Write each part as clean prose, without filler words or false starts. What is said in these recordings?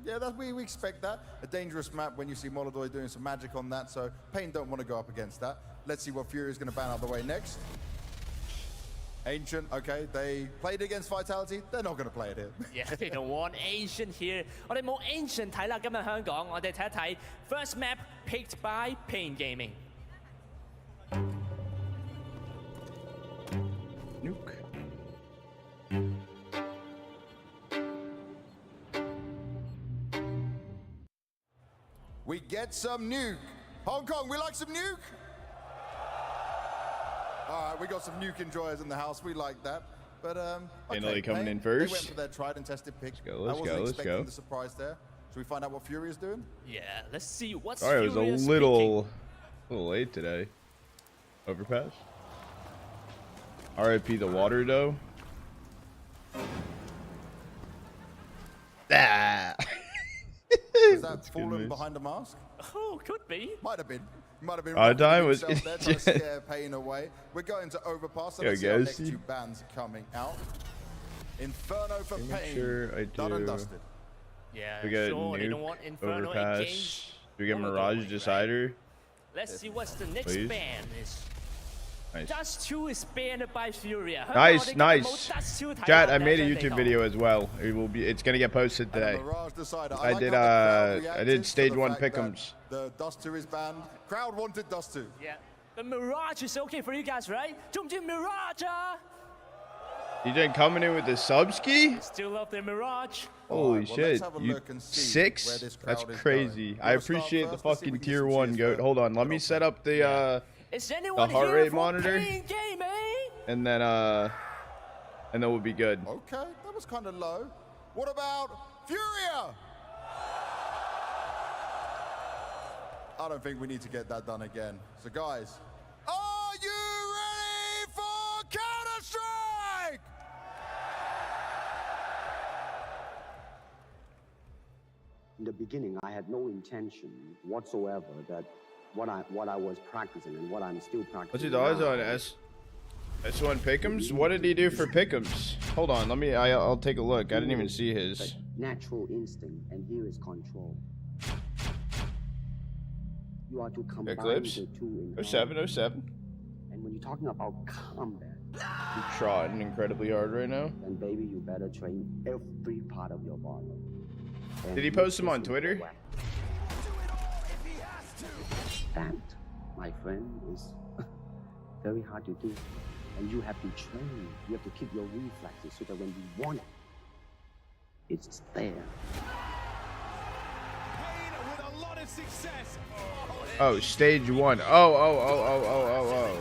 Yeah, we expect that. A dangerous map when you see Molodoi doing some magic on that, so Pain don't want to go up against that. Let's see what Fury is going to ban out of the way next. Ancient, okay, they played against Vitality. They're not going to play it here. Yeah, they don't want Ancient here. 我哋冇 Ancient 睇啦，今日香港，我哋睇一睇 First map picked by Pain Gaming. Nuke. We get some nuke. Hong Kong, we like some nuke? All right, we got some nuke enjoyers in the house. We like that. But, okay, coming in first. They went for their tried and tested pick. Let's go, let's go, let's go. The surprise there. Should we find out what Fury is doing? Yeah, let's see what's Sorry, it was a little late today. Overpass. RIP the water, though. Ah. Was that falling behind a mask? Oh, could be. Might have been. Might have been. Time was there, trying to scare Pain away. We're going to overpass. So let's see our next two bans coming out. Inferno for Pain. Sure I do. Done and dusted. Yeah, we got sure. They don't want Inferno overpass. Do we get Mirage Decider? Let's see what's the next ban is. Nice. Dust 2 is banned by Fury. Nice, nice. Chat, I made a YouTube video as well. It will be. It's gonna get posted today. I did stage 1 pick'ems. The Dust 2 is banned. Crowd wanted Dust 2. Yeah. The Mirage is okay for you guys, right? Jump to Mirage. DJ coming in with the sub ski. Still love the Mirage. Holy shit! You 6? That's crazy. I appreciate the fucking tier 1 goat. Hold on, let me set up the heart rate monitor, and then we'll be good. Okay, that was kind of low. What about Furia? I don't think we need to get that done again. So guys, are you ready for Counter-Strike? In the beginning, I had no intention whatsoever that what I was practicing and what I'm still practicing. What's your odds on S1 pick'ems? What did he do for pick'ems? Hold on, I'll take a look. I didn't even see his. Natural instinct, and here is control. You are to combine Eclipse. the two in 07. And when you're talking about combat, You're trotting incredibly hard right now. then baby, you better train every part of your body. And Did he post him on Twitter? That, my friend, is very hard to do. And you have to train. You have to keep your reflexes so that when you want it, it's there. With a lot of success. Oh, stage 1. Oh.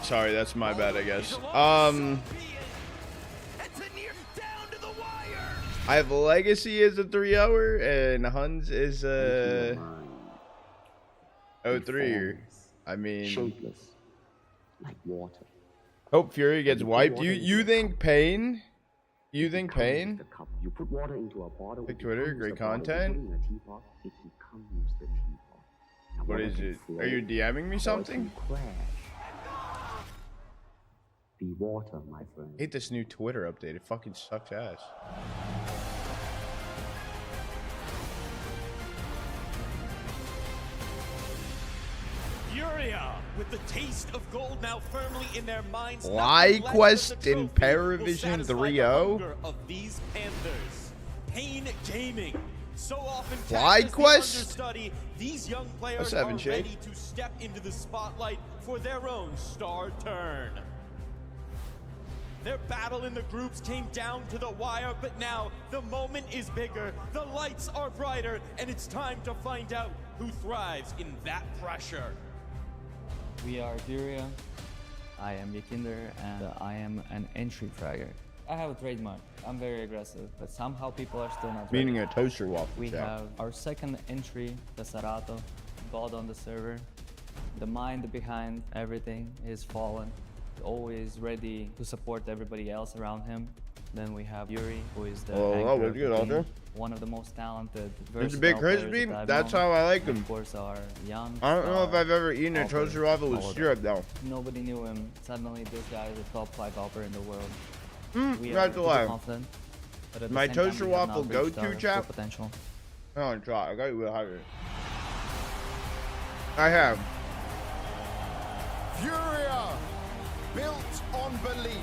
Sorry, that's my bad, I guess. I have Legacy as a 3-hour, and Huns is a 03. I mean, Shapeless, like water. Hope Fury gets wiped. You think Pain? You think Pain? You put water into a bottle. Like Twitter, great content. It becomes the teapot. What is it? Are you DMing me something? Be water, my friend. I hate this new Twitter update. It fucking sucks ass. Furia, with the taste of gold now firmly in their minds. FlyQuest in Paravision 3.0. Of these Panthers. Pain Gaming. So often FlyQuest. These young players are ready to step into the spotlight for their own star turn. Their battle in the groups came down to the wire, but now the moment is bigger, the lights are brighter, and it's time to find out who thrives in that pressure. We are Furia. I am Yakinder, and I am an entry fragger. I have a trademark. I'm very aggressive, but somehow people are still not Meaning ready. a toaster waffle. We have our second entry, the Sarato, God on the server. The mind behind everything is Fallen, always ready to support everybody else around him. Then we have Yuri, who is the anchor of the team, one of the most talented. There's a big crispy. That's how I like them. Of course, our young. I don't know if I've ever eaten a toaster waffle with syrup though. Nobody knew him. Suddenly, this guy is a top 5 opera in the world. We are super confident. but at the My same time, toaster we have waffle not reached go-to, our chap? full potential. Oh, try. I got you. I have. Furia, built on belief.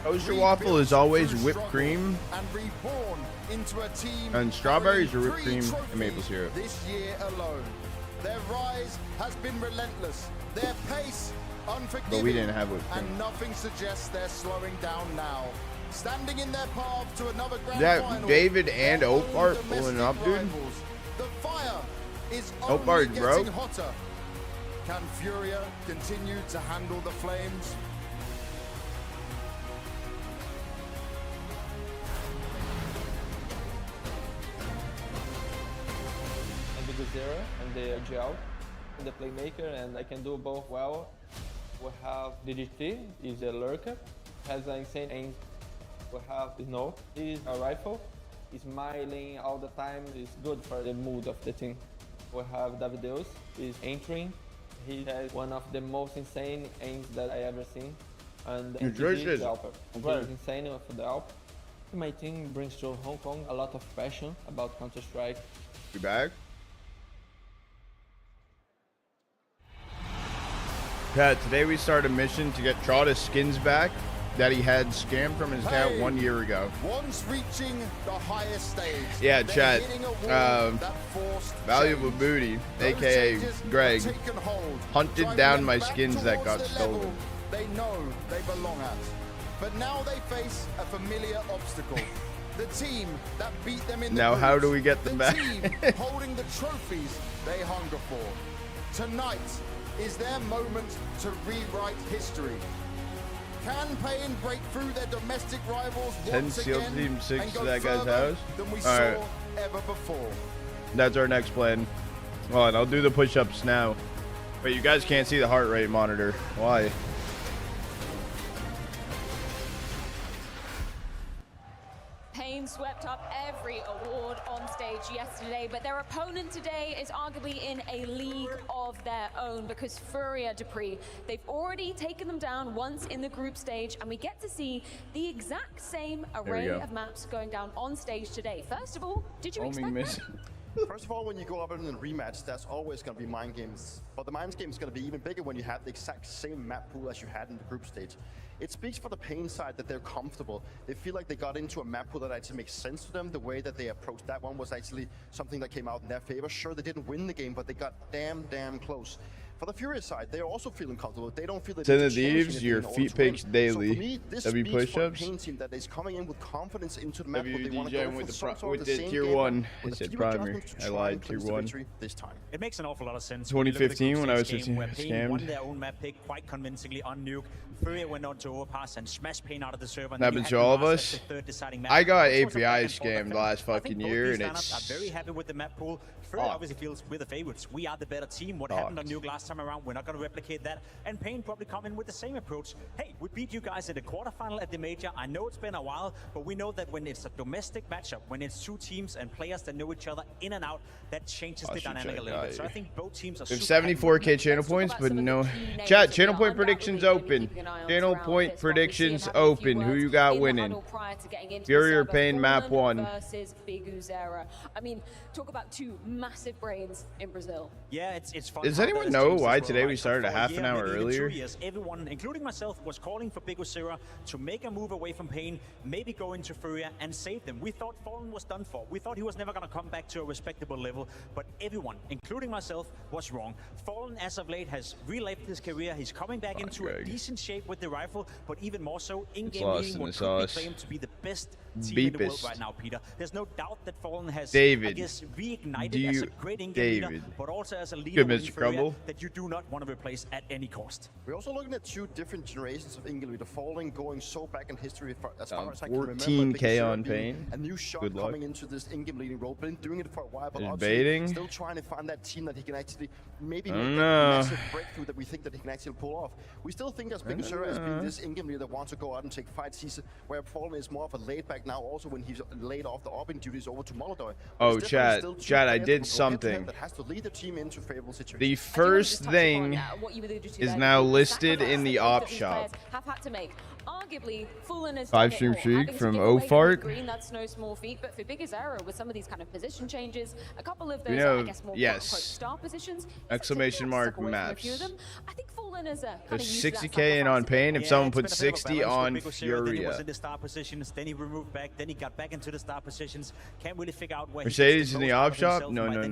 Toaster waffle is always whipped cream and reborn into a team and strawberries or whipped carrying cream 3 and maple trophies syrup. This year alone, their rise has been relentless. Their pace unforgiving. But we didn't have whipped cream. And nothing suggests they're slowing down now. Standing in their path to another grand That final. David and their Opart own pulling up, dude. rivals. The fire is Opart, only bro. getting hotter. Can Furia continue to handle the flames? And the Guzera and the Gel, and the playmaker, and I can do both well. We have DDT, is a lurker, has an insane aim. We have Snow, he's a rifle, he's smiling all the time, is good for the mood of the team. We have Davideus, he's entering, he has one of the most insane aims that I ever seen. And Nutritious. Alper. He's insane for the Alp. My team brings to Hong Kong a lot of passion about Counter-Strike. You back? Yeah, today we started a mission to get Trauda's skins back that he had scammed from his account 1 year ago. Once reaching the highest stage. Yeah, they're chat. hitting a wall that forced Valuable change. Booty, Those aka changes Greg, have taken hold, hunted driving down them my back skins that got towards the level stolen. they know they belong at. But now they face a familiar obstacle. The team that beat them in the Now how groups. do we get them the back? team holding the trophies they hunger for. Tonight is their moment to rewrite history. Can Pain break through their domestic rivals 10 once SEAL again Team 6 and to go that guy's further house? than we All saw right. ever before? That's our next plan. Hold on, I'll do the push-ups now. But you guys can't see the heart rate monitor. Why? Pain swept up every award on stage yesterday, but their opponent today is arguably in a league of their own because Furia Dupree, they've already taken them down once in the group stage, and we get to see the exact same array of maps going down on stage today. First of all, did you expect that? First of all, when you go up in a rematch, there's always going to be mind games. But the mind game is going to be even bigger when you have the exact same map pool as you had in the group stage. It speaks for the Pain side that they're comfortable. They feel like they got into a map pool that actually makes sense to them. The way that they approached that one was actually something that came out in their favor. Sure, they didn't win the game, but they got damn close. For the Furious side, they're also feeling comfortable. They don't feel that Send the Thieves your feet pics daily. So for me, this W speaks for a push-ups. Pain team that is coming in with confidence into the map pool. They W want to go with for the tier game 1. with It a said few primary. adjustments to I try lied. and Tier clinch the 1. victory this time. It makes an awful lot of sense. 2015 when I was 15 where Pain scammed. won their own map pick quite convincingly on Nuke. Furia went on to overpass and smashed Pain out of the server. Happens to all of us. I got API scammed last fucking year, and it's I'm very happy with the map pool. Furia obviously feels we're the favorites. We are the better team. What happened on Nuke last time around, we're not going to replicate that. And Pain probably come in with the same approach. Hey, we beat you guys in the quarterfinal at the major. I know it's been a while, but we know that when it's a domestic matchup, when it's two teams and players that know each other in and out, that changes the dynamic a little bit. So I think both teams are we have super 74k channel points, but no chat. Channel point predictions open. Channel point predictions open. Who you got winning? Fury or Pain map 1 versus Big Uzera. I mean, talk about two massive brains in Brazil. Yeah, it's fun. Does anyone know why today we started a half an hour earlier? Everyone, including myself, was calling for Big Uzera to make a move away from Pain, maybe go into Furia and save them. We thought Fallen was done for. We thought he was never going to come back to a respectable level, but everyone, including myself, was wrong. Fallen, as of late, has relived his career. He's coming back into a decent shape with the rifle, but even more so, in-game leading what could be claimed to be the best team in the world right now, Peter. There's no doubt that Fallen has, I guess, reignited as a great in-game leader, but also as a leader in Furia that you do not want to replace at any cost. We're also looking at two different generations of in-game leader. Fallen going so back in history as far as I can remember. 14k on Pain. A new shot coming into this in-game leading role, been doing it for a while, but baiting. Still trying to find that team that he can actually maybe make that massive breakthrough that we think that he can actually pull off. We still think as Big Uzera as being this in-game leader that wants to go out and take fights. He's where Fallen is more of a laid back now. Also, when he's laid off the orbing duties over to Molodoi. Oh, Chad, I did something. That has to lead the team into favorable situations. The first thing is now listed in the op shop. Have had to make arguably, Fallen has 5-stream streak from Ofart. Green, that's no small feat, but for Big Azera, with some of these kind of position changes, a couple of those, I guess, more quote-unquote star positions, exclamation mark maps. I think Fallen is a There's 60k in on Pain if someone puts 60 on Furia. Then he was in the star positions, then he removed back, then he got back into the star positions. Can't really figure out where Mercedes in the op shop? No. The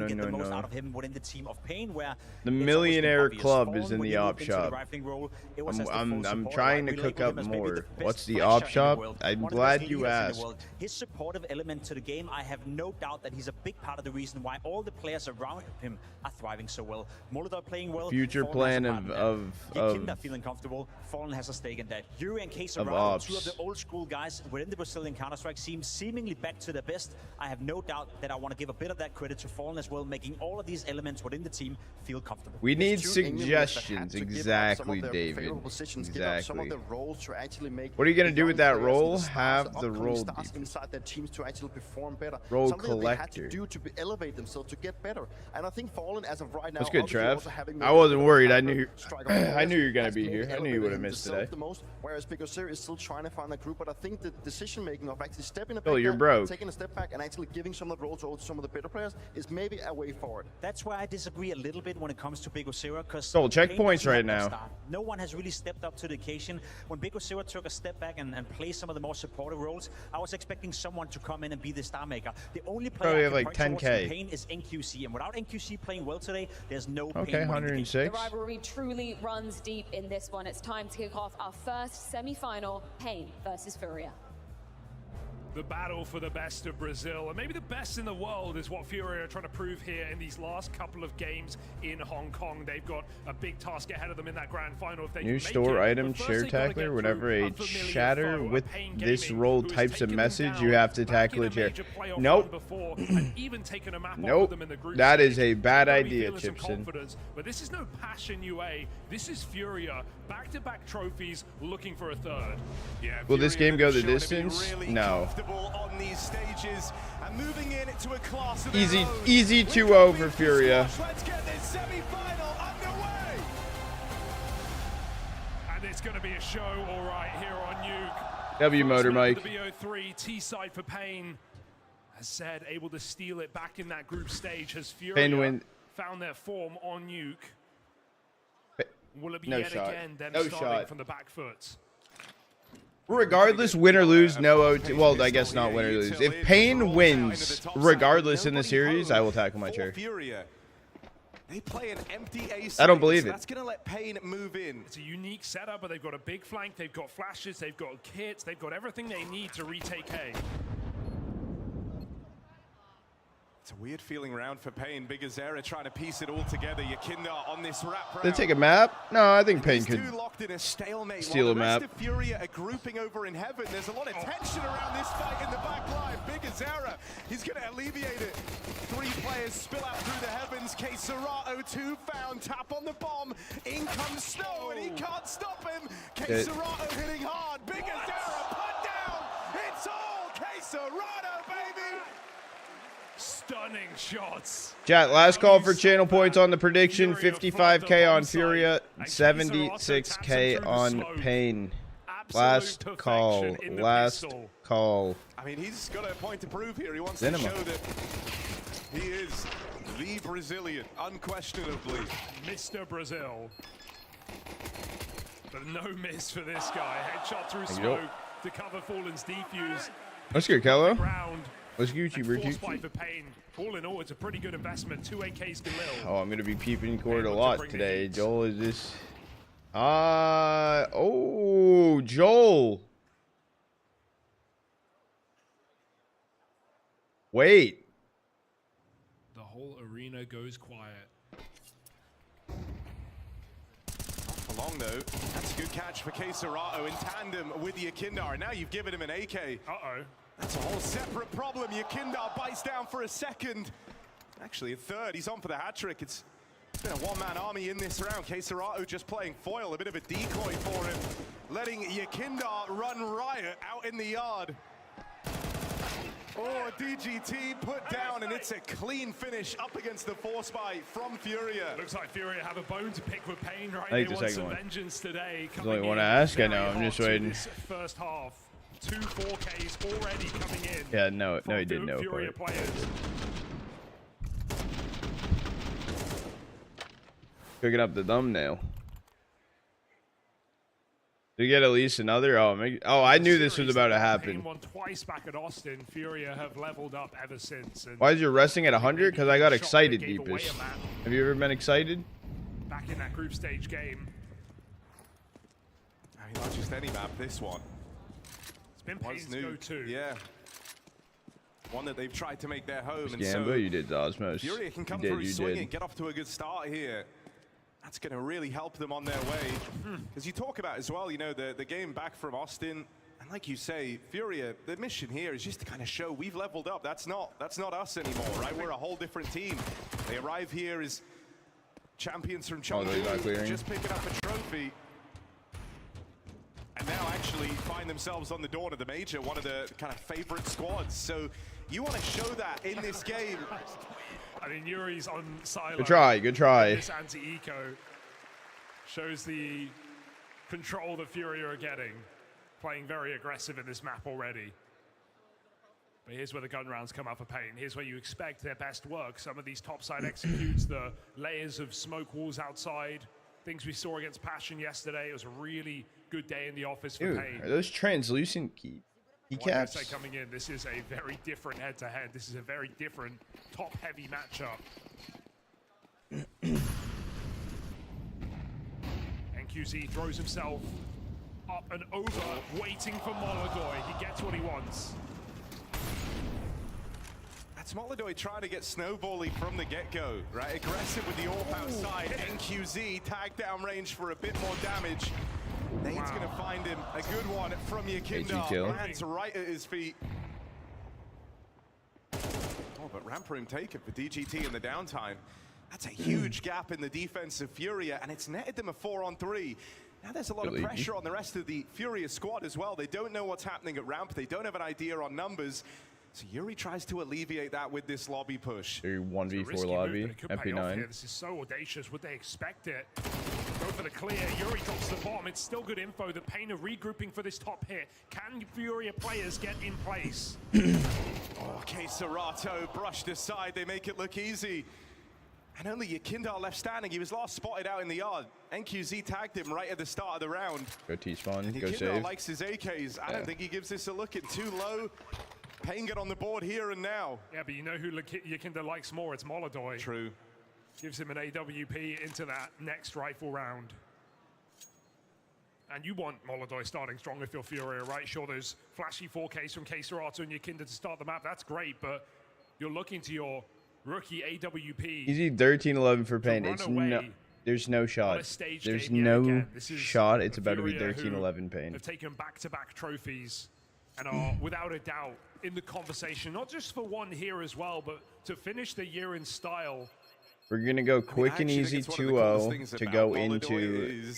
Millionaire Club is in the op shop. I'm trying to cook up more. What's the op shop? I'm glad you asked. His supportive element to the game, I have no doubt that he's a big part of the reason why all the players around him are thriving so well. Molotov playing well. Future plan of feeling comfortable. Fallen has a stake in that. Yuri and Quesarado, two of the old school guys within the Brazilian Counter-Strike, seem seemingly back to their best. I have no doubt that I want to give a bit of that credit to Fallen as well, making all of these elements within the team feel comfortable. We need suggestions. Exactly, David. Exactly. What are you going to do with that role? Have the role inside their teams to actually perform better. Role Something collector. they had to do to elevate themselves to get better. And I think Fallen, as of right now, that's good, Trev. I wasn't worried. I knew you were going to be here. I knew you would have missed today. Whereas Big Azera is still trying to find that group, but I think the decision-making of actually stepping taking a step back and actually giving some of the roles over to some of the better players is maybe a way forward. That's where I disagree a little bit when it comes to Big Azera, because checkpoints right now. No one has really stepped up to the occasion. When Big Azera took a step back and played some of the more supportive roles, I was expecting someone to come in and be the star maker. The only player like 10k Pain is NQC, and without NQC playing well today, there's no Pain 106. The rivalry truly runs deep in this one. It's time to kick off our first semi-final, Pain versus Furia. The battle for the best of Brazil, and maybe the best in the world, is what Furia are trying to prove here in these last couple of games in Hong Kong. They've got a big task ahead of them in that grand final. If they new store item, share tackler. Whenever a chatter with this role types a message, you have to tackle a chair. Nope. Nope. That is a bad idea, Chipson. But this is no Passion UA. This is Furia. Back-to-back trophies, looking for a third. Yeah, will this game go the distance? No. On these stages and moving into a class of easy 2-0 for Furia. Let's get this semi-final underway. And it's going to be a show, all right, here on Nuke. W Motor Mike. The BO3 T-side for Pain. As said, able to steal it back in that group stage. Has Furia found their form on Nuke? Will it be yet again them starting from the back foot? Regardless, win or lose, no OT. Well, I guess not win or lose. If Pain wins, regardless in the series, I will tackle my chair. They play an empty A. I don't believe it. That's going to let Pain move in. It's a unique setup, but they've got a big flank, they've got flashes, they've got kits, they've got everything they need to retake A. It's a weird feeling round for Pain. Big Azera trying to piece it all together. Yakinda on this wrap round. They take a map? No, I think Pain could locked in a stalemate. steal a map. The Furia are grouping over in heaven. There's a lot of tension around this fight in the back line. Big Azera, he's going to alleviate it. 3 players spill out through the heavens. Quesarado 2 found. Tap on the bomb. In comes Snow, and he can't stop him. Quesarado hitting hard. Big Azera put down. It's all Quesarado, baby. Stunning shots. Chat, last call for channel points on the prediction. 55k on Furia, 76k on Pain. Last call. Last call. I mean, he's got a point to prove here. He wants to show that he is the Brazilian, unquestionably. Mr. Brazil. But no miss for this guy. Headshot through smoke to cover Fallen's defuse. Let's go, Kello. Let's Gucci, All in all, it's a pretty good investment. 2 AKs Galil. Oh, I'm going to be peeping court a lot today. Joel, is this... oh, Joel. Wait. The whole arena goes quiet. Long though, that's a good catch for Quesarado in tandem with Yakindar. Now you've given him an AK. Uh-oh. That's a whole separate problem. Yakindar bites down for a second. Actually, a third. He's on for the hat trick. It's been a one-man army in this round. Quesarado just playing foil, a bit of a decoy for him, letting Yakindar run riot out in the yard. Oh, DGT put down, and it's a clean finish up against the force buy from Furia. Looks like Furia have a bone to pick with Pain, right? I think they the want second some one. vengeance today. There's only one to ask. I know. I'm just waiting. First half, 2 4Ks already coming in. Yeah, no, he didn't know. Furia players. Cooking up the thumbnail. Do you get at least another? Oh, I knew this was about to happen. Won twice back at Austin. Furia have leveled up ever since. Why is your resting at 100? Because I got excited, Deepest. Have you ever been excited? Back in that group stage game. I mean, not just any map, this one. It's been Pain's go-to. Yeah. One that they've tried to make their home. And so you did Osmos. Furia can come through swinging, get off to a good start here. That's going to really help them on their way. As you talk about as well, you know, the game back from Austin, and like you say, Furia, the mission here is just to kind of show we've leveled up. That's not us anymore, right? We're a whole different team. They arrive here as champions from Chengdu, just picking up a trophy. And now actually find themselves on the dawn of the major, one of the kind of favorite squads. So you want to show that in this game. I mean, Yuri's on silo. Good try, good try. This anti-eco shows the control that Furia are getting. Playing very aggressive in this map already. But here's where the gun rounds come up for Pain. Here's where you expect their best work. Some of these topside executes, the layers of smoke walls outside. Things we saw against Passion yesterday. It was a really good day in the office for Pain. Are those translucent keycaps? Say coming in, this is a very different head-to-head. This is a very different top-heavy matchup. NQZ throws himself up and over, waiting for Molodoy. He gets what he wants. That's Molodoy trying to get snowballing from the get-go, right? Aggressive with the AWP outside. NQZ tag down range for a bit more damage. Nate's going to find him a good one from Yakinda. Lands right at his feet. Oh, but ramp room taken for DGT in the downtime. That's a huge gap in the defense of Furia, and it's netted them a 4-on-3. Now there's a lot of pressure on the rest of the Furia squad as well. They don't know what's happening at ramp. They don't have an idea on numbers. So Yuri tries to alleviate that with this lobby push. 1v4 lobby, MP9. This is so audacious. Would they expect it? Go for the clear. Yuri drops the bomb. It's still good info. The Pain of regrouping for this top hit. Can Furia players get in place? Okay, Serato brushed aside. They make it look easy. And only Yakindar left standing. He was last spotted out in the yard. NQZ tagged him right at the start of the round. Go T-spawn, go Yakindar save. likes his AKs. I don't think he gives this a look at too low. Pain get on the board here and now. Yeah, but you know who Yakinda likes more? It's Molodoy. True. Gives him an AWP into that next rifle round. And you want Molodoy starting strong if you're Furia, right? Sure, there's flashy 4Ks from K-Serato and Yakinda to start the map. That's great, but you're looking to your rookie AWP. Easy 13-11 for Pain. It's there's no shot. There's no shot. It's about to be 13-11 Pain. Have taken back-to-back trophies and are without a doubt in the conversation, not just for one here as well, but to finish the year in style. We're going to go quick and easy 2-0 to go into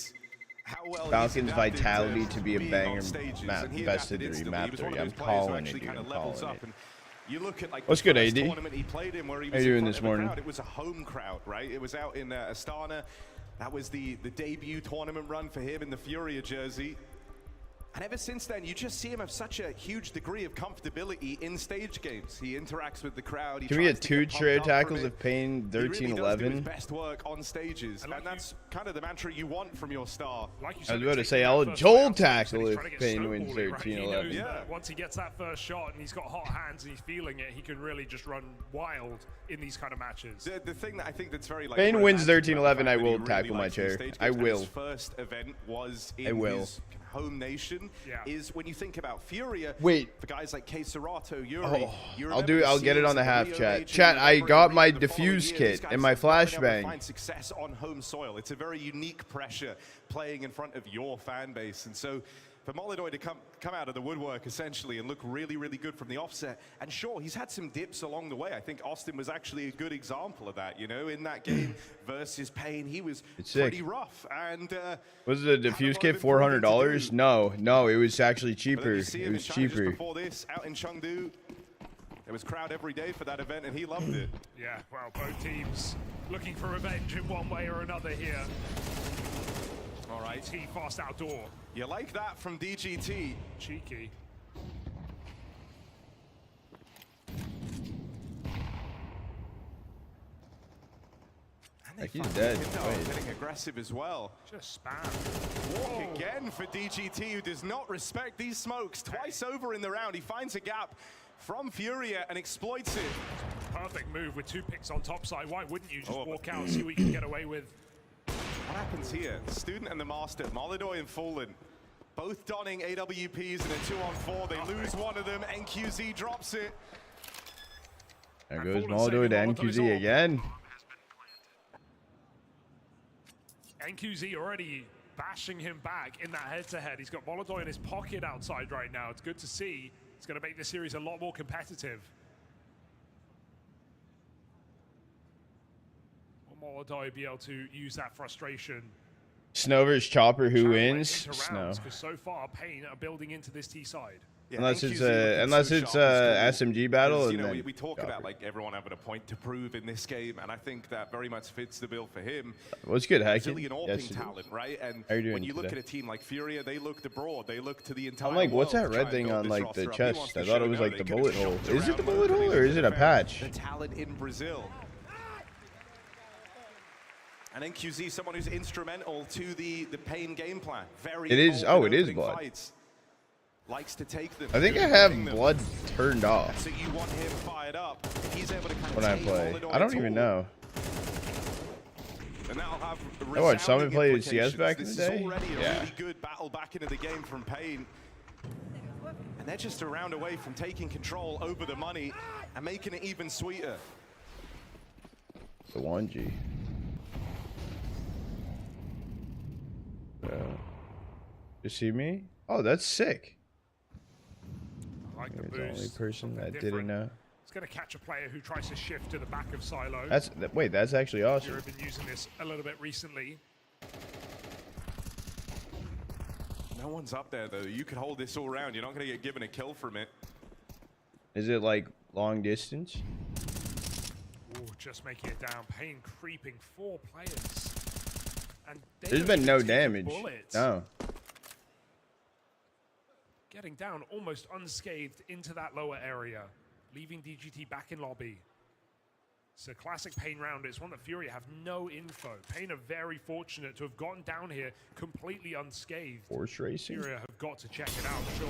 Falcons' vitality to be a banger map, best of 3, map 3. I'm calling it, dude. I'm calling it. You look at like what's good, AD? Tournament he played in where he was How you doing this morning? It was a home crowd, right? It was out in Astana. That was the debut tournament run for him in the Furia jersey. And ever since then, you just see him have such a huge degree of comfortability in stage games. He interacts with the crowd. Can we get 2 trail tackles of Pain 13-11? He really does do his best work on stages, and that's kind of the mantra you want from your star. Like you I said, was about to say, I'll Joel tackle if Pain wins 13-11. Yeah. Once he gets that first shot and he's got hot hands and he's feeling it, he can really just run wild in these kind of matches. The thing that I think that's very like Pain wins 13-11, I will tackle my chair. I will. His first event was in his home nation. Is when you think about Furia. Wait. For guys like K-Serato, Yuri. I'll get it on the half chat. Chat, I got my diffuse kit and my flashbang. Find success on home soil. It's a very unique pressure playing in front of your fan base, and so for Molodoy to come out of the woodwork essentially and look really, really good from the offset. And sure, he's had some dips along the way. I think Austin was actually a good example of that. You know, in that game versus Pain, he was pretty rough. And was the diffuse kit $400? No, it was actually cheaper. It was cheaper. Before this, out in Chengdu, There was crowd every day for that event, and he loved it. Yeah, well, both teams looking for revenge in one way or another here. All right, T fast outdoor. You like that from DGT. Cheeky. And he's dead. Getting aggressive as well. Just spam. Walk again for DGT, who does not respect these smokes. Twice over in the round, he finds a gap from Furia and exploits it. Perfect move with 2 picks on top side. Why wouldn't you just walk out and see what you can get away with? What happens here? Student and the Master, Molidoy and Fallen, both donning AWPs in a 2-on-4. They lose one of them. NQZ drops it. There goes Molidoy to NQZ again. NQZ already bashing him back in that head-to-head. He's got Molidoy in his pocket outside right now. It's good to see. It's going to make this series a lot more competitive. Will Molidoy be able to use that frustration? Snow versus Chopper, who wins? Snow. Because so far, Pain are building into this T side. Yeah, unless it's SMG battle. You know, we talk about like everyone having a point to prove in this game, and I think that very much fits the bill for him. What's good, Hacky? Brazilian AWPing talent, right? And when you look at a team like Furia, they look abroad. They look to the entire. I'm like, what's that red thing on like the chest? I thought it was like the bullet hole. Is it the bullet hole or is it a patch? The talent in Brazil. And NQZ, someone who's instrumental to the Pain game plan. Very. It is. Oh, it is blood. Fights. Likes to take them. I think I have blood turned off. So you want him fired up. He's able to kind of when I play. I don't even know. And that'll have I watched someone play CS back in the day. This is already a really good battle back into the game from Pain. And they're just a round away from taking control over the money and making it even sweeter. The 1G. You see me? Oh, that's sick. I like the the only person that different. didn't know. It's going to catch a player who tries to shift to the back of Silo. Wait, that's actually awesome. You've been using this a little bit recently. No one's up there though. You could hold this all round. You're not going to get given a kill from it. Is it like long distance? Oh, just making it down. Pain creeping 4 players. And there's been no damage. No. Getting down almost unscathed into that lower area, leaving DGT back in lobby. It's a classic Pain round. It's one that Furia have no info. Pain are very fortunate to have gotten down here completely unscathed. Horse racing? Furia have got to check it out, sure.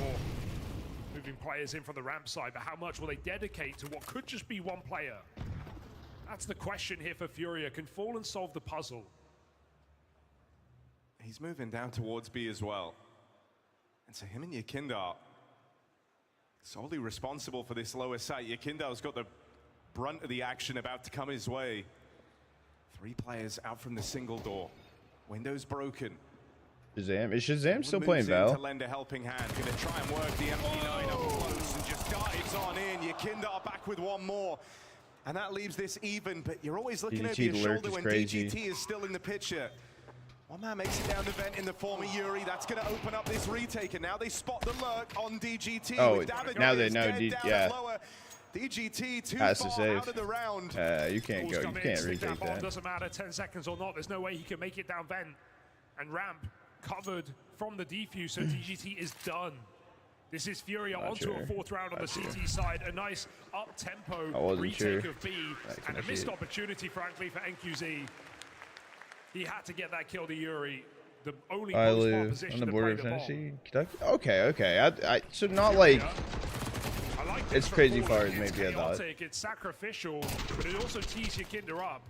Moving players in from the ramp side, but how much will they dedicate to what could just be one player? That's the question here for Furia. Can Fallen solve the puzzle? He's moving down towards B as well. And so him and Yakindar solely responsible for this lower site. Yakindar's got the brunt of the action about to come his way. 3 players out from the single door. Windows broken. Shazam. Is Shazam still playing Val? To lend a helping hand. Gonna try and work the MP9 up close and just dives on in. Yakindar back with one more. And that leaves this even, but you're always looking over your shoulder when DGT is still in the picture. One man makes it down the vent in the form of Yuri. That's going to open up this retake, and now they spot the lurk on DGT. Oh, now they know. Yeah. DGT too Has to far save. out of the round. You can't go. You can't retake that. Doesn't matter 10 seconds or not. There's no way he can make it down vent. And ramp covered from the defuse, so DGT is done. This is Furia onto a 4th round on the CT side. A nice up-tempo retake of B, and a missed opportunity, frankly, for NQZ. He had to get that kill to Yuri. The only position on the border of Tennessee, Kentucky. Okay. So not like it's crazy far as maybe I thought. It's sacrificial, but it also tees Yakinda up.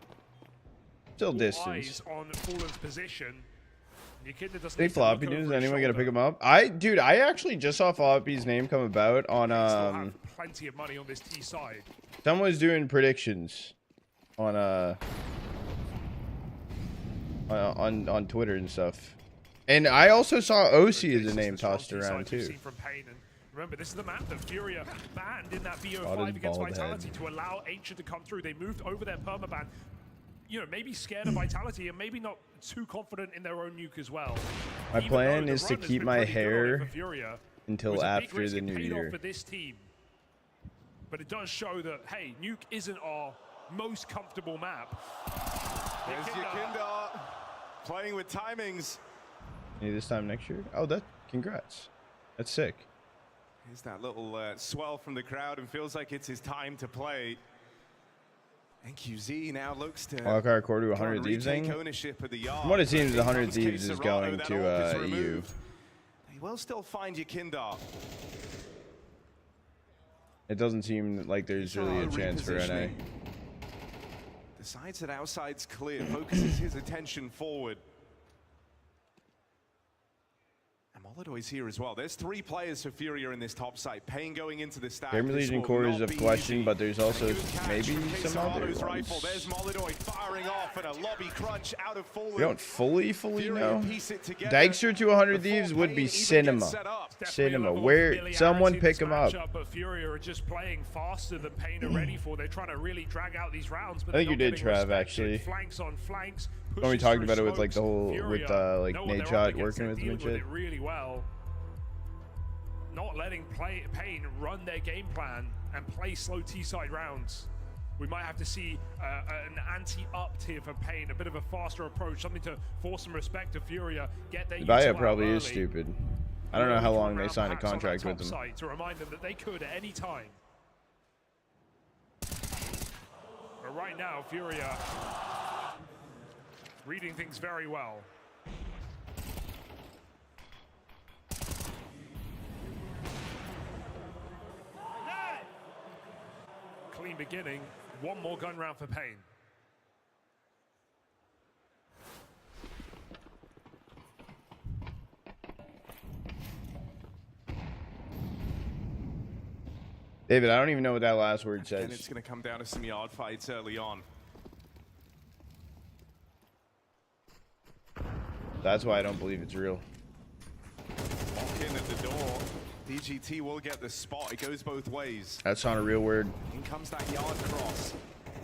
Still distance. On Fallen's position. Yakinda doesn't. Big floppy news. Anyone gonna pick him up? Dude, I actually just saw Floppy's name come about on plenty of money on this T side. Someone was doing predictions on Twitter and stuff, and I also saw OC as a name tossed around too. Remember, this is the map that Furia banned in that BO5 against Vitality to allow Ancient to come through. They moved over their permaban, you know, maybe scared of Vitality and maybe not too confident in their own nuke as well. My plan is to keep my hair until after the new year. For this team. but it does show that, hey, Nuke isn't our most comfortable map. There's Yakinda playing with timings. Maybe this time next year. Oh, congrats. That's sick. Here's that little swell from the crowd, and feels like it's his time to play. NQZ now looks to Wildcard core to 100 Thieves thing. Ownership of the yard. From what it seems, 100 Thieves is going to EU. He will still find Yakinda. It doesn't seem like there's really a chance for NA. Decides that outside's clear, focuses his attention forward. And Molidoy's here as well. There's 3 players for Furia in this top site. Pain going into the stack. Game Legion core is a question, but there's also maybe some other ones. There's Molidoy firing off and a lobby crunch out of Fallen. We don't fully know. Dykster to 100 Thieves would be cinema. Cinema. Where someone pick him up. But Furia are just playing faster than Pain are ready for. They're trying to really drag out these rounds. But I think you did, Trav, actually. Flanks on flanks. When we talked about it with like the whole with like Nate Shot working with him and shit. Really well. Not letting Pain run their game plan and play slow T-side rounds. We might have to see an anti-up tier for Pain, a bit of a faster approach, something to force some respect to Furia. Get their Baya probably is stupid. I don't know how long they signed a contract with them. To remind them that they could at any time. But right now, Furia reading things very well. Clean beginning. One more gun round for Pain. David, I don't even know what that last word says. And it's going to come down to some yard fights early on. That's why I don't believe it's real. Walk in at the door. DGT will get the spot. It goes both ways. That's not a real word. In comes that yard cross.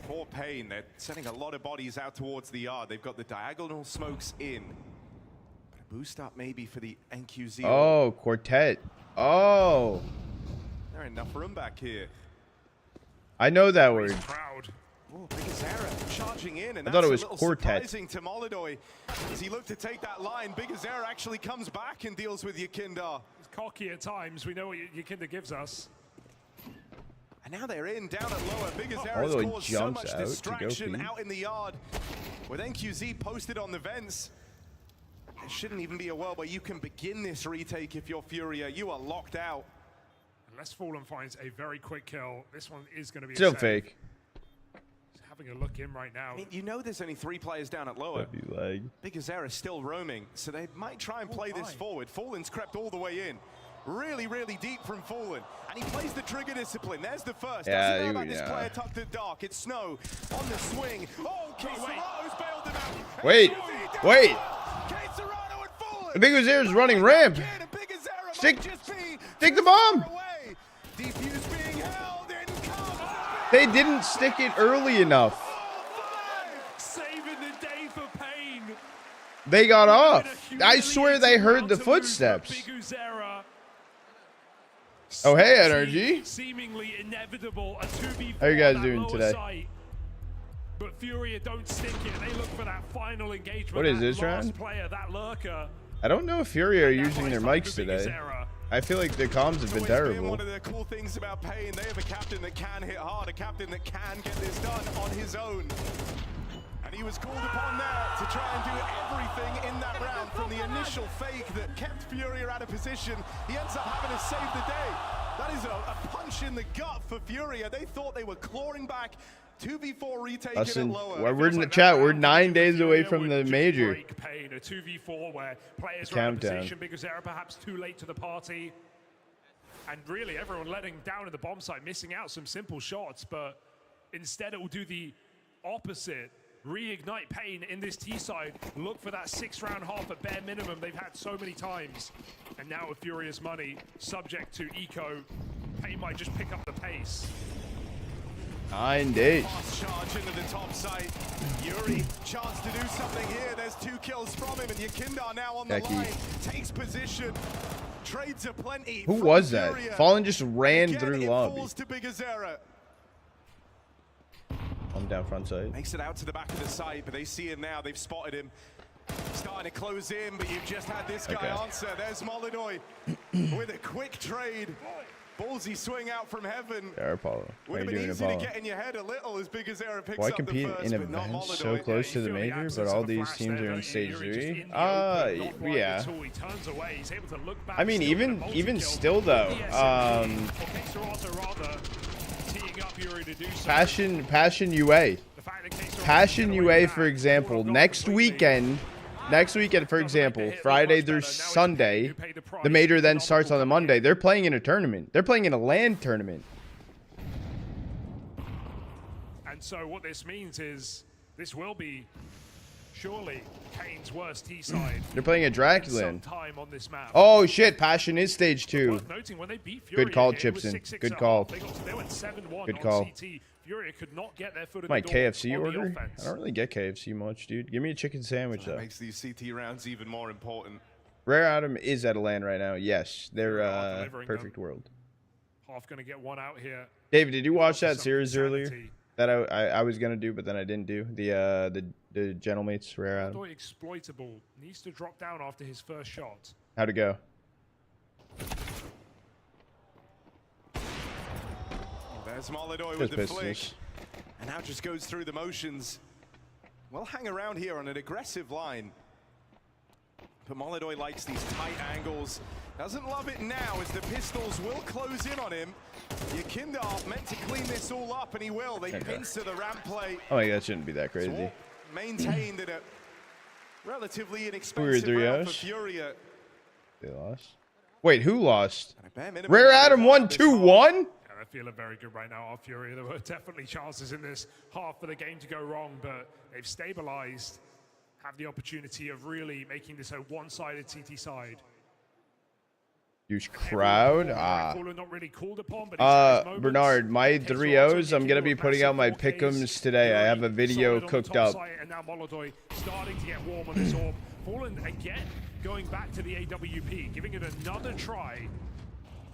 For Pain, they're sending a lot of bodies out towards the yard. They've got the diagonal smokes in. But a boost up maybe for the NQZ. Oh, Quartet. Oh. There's enough room back here. I know that word. Proud. Oh, Bigazera charging in, and I thought it that's was a little Quartet. surprising to Molidoy. As he looked to take that line, Bigazera actually comes back and deals with Yakinda. He's cocky at times. We know what Yakinda gives us. And now they're in, down at lower. Bigazera's caused so much distraction out in the yard. With NQZ posted on the vents, there shouldn't even be a world where you can begin this retake if you're Furia. You are locked out. Unless Fallen finds a very quick kill, this one is going to be still fake. Just having a look in right now. I mean, you know there's only 3 players down at lower. Bigazera's still roaming, so they might try and play this forward. Fallen's crept all the way in. Really, really deep from Fallen. And he plays the trigger discipline. There's the first. Yeah, doesn't know about this player tucked at dark. It's Snow on the swing. Oh, Kate Serrano's bailed him out. Wait. Kate Serrano and Fallen. Bigazera's running ramp. Stick the bomb. Defuse being held in comes. They didn't stick it early enough. Saving the day for Pain. They got off. I swear they heard the footsteps. Oh, hey, Energy. Seemingly inevitable. A 2v4. How you guys doing today? Site. But Furia don't stick it. They look for that final engagement. What is this round? Player, that lurker. I don't know if Furia are using their mics today. I feel like the comms have been terrible. One of the cool things about Pain, they have a captain that can hit hard, a captain that can get this done on his own. And he was called upon there to try and do everything in that round, from the initial fake that kept Furia out of position. He ends up having to save the day. That is a punch in the gut for Furia. They thought they were clawing back. 2v4 retake at lower. We're in the chat. We're 9 days away from the major. Pain, a 2v4 where players are countdown. out of position. Bigazera perhaps too late to the party. And really everyone letting down at the bomb site, missing out some simple shots, but instead it will do the opposite. Reignite Pain in this T side. Look for that 6-round half at bare minimum they've had so many times. And now with Furious Money, subject to eco, Pain might just pick up the pace. 9 days. Fast charge into the top site. Yuri, chance to do something here. There's 2 kills from him, and Yakinda now on the line. Takes position. Trades are plenty. Who was that? Fallen just ran through lobby. I'm down front side. Makes it out to the back of the site, but they see him now. They've spotted him. Starting to close in, but you've just had this guy answer. There's Molodoi with a quick trade. Ballsy swing out from heaven. Yeah, Apollo. Would have been easy to get in your head a little as big as Zera picks Why up compete the first, in events so close to the major, but all these teams are in stage 3? Yeah. I mean, even still though, Passion UA. Passion UA, for example, next weekend, for example, Friday through Sunday, the major then starts on the Monday. They're playing in a tournament. They're playing in a LAN tournament. And so what this means is this will be surely Kane's worst T-side. They're playing a Draculan. On this map. Oh shit, Passion is stage 2. Good call, Chipson. Good call. Good call. Furia could not get their foot in My the door KFC order? I don't really get KFC much, dude. Give me a chicken sandwich, though. Makes these CT rounds even more important. Rare Adam is at a LAN right now. Yes, they're perfect world. Half gonna get one out here. David, did you watch that series earlier that I was gonna do, but then I didn't do? The Gentlemates Rare Adam. Exploitable needs to drop down after his first shot. How'd it go? There's Molodoi with the flick, and now just goes through the motions. We'll hang around here on an aggressive line, but Molodoi likes these tight angles. Doesn't love it now as the pistols will close in on him. Yakindar meant to clean this all up, and he will. They pincer the ramp play. Oh my god, that shouldn't be that crazy. So maintained at a relatively inexpensive round for Furia. They lost. Wait, who lost? Rare Adam 1-2-1? Feeling very good right now, our Furia. There were definitely chances in this half for the game to go wrong, but they've stabilized, have the opportunity of really making this a one-sided CT side. Huge crowd. Not really called upon, but Bernard, my 3-0s, I'm going to be putting out my pick'ems today. I have a video cooked up. And now Molodoi starting to get warm on this orb. Fallen again, going back to the AWP, giving it another try.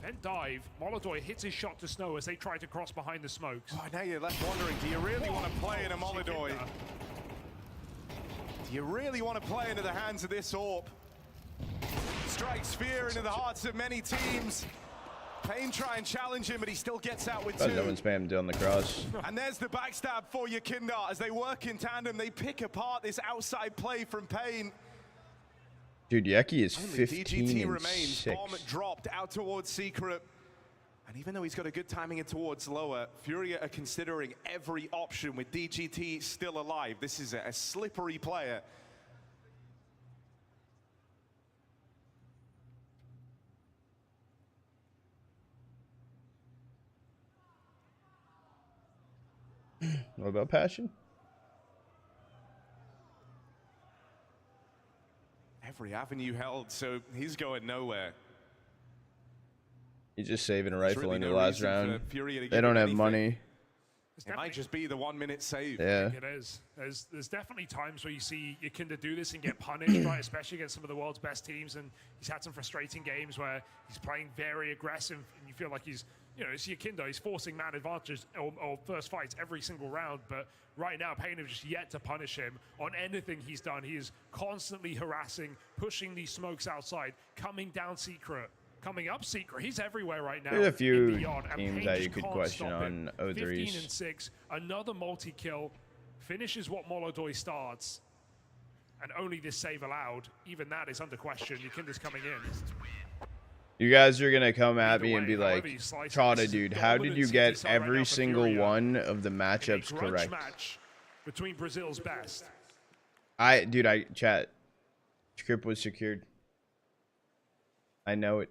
Then dive. Molodoi hits his shot to Snow as they try to cross behind the smokes. Oh, now you're left wondering, do you really want to play in a Molodoi? Do you really want to play into the hands of this orb? Strikes fear into the hearts of many teams. Pain try and challenge him, but he still gets out with 2. No one spammed down the cross. And there's the backstab for Yakindar. As they work in tandem, they pick apart this outside play from Pain. Dude, Yeki is Only 15 DGT and remains. 6. Bomb dropped out towards Secret. And even though he's got a good timing in towards lower, Furia are considering every option with DGT still alive. This is a slippery player. What about Passion? Every avenue held, so he's going nowhere. He's just saving a rifle in the last round. They don't have money. It might just be the 1 minute save. Yeah. It is. There's definitely times where you see Yakinda do this and get punished, right? Especially against some of the world's best teams. And he's had some frustrating games where he's playing very aggressive and you feel like he's, you know, it's Yakinda. He's forcing man advantages or first fights every single round. But right now, Payne have just yet to punish him on anything he's done. He is constantly harassing, pushing these smokes outside, coming down Secret. Coming up Secret, he's everywhere right now. There's a few teams that you could question on O3s. 15 and 6, another multi-kill, finishes what Molodoi starts, and only this save allowed. Even that is under question. Yakinda's coming in. You guys are gonna come at me and be like, Chada, dude, how did you get every single one of the matchups correct? Match between Brazil's best. Chat. Script was secured. I know it.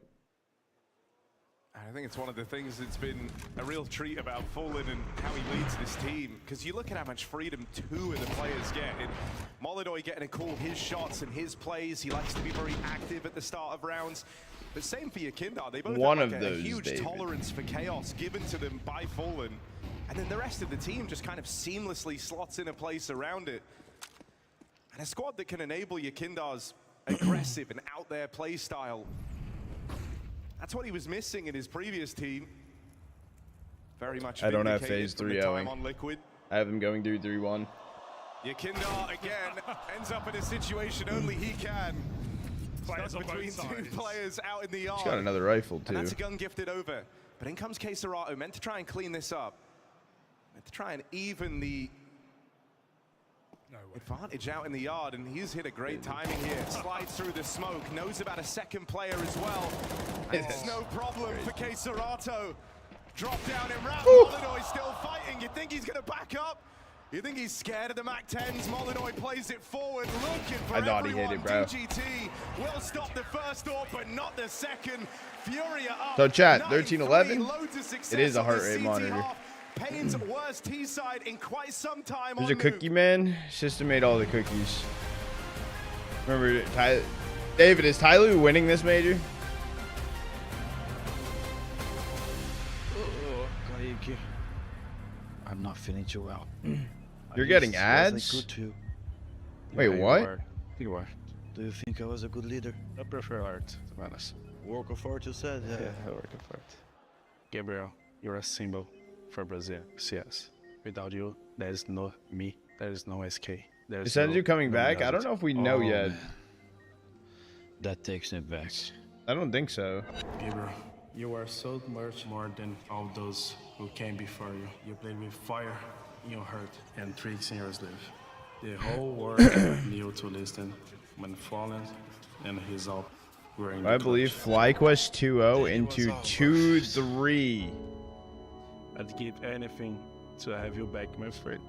I think it's one of the things that's been a real treat about Fallen and how he leads this team. Because you look at how much freedom 2 of the players get. And Molodoi getting to call his shots and his plays. He likes to be very active at the start of rounds. But same for Yakindar. They both have like a huge tolerance for chaos given to them by Fallen. And then the rest of the team just kind of seamlessly slots in a place around it. And a squad that can enable Yakindar's aggressive and out there play style That's what he was missing in his previous team. Very much. I don't have phase 3-0ing. On Liquid. I have him going through 3-1. Yakindar again ends up in a situation only he can. Stuck between two players out in the yard. He's got another rifle too. And that's a gun gifted over. But in comes Queserato, meant to try and clean this up. Meant to try and even the advantage out in the yard, and he's hit a great timing here. Slides through the smoke, knows about a second player as well. And it's no problem for Queserato. Drop down in round. Molyneux still fighting. You think he's going to back up? You think he's scared of the MAC-10s? Molyneux plays it forward, looking for I thought he hit it, bro. DGT will stop the first AWP, but not the second. Furia up. So chat, 13-11. It is a heart rate monitor. Payne's worst T-side in quite some time. There's a cookie man. System made all the cookies. Remember, David, is Tyloo winning this major? I'm not feeling too well. You're getting ads? Good too. Wait, what? You are. Do you think I was a good leader? I prefer art, to be honest. Work of art, you said? Yeah, work of art. Gabriel, you're a symbol for Brazil, CS. Without you, there is no me, there is no SK. It says you're coming back? I don't know if we know yet. Man. That takes me back. I don't think so. Gabriel, you are so much more than all those who came before you. You played with fire in your heart and tricks in your sleeve. The whole world knew to listen when Fallen and his up were in I believe FlyQuest 2-0 into 2-3. I'd give anything to have you back, my friend.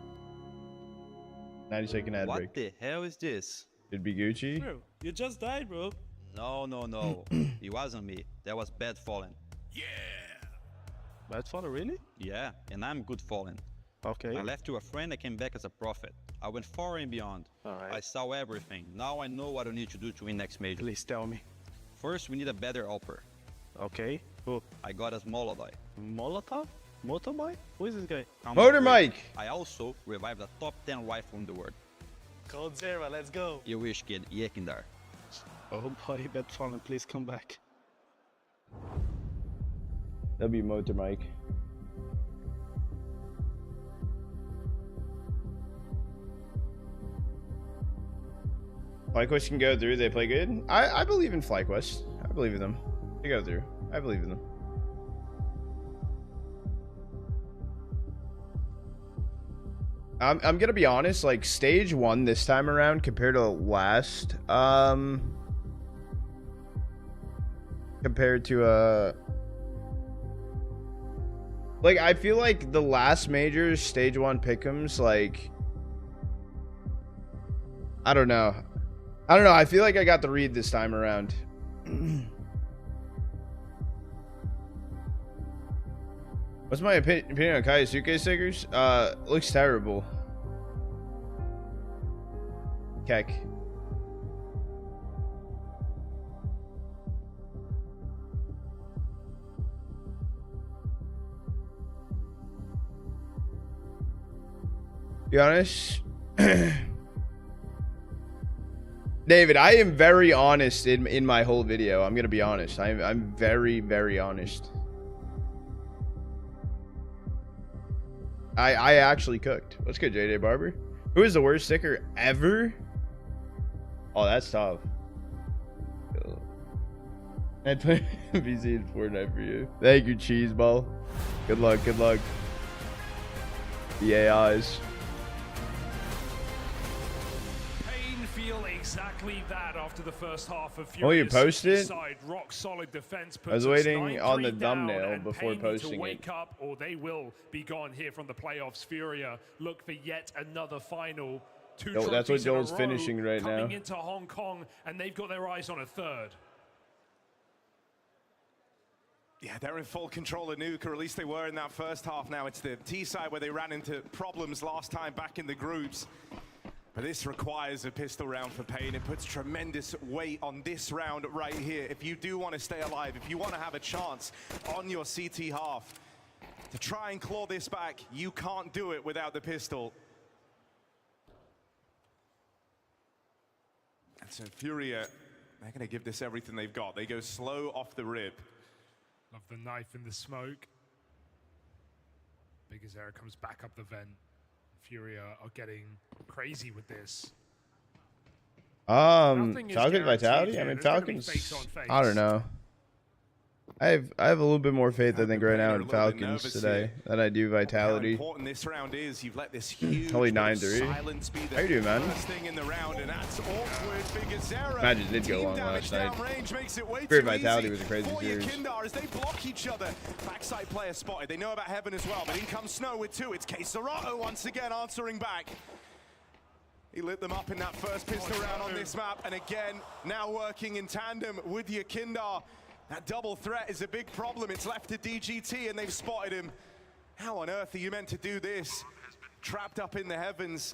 90-second ad break. What the hell is this? It'd be Gucci. Bro, you just died, bro. No. It wasn't me. That was Bad Fallen. Yeah. Bad Fallen, really? Yeah, and I'm good Fallen. Okay. I left to a friend, I came back as a prophet. I went far and beyond. Alright. I saw everything. Now I know what I need to do to win next major. Please tell me. First, we need a better helper. Okay. Who? I got us Molotov. Molotov? Motorbike? Who is this guy? Motor Mike! I also revived a top 10 rifle in the world. Cold Zero, let's go. You wish, kid. Yakindar. Oh, buddy, Bad Fallen, please come back. That'd be Motor Mike. FlyQuest can go through. They play good. I believe in FlyQuest. I believe in them. They go through. I believe in them. I'm gonna be honest. Like stage 1 this time around compared to last. Compared to like I feel like the last majors stage 1 pick'ems, like I don't know. I feel like I got the read this time around. What's my opinion on Kaisuke stickers? Looks terrible. Keck. Be honest. David, I am very honest in my whole video. I'm gonna be honest. I'm very, very honest. I actually cooked. What's good, JJ Barber? Who is the worst sticker ever? Oh, that's tough. I put VZ in Fortnite for you. Thank you, Cheeseball. Good luck, good luck. The AIs. Feel exactly that after the first half of Oh, you posted? Side, rock solid defense. I was waiting on the thumbnail before posting to wake it. Up, or they will be gone here from the playoffs. Furia look for yet another final. That's what Joel's finishing right now. Coming into Hong Kong, and they've got their eyes on a third. Yeah, they're in full control of Nuke, or at least they were in that first half. Now it's the T side where they ran into problems last time back in the groups. But this requires a pistol round for Payne. It puts tremendous weight on this round right here. If you do want to stay alive, if you want to have a chance on your CT half to try and claw this back, you can't do it without the pistol. And so Furia, they're going to give this everything they've got. They go slow off the rip. Love the knife in the smoke. Big Azera comes back up the vent. Furia are getting crazy with this. Falcons Vitality? I mean, Falcons, I don't know. I have a little bit more faith, I think, right now in Falcons today than I do Vitality. How important this round is. You've let this huge only 9-3. How you doing, man? Imagine it did go long last night. Great Vitality was a crazy series. As they block each other. Backside player spotted. They know about Heaven as well, but in comes Snow with 2. It's Queserato once again answering back. He lit them up in that first pistol round on this map, and again, now working in tandem with Yakindar. That double threat is a big problem. It's left to DGT, and they've spotted him. How on earth are you meant to do this? Trapped up in the heavens.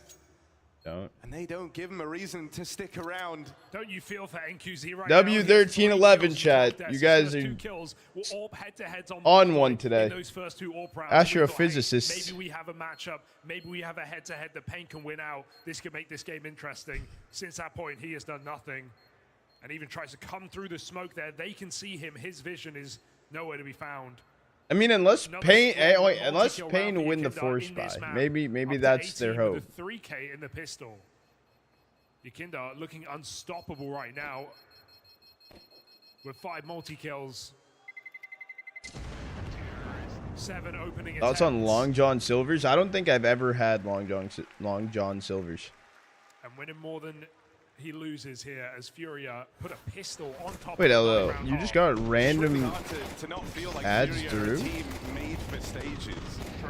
Don't. And they don't give him a reason to stick around. Don't you feel for NQZ right W1311 chat. You guys are on one today. Astrophysicists. Maybe we have a matchup. Maybe we have a head-to-head that Pain can win out. This could make this game interesting. Since that point, he has done nothing. And even tries to come through the smoke there. They can see him. His vision is nowhere to be found. I mean, unless Pain win the force buy, maybe that's their hope. With a 3K in the pistol. Yakindar looking unstoppable right now with 5 multi-kills. 7 opening attempts. Thoughts on Long John Silvers? I don't think I've ever had Long John Silvers. And winning more than he loses here as Furia put a pistol on top. Wait, hello. You just got random ads through? Made for stages,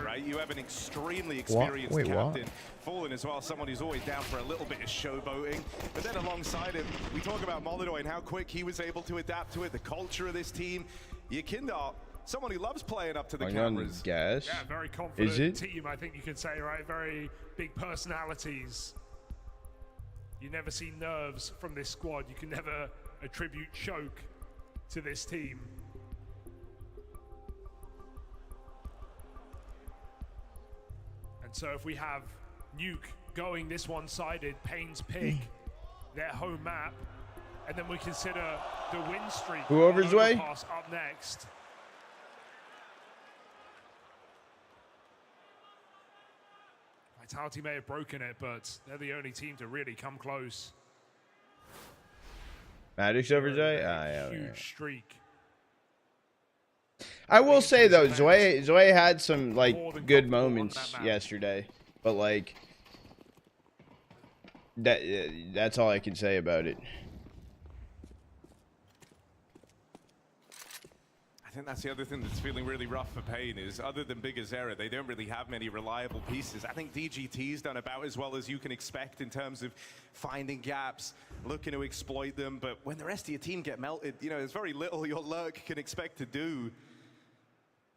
right? You have an extremely experienced captain. Fallen as well, someone who's always down for a little bit of showboating. But then alongside him, we talk about Molidoy and how quick he was able to adapt to it, the culture of this team. Yakindar, someone who loves playing up to the cameras. Yeah, very confident team, I think you could say, right? Very big personalities. You never see nerves from this squad. You can never attribute choke to this team. And so if we have Nuke going this one-sided, Pain's pick, their home map, and then we consider the win streak. Whoever's way? Up next. Vitality may have broken it, but they're the only team to really come close. Maddox over Zoe? Yeah. Huge streak. I will say though, Zoe had some like good moments yesterday, but like that's all I can say about it. I think that's the other thing that's feeling really rough for Pain is, other than Big Azera, they don't really have many reliable pieces. I think DGT's done about as well as you can expect in terms of finding gaps, looking to exploit them. But when the rest of your team get melted, you know, there's very little your lurk can expect to do.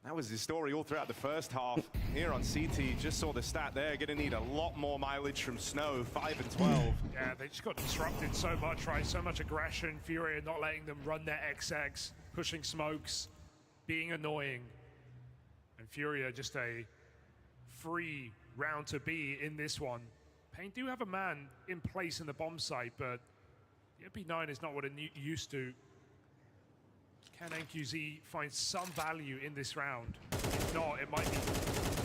That was his story all throughout the first half. Here on CT, just saw the stat there. Going to need a lot more mileage from Snow, 5 and 12. Yeah, they just got disrupted so much, right? So much aggression, Furia not letting them run their XX, pushing smokes, being annoying. And Furia just a free round to be in this one. Pain do have a man in place in the bomb site, but the MP9 is not what it used to. Can NQZ find some value in this round? If not, it might be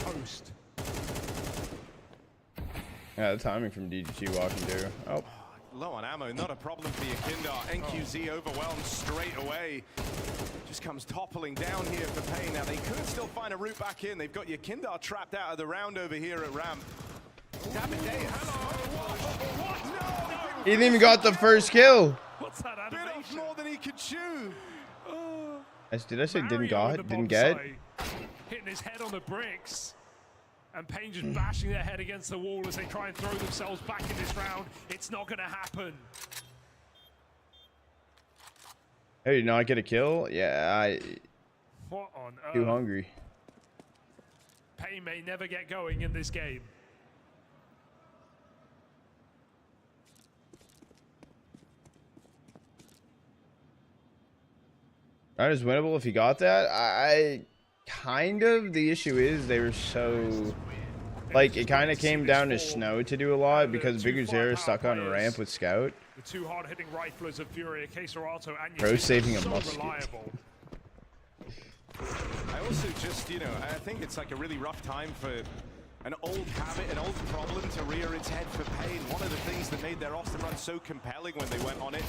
toast. Yeah, the timing from DGT walking through. Oh. Low on ammo, not a problem for Yakindar. NQZ overwhelmed straight away. Just comes toppling down here for Pain. Now they could still find a route back in. They've got Yakindar trapped out of the round over here at ramp. Damn it, He didn't even got the first kill. What's that animation? Bit off more than he could chew. Did I say didn't get? Hitting his head on the bricks. And Pain just bashing their head against the wall as they try and throw themselves back in this round. It's not going to happen. Hey, did not get a kill? Yeah, What on earth? Too hungry. Pain may never get going in this game. That is winnable if he got that. I kind of, the issue is they were so, like, it kind of came down to Snow to do a lot because Big Azera stuck on a ramp with Scout. The two hard-hitting riflers of Furia, Queserato and Pro saving a so musket. Reliable. I also just, you know, I think it's like a really rough time for an old habit, an old problem to rear its head for Pain. One of the things that made their Austin run so compelling when they went on it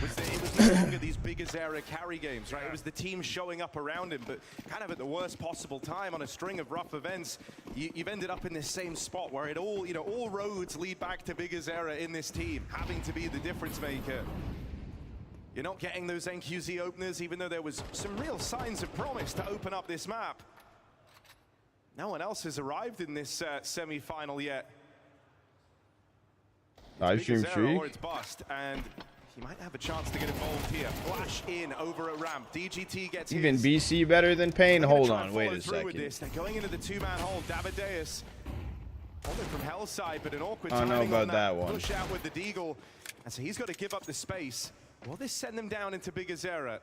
was that it was no longer these Bigazera carry games, right? It was the team showing up around him, but kind of at the worst possible time on a string of rough events. You've ended up in this same spot where it all, you know, all roads lead back to Bigazera in this team, having to be the difference maker. You're not getting those NQZ openers, even though there was some real signs of promise to open up this map. No one else has arrived in this semi-final yet. Live stream streak. Or it's bust, and he might have a chance to get involved here. Flash in over a ramp. DGT gets even BC better than Pain. Hold on, wait a second. They're going into the two-man hole. Davideus holding from Hell's side, but an awkward I don't know timing about on that one. Push out with the Deagle, and so he's got to give up the space. Will this send them down into Bigazera?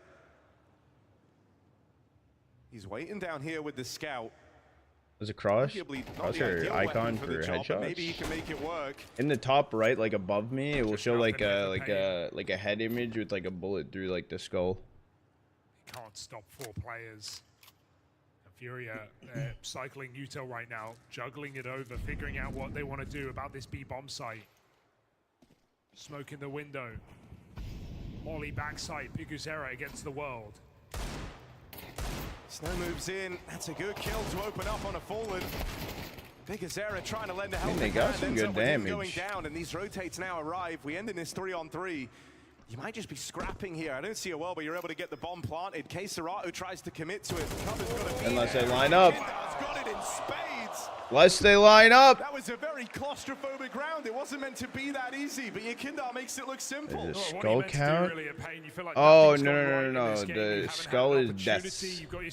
He's waiting down here with the scout. There's a crosshair icon for headshots. Maybe he can make it work. In the top right, like above me, it will show like a head image with like a bullet through like the skull. Can't stop 4 players. Furia cycling util right now, juggling it over, figuring out what they want to do about this B bomb site. Smoke in the window. Molly backside, Bigazera against the world. Snow moves in. That's a good kill to open up on a Fallen. Bigazera trying to lend a helping hand. They got some good damage. Going down, and these rotates now arrive. We end in this 3-on-3. You might just be scrapping here. I don't see a world where you're able to get the bomb planted. Keserato tries to commit to it. Cover's got to be unless there. they line up. Got it in spades. Unless they line up. That was a very claustrophobic round. It wasn't meant to be that easy, but Yakindar makes it look simple. Is it skull count? Oh, no. The skull is deaths,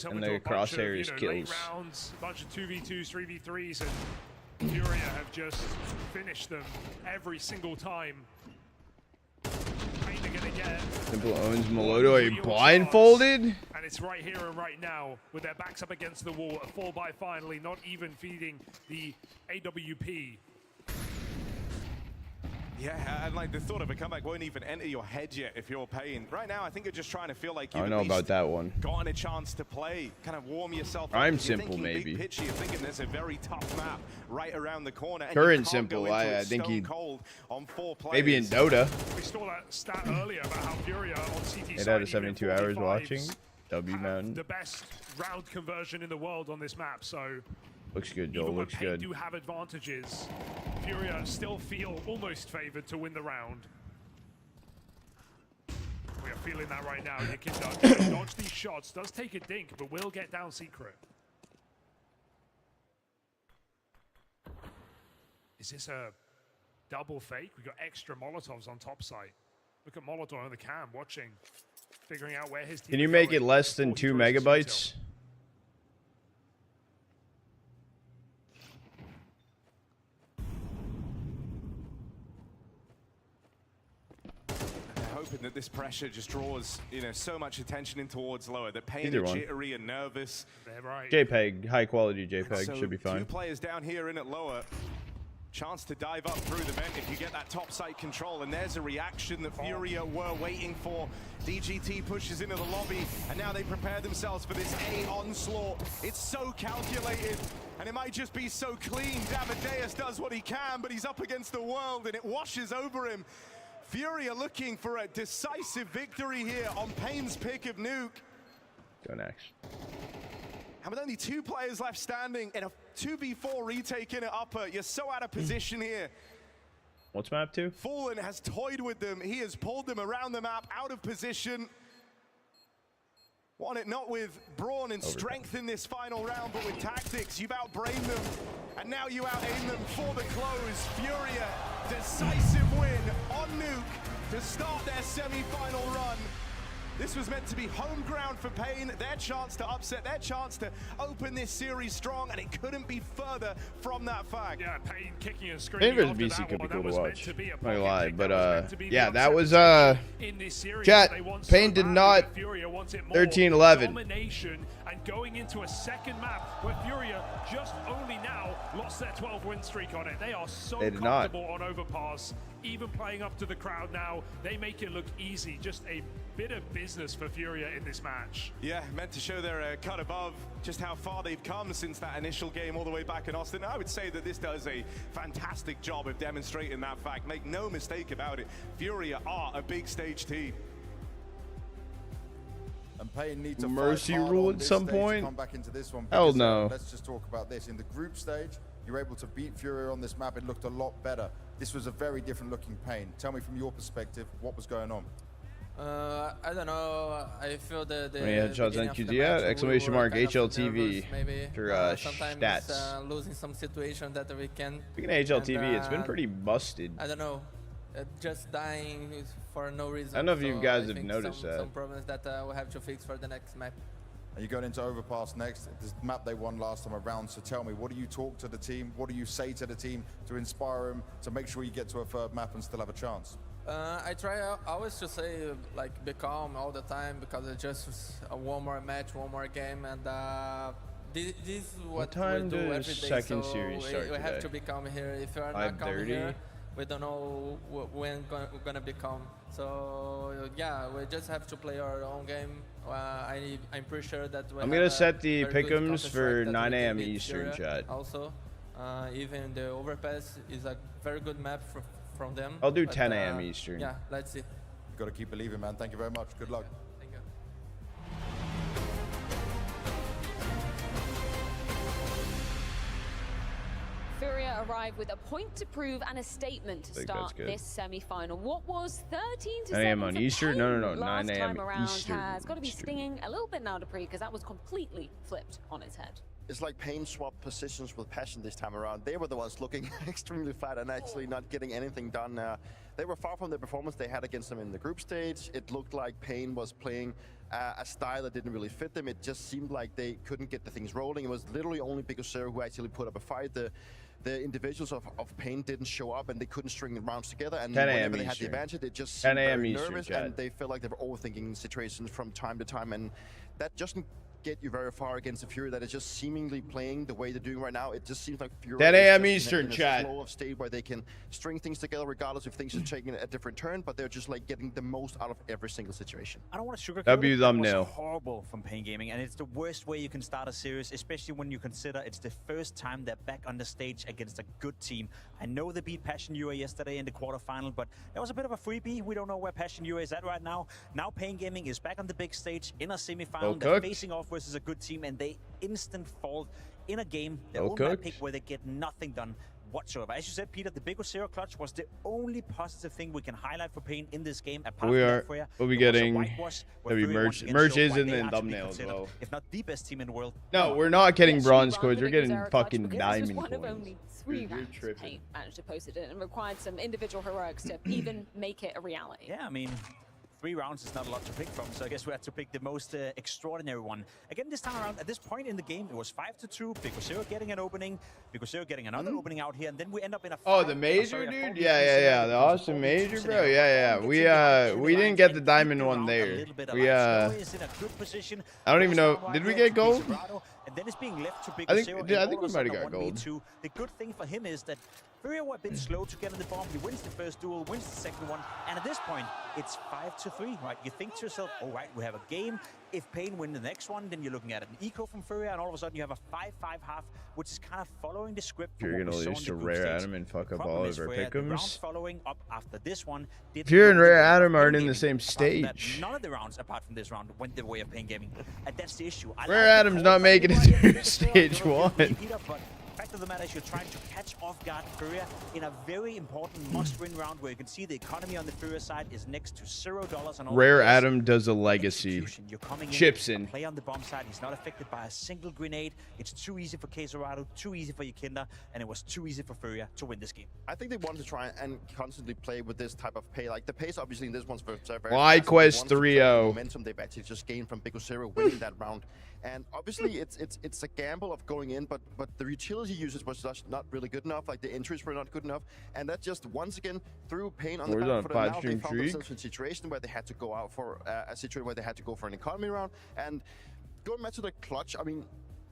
and the crosshair is kills. Rounds, a bunch of 2v2s, 3v3s, and Furia have just finished them every single time. Simple owns Melodo. Are you blindfolded? And it's right here and right now with their backs up against the wall. A 4x finally, not even feeding the AWP. Yeah, and like the thought of a comeback won't even enter your head yet if you're Pain. Right now, I think you're just trying to feel like you've I know about that one. Gotten a chance to play, kind of warm yourself up. I'm simple, maybe. Big pitchy, you're thinking there's a very tough map right around the corner. And Current simple, I think he on 4 players. maybe in Dota. We saw that stat earlier about how Furia on CT 8 out of 72 hours watching. W Mountain. The best round conversion in the world on this map, so. Looks good, Joel. Looks good. Do have advantages. Furia still feel almost favored to win the round. We are feeling that right now. Yakindar dodge these shots, does take a dink, but will get down secret. Is this a double fake? We got extra Molotovs on top side. Look at Molotov on the cam, watching, figuring out where his team. Can you make it less than 2 megabytes? Hoping that this pressure just draws, you know, so much attention in towards lower. That Pain are jittery and nervous. Right. JPEG, high quality JPEG, so should be fine. 2 players down here in at lower. Chance to dive up through the vent if you get that top side control, and there's a reaction that Furia were waiting for. DGT pushes into the lobby, and now they prepare themselves for this A onslaught. It's so calculated, and it might just be so clean. Davideus does what he can, but he's up against the world, and it washes over him. Furia looking for a decisive victory here on Pain's pick of Nuke. Go next. And with only 2 players left standing in a 2v4 retake in it upper, you're so out of position here. What's map 2? Fallen has toyed with them. He has pulled them around the map, out of position. Won it not with brawn and strength in this final round, but with tactics. You've outbrained them, and now you out-aim them for the close. Furia, decisive win on Nuke to start their semi-final run. This was meant to be home ground for Pain, their chance to upset, their chance to open this series strong, and it couldn't be further from that fact. Yeah, Pain kicking and screaming. Pain vs BC could be cool to watch. Not gonna lie, but yeah, that was chat. Pain did not 13-11. Domination and going into a second map where Furia just only now lost their 12-win streak on it. They are so comfortable on overpass, even playing up to the crowd now. They make it look easy, just a bit of business. business for Furia in this match. Yeah, meant to show they're a cut above just how far they've come since that initial game all the way back in Austin. I would say that this does a fantastic job of demonstrating that fact. Make no mistake about it, Furia are a big stage team. And Pain need to mercy fight hard rule on at this some stage to point. come back into this one. Hell Because, no. Let's just talk about this. In the group stage, you were able to beat Furia on this map. It looked a lot better. This was a very different looking Pain. Tell me from your perspective, what was going on? I don't know. I feel the How many headshots on QD? Exclamation mark HLTV for sometimes, stats. losing some situation that we can. Speaking of HLTV, it's been pretty busted. I don't know. Just dying for no reason. I don't know if you guys I have think noticed that. Some problems that we'll have to fix for the next map. Are you going into Overpass next? This map they won last time around. So tell me, what do you talk to the team? What do you say to the team to inspire them to make sure you get to a third map and still have a chance? I try always to say, like, be calm all the time, because it's just one more match, one more game, and this is what time we do does every day. second so series start we have today? to be calm here. If you are not calm 5:30? here, we don't know when we're gonna be calm. So yeah, we just have to play our own game. I'm pretty sure that I'm gonna set the pick'ems for 9 a.m. Eastern, chat. Also, even the Overpass is a very good map from them. I'll do but, 10 a.m. Eastern. Yeah, let's see. You've got to keep believing, man. Thank you very much. Good luck. Thank you. Furia arrived with a point to prove and a statement to start this semi-final. What was 13-7 9 a.m. on for Eastern? Pain No, last 9 a.m. time around Eastern. has got to be stinging a little bit now, Dupree, because that was completely flipped on its head. It's like Pain swapped positions with Passion this time around. They were the ones looking extremely flat and actually not getting anything done. They were far from the performance they had against them in the group stage. It looked like Pain was playing a style that didn't really fit them. It just seemed like they couldn't get the things rolling. It was literally only Bigosero who actually put up a fight. The individuals of Pain didn't show up and they couldn't string the rounds together. And whenever they had the advantage, it just seemed very nervous and they felt like they were overthinking situations from time to time. And that doesn't get you very far against a Fury that is just seemingly playing the way they're doing right now. It just seems like Fury 10 a.m. is Eastern, in a chat. flow of state where they can string things together regardless if things are taking a different turn, but they're just like getting the most out of every single situation. I don't want to sugarcoat W it. thumbnail. It was horrible from Pain Gaming, and it's the worst way you can start a series, especially when you consider it's the first time they're back on the stage against a good team. I know they beat Passion UA yesterday in the quarterfinal, but that was a bit of a freebie. We don't know where Passion UA is at right now. Now Pain Gaming is back on the big stage in a semi-final. They're facing off versus a good team, and they instant fall in a game, their own map pick, where they get nothing done whatsoever. As you said, Peter, the Bigosero clutch was the only positive thing we can highlight for Pain in this game. Apart We'll be getting heavy merch is in the thumbnail as well. If not the best team in the world. No, we're not getting bronze coins. We're getting fucking diamond One of coins. only 3 rounds Pain managed to post it in and required some individual heroics to even make it a reality. Yeah, I mean, 3 rounds is not a lot to pick from, so I guess we had to pick the most extraordinary one. Again, this time around, at this point in the game, it was 5-2, Bigosero getting an opening, Bigosero getting another opening out here, and then we end up in a the major, dude? Yeah. The awesome major, bro. Yeah. We didn't get the diamond one there. I don't even know. Did we get gold? And then it's being left to I Bigosero. think we might have got gold. The good thing for him is that Furia were a bit slow to get in the bomb. He wins the first duel, wins the second one, and at this point, it's 5-3, right? You think to yourself, all right, we have a game. If Pain win the next one, then you're looking at an eco from Furia, and all of a sudden you have a 5-5 half, which is kind of following the script. You're gonna lose to Rare Adam and fuck up all of our pick'ems. Following up after this one, Fury and Rare Adam aren't in the same stage. None of the rounds, apart from this round, went the way of Pain Gaming, and that's the issue. Rare Adam's not making it through stage 1. Fact of the matter is you're trying to catch off guard Furia in a very important must-win round where you can see the economy on the Furia side is next to $0 and all. Rare Adam does a legacy. Chips in. Play on the bomb side. He's not affected by a single grenade. It's too easy for Keizerado, too easy for Yakinda, and it was too easy for Furia to win this game. I think they wanted to try and constantly play with this type of pay. Like the pace, obviously, in this one's very Why Quest 3-0? Momentum they've actually just gained from Bigosero winning that round. And obviously, it's a gamble of going in, but the utility usage was just not really good enough. Like the entries were not good enough, and that just once again threw Pain on the back foot. Now they found themselves in a situation where they had to go out for a situation where they had to go for an economy round. And going back to the clutch, I mean,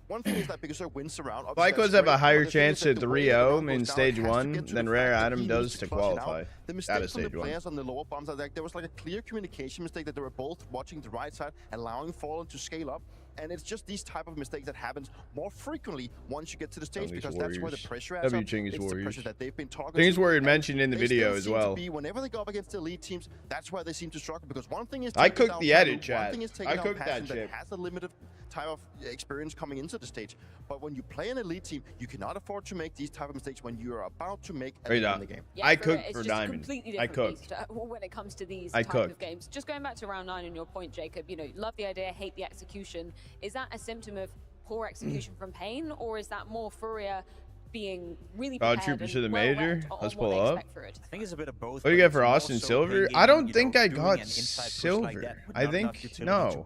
One thing is that because Zero wins around, Falcons have a higher chance at 3-0 in stage 1 than Rare Adam does to qualify. The mistake from the players on the lower bombs are that there was like a clear communication mistake that they were both watching the right side, allowing Fallen to scale up. And it's just these type of mistakes that happens more frequently once you get to the stage, because that's where the pressure adds up. It's the pressure that they've been talking Chingy's Warrior mentioned in the video as well. Whenever they go up against the elite teams, that's where they seem to struggle, because one thing is I cooked the edit, chat. I cooked that shit. Has a limited type of experience coming into the stage, but when you play an elite team, you cannot afford to make these type of mistakes when you are about to make a lead in the game. Yeah, I cooked for Diamond. I cooked When it comes to these type of games. Just going back to round 9 and your point, Jacob, you know, love the idea, hate the execution. Is that a symptom of poor execution from Pain, or is that more Furia being really prepared Troopers to the major? Let's pull up. I think it's a bit of both. What do you get for Austin Silver? I don't think I got Silver. I think no.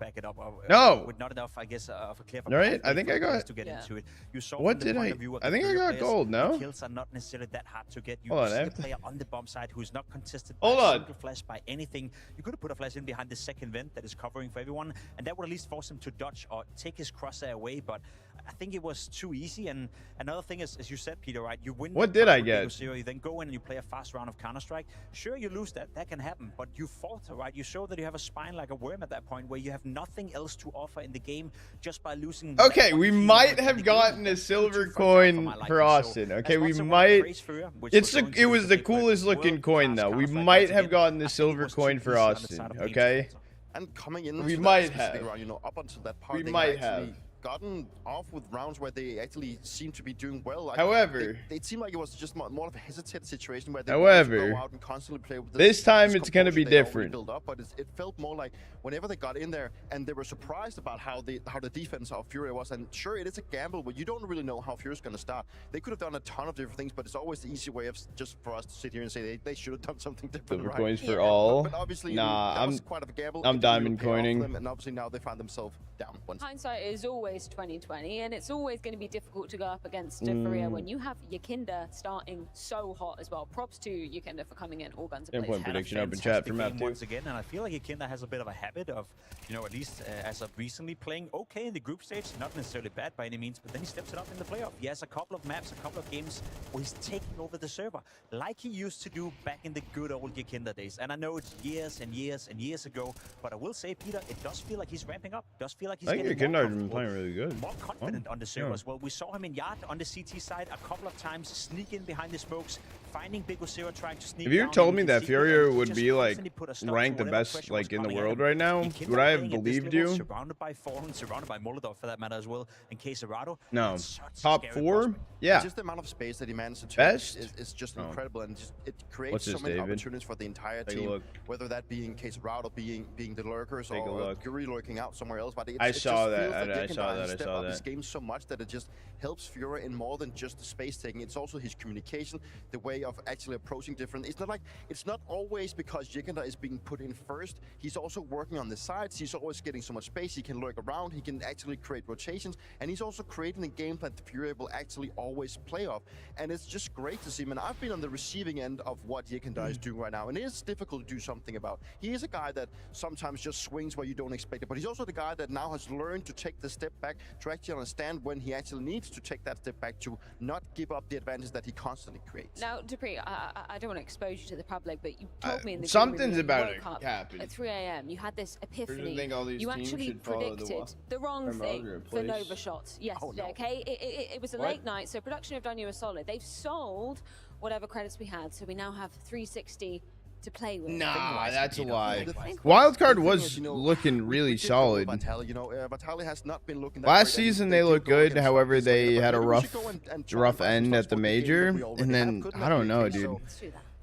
No. With not enough, I guess, of a clear right? I think I got. To get into it. You saw what did I? I think I got gold. No. Kills are not necessarily that hard to get. You see a player on the bomb side who's not contested by a single flash, by anything. You could have put a flash in behind the second vent that is covering for everyone, and that would at least force him to dodge or take his crosshair away. But I think it was too easy. And another thing is, as you said, Peter, right? You win. What did I get? You then go in and you play a fast round of Counter-Strike. Sure, you lose that. That can happen. But you falter, right? You show that you have a spine like a worm at that point, where you have nothing else to offer in the game just by losing. Okay, we might have gotten a silver coin for Austin. Okay, we might. It was the coolest looking coin though. We might have gotten the silver coin for Austin. Okay. And coming in, we might have. Round, you know, up until that part, we might have gotten off with rounds where they actually seem to be doing well. Like, however, it seemed like it was just more of a hesitated situation where they however, go out and constantly play with this time it's going to be different. Build up, but it felt more like whenever they got in there and they were surprised about how the defense of Furia was. And sure, it is a gamble, but you don't really know how Furia's going to start. They could have done a ton of different things, but it's always the easy way of just for us to sit here and say they should have done something different. Silver coins for all. But obviously, nah, that was quite of a gamble. I'm diamond coining. And obviously now they find themselves down. Hindsight is always 2020. And it's always going to be difficult to go up against Furia when you have Yakinda starting so hot as well. Props to Yakinda for coming in all guns blazing. Point prediction open chat for map 2. Once again, and I feel like Yakinda has a bit of a habit of, you know, at least as of recently, playing okay in the group stage, not necessarily bad by any means, but then he steps it up in the playoff. He has a couple of maps, a couple of games where he's taking over the server, like he used to do back in the good old Yakinda days. And I know it's years and years and years ago, but I will say, Peter, it does feel like he's ramping up. Does feel like he's getting Yakinda's been playing really good. More confident on the server as well. We saw him in Yard on the CT side a couple of times, sneak in behind the smokes, finding Big Zero, trying to sneak. If you told me that Furia would be like ranked the best like in the world right now, would I have believed you? Surrounded by Fallen, surrounded by Molotov for that matter as well, and Quesarado. No. Top 4? Yeah. Just the amount of space that he managed to take is just incredible, and just, it creates so many opportunities for the entire team. Whether that being Quesarado, being the lurkers, or Guri lurking out somewhere else. But I saw that. I saw that. This game so much that it just helps Furia in more than just the space taking. It's also his communication, the way of actually approaching different. It's not always because Yakinda is being put in first. He's also working on the sides. He's always getting so much space. He can lurk around. He can actually create rotations, and he's also creating a game plan that Furia will actually always play off. And it's just great to see him. And I've been on the receiving end of what Yakinda is doing right now, and it is difficult to do something about. He is a guy that sometimes just swings where you don't expect it, but he's also the guy that now has learned to take the step back to actually understand when he actually needs to take that step back, to not give up the advantage that he constantly creates. Now, Dupree, I don't want to expose you to the public, but you told me in the something's about to happen. At 3 a.m. you had this epiphany. You actually predicted the wrong thing for Nova shots yesterday. Okay, it was a late night, so production have done you a solid. They've sold whatever credits we had, so we now have 360 to play with. Nah, that's a lie. Wildcard was looking really solid. Vitali has not been looking that last season they looked good, however they had a rough end at the major, and then I don't know, dude.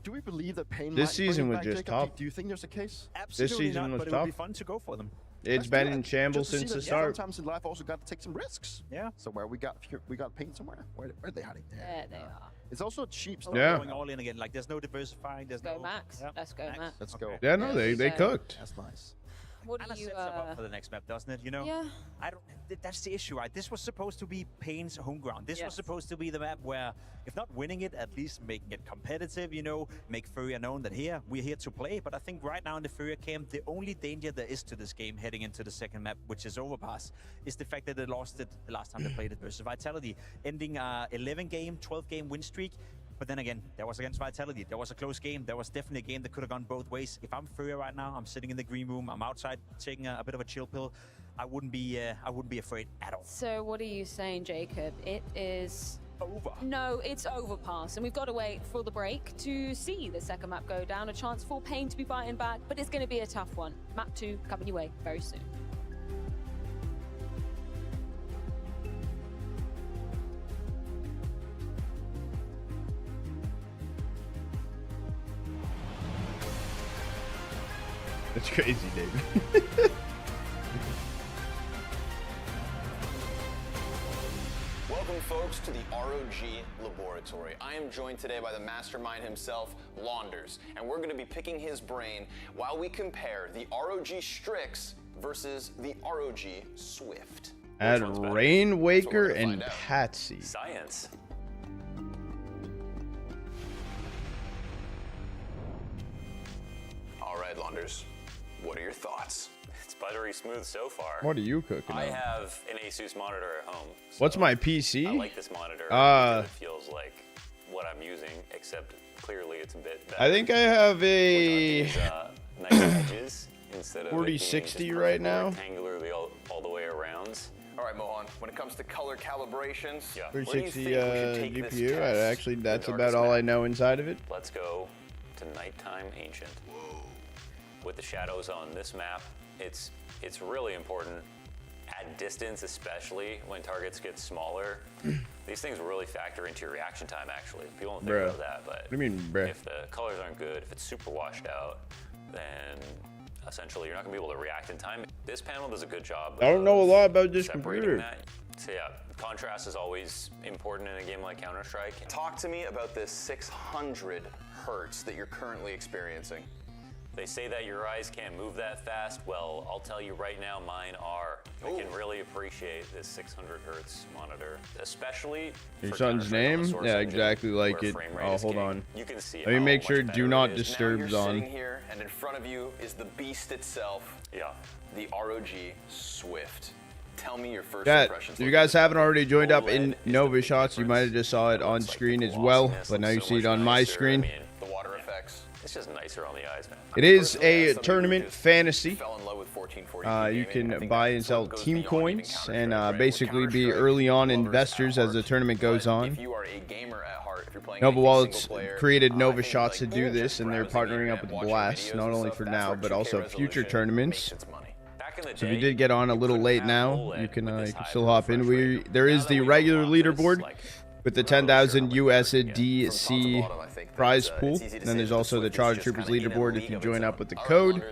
Do we believe that Pain this season was just tough? Do you think there's a case? Absolutely this season not, was but tough. It would be fun to go for them. It's been in shambles since the start. Sometimes in life also got to take some risks. Yeah. So where we got Pain somewhere. Where are they hiding? There they are. It's also cheap. Going all in again. Like there's no diversifying. There's go Max. Let's go Max. Let's go. Yeah, no, they cooked. That's nice. What do Anna you? sets them up for the next map, doesn't it? You know. Yeah. I don't. That's the issue, right? This was supposed to be Payne's home ground. This was supposed to be the map where, if not winning it, at least making it competitive. You know, make Furia known that we're here to play. But I think right now in the Furia camp, the only danger there is to this game heading into the second map, which is Overpass, is the fact that they lost it the last time they played it versus Vitality, ending 11-game, 12-game win streak. But then again, that was against Vitality. That was a close game. That was definitely a game that could have gone both ways. If I'm Furia right now, I'm sitting in the green room, I'm outside taking a bit of a chill pill, I wouldn't be afraid at all. So what are you saying, Jacob? It is over. No, it's Overpass, and we've got to wait for the break to see the second map go down. A chance for Payne to be fighting back, but it's going to be a tough one. Map 2 coming your way very soon. That's crazy, David. Welcome, folks, to the ROG Laboratory. I am joined today by the mastermind himself, Launders, and we're going to be picking his brain while we compare the ROG Strix versus the ROG Swift. Add Rainwaker and Patsy. Science. All right, Launders, what are your thoughts? It's buttery smooth so far. What are you cooking I up? have an Asus monitor at home. So What's my PC? I like this monitor. It feels like what I'm using, except clearly it's a bit better. I think I have a These, nice edges instead of 4060 right now. Rectangularly all the way around. All right, Mohan, when it comes to color calibrations, 360 GPU. Actually, that's about all I know inside of it. Let's go to Nighttime Ancient. With the shadows on this map, it's really important at distance, especially when targets get smaller. These things really factor into your reaction time, actually. People don't think about that, but what do you mean, bruh? If the colors aren't good, if it's super washed out, then essentially you're not gonna be able to react in time. This panel does a good job. I don't know a lot about this separating computer. that. So yeah, contrast is always important in a game like Counter-Strike. Talk to me about this 600 hertz that you're currently experiencing. They say that your eyes can't move that fast. Well, I'll tell you right now, mine are. I can really appreciate this 600 hertz monitor, especially Your for son's name? Source Yeah, engine, exactly like where it. frame rate Oh, is hold king. on. You can see Let me how make much sure better do it not is. disturbs Now you're on. sitting here, and in front of you is the beast itself. Yeah. The ROG Swift. Tell me your first Chat, impressions. if you guys haven't already joined up in Nova Shots, you might have just saw it on screen as well, but now you see it on my screen. The water effects. It's just nicer on the eyes, man. It is a tournament fantasy. Fell in love with 1440p You gaming. I can think buy that's and sell what goes team beyond even coins Counter-Strike, and right? basically be Counter-Strike early on lovers investors at as the heart. tournament goes But on. If you are a gamer at heart, if you're playing Nova anything Wallets single player, created I Nova think, Shots to like, do just this, and they're browsing the partnering up internet, with watching Blast, videos not and only stuff, for that's now, where but 2K also future resolution tournaments. makes its money. Back in the So if you day, did get on a little late now, OLED you can with this still high hop in. refresh rate. There Now is that the we regular unlock this, leaderboard like, with the we're really 10,000 sure what we're gonna get. USDC prize pool. And then there's also the Charger Troopers leaderboard if you join up with the code.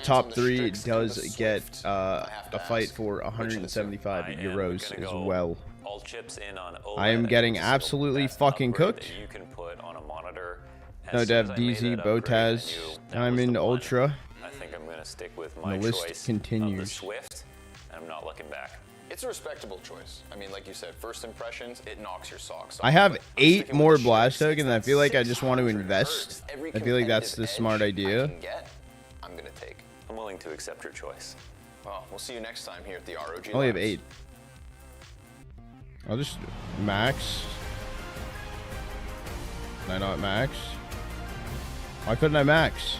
Top 3 does get a fight for 175 euros as well. All chips in on OLED. I am getting absolutely fucking cooked. That you can put on a monitor. No As soon as Dev I made DZ, that upgrade, I Botaz, knew that I'm was in the one. Ultra. I think I'm gonna stick with And my the list choice of the continues. Swift, and I'm not looking back. It's a respectable choice. I mean, like you said, first impressions, it knocks your socks off. I have But I'm 8 sticking more with the blast Strix. tokens, and I feel like I just want to invest. Every I feel like that's the competitive smart edge idea. I can get, I'm gonna take. I'm willing to accept your choice. Well, we'll see you next time here at the ROG. I only have Labs. 8. I'll just max. Can I not max? Why couldn't I max?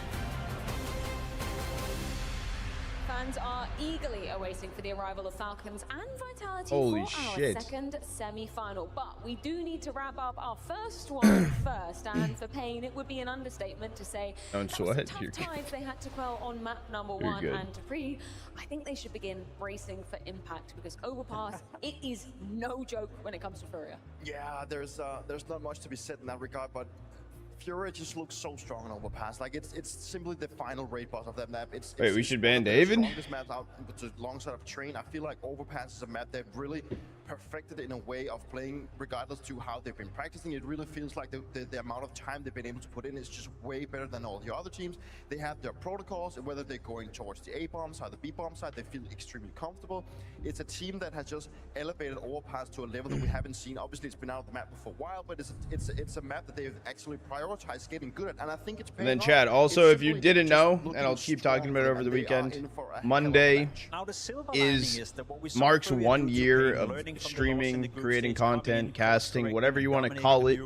Fans are eagerly awaiting for the arrival of Falcons and Vitality Holy for our shit. second semi-final. But we do need to wrap up our first one first. And for Payne, it would be an understatement to say Don't that was sweat, some you're tough good. tides they had to quell on map number You're 1. good. And Dupree, I think they should begin bracing for impact because Overpass, it is no joke when it comes to Furia. Yeah, there's not much to be said in that regard, but Furia just looks so strong on Overpass. Like it's simply the final raid boss of that map. It's Wait, we should ban one of the David? strongest maps out alongside of Train. I feel like Overpass is a map that really perfected in a way of playing regardless to how they've been practicing. It really feels like the amount of time they've been able to put in is just way better than all the other teams. They have their protocols, and whether they're going towards the A-bomb side, the B-bomb side, they feel extremely comfortable. It's a team that has just elevated Overpass to a level that we haven't seen. Obviously, it's been out of the map for a while, but it's a map that they've actually prioritized getting good at, and I think it's paying off. And then Chad, also, if you didn't know, and I'll keep talking about it over the weekend, Monday marks 1 year of streaming, creating content, casting, whatever you want to call it.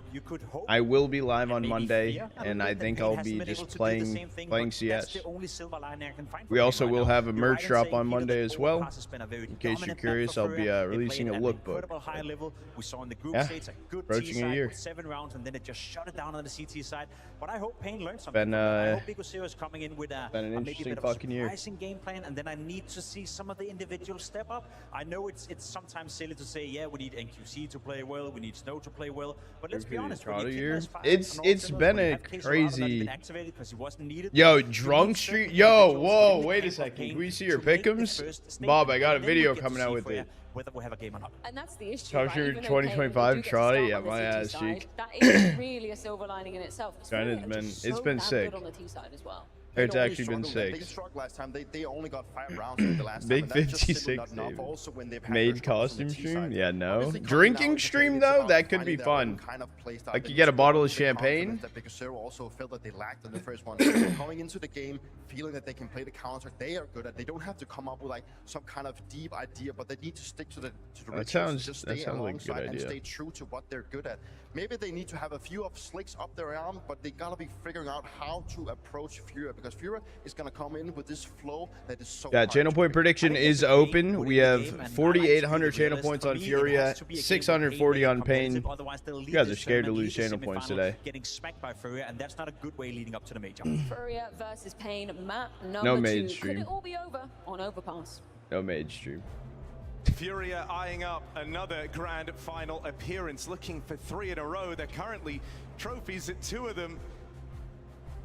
I will be live on Monday, and I think I'll be just playing CS. We also will have a merch drop on Monday as well. In case you're curious, I'll be releasing a lookbook. Yeah, approaching a year. 7 rounds, and then it just shut it down on the CT side. But I hope Pain learns Been something. I hope Big Zero is coming in with an interesting fucking year. Game plan, and then I need to see some of the individuals step up. I know it's sometimes silly to say, yeah, we need NQC to play well, we need Snow to play well, but let's be honest. It's been a crazy. Yo, drunk street. Yo, whoa, wait a second. Can we see your pick'ems? Bob, I got a video coming out with it. Whether we have a game or not. And that's the issue. Talk to your 2025 Charlie. Yeah, my ass cheek. That is really a silver lining in itself. It's been sick. On the T side as well. It's actually been sick. They struggled last time. They only got 5 rounds in the last Big time. 56, David. Made costume stream? Yeah, no. Drinking stream, though? That could be fun. Like, you get a bottle of champagne. Because Zero also felt that they lacked in the first one. Coming into the game, feeling that they can play the counter, they are good at. They don't have to come up with like some kind of deep idea, but they need to stick to the rituals. Just stay alongside and stay true to what they're good at. Maybe they need to have a few of slicks up their arm, but they gotta be figuring out how to approach Furia, because Furia is gonna come in with this flow that is so. Yeah, channel point prediction is open. We have 4,800 channel points on Furia, 640 on Pain. You guys are scared to lose channel points today. Getting smacked by Furia, and that's not a good way leading up to the major. Furia versus Pain, map no number 2. Stream. Could it all be over on Overpass? No mage stream. Furia eyeing up another grand final appearance, looking for 3 in a row. They're currently trophies at 2 of them.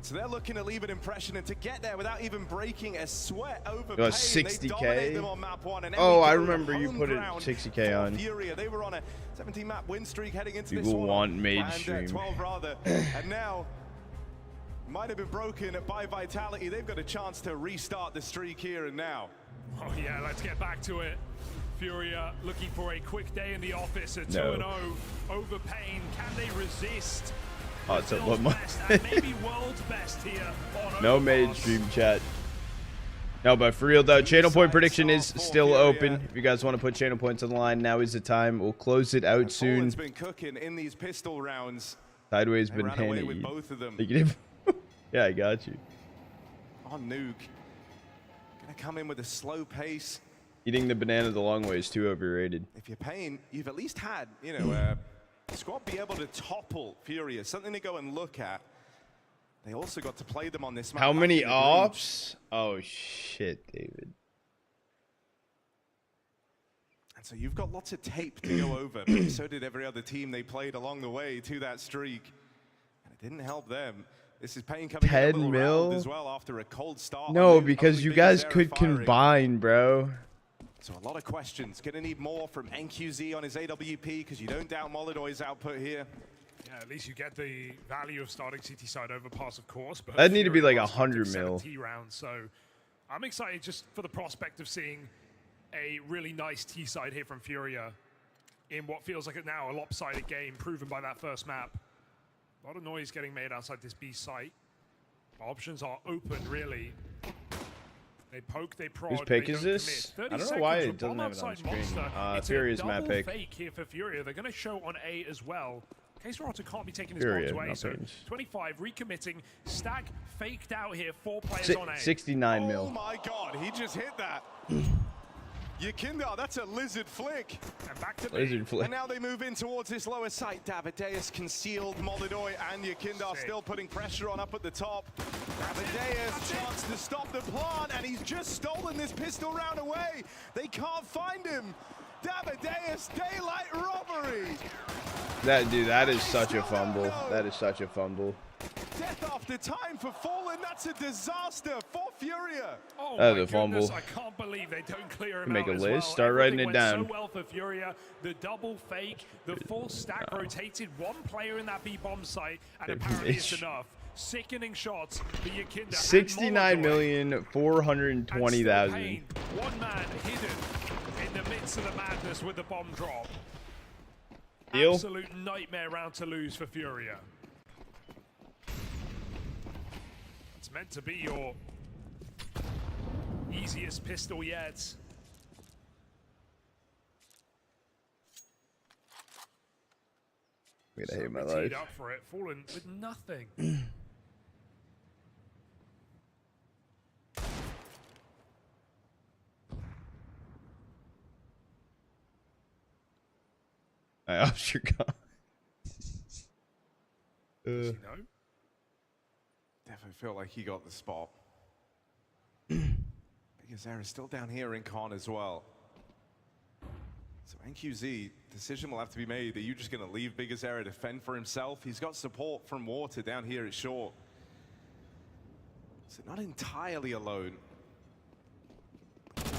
So they're looking to leave an impression, and to get there without even breaking a sweat over Pain. 60K? Oh, I remember you put it 60K on. Furia, they were on a 17-map win streak heading into People this one. want mage stream. 12 rather, and now might have been broken by Vitality. They've got a chance to restart the streak here and now. Oh yeah, let's get back to it. Furia looking for a quick day in the office at 2-0 over Pain. Can they resist? Oh, it's a lot more. Maybe world's best here on no mage stream, chat. No, but for real though, channel point prediction is still open. If you guys want to put channel points on the line, now is the time. We'll close it out soon. Been cooking in these pistol rounds. Sideways been handy. With both of them. Yeah, I got you. On Nuke, gonna come in with a slow pace. Eating the banana the long way is too overrated. If you're Pain, you've at least had, you know, squad be able to topple Furia, something to go and look at. They also got to play them on this map. How many ops? Oh shit, David. And so you've got lots of tape to go over, but so did every other team they played along the way to that streak. And it didn't help them. This is Pain coming 10 mil as well after a cold start. No, because you guys could combine, bro. So a lot of questions. Gonna need more from NQZ on his AWP, because you don't doubt Molidoy's output here. Yeah, at least you get the value of starting CT side Overpass, of course. But that'd need to be like 100 mil. Rounds, so I'm excited just for the prospect of seeing a really nice T side here from Furia in what feels like now a lopsided game, proven by that first map. A lot of noise getting made outside this B site. Options are open, really. They poke, they prod. Whose pick is this? I don't know why it doesn't have it on screen. Furia's map pick. Fake here for Furia. They're going to show on A as well. K-Srata can't be taking his bombs away. So 25 recommitting. Stag faked out here. 4 players on A. 69 mil. Oh my God, he just hit that. Yekindar, that's a lizard flick. And back to lizard flick. And now they move in towards this lower site. Davideus concealed. Molidoy and Yekindar still putting pressure on up at the top. Davideus chance to stop the plant, and he's just stolen this pistol round away. They can't find him. Davideus daylight robbery. That is such a fumble. That is such a fumble. Death after time for Fallen. That's a disaster for Furia. Oh That's my a fumble. goodness, I can't believe they don't clear him Make out a as list. well. Start writing it Everything down. went so well for Furia. The double fake, the full stack rotated one player in that B-bomb site, and apparently it's enough. Sickening shots for Yakinda. 69,420,000. One man hidden in the midst of the madness with the bomb drop. Deal? Absolute nightmare round to lose for Furia. It's meant to be your easiest pistol yet. I'm gonna hate my Teed life. up for it, Fallen with nothing. I off your gun. You know? Definitely feel like he got the spot. Because Zera's still down here in con as well. So NQZ, decision will have to be made. Are you just going to leave Big Azera defend for himself? He's got support from Water down here at short. So not entirely alone.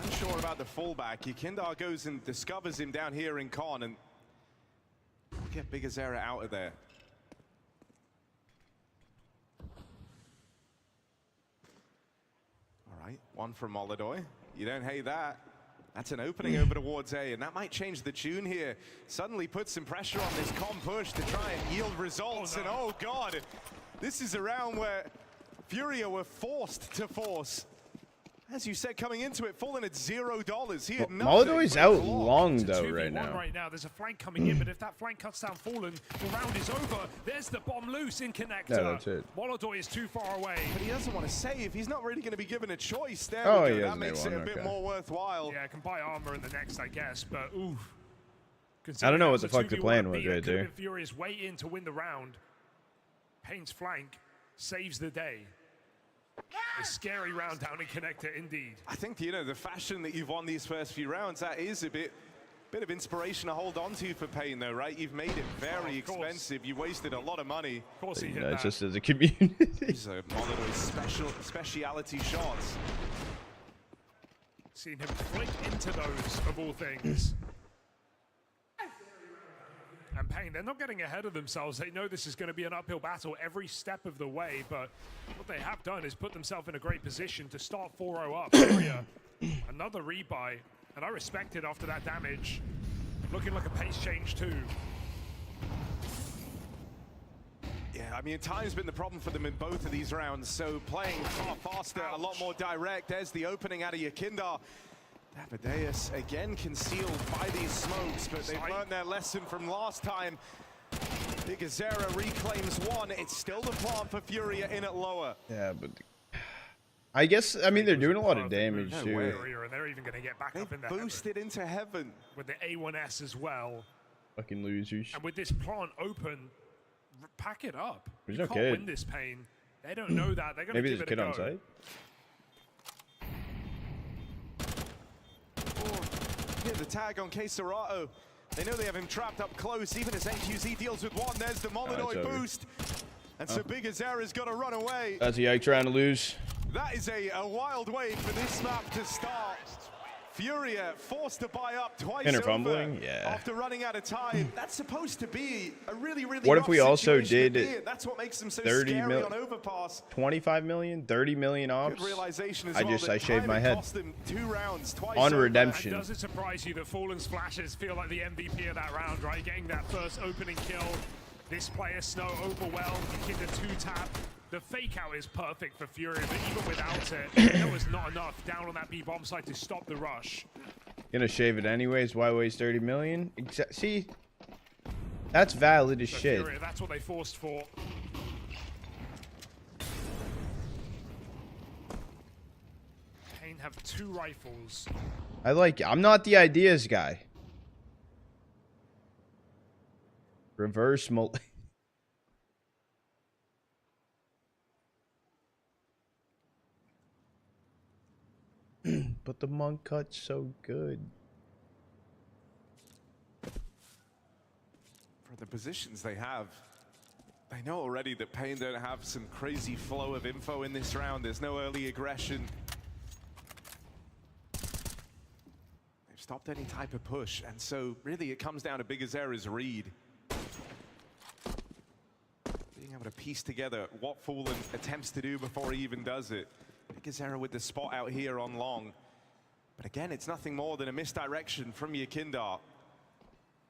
Unsure about the fullback. Yakindar goes and discovers him down here in con and we'll get Big Azera out of there. All right, one from Molidoy. You don't hate that. That's an opening over towards A, and that might change the tune here. Suddenly put some pressure on this com push to try and yield results, and oh god, this is a round where Furia were forced to force. As you said, coming into it, Fallen at $0. He had nothing. Molidoy's out long though right now. Right now, there's a flank coming in, but if that flank cuts down Fallen, the round is over. There's the bomb loose in connector. No, that's it. Molidoy is too far away. But he doesn't want to save. He's not really going to be given a choice. There Oh, we he go. has That makes it a bit more worthwhile. Yeah, I can buy armor in the next, I guess, but oof. I don't know what the fuck the 2v1 plan was beat, right it could have there. been Furious way in to win the round. Payne's flank saves the day. A scary round down in connector, indeed. I think, you know, the fashion that you've won these first few rounds, that is a bit of inspiration to hold on to for Payne, though, right? You've made it very expensive. You wasted a lot of money. Of course he hit It's that. just as a community. These are Molidoy's speciality shots. Seen him flick into those, of all things. And Payne, they're not getting ahead of themselves. They know this is going to be an uphill battle every step of the way, but what they have done is put themselves in a great position to start 4-0 up. Furia, another rebuy, and I respect it after that damage. Looking like a pace change too. Yeah, I mean, time's been the problem for them in both of these rounds, so playing far faster, a lot more direct. There's the opening out of Yakindar. Davideus again concealed by these smokes, but they've learned their lesson from last time. Big Azera reclaims one. It's still the plan for Furia in at lower. Yeah, but I guess, I mean, they're doing a lot of damage too. And they're even going to get back up in the boosted into heaven. With the A1S as well. Fucking losers. And with this plant open, pack it up. There's you no can't kid. win this, Payne. They don't know that. They're going to Maybe give there's it a a kid go. on site. Here, the tag on Queserato. They know they have him trapped up close, even as NQZ deals with one. There's the Molidoy boost. And so Big Azera's got to run away. That's a Yike trying to lose. That is a wild way for this map to start. Furia forced to buy up twice Inner over fumbling, yeah. after running out of time. That's supposed to be a really, really What if rough we also situation to did be in. That's what makes them so 30 scary mil- on overpass. 25 million, 30 million ops. Good realization as I well that shaved my timing head. cost them 2 rounds, twice On over. redemption. And does it surprise you that Fallen's flashes feel like the MVP of that round, right? Getting that first opening kill. This player, Snow, overwhelmed. You get the 2-tap. The fake out is perfect for Fury, but even without it, there was not enough down on that B-bomb side to stop the rush. Gonna shave it anyways. Why waste 30 million? See, that's valid as So shit. Fury, that's what they forced for. Payne have 2 rifles. I'm not the ideas guy. Reverse mul. But the monk cut's so good. the positions they have, they know already that Pain don't have some crazy flow of info in this round. There's no early aggression. They've stopped any type of push, and so really it comes down to Big Azera's read. Being able to piece together what Fallen attempts to do before he even does it. Big Azera with the spot out here on long. But again, it's nothing more than a misdirection from Yakindar.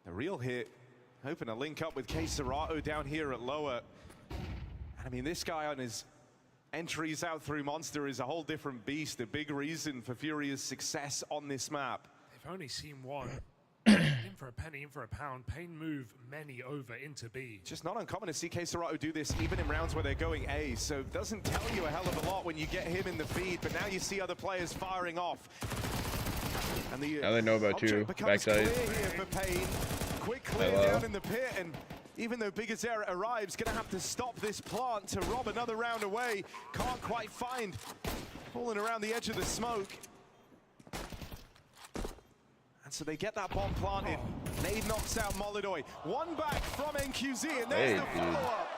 The real hit, hoping to link up with K-Serato down here at lower. And I mean, this guy on his entries out through Monster is a whole different beast, a big reason for Furia's success on this map. They've only seen one. In for a penny, in for a pound. Pain move many over into B. Just not uncommon to see K-Serato do this even in rounds where they're going A, so it doesn't tell you a hell of a lot when you get him in the feed, but now you see other players firing off. And the now they know about you. Backside. Here for Pain. Quick clear down in the pit, and even though Big Azera arrives, gonna have to stop this plant to rob another round away. Can't quite find. Falling around the edge of the smoke. And so they get that bomb planted. Nade knocks out Molidoy. One back from NQZ, and there's the follow-up.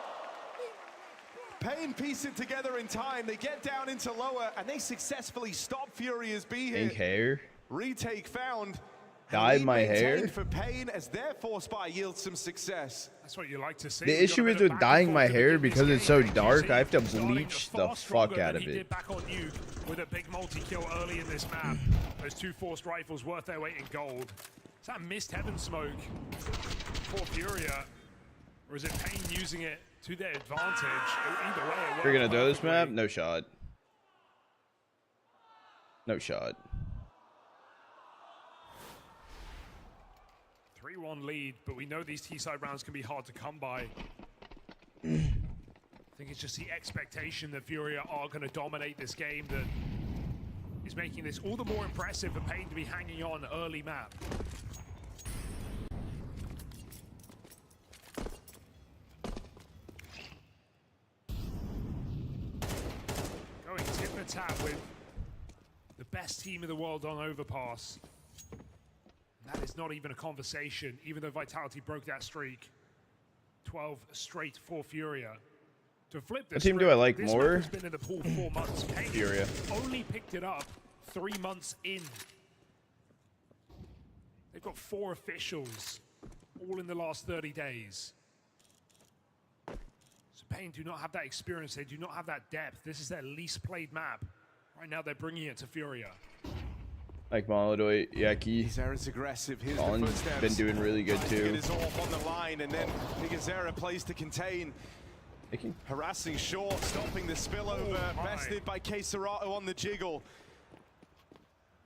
Pain piece it together in time. They get down into lower, and they successfully stop Furia's B hit. Pink hair. Retake found. Dyed my hair. For Pain as their force buy yields some success. That's what you like to see. The issue is with dyeing my hair because it's so dark. I have to bleach the fuck out of it. Back on Nuke with a big multi-kill early in this map. Those two forced rifles worth their weight in gold. Is that missed heaven smoke for Furia, or is it Pain using it to their advantage? Either way, If you're gonna do this map, no shot. No shot. 3-1 lead, but we know these T-side rounds can be hard to come by. I think it's just the expectation that Furia are going to dominate this game that is making this all the more impressive for Pain to be hanging on early map. Going tip for tap with the best team in the world on Overpass. That is not even a conversation, even though Vitality broke that streak. 12 straight for Furia. To flip this, what team do I like more? Has been in the pool 4 months. Pain Furia. Only picked it up 3 months in. They've got 4 officials, all in the last 30 days. So Pain do not have that experience. They do not have that depth. This is their least played map. Right now, they're bringing it to Furia. Like Molidoy, Yaki. Azera's aggressive. Here's Colin's the been doing really good too. It is off on the line, and then Big Azera plays to contain. Harassing short, stopping the spillover. Bested by K-Serato on the jiggle.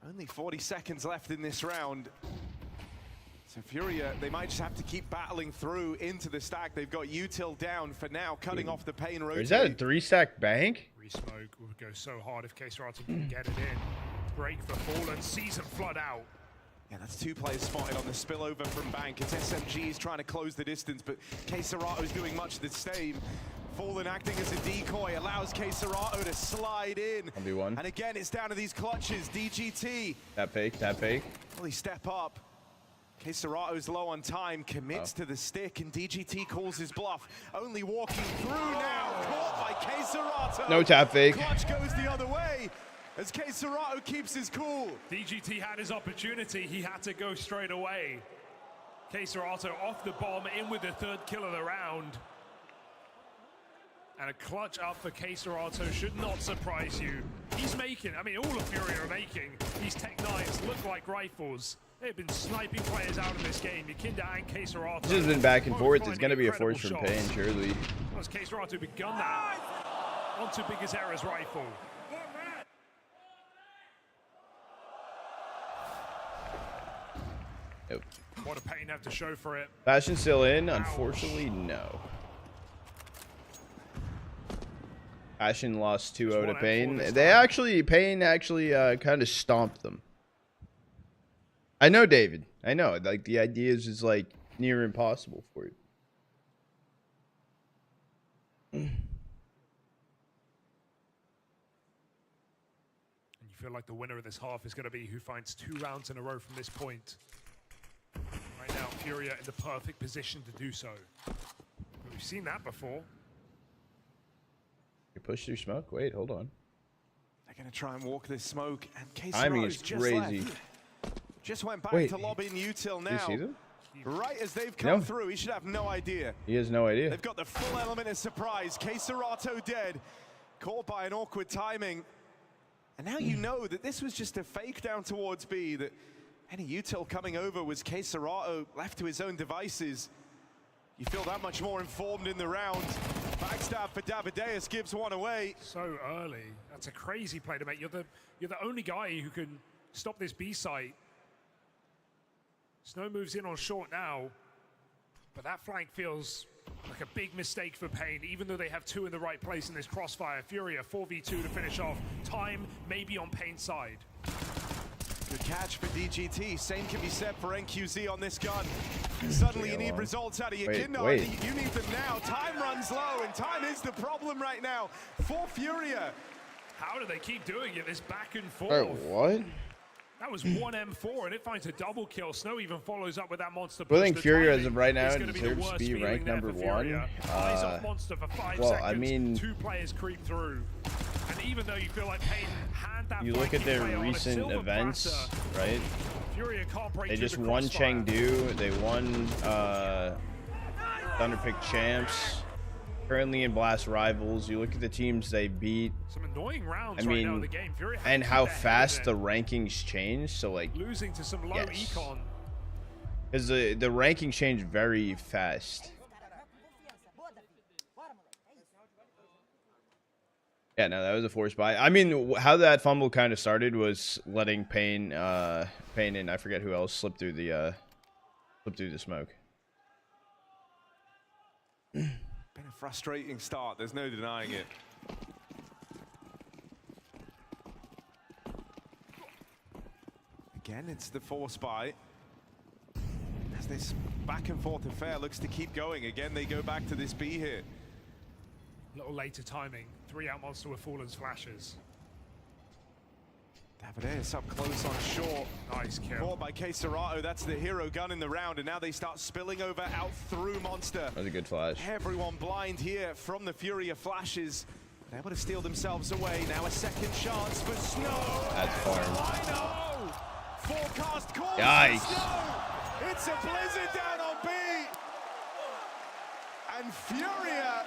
Only 40 seconds left in this round. So Furia, they might just have to keep battling through into the stack. They've got util down for now, cutting off the Pain rotate. Is that a 3-stack bank? Resmoke would go so hard if K-Serato can get it in. Break for Fallen, sees him flood out. Yeah, that's 2 players spotted on the spillover from Bank. It's SMG's trying to close the distance, but K-Serato's doing much the same. Fallen acting as a decoy, allows K-Serato to slide in. 1v1. And again, it's down to these clutches. DGT. That fake, that fake. Will he step up? K-Serato's low on time, commits to the stick, and DGT calls his bluff. Only walking through now, caught by K-Serato. No tap fake. Clutch goes the other way. As K-Serato keeps his cool. DGT had his opportunity. He had to go straight away. K-Serato off the bomb, in with the 3rd kill of the round. And a clutch up for K-Serato should not surprise you. He's making, I mean, all of Furia are making these Tech 9s look like rifles. They've been sniping players out of this game. Yakinda and K-Serato. This has been back and forth. It's going to be a force from Pain, surely. As K-Serato begun that onto Big Azera's rifle. Nope. What a Pain have to show for it. Fashion still in? Unfortunately, no. Fashion lost 2-0 to Pain. Pain actually kind of stomped them. I know, David. I know. Like, the idea is just like near impossible for you. And you feel like the winner of this half is going to be who finds 2 rounds in a row from this point. Right now, Furia in the perfect position to do so. We've seen that before. You push through smoke? Wait, hold on. They're going to try and walk this smoke, and Case I mean, it's crazy. Just went back to lob in util now. Do you see them? Right as they've come through, he should have no idea. He has no idea. They've got the full element of surprise. Queserato dead, caught by an awkward timing. And now you know that this was just a fake down towards B, that any util coming over was Queserato left to his own devices. You feel that much more informed in the round. Backstab for Davideus gives one away. So early. That's a crazy play to make. You're the only guy who can stop this B site. Snow moves in on short now, but that flank feels like a big mistake for Pain, even though they have two in the right place in this crossfire. Furia 4v2 to finish off. Time maybe on Pain's side. Good catch for DGT. Same can be said for NQZ on this gun. Suddenly you need results out of your Kindle. You need them now. Time runs low, and time is the problem right now for Furia. How do they keep doing it? This back and forth. What? That was one M4, and it finds a double kill. Snow even follows up with that monster. I think Furia, as of right now, deserves to be ranked number 1. Eyes off monster for 5 well, seconds. I mean, 2 players creep through, and even though you feel like Pain had that, you look at their recent events, right? Furia can't break. They just won Chengdu. They won Thunderpick Champs. Currently in Blast Rivals. You look at the teams they beat. Some annoying rounds right now in the game. Furia and how fast the rankings change. So like losing to some low econ. Because the rankings change very fast. Yeah, no, that was a forced buy. I mean, how that fumble kind of started was letting Pain and I forget who else slip through the smoke. Been a frustrating start, there's no denying it. Again, it's the force buy. As this back and forth affair looks to keep going. Again, they go back to this B here. A little later timing. 3 out monster with Fallen's flashes. Davideus up close on short. Nice kill. Caught by Queserato. That's the hero gun in the round, and now they start spilling over out through Monster. That was a good flash. Everyone blind here from the Furia flashes. They're able to steal themselves away. Now a second chance for Snow. That's far. Forecast call. Yikes. Snow. It's a blizzard down on B. And Furia.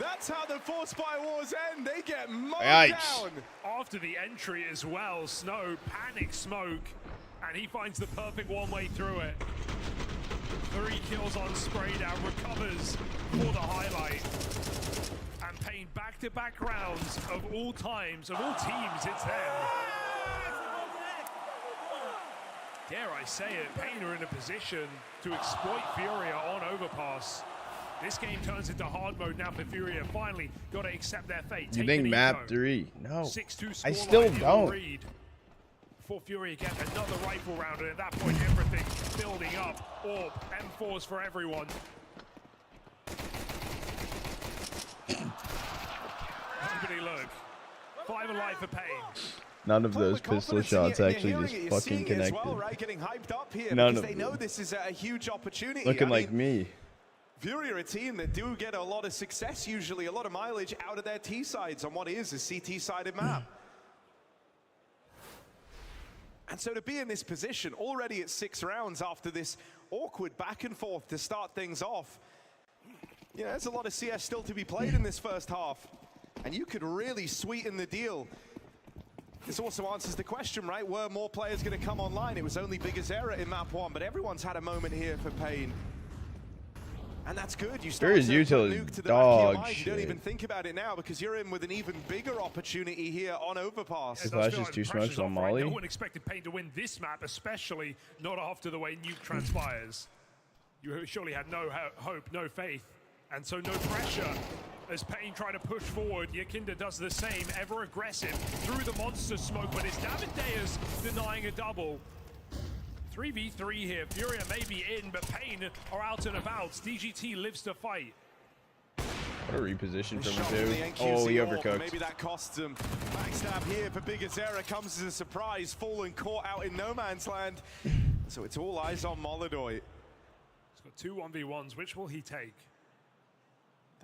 That's how the Force Buy Wars end. They get mowed down. After the entry as well, Snow panic smoke, and he finds the perfect one-way through it. 3 kills on spray down, recovers for the highlight. And Pain back-to-back rounds of all times, of all teams, it's them. Dare I say it, Pain are in a position to exploit Furia on overpass. This game turns into hard mode now for Furia. Finally, got to accept their fate. You think map 3? No. 6-2 I still don't. Before Furia get another rifle round, and at that point, everything building up. Orb, M4s for everyone. Everybody look. 5 alive for Pain. None of those pistol shots actually just fucking connected. Well, right? Getting hyped up here None because of they know them. this is a huge opportunity. Looking like me. Furia are a team that do get a lot of success, usually a lot of mileage out of their T sides on what is a CT-sided map. And so to be in this position, already at 6 rounds after this awkward back and forth to start things off, you know, there's a lot of CS still to be played in this first half. And you could really sweeten the deal. This also answers the question, right? Were more players going to come online? It was only Bigazera in map 1, but everyone's had a moment here for Pain. And that's good. You start to put nuke to the back of your mind. You don't even think about it now because you're in with an even bigger opportunity here on overpass. The flash is 2 smokes on Molly. No one expected Pain to win this map, especially not after the way nuke transpires. You surely had no hope, no faith, and so no pressure. As Pain try to push forward, Yakinda does the same, ever aggressive through the monster smoke, but it's Davideus denying a double. 3v3 here. Furia may be in, but Pain are out and about. DGT lives to fight. What a reposition from him, too. Oh, he overcooked. Maybe that costs him. Backstab here for Bigazera comes as a surprise. Fallen caught out in no man's land. So it's all eyes on Molodoi. He's got 2 1v1s. Which will he take?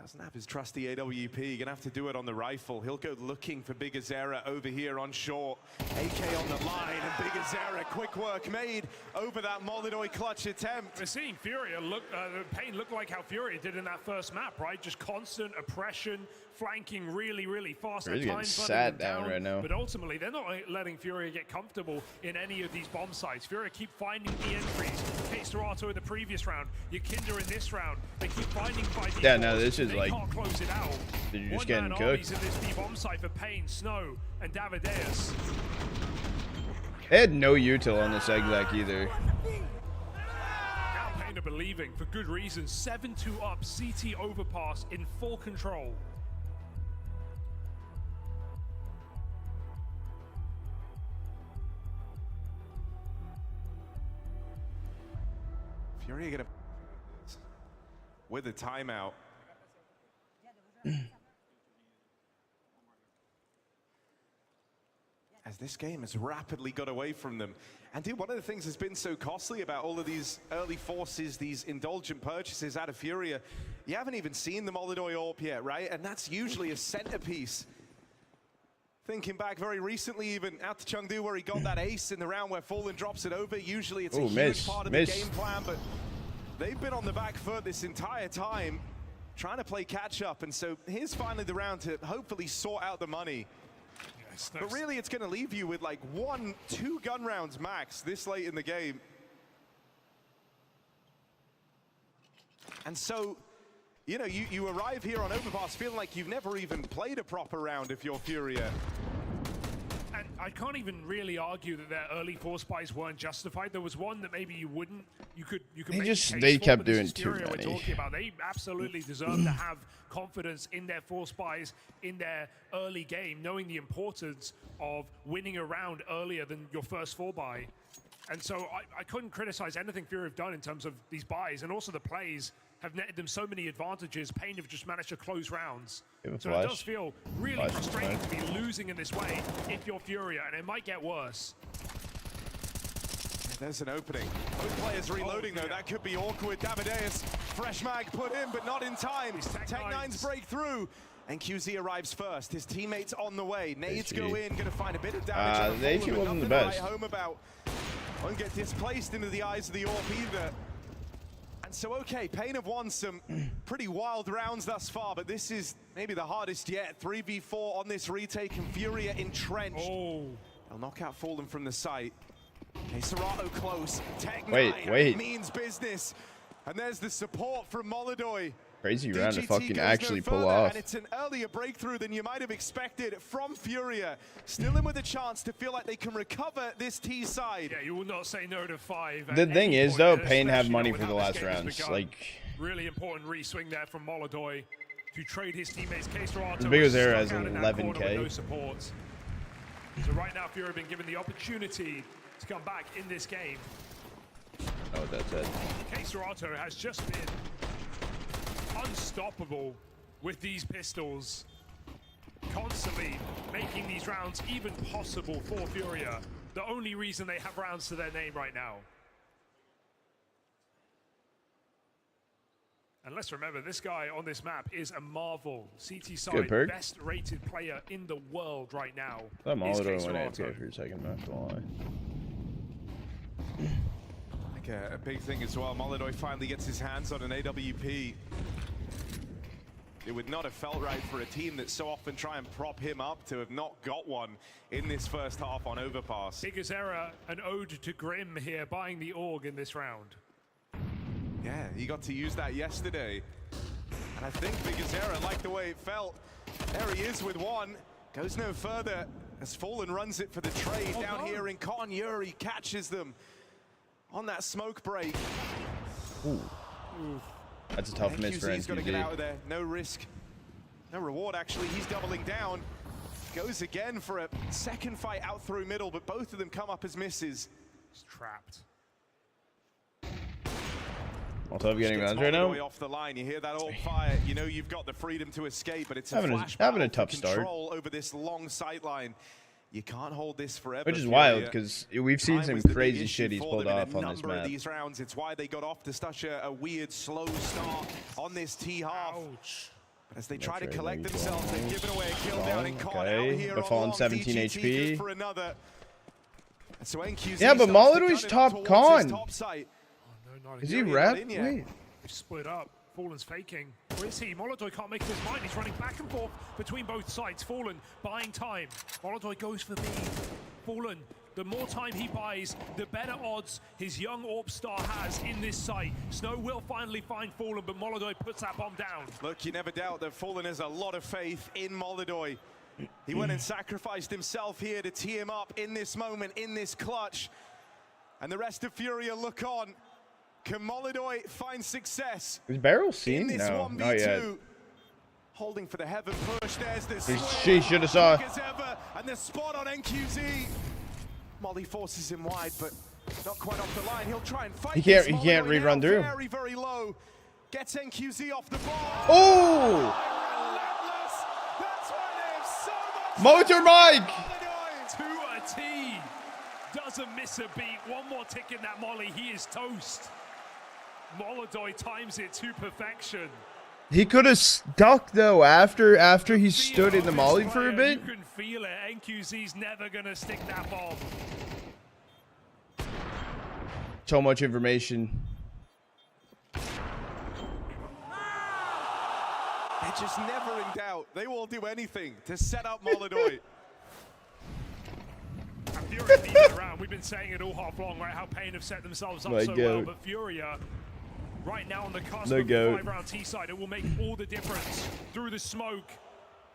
Doesn't have his trusty AWP. Gonna have to do it on the rifle. He'll go looking for Big Azera over here on short. AK on the line, and Big Azera, quick work made over that Molodoi clutch attempt. We're seeing Furia Pain look like how Furia did in that first map, right? Just constant oppression, flanking really, really fast. Furia's getting sat down right now. But ultimately, they're not letting Furia get comfortable in any of these bomb sites. Furia keep finding the entries. Case Dorato in the previous round, Yakinda in this round. They keep finding 5 Yeah, no, this is they like, can't close it out. You're just One-man getting armies cooked. in this deep bomb site for Pain, Snow, and Davideus. They had no util on this exec either. Now Pain are believing for good reason. 7-2 up, CT overpass in full control. Furia gonna with a timeout. As this game has rapidly got away from them. And dude, one of the things that's been so costly about all of these early forces, these indulgent purchases out of Furia, you haven't even seen the Molodoi AWP yet, right? And that's usually a centerpiece. Thinking back very recently, even out to Chengdu, where he got that ace in the round where Fallen drops it over. Usually it's a huge part of the game plan, but they've been on the back foot this entire time, trying to play catch up. And so here's finally the round to hopefully sort out the money. But really, it's going to leave you with like 1-2 gun rounds max this late in the game. And so, you know, you arrive here on Overpass feeling like you've never even played a proper round if you're Furia. And I can't even really argue that their early force buys weren't justified. There was one that maybe you wouldn't. You could They kept doing too many. We're talking about. They absolutely deserve to have confidence in their force buys in their early game, knowing the importance of winning a round earlier than your first 4-buy. And so I couldn't criticize anything Fury have done in terms of these buys, and also the plays have netted them so many advantages. Pain have just managed to close rounds. So it does feel really frustrating to be losing in this way if you're Furia, and it might get worse. There's an opening. Both players reloading though, that could be awkward. Davideus, fresh mag put in, but not in time. Tech9's break through, and QZ arrives first. His teammates on the way. Nades go in, gonna find a bit of damage. The HE wasn't the best. Home about. Won't get displaced into the eyes of the AWP either. And so, okay, Pain have won some pretty wild rounds thus far, but this is maybe the hardest yet. 3v4 on this retake, and Furia entrenched. They'll knock out Fallen from the site. Okay, Serato close. Tech9 means business. And there's the support from Molodoi. Crazy round to fucking actually pull off. And it's an earlier breakthrough than you might have expected from Furia. Still in with a chance to feel like they can recover this T side. Yeah, you will not say no to 5. The thing is, though, Pain have money for the last rounds. Like, really important re-swing there from Molodoi to trade his teammates. Case Dorato. Big Azera has 11K. No support. So right now, Fury have been given the opportunity to come back in this game. Oh, that's it. Case Dorato has just been unstoppable with these pistols, constantly making these rounds even possible for Furia. The only reason they have rounds to their name right now. And let's remember, this guy on this map is a marvel. CT side, best rated player in the world right now. That Molodoi went AFK for a second, not gonna lie. Like a big thing as well, Molodoi finally gets his hands on an AWP. It would not have felt right for a team that so often try and prop him up to have not got one in this first half on Overpass. Big Azera, an ode to Grim here, buying the AUG in this round. Yeah, he got to use that yesterday. And I think Big Azera liked the way it felt. There he is with one. Goes no further as Fallen runs it for the trade down here in Con. Yuri catches them on that smoke break. Ooh. That's a tough miss for NQZ. He's got to get out of there. No risk. No reward, actually. He's doubling down. Goes again for a second fight out through middle, but both of them come up as misses. He's trapped. Also getting rounds right now. Off the line, you hear that old fire. You know you've got the freedom to escape, but it's having a tough start. Control over this long sight line. You can't hold this forever. Which is wild because we've seen some crazy shit he's pulled off on this map. These rounds, it's why they got off to such a weird, slow start on this T half. But as they try to collect themselves, they've given away a kill down in Con out here. But fallen 17 HP. For another. So NQZ yeah, but Molidoy's top con. Is he rep? Wait. They've split up. Fallen's faking. Where is he? Molidoy can't make up his mind. He's running back and forth between both sides. Fallen buying time. Molidoy goes for B. Fallen, the more time he buys, the better odds his young Orb star has in this site. Snow will finally find Fallen, but Molidoy puts that bomb down. Look, you never doubt that Fallen has a lot of faith in Molidoy. He went and sacrificed himself here to tee him up in this moment, in this clutch. And the rest of Furia look on. Can Molidoy find success? Is Barrel seen? No, not yet. Holding for the heaven push. There's this. She should have saw. And the spot on NQZ. Molly forces him wide, but not quite off the line. He'll try and fight. He can't rerun through. Very, very low. Gets NQZ off the ball. Oh! That's why they have so much. Motor Mike. To a T. Doesn't miss a beat. One more tick in that Molly. He is toast. Molidoy times it to perfection. He could have stuck though after he stood in the Molly for a bit. You can feel it. NQZ's never gonna stick that bomb. So much information. They're just never in doubt. They will do anything to set up Molidoy. Furia leading around. We've been saying it all half long, right? How Pain have set themselves up so well, but Furia right now on the cusp of the 5-round T side, it will make all the difference. Through the smoke,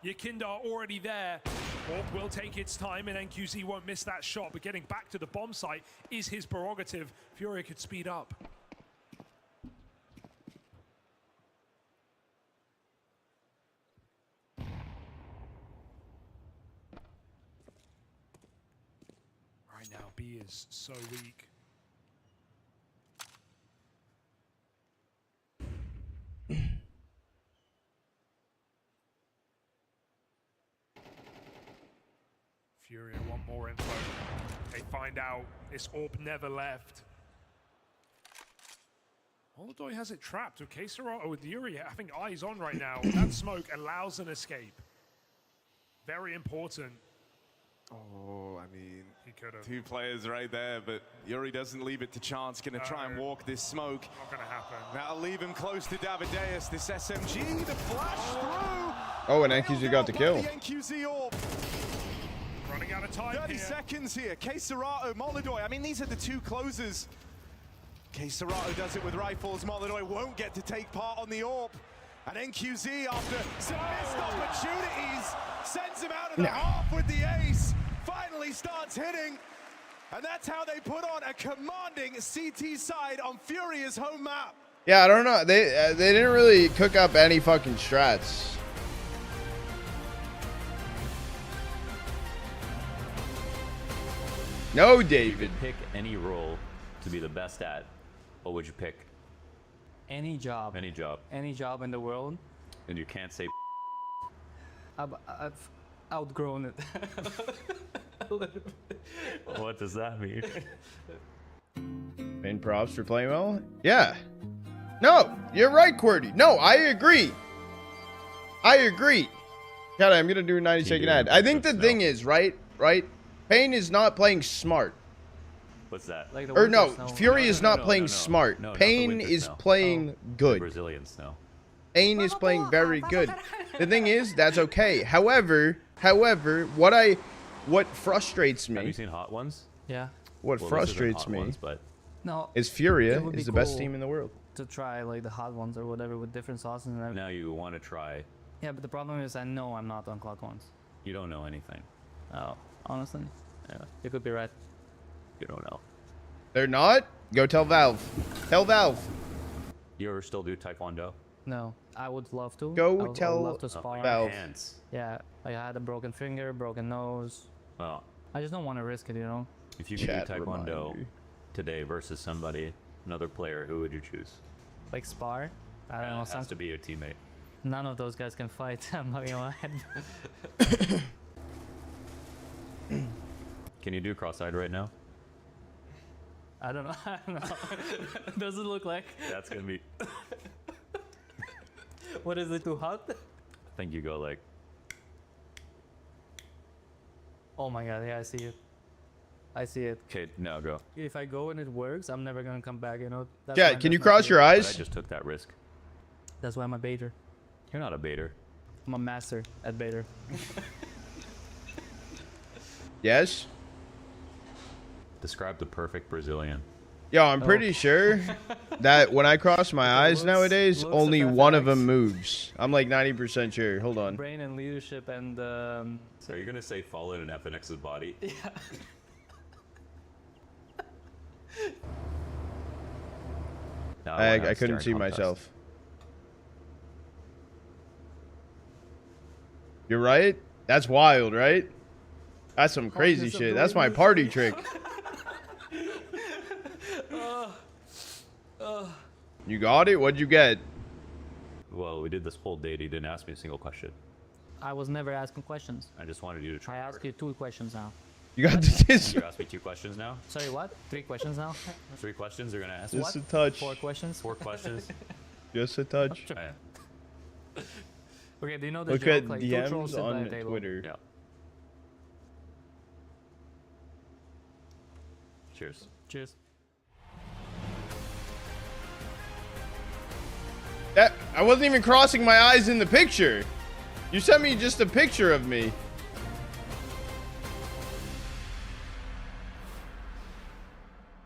Yakinda are already there. Orb will take its time, and NQZ won't miss that shot, but getting back to the bomb site is his prerogative. Furia could speed up. Right now, B is so weak. Furia want more info. They find out this Orb never left. Molidoy has it trapped. Okay, Serato with Yuri having eyes on right now. That smoke allows an escape. Very important. Oh, I mean, he could have. 2 players right there, but Yuri doesn't leave it to chance. Gonna try and walk this smoke. Not gonna happen. That'll leave him close to Davideus. This SMG, the flash through. Oh, and NQZ got the kill. The NQZ Orb. Running out of time 30 seconds here. K Serato, Molidoy. I mean, these are the 2 closers. K Serato does it with rifles. Molidoy won't get to take part on the Orb. And NQZ, after some missed opportunities, sends him out of the half with the ace. Finally starts hitting. And that's how they put on a commanding CT side on Furia's home map. Yeah, I don't know. They didn't really cook up any fucking strats. No, David. You could pick any role to be the best at. What would you pick? Any job. Any job. Any job in the world. And you can't say I've outgrown it. What does that mean? Main props for playing well? Yeah. No, you're right, QWERTY. No, I agree. I agree. God, I'm gonna do a 90-second ad. I think the thing is, right? Pain is not playing smart. What's that? Like or no, Fury is not playing smart. Pain is playing good. Brazilian snow. Pain is playing very good. The thing is, that's okay. However, what frustrates me. Have you seen Hot Ones? Yeah. What frustrates me no, is Furia is the best team in the world. To try like the hot ones or whatever with different sauces and everything. Now you want to try. Yeah, but the problem is I know I'm not on Clock Ones. You don't know anything. Oh, honestly? Yeah, you could be right. You don't know. They're not? Go tell Valve. Tell Valve. You ever still do Taekwondo? No, I would love to. Go I would tell love to spar. Valve. Yeah, like I had a broken finger, broken nose. Well, I just don't want to risk it, you know? If you could do Taekwondo today versus another player, who would you choose? Like spar? I don't know. It has to be your teammate. None of those guys can fight. I'm not gonna lie. Can you do cross-eyed right now? I don't know. I don't know. Does it look like? That's gonna be. What is it, too hot? I think you go like. Oh my god, yeah, I see it. I see it. Okay, now go. If I go and it works, I'm never gonna come back, you know? That's Yeah, can you cross your eyes? But I just took that risk. That's why I'm a baiter. You're not a baiter. I'm a master at baiter. Yes? Describe the perfect Brazilian. Yo, I'm pretty sure that when I cross my eyes nowadays, only one of them moves. I'm like 90% sure. Hold on. Brain and leadership and... So you're going to say fall in an FNX's body? Yeah. No, I couldn't see myself. You're right? That's wild, right? That's some crazy shit. That's my party trick. You got it? What'd you get? Well, we did this whole date. He didn't ask me a single question. I was never asking questions. I just wanted you to try. I asked you 2 questions now. You got this. You asked me 2 questions now? Sorry, what? 3 questions now? 3 questions you're going to ask? Just a touch. 4 questions? 4 questions? Just a touch. Oh, yeah. Okay, do you know the Look joke? at Like, 2 trolls DMs sit by on a table. Twitter. Yeah. Cheers. Cheers. That, I wasn't even crossing my eyes in the picture. You sent me just a picture of me.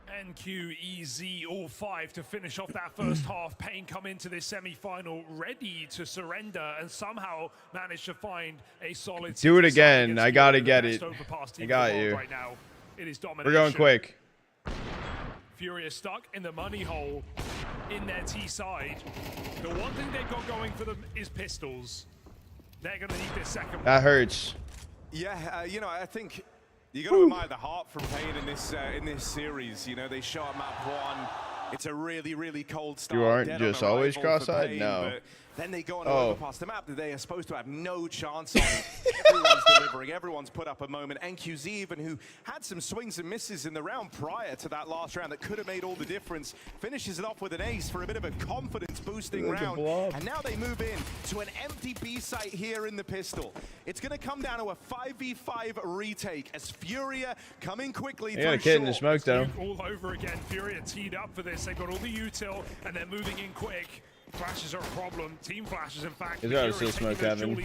NQEZ all 5 to finish off that first half. Payne come into this semi-final ready to surrender and somehow manage to find a solid... Do it again. I gotta get it. I got you. Right now. It is domination. We're going quick. Fury is stuck in the money hole in their T side. The one thing they've got going for them is pistols. They're going to need this second one. That hurts. Yeah, you know, I think you got to admire the heart from Payne in this series. You know, they show up map 1. It's a really, really cold start. You aren't just always cross-eyed? No. Then they go on overpass the map that they are supposed to have no chance on. Everyone's delivering. Everyone's put up a moment. NQZ even, who had some swings and misses in the round prior to that last round that could have made all the difference, finishes it off with an ace for a bit of a confidence-boosting round. And now they move in to an empty B site here in the pistol. It's going to come down to a 5v5 retake as Furia coming quickly. They got a kid in the smoke, though. All over again. Furia teed up for this. They've got all the util, and they're moving in quick. Flashes are a problem. Team flashes, in fact. He's got to still smoke, Kevin.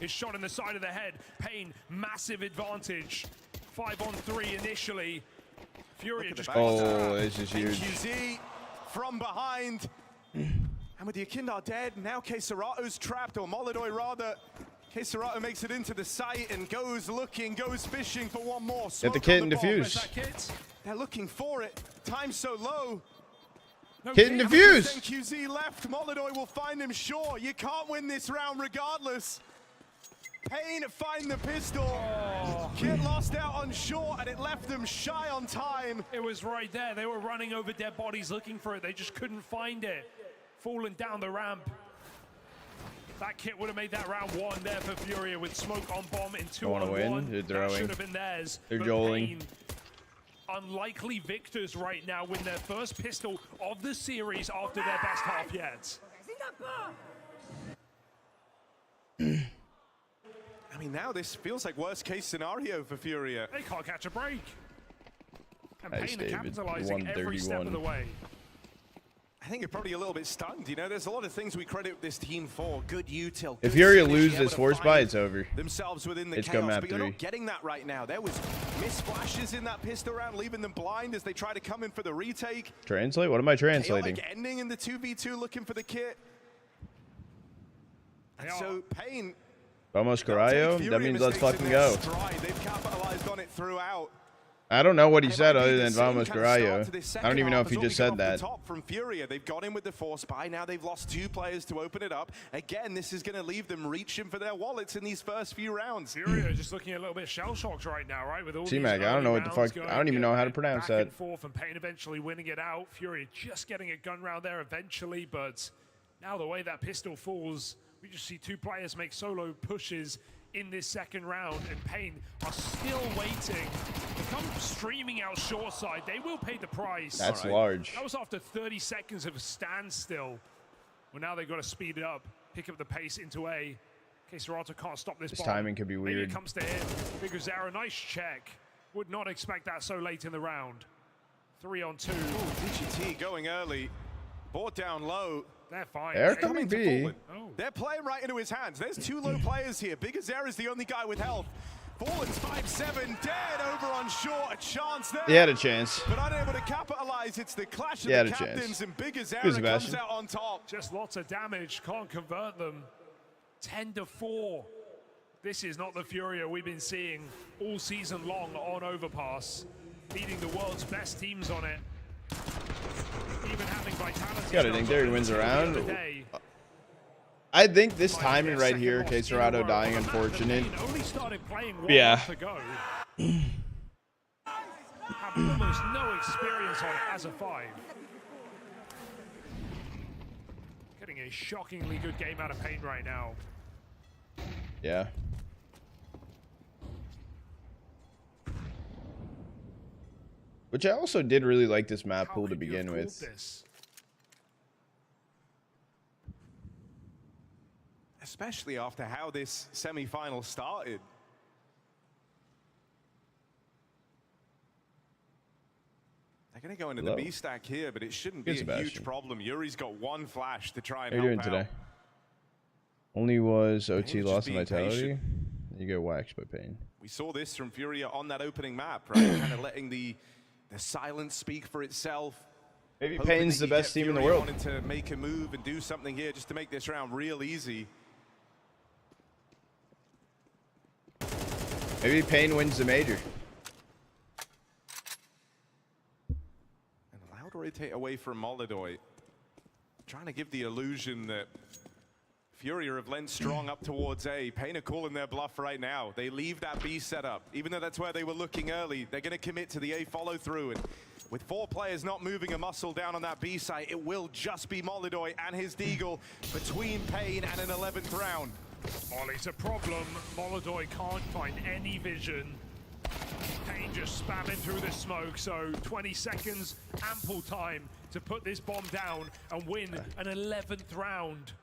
Is shot in the side of the head. Payne, massive advantage. 5-on-3 initially. Furia just... Oh, this is huge. NQZ from behind. And with the Akindar dead, now Keisarato's trapped, or Molodoi rather. Keisarato makes it into the site and goes looking, goes fishing for one more. Get the kit and defuse. They're looking for it. Time's so low. No kit and defuse. NQZ left. Molodoi will find him, sure. You can't win this round regardless. Payne find the pistol. Oh. Kit lost out on short, and it left them shy on time. It was right there. They were running over dead bodies looking for it. They just couldn't find it. Falling down the ramp. That kit would have made that round 1 there for Furia with smoke on bomb in 2-on-1. They're throwing. That should have been theirs. They're joling. Payne, unlikely victors right now, win their first pistol of the series after their best half yet. I mean, now this feels like worst case scenario for Furia. They can't catch a break. And Nice, Payne are David. capitalizing every step of the way. I think you're probably a little bit stunned. You know, there's a lot of things we credit this team for. Good util. If Furia loses this force buy, it's over. Themselves within the it's chaos, come map but you're 3. not getting that right now. There was missed flashes in that pistol round, leaving them blind as they try to come in for the retake. Translate? What am I translating? Chaotic ending in the 2v2, looking for the kit. And so Payne. Vamos Carallo? That means let's fucking go. They've capitalized on it throughout. I don't know what he said other than Vamos Carallo. I don't even know if he just said that. From Furia, they've got in with the force buy. Now they've lost 2 players to open it up. Again, this is going to leave them reaching for their wallets in these first few rounds. Furia just looking a little bit shell-shocked right now, right? With all C-Mac, I don't know what the fuck. I don't even know how to pronounce back that. And forth, and Payne eventually winning it out. Furia just getting a gun round there eventually, but now the way that pistol falls, we just see 2 players make solo pushes in this second round, and Pain are still waiting. They come streaming out short side. They will pay the price. That's large. That was after 30 seconds of a standstill. Well, now they've got to speed it up, pick up the pace into A. Serato can't stop this bomb. Timing could be weird. Maybe it comes to him. Bigazera, nice check. Would not expect that so late in the round. 3 on 2. DGT going early. Board down low. They're fine. They're coming B. Oh. They're playing right into his hands. There's 2 low players here. Bigazera is the only guy with health. Fallen's 5-7, dead over on short. A chance there. He had a chance. But unable to capitalize. It's the clash of the captains, and Bigazera comes out on top. Just lots of damage. Can't convert them. 10-4. This is not the Furia we've been seeing all season long on Overpass. Leading the world's best teams on it. Even having Vitality. Got it. There he wins around. I think this timing right here, Serato dying unfortunate. Yeah. Have almost no experience on it as a 5. Getting a shockingly good game out of Pain right now. Yeah. Which I also did really like this map pool to begin with. Especially after how this semi-final started. They're going to go into the B stack here, but it shouldn't be a huge problem. Yuri's got 1 flash to try and help out. How are you doing today? Only was OT loss of Vitality. You get waxed by Pain. We saw this from Furia on that opening map, right? Kind of letting the silence speak for itself. Maybe Pain's the best team in the world. Wanted to make a move and do something here just to make this round real easy. Maybe Pain wins the major. And a loud rotate away from Molidoy. Trying to give the illusion that Furia have lent strong up towards A. Pain are calling their bluff right now. They leave that B setup. Even though that's where they were looking early, they're going to commit to the A follow through. And with 4 players not moving a muscle down on that B site, it will just be Molidoy and his Deagle between Pain and an 11th round. Molly's a problem. Molidoy can't find any vision. Pain just spamming through the smoke, so 20 seconds, ample time to put this bomb down and win an 11th round.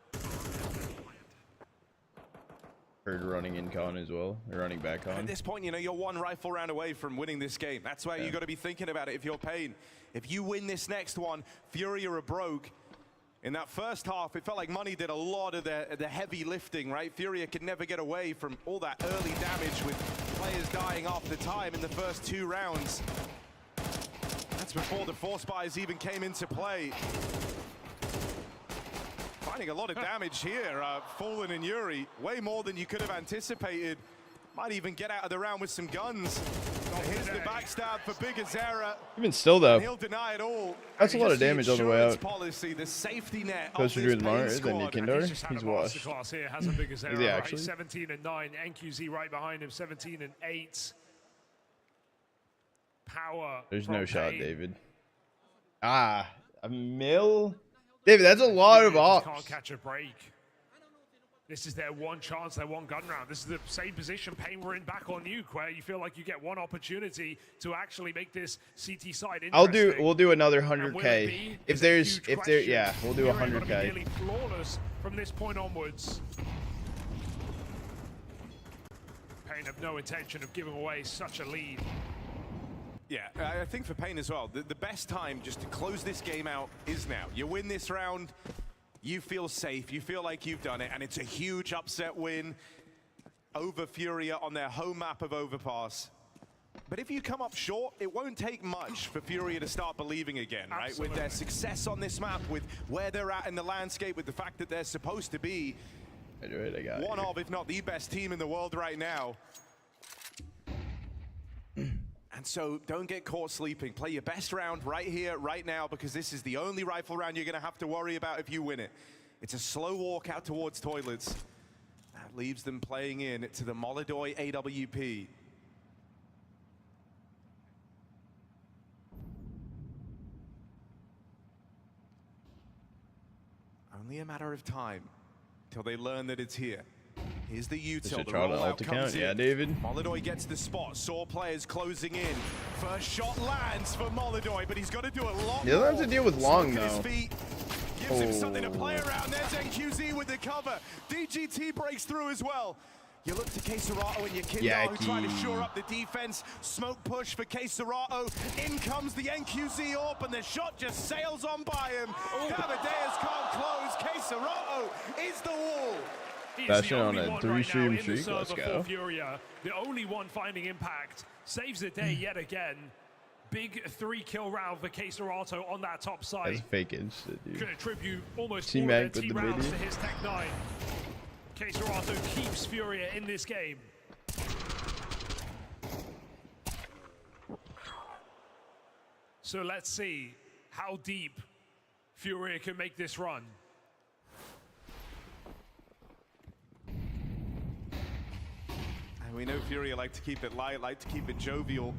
Heard running in con as well. They're running back on. At this point, you know, you're 1 rifle round away from winning this game. That's why you got to be thinking about it if you're Pain. If you win this next one, Furia are broke. In that first half, it felt like Money did a lot of the heavy lifting, right? Furia could never get away from all that early damage with players dying off the time in the first 2 rounds. That's before the Force Buys even came into play. Finding a lot of damage here. Fallen and Yuri, way more than you could have anticipated. Might even get out of the round with some guns. Here's the backstab for Bigazera. Even still, though, he'll deny it all. That's a lot of damage on the way out. Policy, the safety net. Closer to his monitor than Nikindar. He's washed. Here, hasn't Bigazera, Is he actually? 17 and 9. NQZ right behind him, 17 and 8. Power. There's no shot, David. Ah, a mil. David, that's a lot of ops. Can't catch a break. This is their 1 chance, their 1 gun round. This is the same position Pain were in back on Nuke, where you feel like you get 1 opportunity to actually make this CT side interesting. We'll do another 100K. If there, yeah, we'll do 100K. Nearly flawless from this point onwards. Pain have no intention of giving away such a lead. Yeah, I think for Pain as well, the best time just to close this game out is now. You win this round, you feel safe, you feel like you've done it, and it's a huge upset win over Furia on their home map of Overpass. But if you come up short, it won't take much for Furia to start believing again, right? Absolutely. With their success on this map, with where they're at in the landscape, with the fact that they're supposed to be one of, if not the best team in the world right now. And so don't get caught sleeping. Play your best round right here, right now, because this is the only rifle round you're going to have to worry about if you win it. It's a slow walk out towards toilets. That leaves them playing in to the Molidoy AWP. Only a matter of time till they learn that it's here. Here's the util. Should The try to rollout ult account. comes in. Yeah, David. Molidoy gets the spot. Saw players closing in. First shot lands for Molidoy, but he's got to do a lot He doesn't have to deal with long, Smoke at his though. feet. Gives him something to play around. There's NQZ with the cover. DGT breaks through as well. You look to Queserato and Yakindo, who try to shore up the defense. Smoke push for Queserato. In comes the NQZ AWP, and the shot just sails on by him. Cavadeas can't close. Queserato is the wall. Fashion on a 3-stream streak. Let's go. Furia, the only one finding impact, saves the day yet again. Big 3-kill round for Queserato on that top side. That's fake instant, dude. Could attribute almost Team all of their Mag with T the rounds midi. to his Tech 9. Queserato keeps Furia in this game. So let's see how deep Furia can make this run. And we know Furia like to keep it light, like to keep it jovial.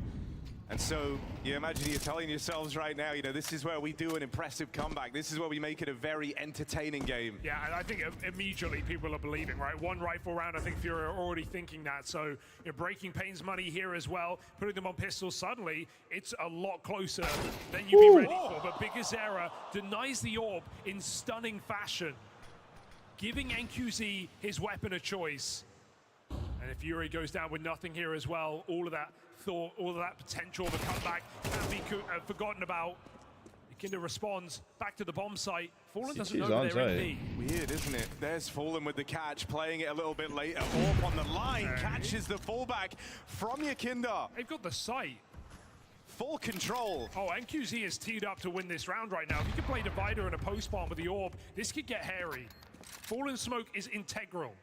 And so you imagine you're telling yourselves right now, you know, this is where we do an impressive comeback. This is where we make it a very entertaining game. Yeah, and I think immediately people are believing, right? One rifle round, I think Fury are already thinking that. So you're breaking Pain's money here as well, putting them on pistols. Suddenly, it's a lot closer than you'd be ready for. But Big Azera denies the AWP in stunning fashion, giving NQZ his weapon of choice. And if Fury goes down with nothing here as well, all of that thought, all of that potential of a comeback can't be forgotten about. Yakindo responds back to the bomb site. Fallen doesn't know they're in B. Weird, isn't it? There's Fallen with the catch, playing it a little bit later. AWP on the line, catches the fullback from Yakindo. They've got the site. Full control. Oh, NQZ is teed up to win this round right now. If you can play Divider and a post bomb with the AWP, this could get hairy. Fallen smoke is integral.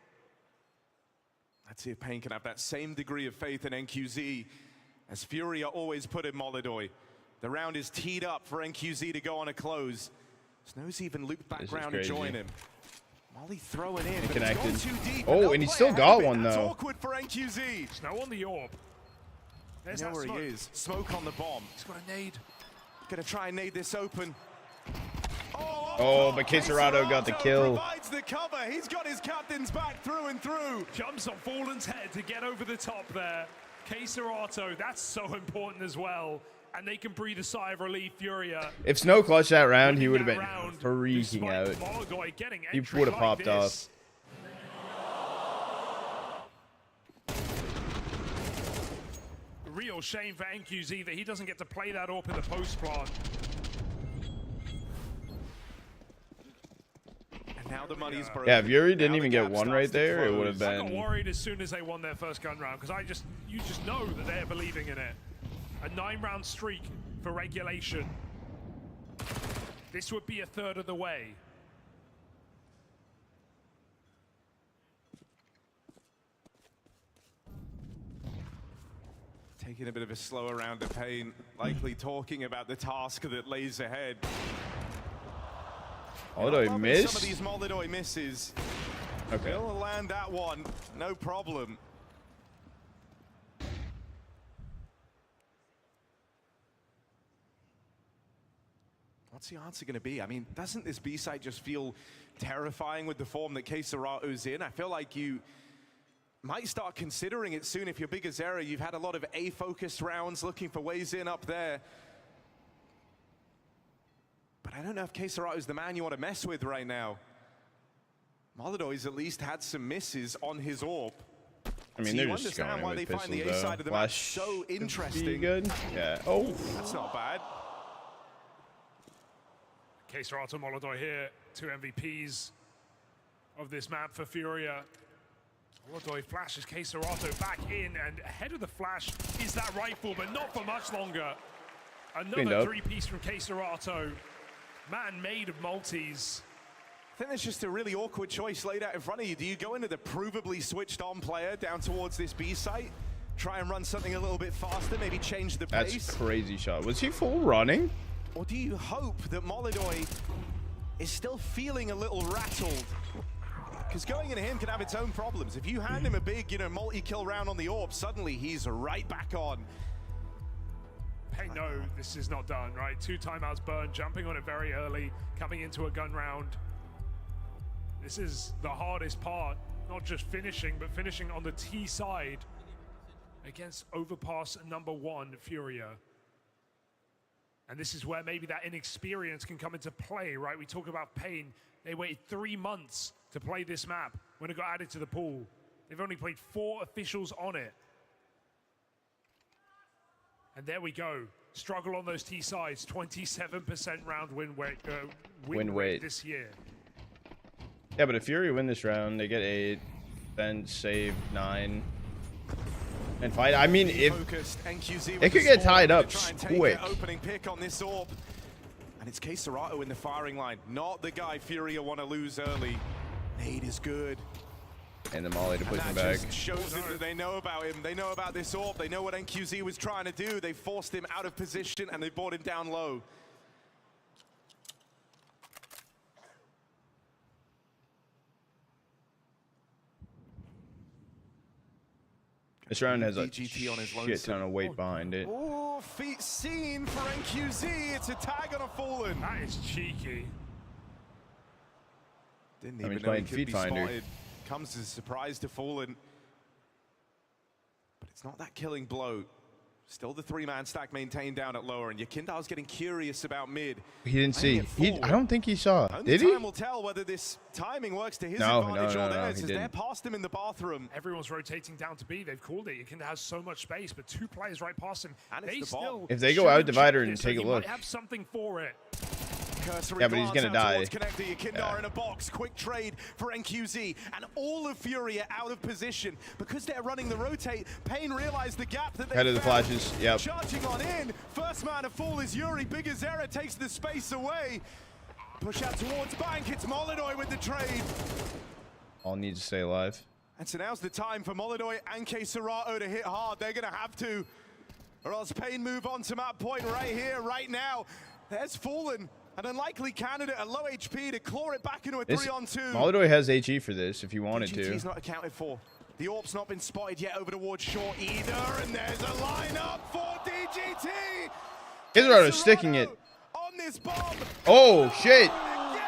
Let's see if Pain can have that same degree of faith in NQZ as Furia always put in Molidoy. The round is teed up for NQZ to go on a close. Snow's even looped back round to join him. Molly throwing in, but it's gone too deep. Oh, and he still got one, That's though. awkward for NQZ. Snow on the AWP. There's You know that where smoke. he is. Smoke on the bomb. He's got a nade. Gonna try and nade this open. Oh, but Queserato got the kill. Provides the cover. He's got his captain's back through and through. Jumps on Fallen's head to get over the top there. Queserato, that's so important as well. And they can breathe a sigh of relief, Furia. If Snow clutched that round, he would have been freaking out. He would have popped off. Real shame for NQZ that he doesn't get to play that AWP in the post plant. And now the money's broken. Yeah, if Yuri didn't even get one right there, it would have I got been. worried as soon as they won their first gun round because you just know that they're believing in it. A 9-round streak for regulation. This would be a third of the way. Taking a bit of a slower round of Pain, likely talking about the task that lays ahead. Molidoy missed? Some of these Molidoy misses. Okay. He'll land that one, no problem. What's the answer going to be? I mean, doesn't this B-side just feel terrifying with the form that Queserato's in? I feel like you might start considering it soon if you're Big Azera. You've had a lot of A-focused rounds looking for ways in up there. But I don't know if Queserato's the man you want to mess with right now. Molidoy's at least had some misses on his AWP. I mean, so they're you just understand going why with they pistols, find the though. A-side of the Flash match so could be interesting. good. Yeah. Oh. That's not bad. Queserato, Molidoy here, 2 MVPs of this map for Furia. Molidoy flashes Queserato back in, and ahead of the flash is that rifle, but not for much longer. Another 3-piece from Queserato. Man made of multis. I think there's just a really awkward choice laid out in front of you. Do you go into the provably switched on player down towards this B site? Try and run something a little bit faster, maybe change the pace? That's crazy shot. Was he full running? Or do you hope that Molidoy is still feeling a little rattled? Because going into him can have its own problems. If you hand him a big, multi-kill round on the AWP, suddenly he's right back on. Hey, no, this is not done, right? 2 timeouts burned, jumping on it very early, coming into a gun round. This is the hardest part not just finishing, but finishing on the T side against overpass number 1, Furia. And this is where maybe that inexperience can come into play, right? We talk about Pain. They waited 3 months to play this map when it got added to the pool. They've only played 4 officials on it. And there we go. Struggle on those T sides. 27% round win rate this year. Yeah, but if Fury win this round, they get 8, then save 9. And fight. I mean, if it could get tied up quick. Opening pick on this orb, and it's K-Serato in the firing line, not the guy Furia want to lose early. Nade is good, and the molly to push him back. Just shows that they know about him. They know about this orb. They know what NQZ was trying to do. They forced him out of position and they brought him down low. This round has a shit ton of weight behind it. Oh, feet seen for NQZ. It's a tag on a Fallen. That is cheeky. Didn't even know he could be spotted. Comes as a surprise to Fallen. But it's not that killing blow. Still the 3-man stack maintained down at lower, and Yakindar's getting curious about mid. He didn't see. I don't think he saw. Did he? Time will tell whether this timing works to his advantage or theirs. They're past him in the bathroom. Everyone's rotating down to B. They've called it. Yakindar has so much space, but 2 players right past him. And it's the bomb. If they go out divider and take a look. Might have something for it. Yeah, but he's gonna die. Yakindar in a box, quick trade for NQZ, and all of Furia out of position because they're running the rotate. Pain realized the gap that they Head of the flashes. Yep. Charging on in. First man to fall is Yuri. Big Azera takes the space away. Push out towards Bank. It's Molidoy with the trade. All needs to stay alive. And so now's the time for Molidoy and K-Serato to hit hard. They're gonna have to, or else Pain move on to map point right here, right now. There's Fallen. An unlikely candidate at low HP to claw it back into a 3-on-2. Molidoy has HE for this if he wanted to. DGT's not accounted for. The orb's not been spotted yet over towards short either, and there's a lineup for DGT. K-Serato's sticking it. On this bomb. Oh shit! Again,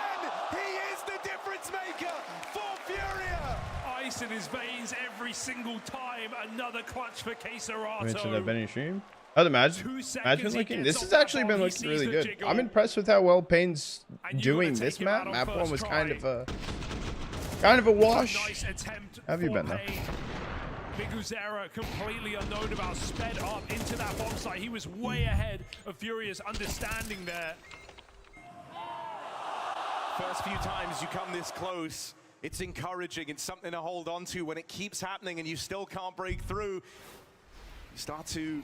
he is the difference maker for Furia. Ice in his veins every single time. Another clutch for K-Serato. Mentioned that Benny stream. Oh, the match been looking. This has actually been looking really good. I'm impressed with how well Pain's doing this map. Map 1 was kind of a wash. How have you been though? Big Uzera, completely unknown about, sped up into that bomb site. He was way ahead of Furia's understanding there. First few times you come this close, it's encouraging. It's something to hold on to. When it keeps happening and you still can't break through, you start to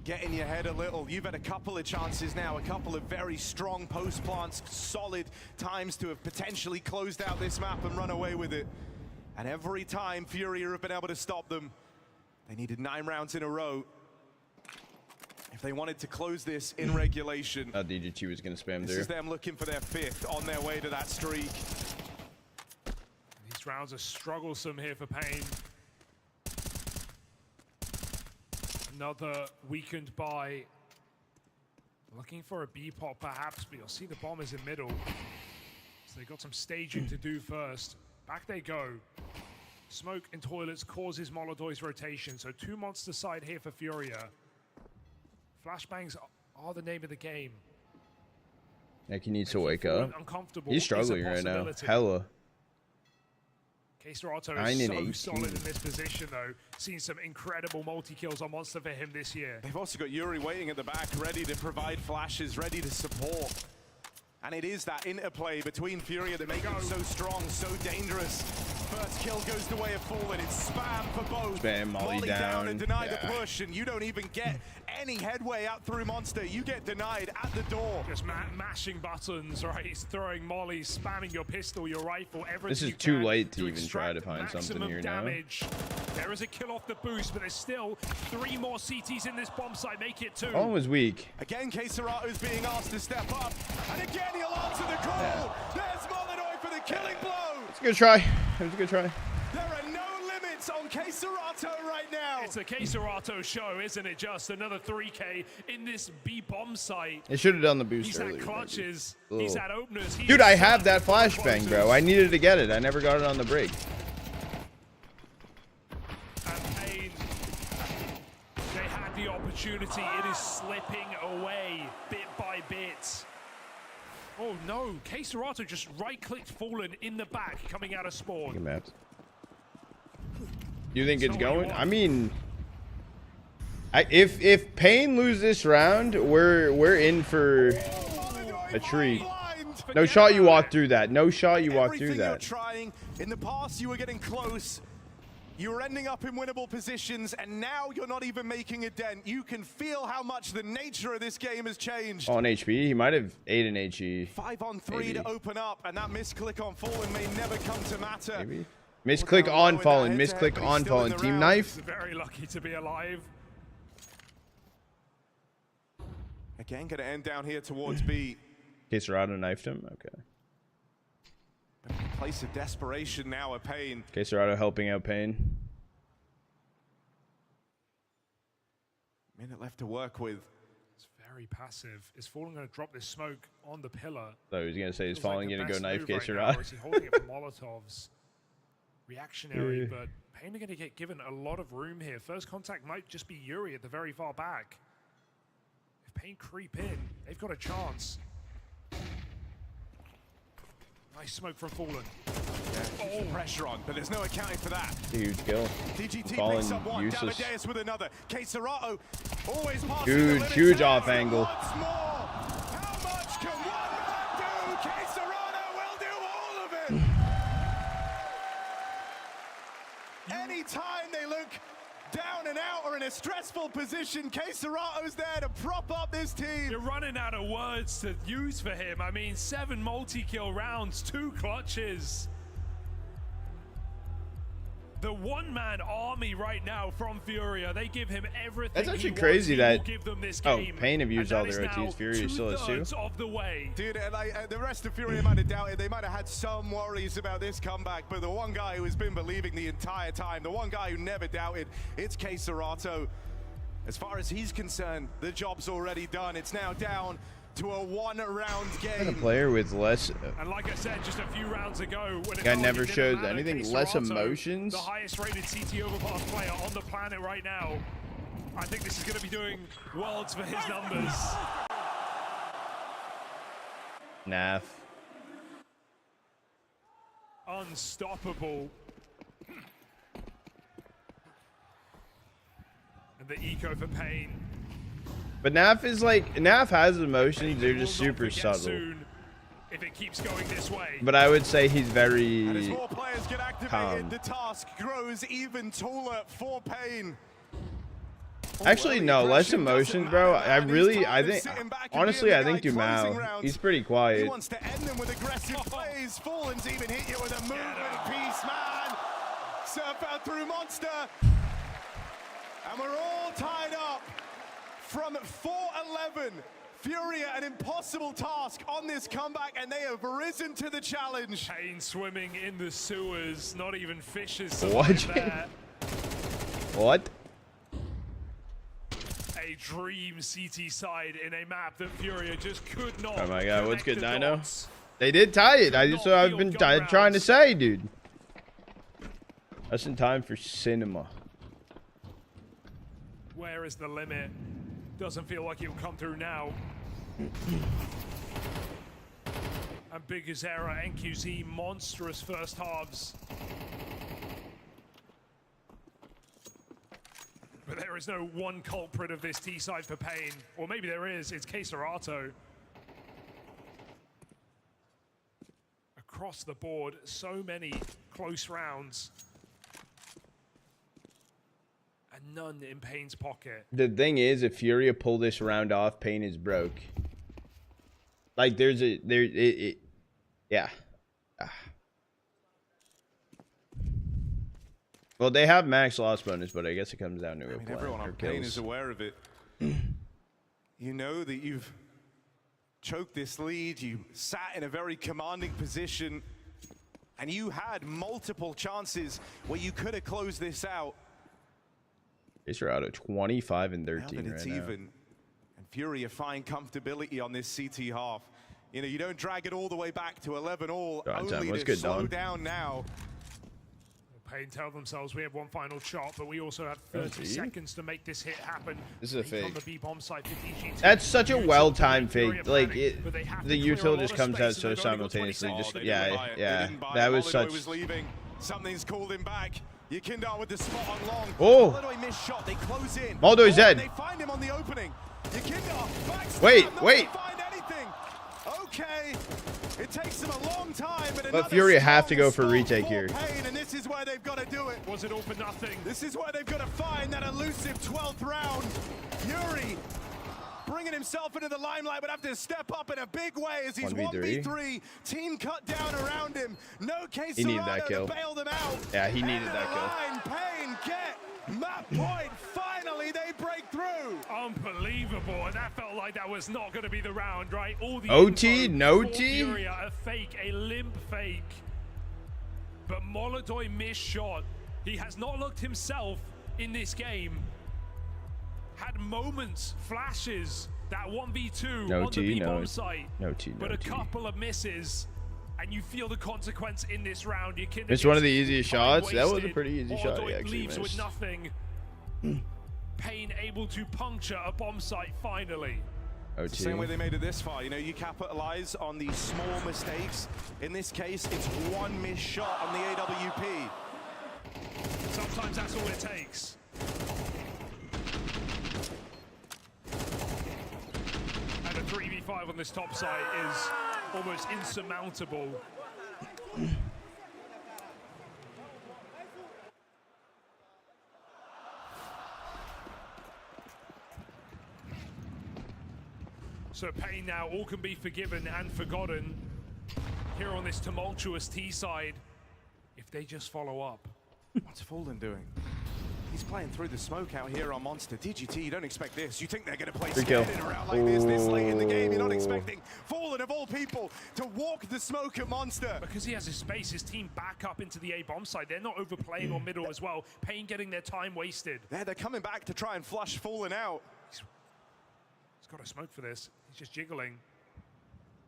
get in your head a little. You've had a couple of chances now, a couple of very strong post plants, solid times to have potentially closed out this map and run away with it. And every time Furia have been able to stop them, they needed 9 rounds in a row if they wanted to close this in regulation. DGT was going to spam this there. Is them looking for their 5th on their way to that streak. These rounds are strugglesome here for Pain. Another weakened by, looking for a B pop perhaps, but you'll see the bombers in middle. So they got some staging to do first. Back they go. Smoke in toilets causes Molidoy's rotation, so 2 monster side here for Furia. Flashbangs are the name of the game. Like he needs to wake up. He's struggling right now. Hella. K-Serato is so solid in this position, though. Seen some incredible multi-kills on Monster for him this year. They've also got Yuri waiting at the back, ready to provide flashes, ready to support. And it is that interplay between Furia that makes them so strong, so dangerous. First kill goes the way of Fallen. It's spam for both. Spam, Molly down and deny the push, and you don't even get any headway out through Monster. You get denied at the door. Just mashing buttons, right? He's throwing mollies, spamming your pistol, your rifle, everything. This is too late to even try to find something here damage. Now. There is a kill off the boost, but there's still 3 more CTs in this bomb site. Make it 2. One was weak. Again, K-Serato's being asked to step up, and again he'll answer the call. Yeah. There's Molidoy for the killing blow. It's a good try. It was a good try. There are no limits on K-Serato right now. It's a K-Serato show, isn't it? Just another 3K in this B bomb site. They should have done the boost earlier. He's had clutches. He's had openers. Dude, I have that flashbang, bro. I needed to get it. I never got it on the break. the opportunity. It is slipping away bit by bit. Oh no, K-Serato just right-clicked Fallen in the back coming out of spawn. You think it's going? I mean, if Pain loses this round, we're in for a treat. No shot you walk through that. No shot you walk through that. Trying. In the past, you were getting close. You were ending up in winnable positions, and now you're not even making a dent. You can feel how much the nature of this game has changed. On HP, he might have 8 in HE. 5-on-3 to open up, and that misclick on Fallen may never come to matter. Maybe. Misclick on Fallen. Misclick on Fallen. Team knife. Very lucky to be alive. Again, going to end down here towards B. K-Serato knifed him. Okay. Place of desperation now, a Pain. K-Serato helping out Pain. Minute left to work with. It's very passive. Is Fallen going to drop this smoke on the pillar? So he's going to say he's Fallen going to go knife K-Serato. Right, is he holding it for Molotovs? Reactionary, but Pain are going to get given a lot of room here. First contact might just be Yuri at the very far back. If Pain creep in, they've got a chance. Nice smoke from Fallen. Yeah, pressure on, but there's no accounting for that. Huge kill. DGT Fallen picks up one, useless. Damadeus with another. K-Serato always passing Huge, huge off angle. Once more. How much can one man do? K-Serato will do all of it. Anytime they look down and out or in a stressful position, K-Serato's there to prop up this team. You're running out of words to use for him. I mean, 7 multi-kill rounds, 2 clutches. The one-man army right now from Furia, they give him everything. That's actually he crazy wants. that Give them this oh, game. Pain have used all their OTs. Furia still has 2. Of the way. Dude, and the rest of Furia might have doubted. They might have had some worries about this comeback, but the one guy who has been believing the entire time, the one guy who never doubted, it's K-Serato. As far as he's concerned, the job's already done. It's now down to a 1-round game. A player with less. And like I said just a few rounds ago, when guy never shows anything less emotions. The highest rated CT overpass player on the planet right now. I think this is going to be doing worlds for his numbers. Naf. Unstoppable. And the eco for Pain. But Naf is like, Naf has emotions, they're just super subtle. If it keeps going this way. But I would say he's very and as more players get activated, calm. the task grows even taller for Pain. Actually, no, less emotions, bro. I think, honestly, I think Dumao, he's pretty quiet. He wants to end them with aggressive plays. Fallen's even hit you with a movement piece, man. Surf out through Monster. And we're all tied up from 4-11. Furia, an impossible task on this comeback, and they have risen to the challenge. Pain swimming in the sewers, not even fishes. What? There. What? A dream CT side in a map that Furia just could not. Oh my god, what's good, Dino? They did tie it. That's what I've been trying to say, dude. That's in time for cinema. Where is the limit? Doesn't feel like it will come through now. And Big Azera, NQZ, monstrous first halves. But there is no one culprit of this T-side for Pain. Or maybe there is, it's K-Serato. Across the board, so many close rounds. And none in Pain's pocket. The thing is, if Furia pull this round off, Pain is broke. Like, yeah. Well, they have max loss bonus, but I guess it comes down to a plan. Everyone on Pain is aware of it. You know that you've choked this lead, you sat in a very commanding position, and you had multiple chances where you could have closed this out. They're out of 25 and 13 now that it's right even. now. And Furia find comfortability on this CT half. You know, you don't drag it all the way back to 11 all, only What's to good, slow Don? down now. Pain tell themselves we have one final shot, but we also have 30 seconds to make this hit happen. This is a fake. On the B bomb side for DGT. That's such a well-timed fake. Like the util just comes out so simultaneously. Just yeah. That was such. Something's called him back. Yekindar with the spot on long. Oh. Molodoy missed shot. They close in. Moldo's dead. They find him on the opening. Yekindar. Wait. Find anything. Okay. It takes them a long time, but Fury have to go for retake here. Pain, and this is where they've got to do it. Was it all for nothing? This is where they've got to find that elusive 12th round. Fury bringing himself into the limelight, but have to step up in a big way as he's 1v3. Team cut down around him. No case he needed that kill. To bail them out. Yeah, he needed that kill. Pain, get map point. Finally, they break through. Unbelievable, and that felt like that was not going to be the round, right? All the OT, no T. A fake, a limp fake. But Molodoy missed shot. He has not looked himself in this game. Had moments, flashes, that 1v2 on the B-bomb site. But a couple of misses, and you feel the consequence in this round. It's one of the easiest shots. That was a pretty easy shot. He actually leaves with nothing. Pain able to puncture a bomb site finally. It's the same way they made it this far. You know, you capitalize on these small mistakes. In this case, it's one missed shot on the AWP. Sometimes that's all it takes. And a 3v5 on this top side is almost insurmountable. So Pain now, all can be forgiven and forgotten here on this tumultuous T side if they just follow up. What's Fallen doing? He's playing through the smoke out here on Monster. DGT, you don't expect this. You think they're going to play scared in a round like this late in the game. You're not expecting Fallen, of all people, to walk the smoke at Monster. Because he has his space, his team back up into the A-bomb side. They're not overplaying on middle as well. Pain getting their time wasted. Yeah, they're coming back to try and flush Fallen out. He's got a smoke for this. He's just jiggling.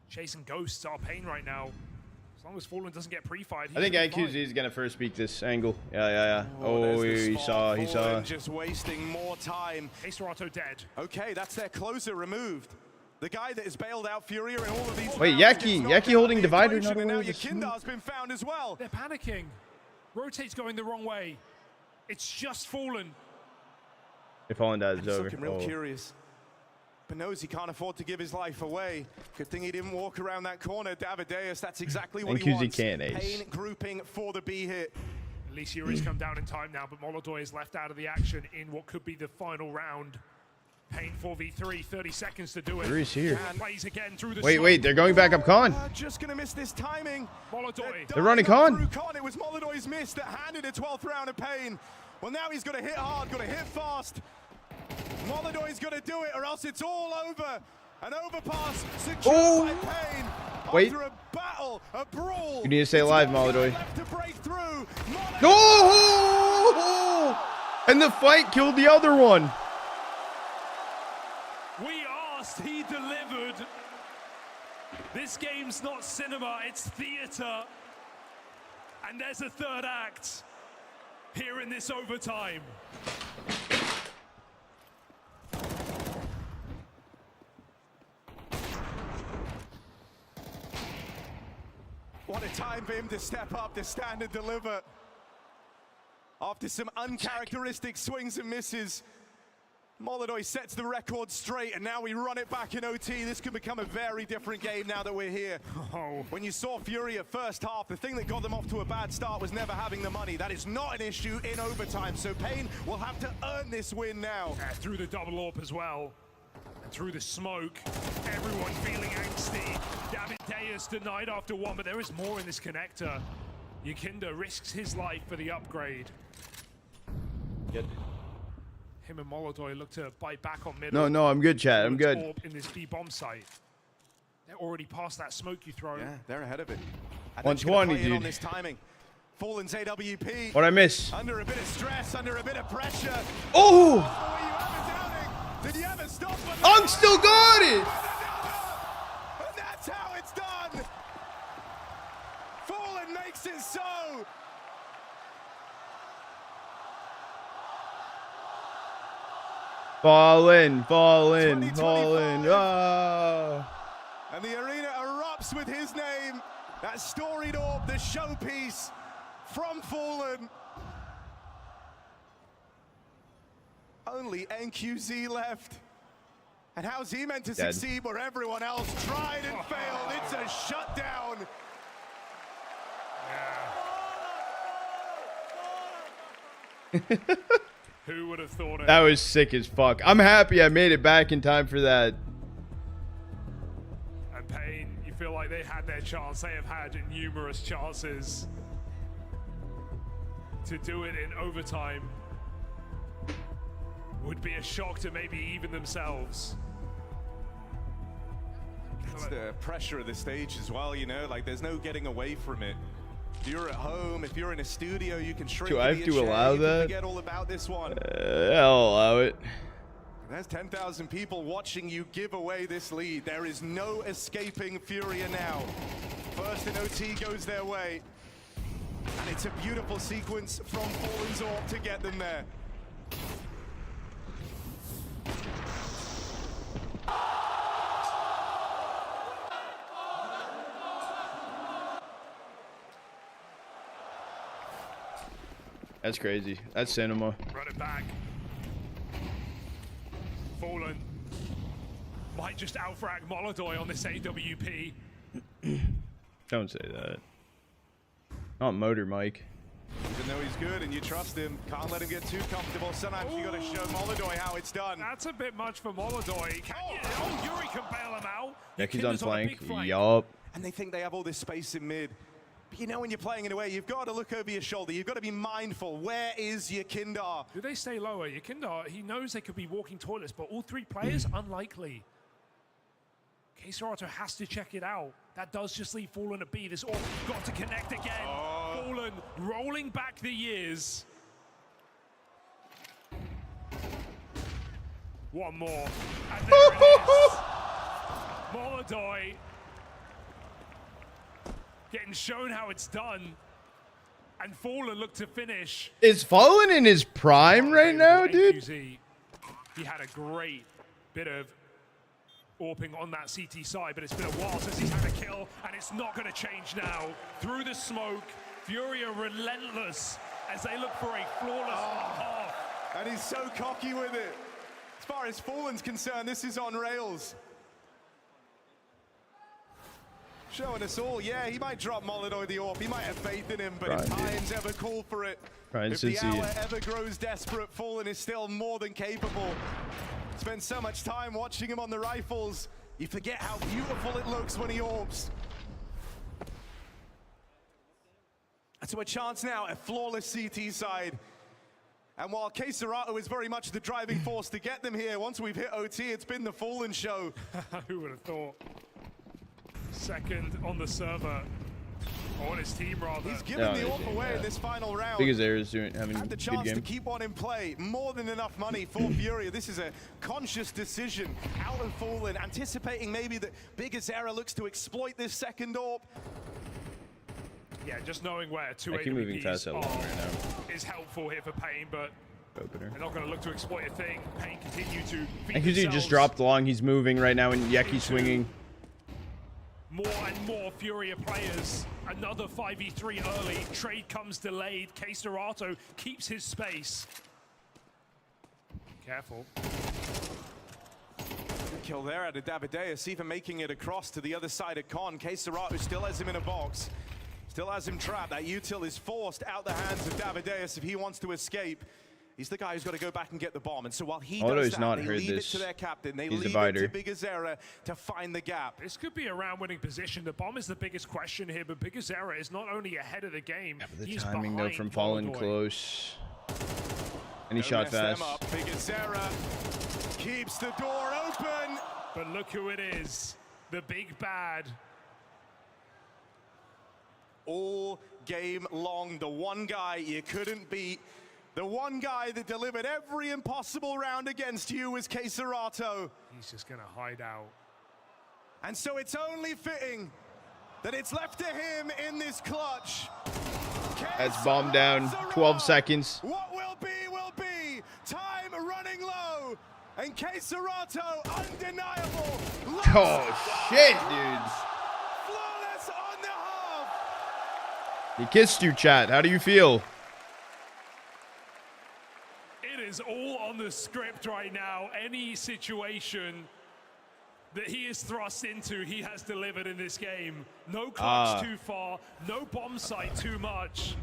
Chasing ghosts are Pain right now. As long as Fallen doesn't get pre-fired. I think IQZ is gonna first peek this angle. Yeah. Oh, he saw. Just wasting more time. Acerato dead. Okay, that's their closer removed. The guy that has bailed out Furia in all of these. Wait, Yeki holding divider. Not and now Yekindar's been found as well. They're panicking. Rotate's going the wrong way. It's just Fallen. If Fallen dies, it's over. Looking real curious. But knows he can't afford to give his life away. Good thing he didn't walk around that corner. Davideus, that's exactly what he wants. Can't ace. Pain grouping for the B hit. At least Yuri's come down in time now, but Molodoy is left out of the action in what could be the final round. Pain 4v3, 30 seconds to do it. Yuri's here. Plays again through the wait, they're going back up Con. Just gonna miss this timing. Molodoy. They're running Con. It was Molodoy's miss that handed a 12th round of Pain. Well, now he's got to hit hard, got to hit fast. Molodoy's got to do it or else it's all over. An overpass secured by Pain. Wait. After a battle, a brawl. You need to stay alive, Molodoy. To break through. No! And the fight killed the other one. We asked, he delivered. This game's not cinema, it's theater. And there's a third act here in this overtime. What a time for him to step up, to stand and deliver. After some uncharacteristic swings and misses, Molodoy sets the record straight, and now we run it back in OT. This could become a very different game now that we're here. When you saw Fury at first half, the thing that got them off to a bad start was never having the money. That is not an issue in overtime, so Pain will have to earn this win now. Through the double AWP as well. Through the smoke, everyone feeling angsty. Davideus denied after one, but there is more in this connector. Yekinda risks his life for the upgrade. Good. Him and Molodoy look to bite back on middle. No, I'm good, chat. I'm good. In this B-bomb site. They're already past that smoke you throw. Yeah, they're ahead of it. 120, dude. On this timing. Fallen's AWP. What'd I miss? Under a bit of stress, under a bit of pressure. Oh! Did you ever stop? I'm still got it! And that's how it's done! Fallen makes it so! Fall in, fall in, fall in. Ah. And the arena erupts with his name. That storied orb, the showpiece from Fallen. Only NQZ left. And how's he meant to succeed where everyone else tried and failed? It's a shutdown. Who would have thought it? That was sick as fuck. I'm happy I made it back in time for that. And Pain, you feel like they had their chance. They have had numerous chances to do it in overtime. Would be a shock to maybe even themselves. It's the pressure of the stage as well, you know, like there's no getting away from it. If you're at home, if you're in a studio, you can shrink. Do I have to allow that? Forget all about this one. I'll allow it. There's 10,000 people watching you give away this lead. There is no escaping Furia now. First in OT goes their way. And it's a beautiful sequence from Fallen's Orb to get them there. That's crazy. That's cinema. Run it back. Fallen might just outfrag Molodoy on this AWP. Don't say that. Not Motor Mike. Even though he's good and you trust him, can't let him get too comfortable. Sometimes you got to show Molodoy how it's done. That's a bit much for Molodoy. Yuri can bail him out. Yeah, he's on flank. Yup. And they think they have all this space in mid. But you know when you're playing in a way, you've got to look over your shoulder. You've got to be mindful. Where is Yakindar? Do they stay lower? Yakindar, he knows they could be walking toilets, but all three players, unlikely. K-Serato has to check it out. That does just leave Fallen at B. This all got to connect again. Fallen rolling back the years. One more. And there it is. Molodoy getting shown how it's done. And Fallen looked to finish. Is Fallen in his prime right now, dude? He had a great bit of AWPing on that CT side, but it's been a while since he's had a kill, and it's not going to change now. Through the smoke, Furia relentless as they look for a flawless half. And he's so cocky with it. As far as Fallen's concerned, this is on rails. Showing us all, yeah, he might drop Molodoy the AWP, he might have faith in him, but if time's ever call for it, if the hour ever grows desperate, Fallen is still more than capable. Spend so much time watching him on the rifles, you forget how beautiful it looks when he orbs. So a chance now, a flawless CT side. And while K-Serato is very much the driving force to get them here, once we've hit OT, it's been the Fallen show. Who would have thought? Second on the server. On his team, rather. He's given the AWP away in this final round. Because Ares doing having had the a good chance game. to keep one in play. More than enough money for Furia. This is a conscious decision. Out of Fallen, anticipating maybe that Bigazera looks to exploit this second AWP. Yeah, just knowing where two I keep moving fast that long right now. is helpful here for Pain, but opener. They're not going to look to exploit a thing. Pain continue to feed And because he just dropped long, he's moving right now, and Yeki's swinging. More and more Furia players. Another 5v3 early. Trade comes delayed. K-Serato keeps his space. Careful. Good kill there out of Davideus, even making it across to the other side of Con. K-Serato still has him in a box. Still has him trapped. That util is forced out the hands of Davideus if he wants to escape. He's the guy who's got to go back and get the bomb. And so while he does that, they leave it to their captain. They leave it to Bigazera to find the gap. This could be a round-winning position. The bomb is the biggest question here, but Bigazera is not only ahead of the game, the timing, though, from falling close. And he shot fast. Bigazera keeps the door open. But look who it is. The big bad. All game long, the one guy you couldn't beat. The one guy that delivered every impossible round against you was K-Serato. He's just going to hide out. And so it's only fitting that it's left to him in this clutch. That's bomb down, 12 seconds. What will be, will be. Time running low. And Serato, undeniable. Oh, shit, dude. Flawless on the half. He kissed you, chat. How do you feel? It is all on the script right now. Any situation that he is thrust into, he has delivered in this game. No clutch too far, no bomb site too much.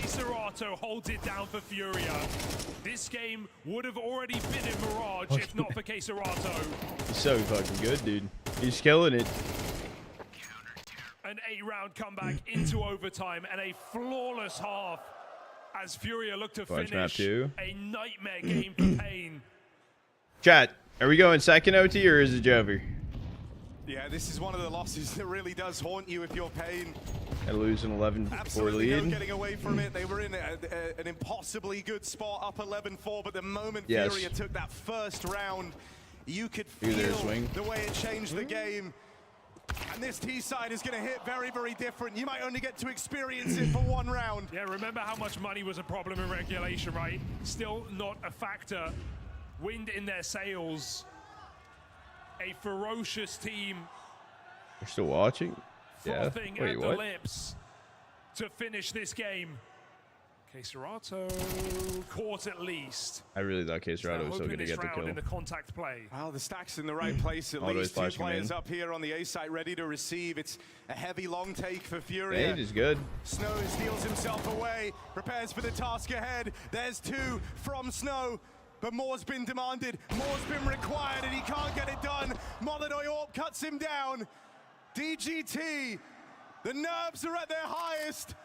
Serato holds it down for Furia. This game would have already been in Mirage if not for Serato. He's so fucking good, dude. He's killing it. An 8-round comeback into overtime and a flawless half as Furia look to finish a nightmare game for Pain. Chat, are we going second OT or is it over? Yeah, this is one of the losses that really does haunt you if you're Pain. I lose an 11-4 lead. No getting away from it. They were in an impossibly good spot, up 11-4, but the moment Furia took that first round, you could feel the way it changed the game. And this T-side is going to hit very, very different. You might only get to experience it for one round. Yeah, remember how much money was a problem in regulation, right? Still not a factor. Wind in their sails. A ferocious team. You're still watching? Yeah. Wait, at what? The lips to finish this game. Serato caught at least. I really thought Serato was still going to get the kill. In the contact play. Well, the stack's in the right place at least. Two players up here on the A site ready to receive. It's a heavy long take for Furia. Fade is good. Snow steals himself away, prepares for the task ahead. There's two from Snow. But more's been demanded, more's been required, and he can't get it done. Molodoy Orb cuts him down. DGT, the nerves are at their highest.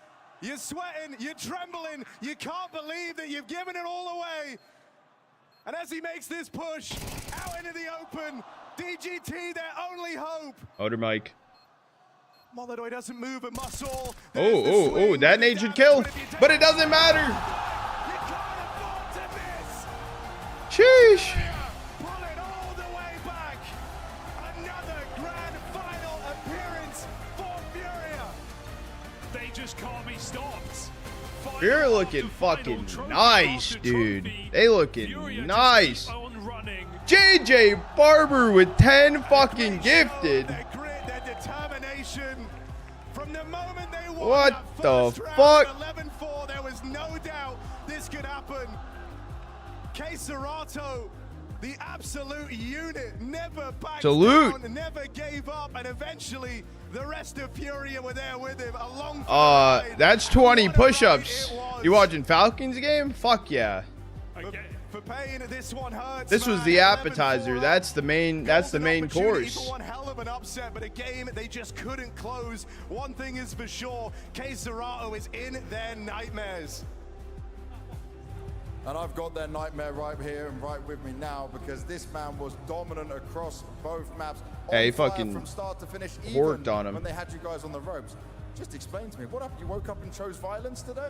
You're sweating, you're trembling, you can't believe that you've given it all away. And as he makes this push out into the open, DGT, their only hope. Outer mic. Molodoy doesn't move a muscle. Oh, that nade should kill, but it doesn't matter. Sheesh. Pull it all the way back. Another grand final appearance for Furia. They just can't be stopped. You're looking fucking nice, dude. They looking nice. JJ Barber with 10 fucking gifted. Their grit, their determination. From the moment they won what the fuck? 11-4, there was no doubt this could happen. Serato, the absolute unit, never backed down, never gave up, and eventually the rest of Furia were there with him. A long that's 20 push-ups. You watching Falcons game? Fuck yeah. For Pain, this one hurts. This was the appetizer. That's the main course. One hell of an upset, but a game they just couldn't close. One thing is for sure, Serato is in their nightmares. And I've got their nightmare right here and right with me now because this man was dominant across both maps. Hey, fucking from start to finish, worked on him. When they had you guys on the ropes. Just explain to me, what happened? You woke up and chose violence today?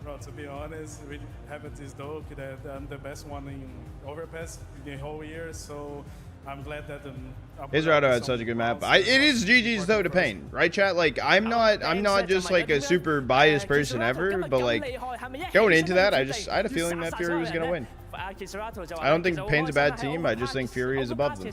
Bro, to be honest, we have this dog that I'm the best one in Overpass the whole year, so I'm glad that Serato had such a good map. It is GG's though to Pain, right, chat? Like I'm not just like a super biased person ever, but like going into that, I had a feeling that Fury was gonna win. I don't think Pain's a bad team. I just think Fury is above them.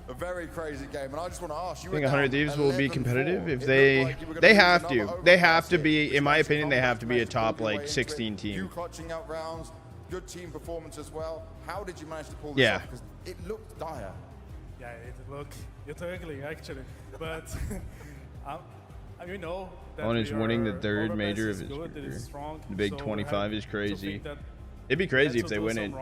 A very crazy game, and I just want to ask you. I think 100 Thieves will be competitive if they have to be, in my opinion, they have to be a top like 16 team. You clutching out rounds, good team performance as well. How did you manage to pull this off? Because it looked dire. Yeah, it's ugly actually, but you know. One is winning the third major of his career. The Big 25 is crazy. It'd be crazy if they win it.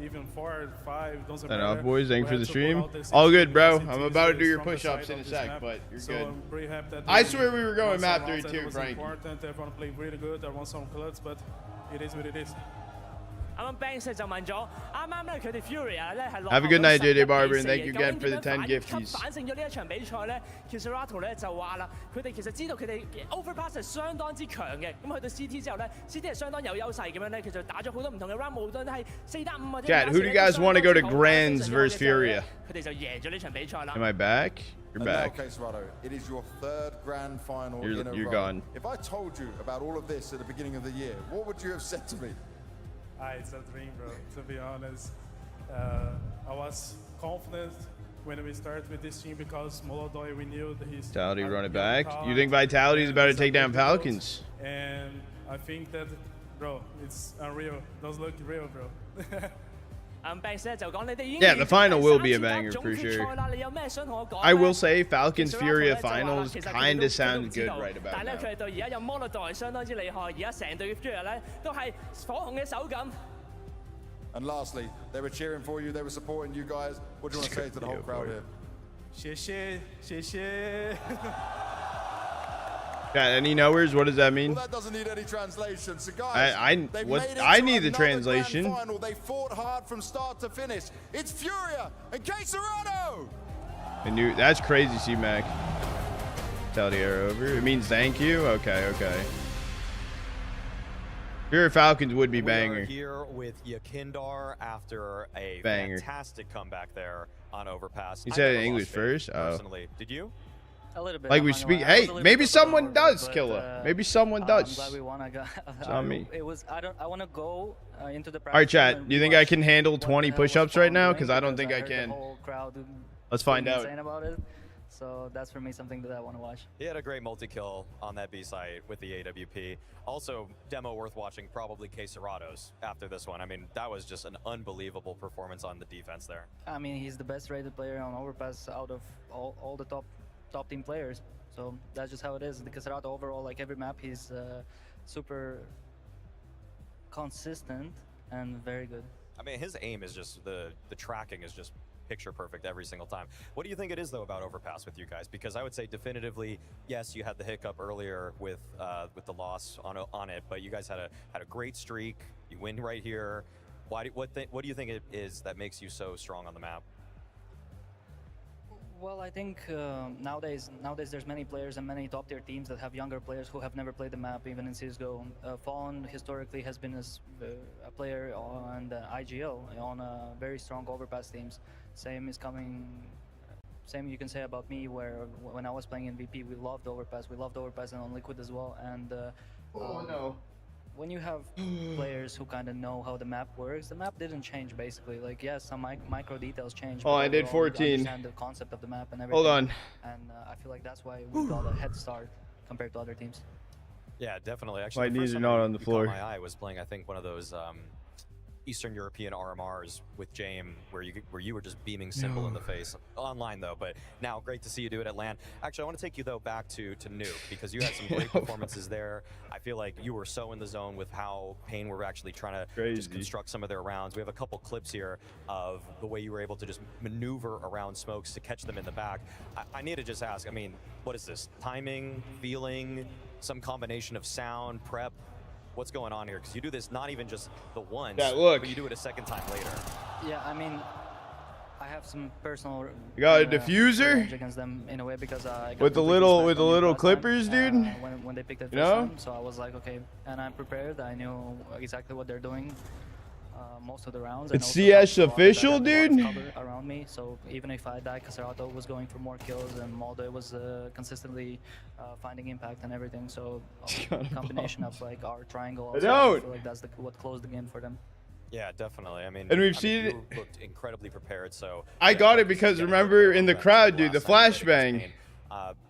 Even 4, 5, doesn't matter. Enough, boys. Thanks for the stream. All good, bro. I'm about to do your push-ups in a sec, but you're good. I swear we were going map 3 too, Frank. Everyone played really good. I won some clutches, but it is what it is. Have a good night, JJ Barber, and thank you again for the 10 gifties. 反勝咗呢一場比賽咧 ，Kisarato 咧就話啦，佢哋其實知道佢哋 overpass 係相當之強嘅，咁去到 CT 之後咧 ，CT 係相當有優勢咁樣咧，其實打咗好多唔同嘅 round， 無論係4打5或者 Chad, who do you guys want to go to Grands versus Furia? 佢哋就贏咗呢場比賽啦。 Am I back? You're back. Okay, Serrato, it is your third grand final in a You're row. gone. If I told you about all of this at the beginning of the year, what would you have said to me? It's a dream, bro, to be honest. I was confident when we started with this team because Molodoi, we knew that he's... Vitality run it back. You think Vitality is about to take down Falcons? And I think that, bro, it's unreal. Those look real, bro. Yeah, the final will be a banger for sure. I will say Falcons Furia finals kind of sounds good right about now. And lastly, they were cheering for you, they were supporting you guys. What do you want to say to the whole crowd here? 谢谢，谢谢。 Got any knowers? What does that mean? Well, that doesn't need any translation. So guys, I need the translation. Final. They fought hard from start to finish. It's Furia and Serrato. That's crazy, C-Mac. Vitality arrow over. It means thank you. Okay, okay. Furia Falcons would be banger. We are here with Yakindar after a fantastic comeback there on Overpass. You said it in English first? Oh. Personally, did you? A little bit. Like we speak. Hey, maybe someone does, Killer. Maybe someone does. I'm glad we won. It's on me. It was. I want to go into the. All right, chat. Do you think I can handle 20 push-ups right now? Because I don't think I can. Let's find out. About it. So that's for me something that I want to watch. He had a great multi-kill on that B site with the AWP. Also, demo worth watching probably Serrato's after this one. I mean, that was just an unbelievable performance on the defense there. I mean, he's the best rated player on Overpass out of all the top team players. So that's just how it is. Because Serrato overall, like every map, he's super consistent and very good. I mean, his aim is just the tracking is just picture perfect every single time. What do you think it is though about Overpass with you guys? Because I would say definitively, yes, you had the hiccup earlier with the loss on it, but you guys had a great streak. You win right here. What do you think it is that makes you so strong on the map? Well, I think nowadays there's many players and many top tier teams that have younger players who have never played the map, even in CSGO. Fallen historically has been a player on the IGL on very strong Overpass teams. Same you can say about me, where when I was playing in VP, we loved Overpass and on Liquid as well. And when you have players who kind of know how the map works, the map didn't change basically. Like, yes, some micro details changed. Oh, I did 14. Understand the concept of the map and everything. Hold on. And I feel like that's why we got a head start compared to other teams. Yeah, definitely. Actually, my knees are not on the floor. My eye was playing, I think, one of those Eastern European RMRs with Jame, where you were just beaming Simple in the face online though. But now, great to see you do it at LAN. Actually, I want to take you though back to Nuke, because you had some great performances there. I feel like you were so in the zone with how Pain were actually trying to just construct some of their rounds. We have a couple clips here of the way you were able to just maneuver around smokes to catch them in the back. I need to just ask, I mean, what is this? Timing, feeling, some combination of sound, prep? What's going on here? Because you do this not even just the once, but you do it a second time later. Yeah, I mean, I have some personal. You got a diffuser against them in a way because with the little clippers, dude. When they picked it first time, so I was like, okay, and I'm prepared. I knew exactly what they're doing. Most of the rounds. It's CS official, dude. Around me, so even if I died, Serrato was going for more kills, and Molde was consistently finding impact and everything. So a combination of like our triangle. Also, I feel like that's what closed the game for them. Yeah, definitely. I mean, and we've seen it. You looked incredibly prepared. So I got it because remember in the crowd, dude, the flashbang.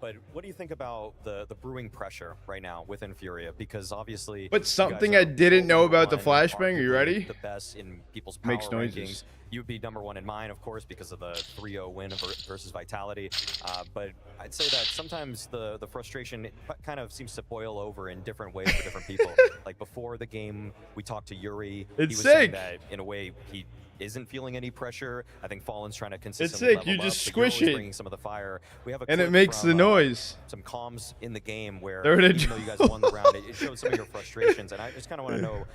But what do you think about the brewing pressure right now within Furia? Because obviously, but something I didn't know about the flashbang. Are you ready? The best in people's power makes noises. Rankings. You would be #1 in mine, of course, because of the 3-0 win versus Vitality. But I'd say that sometimes the frustration kind of seems to boil over in different ways for different people. Like before the game, we talked to Yuri. He was saying that in a way he isn't feeling any pressure. I think Fallen's trying to consistently level you up, just squish it, bringing some of the fire. We have a and it clip makes from, the noise. Some comms in the game where even though you guys won the round, it showed some of your frustrations, and I just kind of want to know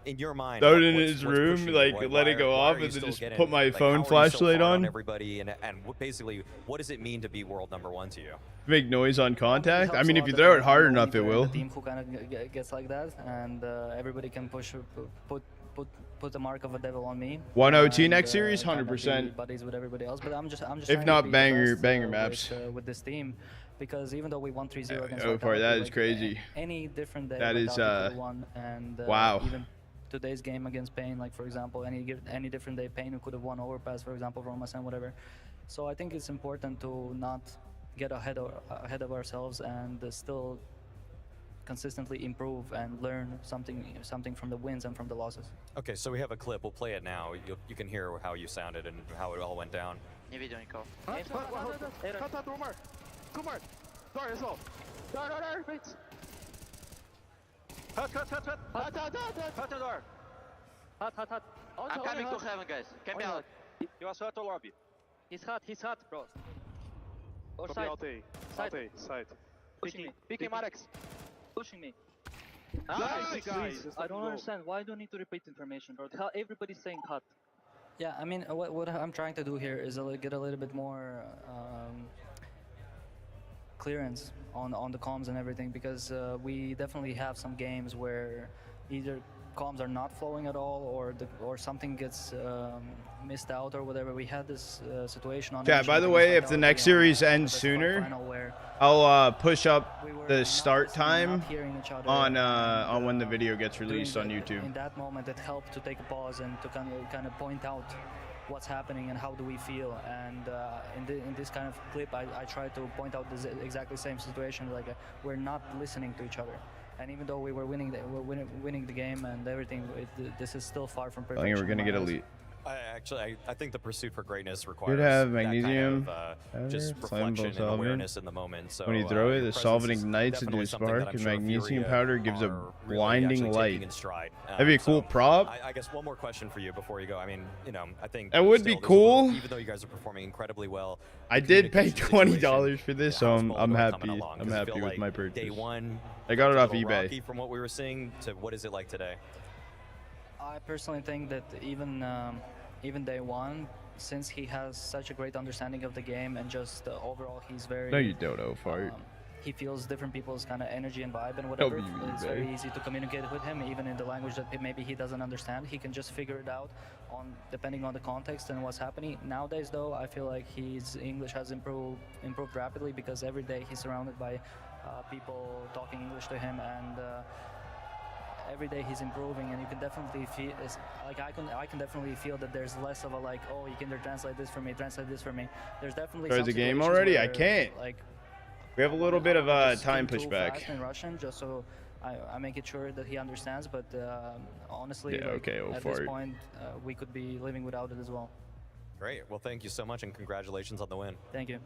in your mind, throw it in his room, like let it go off, and then just put my phone flashlight on. Everybody, and basically, what does it mean to be world #1 to you? Make noise on contact. I mean, if you throw it hard enough, it will. The team who kind of gets like that, and everybody can put the mark of a devil on me. 1OT next series, 100%. Buddies with everybody else, but I'm just if not banger maps with this team, because even though we won 3-0 against that is crazy. Any different day, that is won, and wow. Even today's game against Pain, like for example, any different day, Pain could have won overpass, for example, from us and whatever. So I think it's important to not get ahead of ourselves and still consistently improve and learn something from the wins and from the losses. Okay, so we have a clip. We'll play it now. You can hear how you sounded and how it all went down. I'm coming to heaven, guys. Can be out. You are sweat or lobby? He's hot, bro. Or Copy side. Side. Pushing me. Picking Marex. Pushing me. Nice, guys. I don't understand. Why do you need to repeat information, bro? Everybody's saying hot. Yeah, I mean, what I'm trying to do here is get a little bit more clearance on the comms and everything, because we definitely have some games where either comms are not flowing at all, or something gets missed out or whatever. We had this situation on. Yeah. By the way, if the next series ends sooner, I'll push up the start time on when the video gets released on YouTube. In that moment, it helped to take a pause and to kind of point out what's happening and how do we feel. And in this kind of clip, I try to point out this exactly same situation. Like we're not listening to each other. And even though we were winning the game and everything, this is still far from perfection. I think we're gonna get elite. I think the pursuit for greatness requires have magnesium, that kind of, just reflection and awareness in the moment. So when you throw it, the solvent ignites into a spark, and magnesium powder gives a blinding light. That'd be a cool prop. I guess one more question for you before you go. I mean, I think that would be cool. Even though you guys are performing incredibly well, I did pay $20 for this, so I'm happy. I'm happy with my purchase. Day one, I got it off eBay. From what we were seeing to what is it like today? I personally think that even day one, since he has such a great understanding of the game and just overall he's very... No, you don't, Fart. He feels different people's kind of energy and vibe and whatever. It's very easy to communicate with him, even in the language that maybe he doesn't understand. He can just figure it out depending on the context and what's happening. Nowadays, though, I feel like his English has improved rapidly, because every day he's surrounded by people talking English to him, and every day he's improving, and you can definitely feel, like I can definitely feel that there's less of a like, oh, you can translate this for me, translate this for me. There's definitely There's a game already? I can't. Like, we have a little bit of time pushback. In Russian, just so I make it sure that he understands, but honestly, yeah, okay, at this point, we could be living without it as well. Great. Well, thank you so much, and congratulations on the win. Thank you.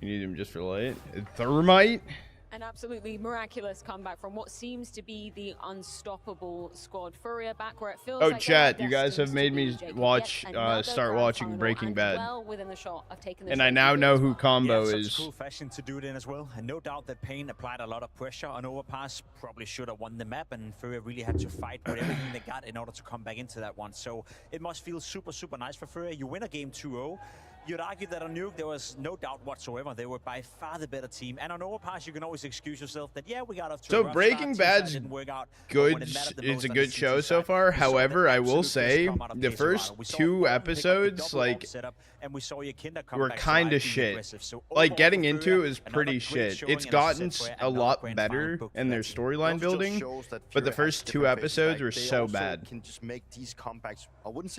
You need him just for light. Thermite. An absolutely miraculous comeback from what seems to be the unstoppable squad. Furia back where it feels like chat, you guys have made me start watching Breaking Bad. Well within the shot of taking and I now know who Combo is. Such a cool fashion to do it in as well. And no doubt that Pain applied a lot of pressure on Overpass. Probably should have won the map, and Furia really had to fight with everything they got in order to come back into that one. So it must feel super, super nice for Furia. You win a game 2-0. You'd argue that on Nuke, there was no doubt whatsoever. They were by far the better team. And on Overpass, you can always excuse yourself that, yeah, we got off to a rough Breaking start. Bad's good. It's a good show so far. However, I will say the first 2 episodes, like, were kind of shit. Like, getting into it was pretty shit. It's gotten a lot better in their storyline building, but the first 2 episodes were so bad.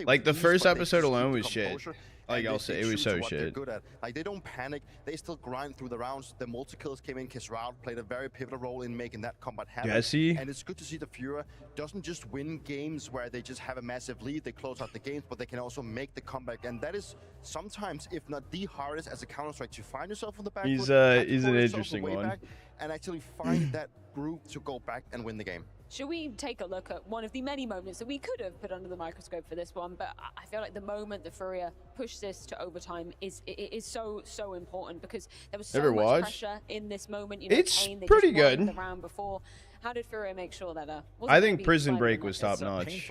Like, the first episode alone was shit. Like I'll say, it was so shit. Good at. Like, they don't panic. They still grind through the rounds. The multi-kills came in. Kisraud played a very pivotal role in making that combat happen. Jesse. And it's good to see the Furia doesn't just win games where they just have a massive lead, they close out the games, but they can also make the comeback. And that is sometimes, if not the hardest as a Counter-Strike, to find yourself on the back He's an interesting one. And actually find that groove to go back and win the game. Should we take a look at one of the many moments that we could have put under the microscope for this one? But I feel like the moment the Furia pushed this to overtime is so important, because there was so much pressure in this moment. You know, it's Pain, pretty just won good. the round before, How did Furia make sure that? I think Prison Break was top notch.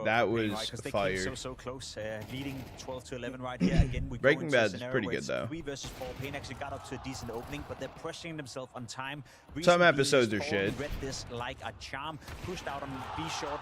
That was fire. So close, leading 12-11 right here. Again, we Breaking Bad's pretty good though. 3 versus 4. Pain actually got up to a decent opening, but they're pressuring themselves on time. Some episodes are shit. Read this like a charm, pushed out on B short.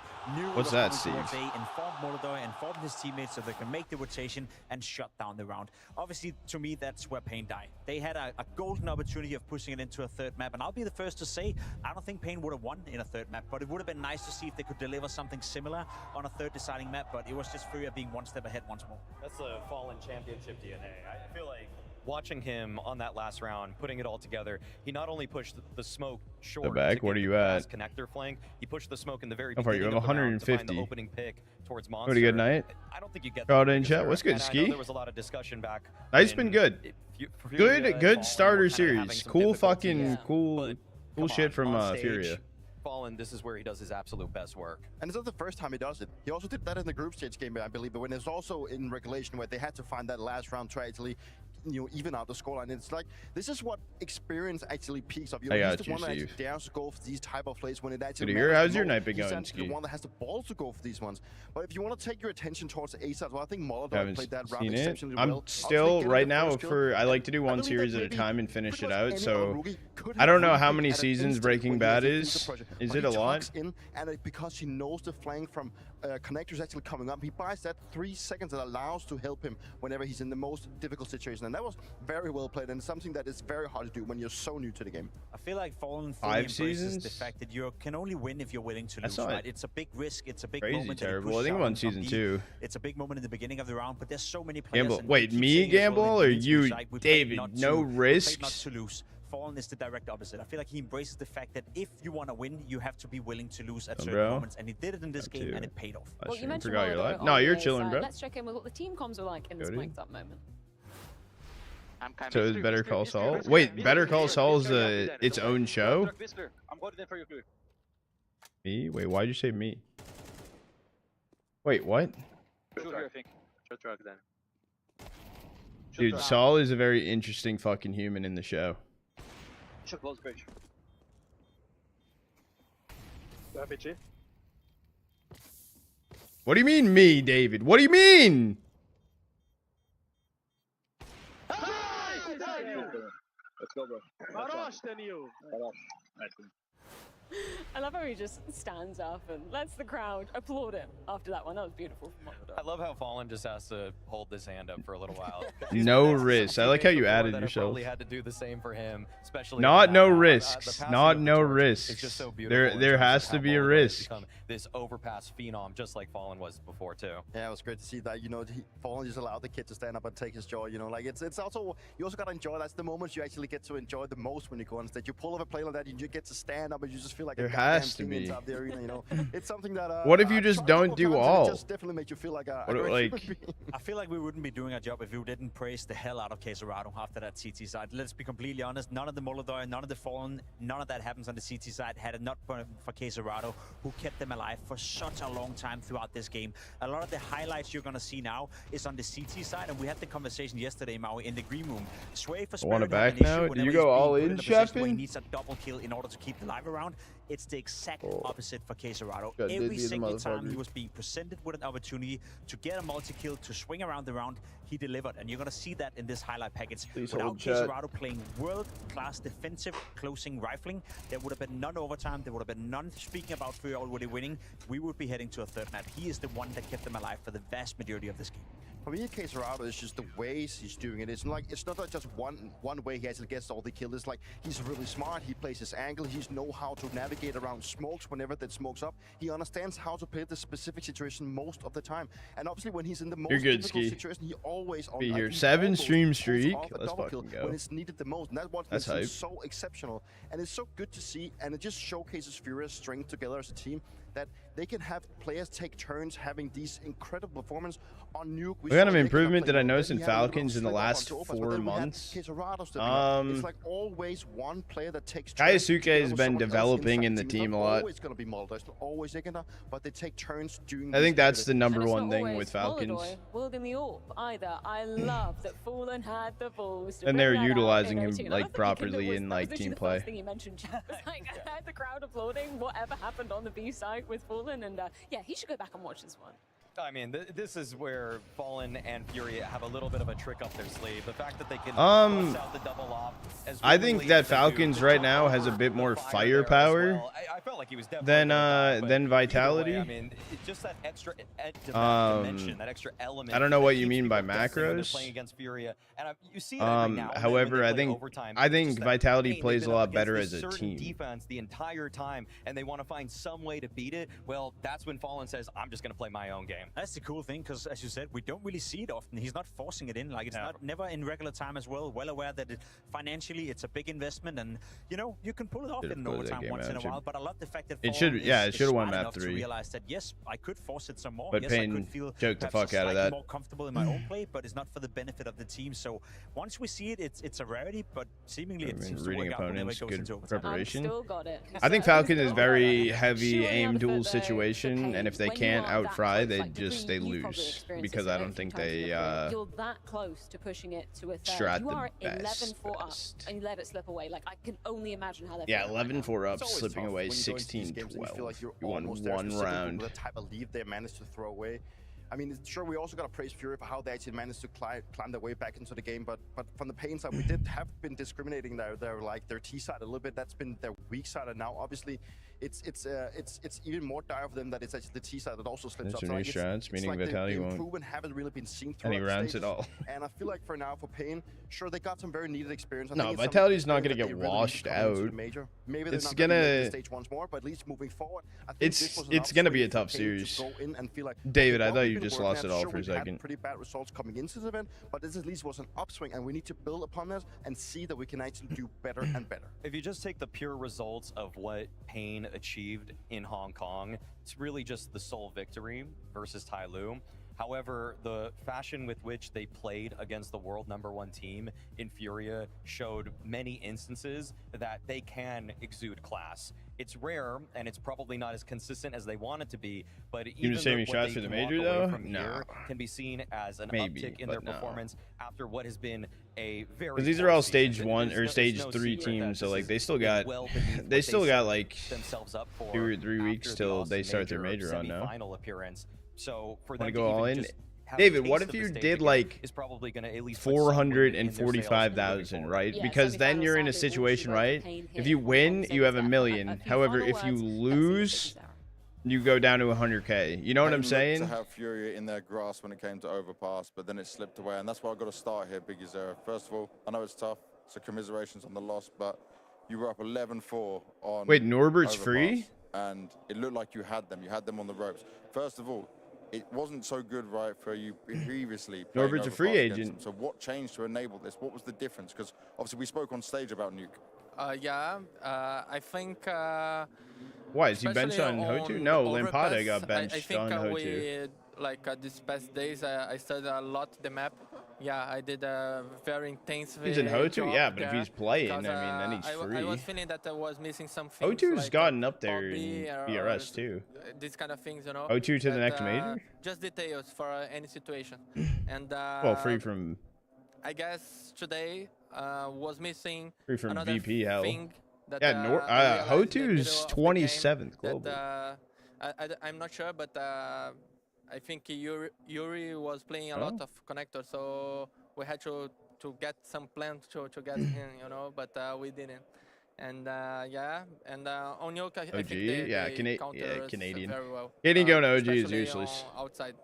What's that, Steve? They informed Molodor, informed his teammates so they can make the rotation and shut down the round. Obviously, to me, that's where Pain died. They had a golden opportunity of pushing it into a third map, and I'll be the first to say, I don't think Pain would have won in a third map, but it would have been nice to see if they could deliver something similar on a third deciding map, but it was just Furia being one step ahead once more. That's the Fallen Championship DNA. I feel like watching him on that last round, putting it all together, he not only pushed the smoke short. The back, what are you at? Connector flank. He pushed the smoke in the very How far beginning you have? of the round to find 150. the opening pick towards Monster. Pretty good night. I don't think you get Crowd that in chat. What's good, and I Ski? know there was a lot of discussion back. Night's been good. Good Fallen starter were kinda having series. some Cool difficulty. fucking cool shit from on stage, Furia. Fallen, this is where he does his absolute best work. And it's not the first time he does it. He also did that in the group stage game, I believe, but when it's also in regulation where they had to find that last round to actually, you know, even out the scoreline. It's like, this is what experience actually peaks of. I He's got the you, one that actually Steve. dares to go for these type of plays when it actually Good to hear. matters How's the your most. night been He's going, actually Ski? the one that has the balls to go for these ones. But if you want to take your attention towards the A side, well, I think Molodor Haven't played that round seen it. exceptionally I'm well. still Obviously, right getting the now first kill. for I like to do I one believe series that at a maybe time and finish it pretty much out. any So other rookie could I have don't know really how picked many at an seasons instant Breaking when he Bad actually feels is. the pressure. Is But it he a lot? tucks in, and because he knows the flank from connectors actually coming up, he buys that 3 seconds that allows to help him whenever he's in the most difficult situation. And that was very well played and something that is very hard to do when you're so new to the game. I feel like Fallen fully 5 embraces seasons? the fact that you can only win if you're willing to That's lose, not right? It's a big risk, it's a big crazy moment. that he terrible. I pushes think I'm out on on season B. 2. It's a big moment in the beginning of the round, but there's so many players. Gamble. and Wait, we keep me saying as well gamble that or we need to you, lose, right? We play David? not No to- we play risks. not to lose. Fallen is the direct opposite. I feel like he embraces the fact that if you want to win, you have to be willing to lose at certain bro. moments, and he did it in this game, too. and it paid off. Well, you mentioned forgot you're Molodor live. on No, you're the chilling, side. bro. Let's check in with what the team comms were like in this Cody? mic'd up moment. So is Better Call Saul? Wait, Better Call Saul's its own show? I'm going in for your clue. Me? Wait, why'd you say me? Wait, what? Shoot here, I think. Shoot truck then. Dude, Saul is a very interesting fucking human in the show. Shoot close bridge. RPG. What do you mean me, David? What do you mean? Let's go, bro. Barosh, then you. Barosh. I love how he just stands up and lets the crowd applaud him after that one. That was beautiful from Molodor. I love how Fallen just has to hold this hand up for a little while. No risk. I like how you added that have yourself. Probably had to do the same for him, especially Not on no that map. risks. The passing Not of the no torch risks. is just so beautiful in There terms has of to how be a Molodor has risk. become this overpass phenom, just like Fallen was before too. Yeah, it was great to see that. You know, Fallen just allowed the kid to stand up and take his joy. You know, like it's also, you also gotta enjoy. That's the moments you actually get to enjoy the most when you go on stage. You pull off a play like that, you get to stand up and you just feel like There a goddamn has to king be. inside the arena. You know, it's something that. What if you I've just tried a don't couple do times and all? It just definitely makes you feel like a What, great like- human being. I feel like we wouldn't be doing our job if we didn't praise the hell out of Caserado after that CT side. Let's be completely honest, none of the Molodor, none of the Fallen, none of that happens on the CT side had it not been for Caserado, who kept them alive for such a long time throughout this game. A lot of the highlights you're going to see now is on the CT side, and we had the conversation yesterday, Maui, in the green room. Sway for Wanna Spirit back had an issue now? Do whenever you he's go being all put in, a position where he Sheffin? needs a double kill in order to keep the live around. It's the exact opposite for Caserado. God, Every did you, the single time motherfucker. he was being presented with an opportunity to get a multi-kill, to swing around the round, he delivered. And you're going to see that in this highlight package. Please Without hold chat. Caserado playing world-class defensive closing rifling, there would have been none overtime. There would have been none speaking about Fury already winning. We would be heading to a third map. He is the one that kept them alive for the vast majority of this game. For me, Caserado is just the ways he's doing it. It's like it's not like just one way he actually gets all the kills. It's like he's really smart. He plays his angle. He knows how to navigate around smokes whenever that smokes up. He understands how to play the specific situation most of the time. And obviously, when he's in the most You're good, difficult Ski. situation, he always Be here. he 7 almost stream pulls streak. off a Let's double kill fucking go. when it's needed the most. And that's what That's makes him hype. so exceptional. And it's so good to see. And it just showcases Furia's strength together as a team. That they can have players take turns having these incredible performance on Nuke. What kind of saw Nick improvement play did I well, notice then in he had a little Falcons in the slip up last onto Opus, but 4 then we had months? Caserado stepping up. It's like always one player that takes turns Kaisuke together has with been someone else developing inside in the It's team not a lot. always going to be Molodor. It's not always Igana, but they take turns doing I think that's the activities. number And it's one not thing always with Falcons. Molodor wielding the AWP either. either. I love that Fallen had the balls to And bring they're that out utilizing in him OT. And I like love that properly was- in that was like literally team the play. first thing you mentioned, Chad. It was like, I had the crowd applauding whatever happened on the B side with Fallen, and yeah, he should go back and watch this one. I mean, this is where Fallen and Fury have a little bit of a trick up their sleeve. The fact that they can bust out the double op as I think willingly that as they do. Falcons right now has a bit more firepower I felt like he was definitely than Vitality. I mean, just that extra dimension, that extra element. I don't know what you that mean by when they're macros. playing against Furia, and you see it every now and then However, when I they play think overtime. I It's think just that Vitality pain. They've plays a been up lot against better this as a certain team. defense the entire time, and they want to find some way to beat it. Well, that's when Fallen says, "I'm just going to play my own game." That's the cool thing, because as you said, we don't really see it often. He's not forcing it in. Like, it's never in regular time as well. Well aware that financially it's a big investment, and you know you can pull it off Should've in closed that overtime game once out, in a should- while. But I love the fact that It Fallen should- yeah, is it should've won smart map enough to 3. realize that yes, I could force it some more. But yes, I Payne could feel joked the perhaps fuck out of slightly that. more comfortable in my own play, but it's not for the benefit of the team. So once we see it, it's a rarity, but seemingly it seems to Reading work out whenever opponents, it goes good into overtime. preparation. Still got it. I think Falcon is very heavy Shooting aim on the duel foot, though, situation, Payne, and if they when you can't are that outfry, close, they like, just Dupree, you probably lose experienced because this I a don't few think times they in the career. You're that close to pushing it to a third. strat You the are best 11-4 up, and you let it slip away. Like, I can only imagine how they're Yeah, feeling right now. 11-4 up, It's always slipping tough away when you go into these games and you feel 16-12. like you're You won almost there, one specifically round. with the type of lead they managed to throw away. I mean, sure, we also got to praise Fury for how they actually managed to climb their way back into the game. But from the Payne side, we did have been discriminating their T side a little bit. That's been their weak side, and now obviously it's even more dire for them that it's actually the T side that also slips That's up. a new shots, meaning Vitality won't improvement haven't really been seen any throughout the rounds stage. at all. And I feel like for now, for Payne, sure, they got some very needed experience. I No, think it's some Vitality's not experience gonna that get they really need to washed come into the out. major. Maybe they're It's not gonna make gonna- the stage once more, but at least moving forward, I think It's this was an gonna be a opportunity for tough Payne series. to go in and feel like, David, okay, I what thought we've you been just working lost at, it all sure, for a we've had second. pretty bad results coming into this event, but this at least was an upswing, and we need to build upon this and see that we can actually do better and better. If you just take the pure results of what Payne achieved in Hong Kong, it's really just the sole victory versus Tai Lu. However, the fashion with which they played against the world #1 team in Furia showed many instances that they can exude class. It's rare, and it's probably not as consistent as they want it to be, but even just saving what shots they for the can walk major, away though? from No. here can be seen as an Maybe, uptick in but their no. performance after what has been a very Because these are poor all season. stage 1 or There's stage no 3 secret that teams, so this like is they still got well beneath they what still got set like themselves up for 2 or 3 weeks after the till they Austin start their major run now. semi-final appearance. So for Want them to go all even in? just have David, a what taste if of the you stage did again like is probably gonna at least put some wind in their sails moving 445,000, forward. right? Yeah, Because then you're in a semi-final, situation, all right? Payne If hit you on win, Payne's you have a step. million. A few However, final if you words, lose, you go down to 100K. You know what I'm Payne saying? looked to have Fury in their grasp when it came to overpass, but then it slipped away, and that's why I've got to start here, Biggie Zero. First of all, I know it's tough, so commiserations on the loss, but you were up 11-4 on Wait, Norbert's overpass, free? and it looked like you had them on the ropes. First of all, it wasn't so good, right, for you previously. playing Norbert's a overpass free against agent. them. So what changed to enable this? What was the difference? Because obviously we spoke on stage about Nuke. I think. Why, is he benched on especially Hotu? No, overpass, Lampada got I benched think on Hotu. these past days, I studied a lot the map. Yeah, I did a very intense. He's in Hotu, job yeah, but if there he's playing, I because, mean, then he's I was free. feeling that I was missing some things. Hotu's like, gotten up there Bobby in or BRS too. These kind of things, you know. Hotu to the that, next major? Just details for any situation. And Well, free from I guess today was missing free from another VP hell. thing that, Yeah, I realized in the middle Hotu's of the 27th game global. that, I'm not sure, but I think Yuri was playing a lot of connectors, so we had to get some plan to get in, you know, but we didn't. And and on Yoke, I think they counter us Canadian. very well. Getting going to OG is especially useless. outside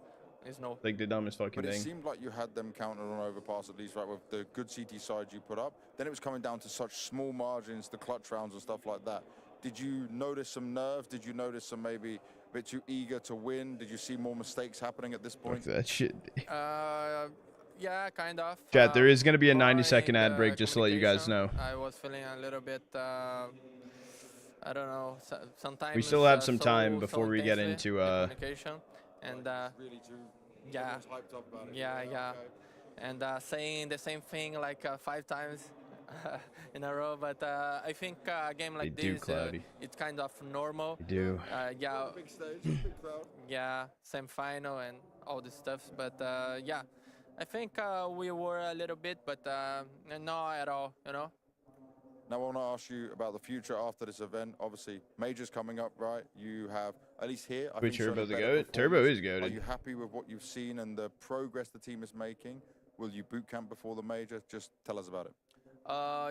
is no. Like the dumbest fucking But it thing. seemed like you had them counted on overpass at least, right, with the good CT side you put up. Then it was coming down to such small margins, the clutch rounds and stuff like that. Did you notice some nerve? Did you notice some maybe a bit too eager to win? Did you see more mistakes happening at this point? Fuck that shit. Yeah, kind of. Chat, there is going to be a more 90-second in ad the break, just to let you guys know. I was feeling a little bit, I don't know, sometimes. We still have some so time before we get intensely, into the communication, and yeah, hyped up about it. yeah, and saying the same thing like 5 times in a row. But I think a game like They do, this, Cloudy. it's kind of normal. They do. Yeah. Big stage, big crowd. Yeah, semi-final and all this stuff. But yeah, I think we were a little bit, but not at all, you know. Now, I want to ask you about the future after this event. Obviously, majors coming up, right? You have, at least here, I think Turbo shown a the better goat? Turbo is performance. goated. Are you happy with what you've seen and the progress the team is making? Will you boot camp before the major? Just tell us about it.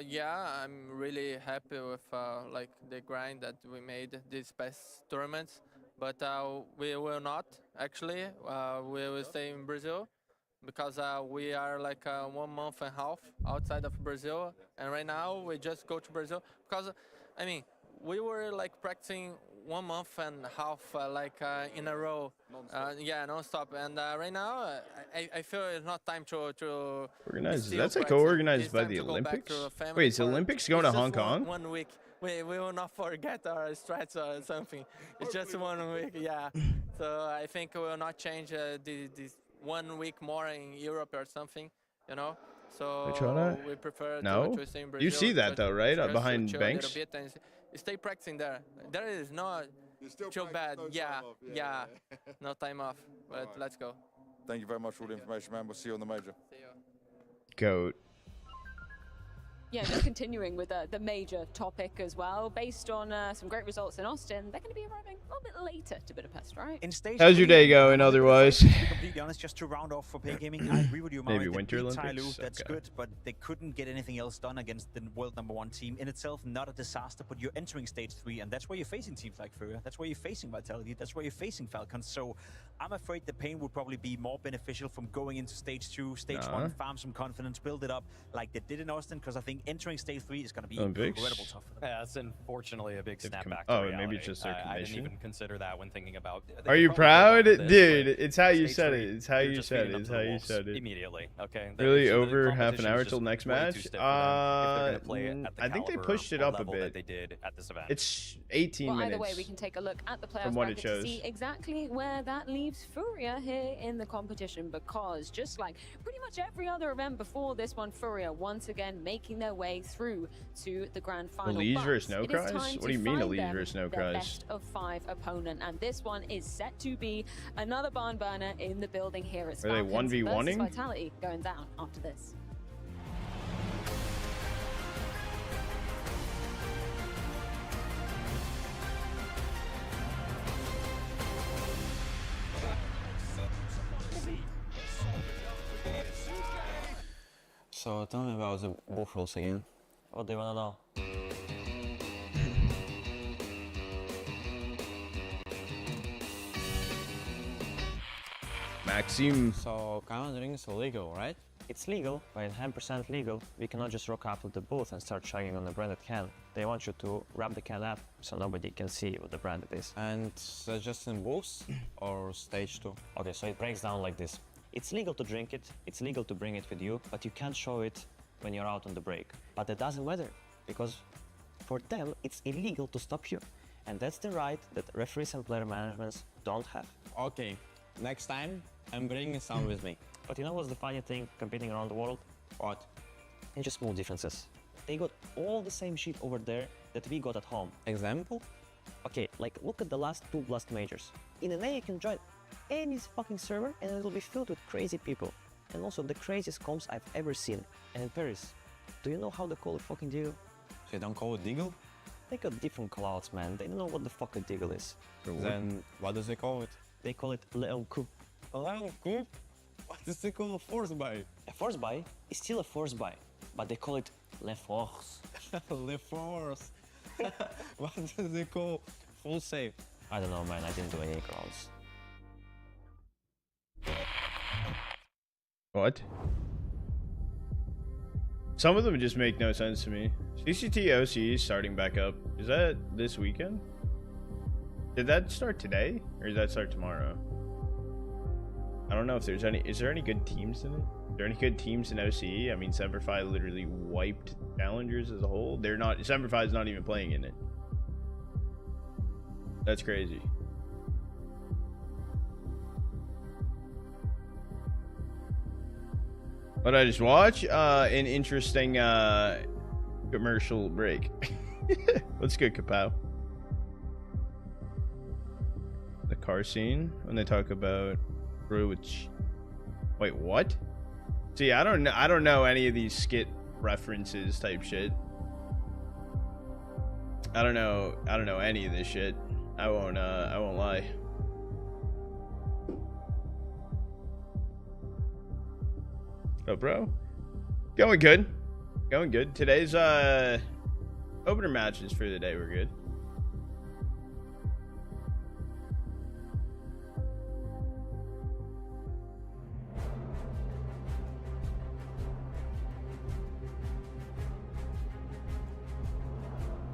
Yeah, I'm really happy with like the grind that we made these past tournaments, but we will not actually. We will stay in Brazil because we are like 1 month and a half outside of Brazil, and right now we just go to Brazil because, I mean, we were like practicing 1 month and a half in a row, yeah, non-stop. And right now, I feel it's not time to organize. That's like co-organized by the Olympics. Wait, is the Olympics going to Hong Kong? 1 week. We will not forget our strats or something. It's just 1 week, yeah. So I think we will not change this 1 week more in Europe or something, you know. So we prefer to stay in Brazil. You see that though, right? Behind Banks. Stay practicing there. There is not too bad. Yeah. No time off. But let's go. Thank you very much for all the information, man. We'll see you on the major. See you. Goat. Yeah, just continuing with the major topic as well. Based on some great results in Austin, they're going to be arriving a little bit later to Budapest, right? In stage How's your day going otherwise? To be completely honest, just to round off for Pain Gaming, I agree with you, Mari. Maybe Winter Olympics. Olympics? That's Okay. good, but they couldn't get anything else done against the world #1 team. In itself, not a disaster, but you're entering stage 3, and that's where you're facing teams like Furia. That's where you're facing Vitality. That's where you're facing Falcons. So I'm afraid the Pain would probably be more beneficial from going into stage 2, stage 1, farm some confidence, build it up like they did in Austin, because I think entering stage 3 is going to be incredible tough for them. Yeah, that's unfortunately a big snapback. Oh, to maybe reality. it's just their I didn't commission. even consider that when thinking about. Are you proud, dude? It's how you said it. It's how you said it. It's how you said it. Immediately, okay. Really, over half an hour till next match? I think they pushed it up a bit. They did at this event. It's 18 Well, minutes. either way, we can take a look at the playoff from what it bracket to shows. see exactly where that leaves Furia here in the competition, because just like pretty much every other event before this one, Furia once again making their way through to the grand final. Elise But versus No it is Cries? time What to do you mean find Elise them versus No their Cries? best of 5 opponent, and this one is set to be another barn burner in the building here at Are they Falcons 1v1ing? versus Vitality going down after this. So tell me about the wolf rules again. What do you want to know? Maxime. So countering is illegal, right? It's legal, but it's 100% legal. We cannot just rock up to the booth and start chugging on the branded can. They want you to wrap the can up so nobody can see what the brand it is. And that's just in booths or stage 2? Okay, so it breaks down like this. It's legal to drink it, it's legal to bring it with you, but you can't show it when you're out on the break. But that doesn't matter, because for them, it's illegal to stop you. And that's the right that referees and player managements don't have. Okay, next time I'm bringing some with me. But you know what's the funny thing competing around the world? What? It's just small differences. They got all the same shit over there that we got at home. Example? Okay, like look at the last 2 Blast majors. In NA you can join any fucking server and it will be filled with crazy people. And also the craziest comps I've ever seen. And in Paris, do you know how they call it fucking Deagle? They don't call it Deagle? They got different callouts, man. They don't know what the fuck a Deagle is. Then what does they call it? They call it Leon Coup. Leon Coup? What does they call a force buy? A force buy is still a force buy, but they call it Le Force. Le Force. What do they call full save? I don't know, man. I didn't do any crowds. What? Some of them just make no sense to me. CCT OC is starting back up. Is that this weekend? Did that start today? Or does that start tomorrow? I don't know if there's any. Is there any good teams in it? Are there any good teams in OCE? I mean, Semperfi literally wiped challengers as a whole. They're not. Semperfi is not even playing in it. That's crazy. But I just watch an interesting commercial break. What's good, Kapow? The car scene when they talk about Wait, what? See, I don't know any of these skit references type shit. I don't know any of this shit. I won't lie. Oh, bro. Going good. Going good. Today's opener matches for the day were good.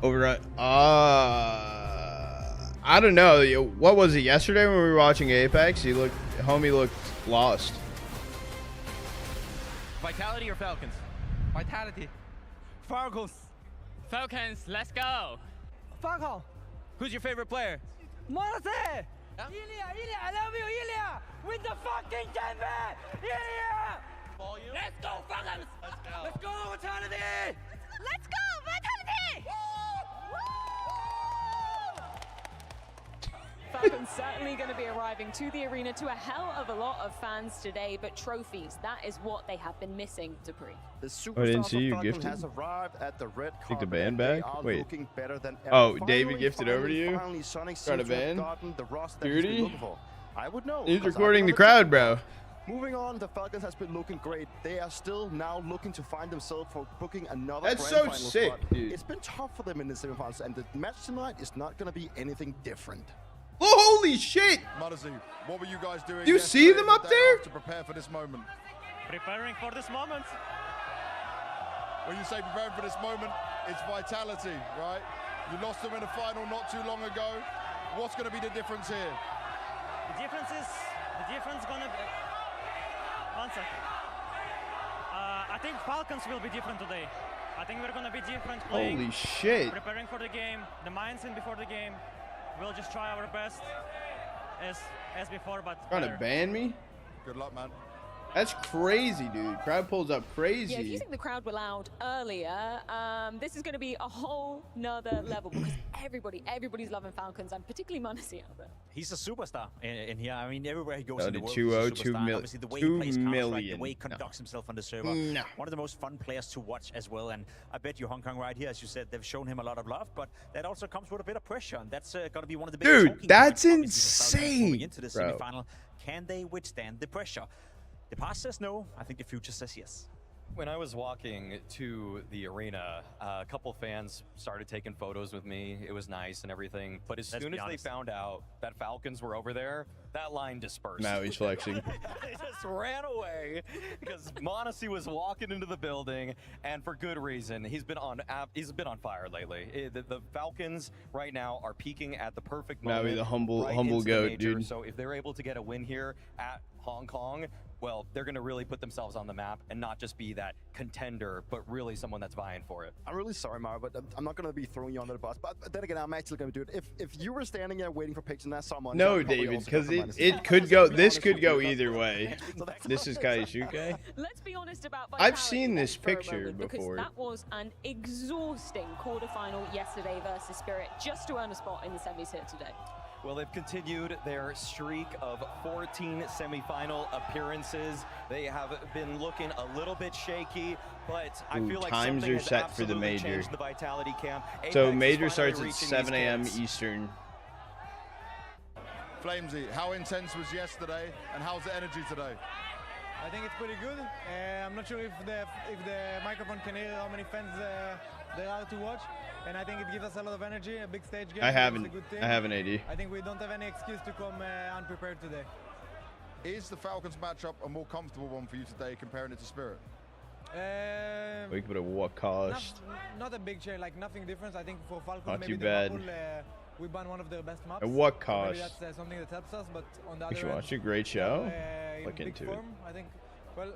Over I don't know. What was it yesterday when we were watching Apex? Homie looked lost. Vitality or Falcons? Vitality. Falcons. Falcons, let's go. Falcon. Who's your favorite player? Morse! Ilya, I love you, Ilya! With the fucking Denver! Ilya! Volume. Let's go, Falcons! Let's go. Let's go, Vitality! Let's go, Vitality! Falcons certainly going to be arriving to the arena to a hell of a lot of fans today, but trophies, that is what they have been missing, Dupree. The superstar Falcons has arrived at the red carpet. Take the band back? Wait. Better than ever. Oh, David gifted over to you? Got a band? Duty? I would know. He's recording the crowd, bro. Moving on, the Falcons has been looking great. They are still now looking to find themselves for booking another That's grand so final sick, spot. dude. It's been tough for them in the semifinals, and the match tonight is not going to be anything different. Oh, holy shit! Madazi, what were you guys doing? Do you see them up there? To prepare for this moment. Preparing for this moment. When you say preparing for this moment, it's vitality, right? You lost them in the final not too long ago. What's going to be the difference here? The difference gonna be... One second. I think Falcons will be different today. I think we're gonna be different playing. Holy shit. Preparing for the game, the mindset before the game. We'll just try our best as before, but Trying to ban me? Good luck, man. That's crazy, dude. Crowd pulls up crazy. Yeah, if you think the crowd were loud earlier, this is going to be a whole nother level because everybody's loving Falcons, and particularly Manasi out there. He's a superstar in here. I mean, everywhere he goes Oh, in the the world, 2-0, he's a superstar. Obviously, the way 2 he plays Counter-Strike, the million. way he conducts himself on the server. No. One of the most fun players to watch as well. And I bet you Hong Kong right here, as you said, they've shown him a lot of love, but that also comes with a bit of pressure, and that's going to be one of the biggest Dude, talking that's points, obviously, for Falcons moving insane, into the bro. semifinal. Can they withstand the pressure? The past says no. I think the future says yes. When I was walking to the arena, a couple fans started taking photos with me. It was nice and everything. But as soon as they found out that Falcons were over there, that line dispersed. Now he's flexing. They just ran away because Monesi was walking into the building, and for good reason. He's been on fire lately. The Falcons right now are peaking at the perfect Now moment. he's a humble right humble into the goat, major. dude. So if they're able to get a win here at Hong Kong, well, they're going to really put themselves on the map and not just be that contender, but really someone that's vying for it. I'm really sorry, Mario, but I'm not going to be throwing you under the bus. But then again, I'm actually going to do it. If you were standing there waiting for picks and that's someone... No, David, because it could go. This could go either way. This is Kaisuke. Let's be honest about I've seen this for a picture moment, because before. that was an exhausting quarterfinal yesterday versus Spirit just to earn a spot in the semis here today. Well, they've continued their streak of 14 semifinal appearances. They have been looking a little bit shaky, but I feel like times something are has set for the absolutely major. changed the Vitality camp. So Apex major is starts finally at reaching 7 these a.m. kids. Eastern. Flamesy, how intense was yesterday, and how's the energy today? I think it's pretty good. I'm not sure if the microphone can hear how many fans there are to watch, and I think it gives us a lot of energy. A big stage game. I It's a haven't. good team. I haven't AD. I think we don't have any excuse to come unprepared today. Is the Falcons matchup a more comfortable one for you today, comparing it to Spirit? Wait, but at what cost? Not a big change, like nothing different. I think for Falcons, Not maybe too the bad. Mapul, we ban one of their best maps. At what So cost? maybe that's something that helps us, but on the We should other watch end, a great show. in Look big into it. form, I think, well,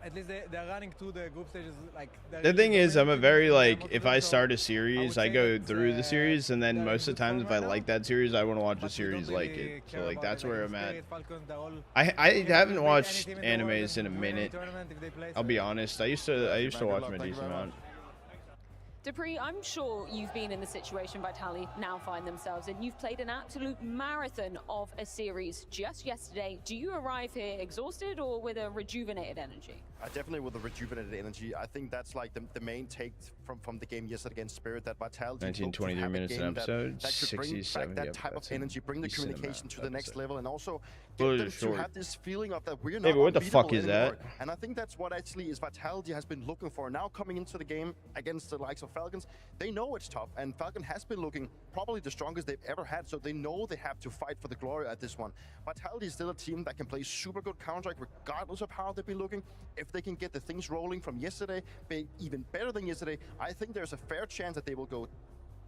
at least they're running through the group stages. Like The thing is, I'm a very like, if I start a series, I go through the series, and then most of the times if I like that series, I want to watch a series like it. So like that's where I'm at. I haven't watched animes in a minute. I'll be honest. I used to watch them a decent amount. Dupree, I'm sure you've been in the situation Vitality now find themselves in. You've played an absolute marathon of a series just yesterday. Do you arrive here exhausted or with a rejuvenated energy? Definitely with a rejuvenated energy. I think that's like the main take from the game yesterday against Spirit, that Vitality 19-23 minutes an episode, that could bring 60, back that type of energy, bring the communication to the next level, and also get them to have this feeling of that we're not what the fuck is anymore. that? And I think that's what actually is Vitality has been looking for. Now coming into the game against the likes of Falcons, they know it's tough, and Falcon has been looking probably the strongest they've ever had, so they know they have to fight for the glory at this one. Vitality is still a team that can play super good Counter-Strike regardless of how they've been looking. If they can get the things rolling from yesterday, be even better than yesterday, I think there's a fair chance that they will go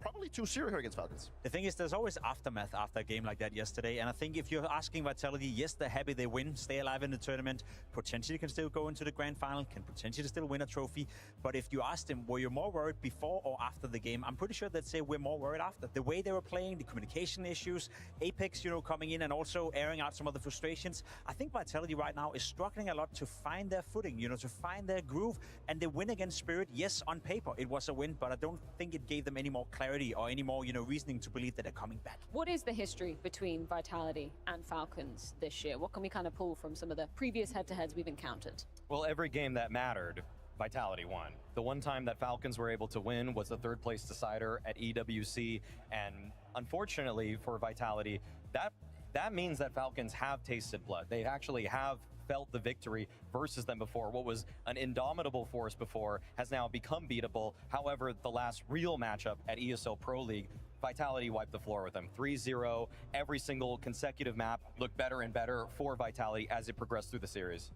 probably 2-0 here against Falcons. The thing is, there's always aftermath after a game like that yesterday, and I think if you're asking Vitality, yes, they're happy they win, stay alive in the tournament, potentially can still go into the grand final, can potentially still win a trophy, but if you asked them, were you more worried before or after the game, I'm pretty sure they'd say we're more worried after. The way they were playing, the communication issues, Apex, coming in and also airing out some of the frustrations. I think Vitality right now is struggling a lot to find their footing, to find their groove, and they win against Spirit. Yes, on paper, it was a win, but I don't think it gave them any more clarity or any more, reasoning to believe that they're coming back. What is the history between Vitality and Falcons this year? What can we kind of pull from some of the previous head-to-heads we've encountered? Well, every game that mattered, Vitality won. The one time that Falcons were able to win was the third place decider at EWC, and unfortunately for Vitality, that means that Falcons have tasted blood. They actually have felt the victory versus them before. What was an indomitable force before has now become beatable. However, the last real matchup at ESL Pro League, Vitality wiped the floor with them. 3-0, every single consecutive map looked better and better for Vitality as it progressed through the series.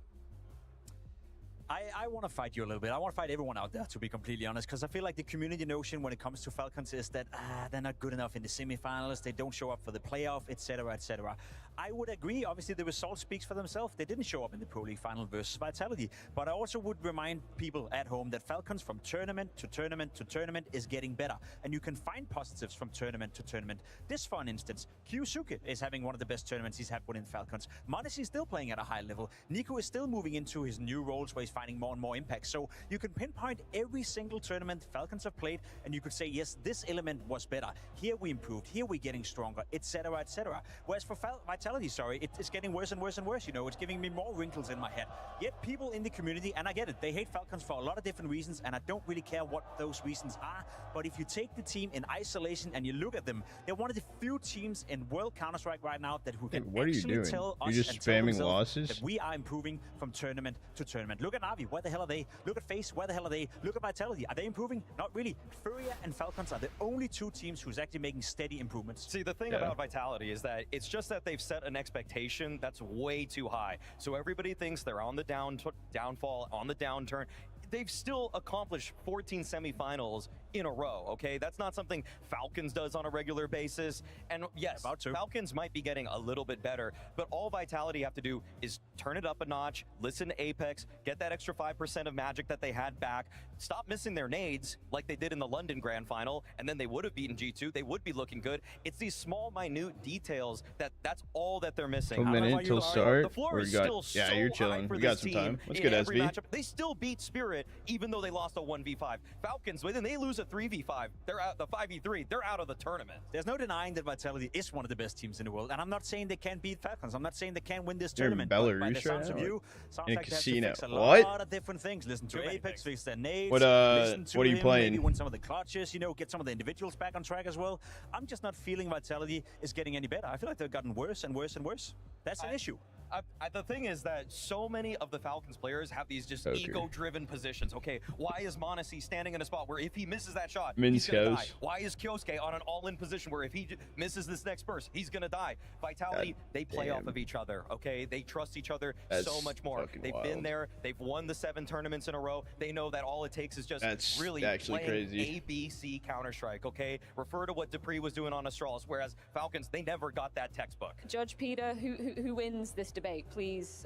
I want to fight you a little bit. I want to fight everyone out there, to be completely honest, because I feel like the community notion when it comes to Falcons is that they're not good enough in the semifinals, they don't show up for the playoff, etc., etc. I would agree. Obviously, the result speaks for themselves. They didn't show up in the Pro League final versus Vitality, but I also would remind people at home that Falcons from tournament to tournament to tournament is getting better, and you can find positives from tournament to tournament. This, for an instance, Kyusuke is having one of the best tournaments he's had within Falcons. Modesty is still playing at a high level. Nico is still moving into his new roles where he's finding more and more impact. So you can pinpoint every single tournament Falcons have played, and you could say, yes, this element was better. Here we improved. Here we're getting stronger, etc., etc. Whereas for Vitality, it's getting worse and worse and worse. It's giving me more wrinkles in my head. Yet people in the community, and I get it, they hate Falcons for a lot of different reasons, and I don't really care what those reasons are. But if you take the team in isolation and you look at them, they're one of the few teams in World Counter-Strike right now that who can actually tell us You're just spamming losses? that we are improving from tournament to tournament. Look at Navi, where the hell are they? Look at FaZe, where the hell are they? Look at Vitality, are they improving? Not really. Furia and Falcons are the only two teams who's actually making steady improvements. See, the thing about Vitality is that it's just that they've set an expectation that's way too high. So everybody thinks they're on the downfall, on the downturn. They've still accomplished 14 semifinals in a row, okay? That's not something Falcons does on a regular basis. And yes, Falcons might be getting a little bit better, but all Vitality have to do is turn it up a notch, listen to Apex, get that extra 5% of magic that they had back, stop missing their nades like they did in the London Grand Final, and then they would have beaten G2. They would be looking good. It's these small, minute details that's all that they're missing. 1 minute until start. The floor is still so you're chilling. high We got for some this time. team Let's in get every SB. matchup. They still beat Spirit, even though they lost a 1v5. Falcons, when they lose a 3v5, they're out. The 5v3, they're out of the tournament. There's no denying that Vitality is one of the best teams in the world, and I'm not saying they can't beat Falcons. I'm not saying they can't win this You're in tournament. But by the Belarus sounds right of now? you, sounds In a like they have to casino. fix a What? lot of different things. Listen to Apex, fix their nades. What listen to are you him, playing? Maybe win some of the clutches. Get some of the individuals back on track as well. I'm just not feeling Vitality is getting any better. I feel like they've gotten worse and worse and worse. That's an issue. The thing is that so many of the Falcons players have these just ego-driven positions. Okay, why is m0NESY standing in a spot where if he misses that shot, he's gonna die? Why is Kyosuke on an all-in position where if he misses this next burst, he's gonna die? Vitality, they play off of each other, okay? They trust each other so much more. They've been there. They've won the 7 tournaments in a row. They know that all it takes is just really playing ABC Counter-Strike, okay? Refer to what Dupree was doing on Astralis, whereas Falcons, they never got that textbook. Judge Peter, who wins this debate, please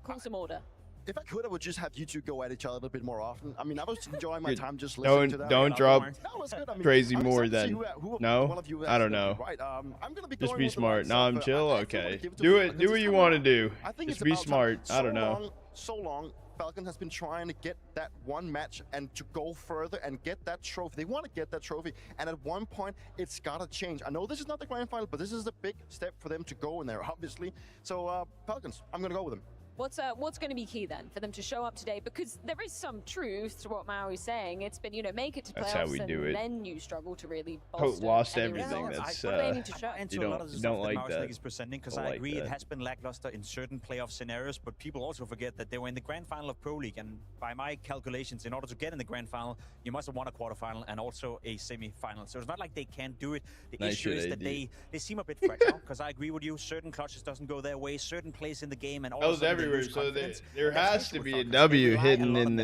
call some order. If I could, I would just have you two go at each other a little bit more often. I mean, I was enjoying my time just listening to that. Don't drop That was good. I mean, crazy I'm more excited to than see who no. one of you I don't is gonna know. be right. I'm gonna be Just going be with the smart. right Nah, I'm stuff, chill. I Okay. give it to Do Falcons. what you want to do. I think Just it's be about smart. time. I don't know. So long. Falcons has been trying to get that one match and to go further and get that trophy. They want to get that trophy, and at one point, it's got to change. I know this is not the grand final, but this is the big step for them to go in there, obviously. So, Falcons, I'm going to go with them. What's going to be key then for them to show up today? Because there is some truth to what Maui's saying. It's been, make it to playoffs and then you struggle to really bolster lost any everything. results. That's What do they need to show? And to a lot of the stuff that Maui's that. League is presenting, because I agree it has been lackluster in certain playoff scenarios, but people also forget that they were in the grand final of Pro League, and by my calculations, in order to get in the grand final, you must have won a quarterfinal and also a semi-final. So it's not like they can't do it. The issue is that they seem a bit fragile, because I agree with you, certain clutches doesn't go their way, certain plays in the game, and all of a sudden everywhere, they lose so confidence. there has to be a W hidden in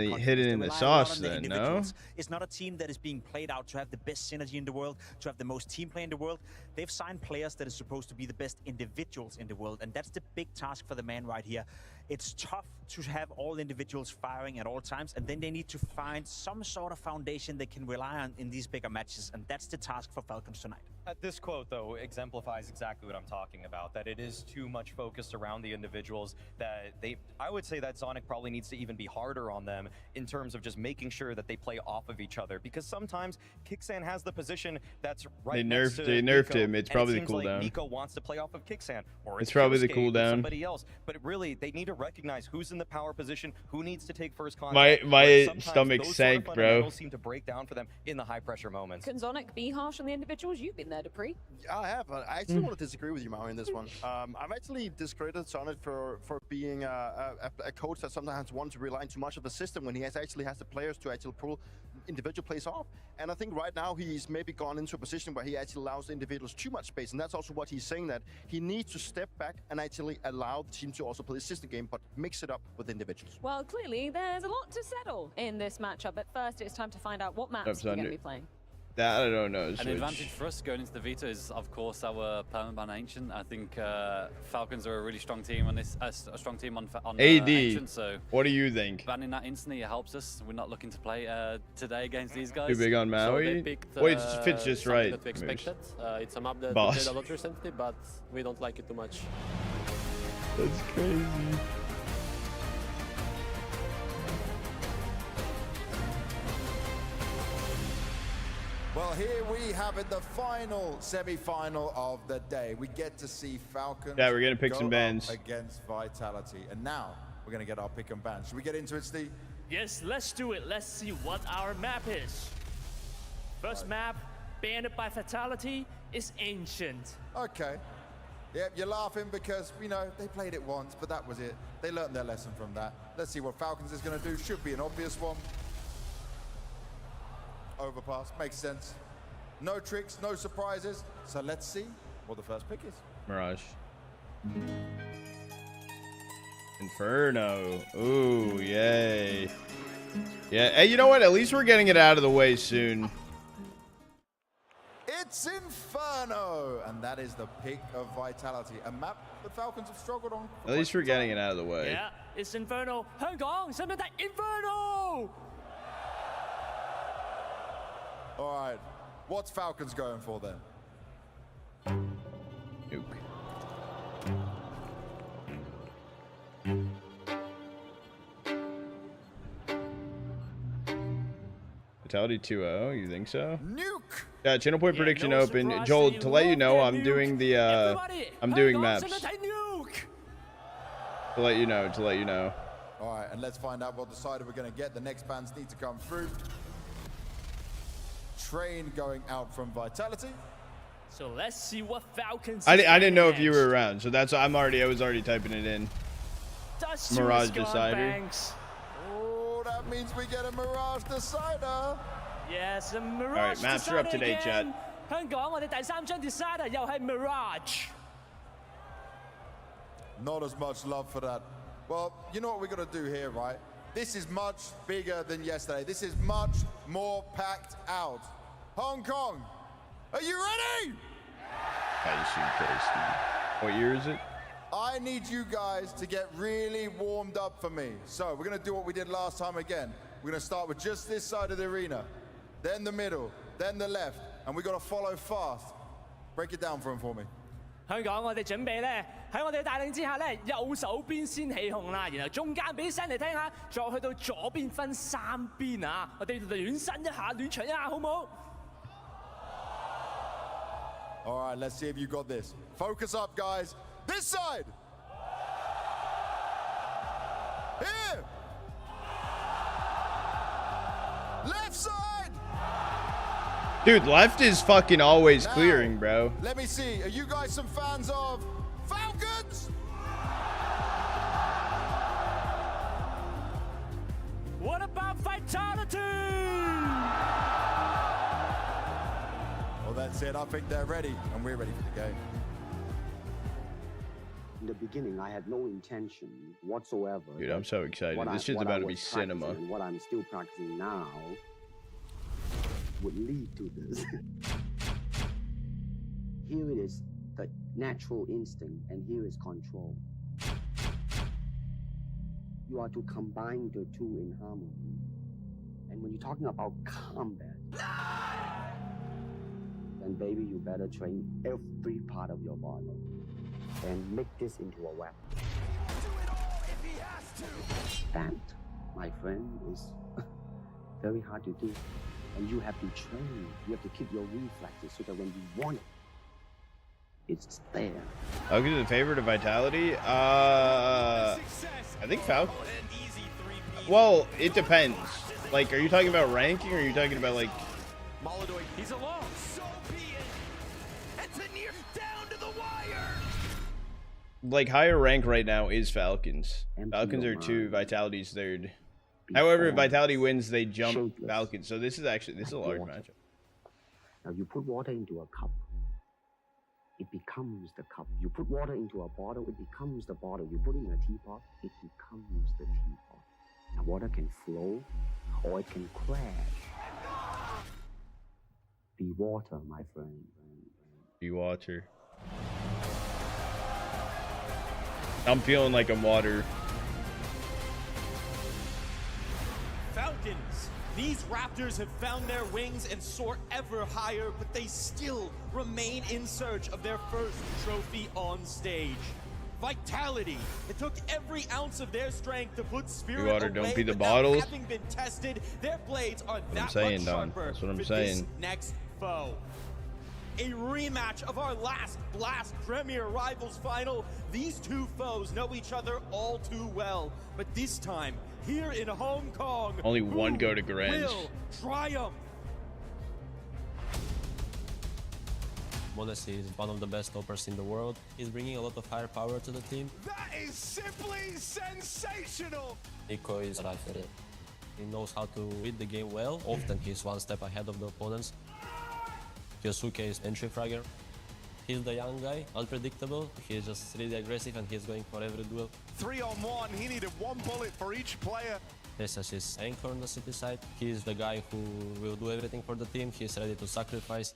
the sauce then, no? It's not a team that is being played out to have the best synergy in the world, to have the most team play in the world. They've signed players that are supposed to be the best individuals in the world, and that's the big task for the man right here. It's tough to have all individuals firing at all times, and then they need to find some sort of foundation they can rely on in these bigger matches, and that's the task for Falcons tonight. This quote, though, exemplifies exactly what I'm talking about, that it is too much focused around the individuals, that I would say that Zonic probably needs to even be harder on them in terms of just making sure that they play off of each other, because sometimes Kixan has the position that's right next to They nerfed Nico, him. It's probably the and it seems cooldown. like Nico wants to play off of Kixan, or It's probably the Kyosuke with cooldown. somebody else, but really, they need to recognize who's in the power position, who needs to take first contact. My Sometimes stomach those sank, sort of bro. fundamentals seem to break down for them in the high pressure moments. Can Zonic be harsh on the individuals? You've been there, Dupree. Yeah, I have. I actually want to disagree with you, Maui, in this one. I've actually discredited Sonic for being a coach that sometimes wants to rely too much of the system when he actually has the players to actually pull individual plays off. And I think right now he's maybe gone into a position where he actually allows the individuals too much space, and that's also what he's saying, that he needs to step back and actually allow the team to also play the system game, but mix it up with individuals. Well, clearly there's a lot to settle in this matchup, but first it's time to find out what maps we're going to be playing. That I don't know. An advantage for us going into the veto is, of course, our permanent ban Ancient. I think Falcons are a really strong team on this, a strong team on AD. Ancient. So what do you think? Banning that instantly helps us. We're not looking to play today against these guys. Too big on Maui? So Wait, it fits just right. That we expected. It's a map that we Boss. played a lot recently, but we don't like it too much. That's crazy. Well, here we have it, the final semi-final of the day. We get to see Falcons. Yeah, we're gonna pick go some bans up against Vitality, and now we're gonna get our pick and ban. Should we get into it, Steve? Yes, let's do it. Let's see what our map is. First map, banned by Vitality, is Ancient. Okay. Yep, you're laughing because, they played it once, but that was it. They learned their lesson from that. Let's see what Falcons is gonna do. Should be an obvious one. Overpass, makes sense. No tricks, no surprises. So let's see what the first pick is. Mirage. Inferno. Ooh, yay. Yeah, hey, you know what? At least we're getting it out of the way soon. It's Inferno, and that is the pick of Vitality, a map the Falcons have struggled on. At least we're getting it out of the way. Yeah, it's Inferno. Hong Kong, send me that Inferno! All right, what's Falcons going for then? Nuke. Vitality 2-0, you think so? Nuke! Yeah, channel point prediction open. Joel, to let you know, I'm doing the I'm doing maps. To let you know. All right, and let's find out what decider we're going to get. The next bans need to come through. Train going out from Vitality. So let's see what Falcons. I didn't know if you were around, so that's I was already typing it in. Mirage decider. Oh, that means we get a Mirage decider. Yes, a Mirage. All right, maps are up to date, chat. 香港我哋第三張 decider 又係 Mirage. Not as much love for that. Well, you know what we're going to do here, right? This is much bigger than yesterday. This is much more packed out. Hong Kong, are you ready? What year is it? I need you guys to get really warmed up for me. So we're going to do what we did last time again. We're going to start with just this side of the arena, then the middle, then the left, and we've got to follow fast. Break it down for me. 香港我哋準備咧喺我哋帶領之下咧，右手邊先起控啦，然後中間俾聲嚟聽下，再去到左邊分3邊啊！我哋暖身一下，暖場一下，好唔好？ All right, let's see if you got this. Focus up, guys. This side. Here. Left side. Dude, left is fucking always clearing, bro. Let me see. Are you guys some fans of Falcons? What about vitality? Well, that's it. I think they're ready, and we're ready for the game. In the beginning, I had no intention whatsoever. Dude, I'm so excited. This shit's about to be cinema. And what I'm still practicing now would lead to this. Here it is, the natural instinct, and here is control. You are to combine the two in harmony. And when you're talking about combat, then baby, you better train every part of your body and make this into a weapon. That, my friend, is very hard to do. And you have to train. You have to keep your reflexes so that when you want it, it's there. I'll give the favorite of Vitality. I think Falcon. Well, it depends. Like, are you talking about ranking, or are you talking about like? He's alone. So be it. Engineer down to the wire. Like, higher rank right now is Falcons. Falcons are 2, Vitality's 3rd. However, if Vitality wins, they jump Falcons. So this is a large matchup. Now you put water into a cup, it becomes the cup. You put water into a bottle, it becomes the bottle. You put in a teapot, it becomes the teapot. Now water can flow, or it can crash. Be water, my friend. Be water. I'm feeling like I'm water. Falcons. These Raptors have found their wings and soar ever higher, but they still remain in search of their first trophy on stage. Vitality. It took every ounce of their strength to put Spirit Water, away, don't be the but now, bottles. having been tested, their blades are that saying, much Don. sharper That's what I'm for saying. this next foe. A rematch of our last Blast Premier Rivals final. These two foes know each other all too well, but this time, here in Hong Kong, Only one go to Grange. will triumph. Modesty is one of the best toppers in the world. He's bringing a lot of firepower to the team. That is simply sensational. Nico is right for it. He knows how to read the game well. Often he's one step ahead of the opponents. Yosuke is entry fragger. He's the young guy, unpredictable. He's just really aggressive and he's going for every duel. 3-on-1, he needed 1 bullet for each player. This is his anchor on the city side. He's the guy who will do everything for the team. He's ready to sacrifice.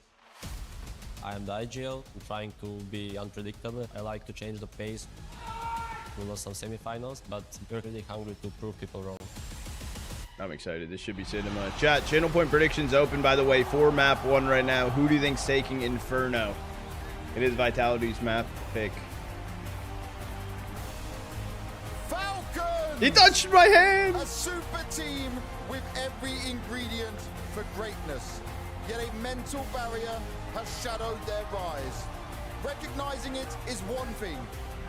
I am the IGL. I'm trying to be unpredictable. I like to change the pace. We lost some semifinals, but we're really hungry to prove people wrong. I'm excited. This should be cinema. Chat, channel point predictions open, by the way, for map 1 right now. Who do you think's taking Inferno? It is Vitality's map pick. Falcons! He touched my hand! A super team with every ingredient for greatness. Yet a mental barrier has shadowed their rise. Recognizing it is one thing.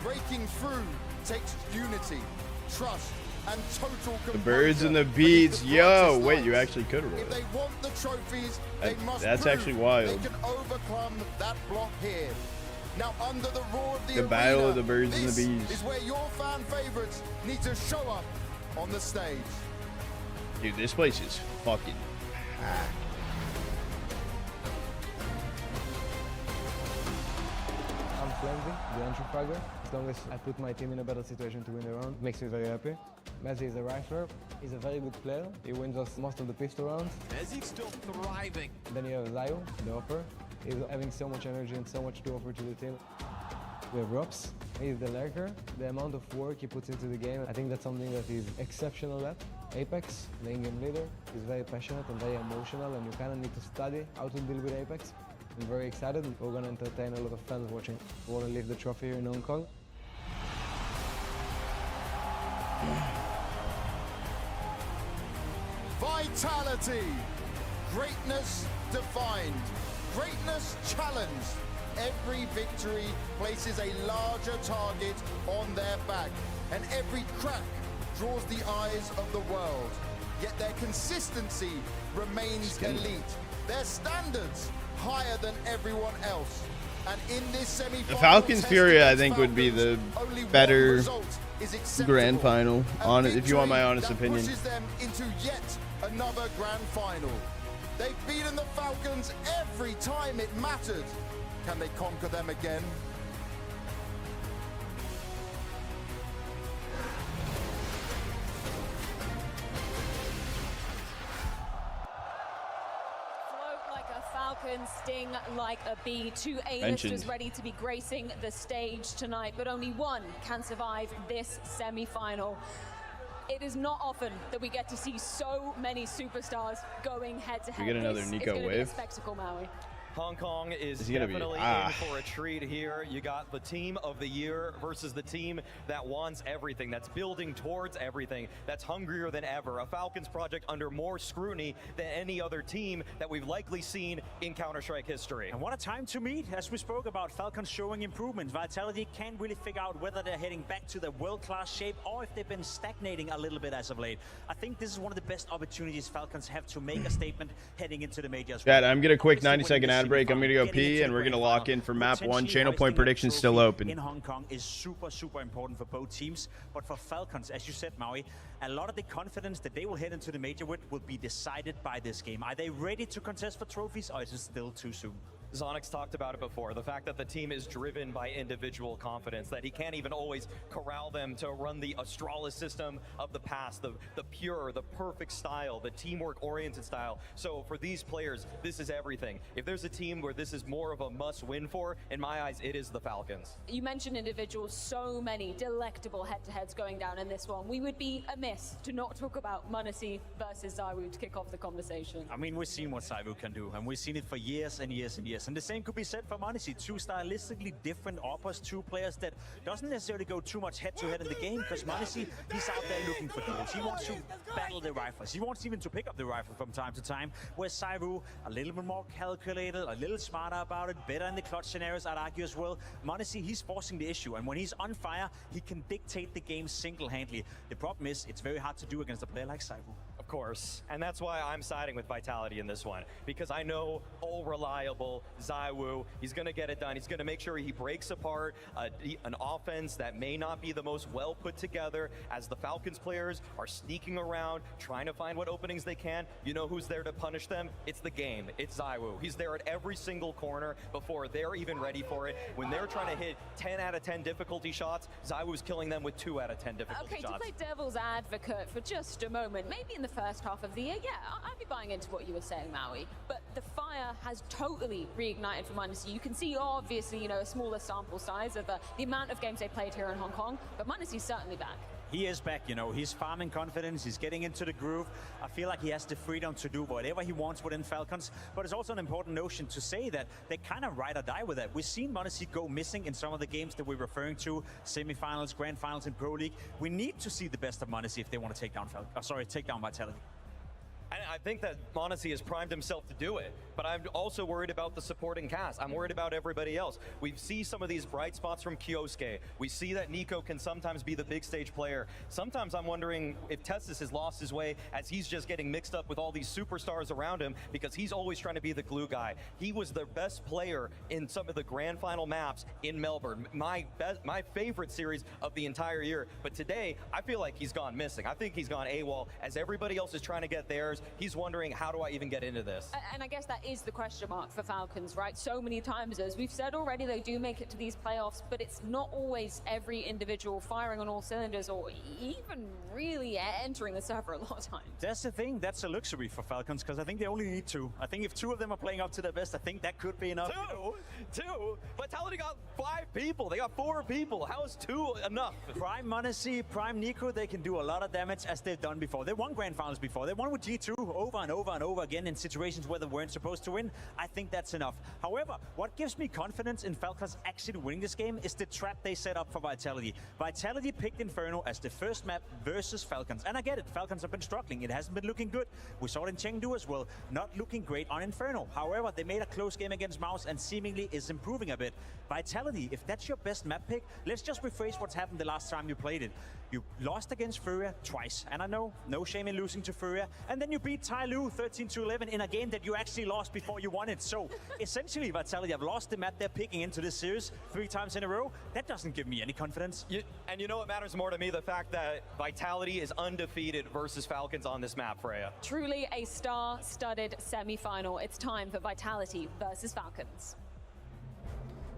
Breaking through takes unity, trust, and total composure. The birds and the bees. Yo, wait, you actually could have If rolled. they want the trophies, they must That's prove actually wild. they can overcome that block here. Now, under the roar of the arena, battle of the birds and the this bees. is where your fan favorites need to show up on the stage. Dude, this place is fucking packed. I'm Frenzy, the entry fragger. As long as I put my team in a better situation to win the round, it makes me very happy. Messi is a rifler. He's a very good player. He wins us most of the pistol rounds. Messi's still thriving. Then you have Zayo, the offer. He's having so much energy and so much to offer to the team. We have Rops. He's the lurker. The amount of work he puts into the game, I think that's something that he's exceptional at. Apex, the in-game leader, is very passionate and very emotional, and you kind of need to study how to deal with Apex. I'm very excited. We're going to entertain a lot of fans watching. We want to leave the trophy here in Hong Kong. Vitality. Greatness defined. Greatness challenged. Every victory places a larger target on their back, and every crack draws the eyes of the world. Yet their consistency remains elite. Their standards higher than everyone else. And in this semi-final, The Falcons Furia, I think, would be the better grand final. If you want my honest opinion. Pushes them into yet another grand final. They've beaten the Falcons every time it mattered. Can they conquer them again? Falcons sting like a bee. Two A-listers ready to be gracing the stage tonight, but only one can survive this semi-final. It is not often that we get to see so many superstars going head-to-head. We get another Nico wave. wave. Spectacle, Maui. Hong Kong is definitely in for a treat here. You got the team of the year versus the team that wants everything, that's building towards everything, that's hungrier than ever. A Falcons project under more scrutiny than any other team that we've likely seen in Counter-Strike history. And what a time to meet. As we spoke about, Falcons showing improvement. Vitality can't really figure out whether they're heading back to their world-class shape or if they've been stagnating a little bit as of late. I think this is one of the best opportunities Falcons have to make a statement heading into the majors. Yeah, I'm going to quick 90-second ad break. I'm going to go pee, and we're going to lock in for map 1. Channel point predictions still open. In Hong Kong is super important for both teams. But for Falcons, as you said, Maui, a lot of the confidence that they will head into the major with will be decided by this game. Are they ready to contest for trophies, or is it still too soon? Zonix talked about it before, the fact that the team is driven by individual confidence, that he can't even always corral them to run the Astralis system of the past, the pure, the perfect style, the teamwork-oriented style. So for these players, this is everything. If there's a team where this is more of a must-win for, in my eyes, it is the Falcons. You mentioned individuals, so many delectable head-to-heads going down in this one. We would be amiss to not talk about m0NESY versus ZywOo to kick off the conversation. I mean, we've seen what ZywOo can do, and we've seen it for years and years and years. And the same could be said for m0NESY. Two stylistically different offers, two players that doesn't necessarily go too much head-to-head in the game, because m0NESY, he's out there looking for duels. He wants to battle the rifles. He wants even to pick up the rifle from time to time, where ZywOo, a little bit more calculated, a little smarter about it, better in the clutch scenarios, I'd argue as well. m0NESY, he's forcing the issue, and when he's on fire, he can dictate the game single-handedly. The problem is, it's very hard to do against a player like ZywOo. Of course, and that's why I'm siding with Vitality in this one, because I know all reliable ZywOo, he's going to get it done. He's going to make sure he breaks apart an offense that may not be the most well put together, as the Falcons players are sneaking around, trying to find what openings they can. You know who's there to punish them? It's the game. It's ZywOo. He's there at every single corner before they're even ready for it. When they're trying to hit 10 out of 10 difficulty shots, ZywOo's killing them with 2 out of 10 difficulty shots. Okay, to play devil's advocate for just a moment, maybe in the first half of the year, yeah, I'd be buying into what you were saying, Maui, but the fire has totally reignited for m0NESY. You can see, obviously, you know, a smaller sample size of the amount of games they played here in Hong Kong, but m0NESY's certainly back. He is back, you know, he's farming confidence, he's getting into the groove. I feel like he has the freedom to do whatever he wants within Falcons, but it's also an important notion to say that they kind of ride or die with that. We've seen m0NESY go missing in some of the games that we're referring to, semifinals, grand finals in Pro League. We need to see the best of m0NESY if they want to take down Vitality. And I think that m0NESY has primed himself to do it, but I'm also worried about the supporting cast. I'm worried about everybody else. We see some of these bright spots from Kyosuke. We see that Nico can sometimes be the big stage player. Sometimes I'm wondering if Testis has lost his way, as he's just getting mixed up with all these superstars around him, because he's always trying to be the glue guy. He was the best player in some of the grand final maps in Melbourne, my favorite series of the entire year. But today, I feel like he's gone missing. I think he's gone AWOL, as everybody else is trying to get theirs. He's wondering, how do I even get into this? And I guess that is the question mark for Falcons, right? So many times, as we've said already, they do make it to these playoffs, but it's not always every individual firing on all cylinders or even really entering the server a lot of times. That's the thing, that's a luxury for Falcons, because I think they only need 2. I think if 2 of them are playing up to their best, I think that could be enough. Two? Vitality got 5 people, they got 4 people. How is 2 enough? Prime m0NESY, Prime Nico, they can do a lot of damage, as they've done before. They won grand finals before. They won with G2 2 over and over and over again in situations where they weren't supposed to win, I think that's enough. However, what gives me confidence in Falcons actually winning this game is the trap they set up for Vitality. Vitality picked Inferno as the first map versus Falcons. And I get it, Falcons have been struggling. It hasn't been looking good. We saw it in Chengdu as well. Not looking great on Inferno. However, they made a close game against Mouse and seemingly is improving a bit. Vitality, if that's your best map pick, let's just rephrase what's happened the last time you played it. You lost against Furia twice, and I know, no shame in losing to Furia, and then you beat Tai Lu 13-11 in a game that you actually lost before you won it. So essentially, Vitality have lost the map they're picking into this series 3 times in a row. That doesn't give me any confidence. And you know what matters more to me? The fact that Vitality is undefeated versus Falcons on this map, Freya. Truly a star-studded semi-final. It's time for Vitality versus Falcons.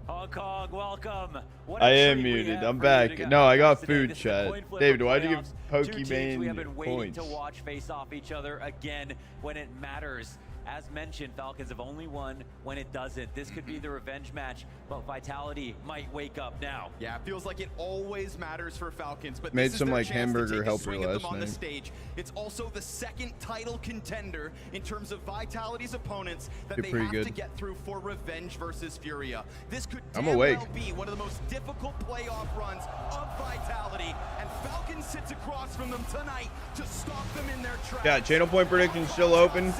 Hong Kong, welcome. I am muted. I'm back. No, I got food, chat. David, why do you give Pokemon we have been waiting points? to watch face off each other again when it matters. As mentioned, Falcons have only won when it doesn't. This could be the revenge match, but Vitality might wake up now. Yeah, it feels like it always matters for Falcons, but Made this some is their like chance hamburger to take a helper swing at them last on the night. stage. It's also the second title contender in terms of Vitality's opponents that Did they pretty have good. to get through for revenge versus Furia. This could I'm damn awake. well be one of the most difficult playoff runs of Vitality, and Falcons sits across from them tonight to stop them in their tracks. Yeah, channel point prediction still open.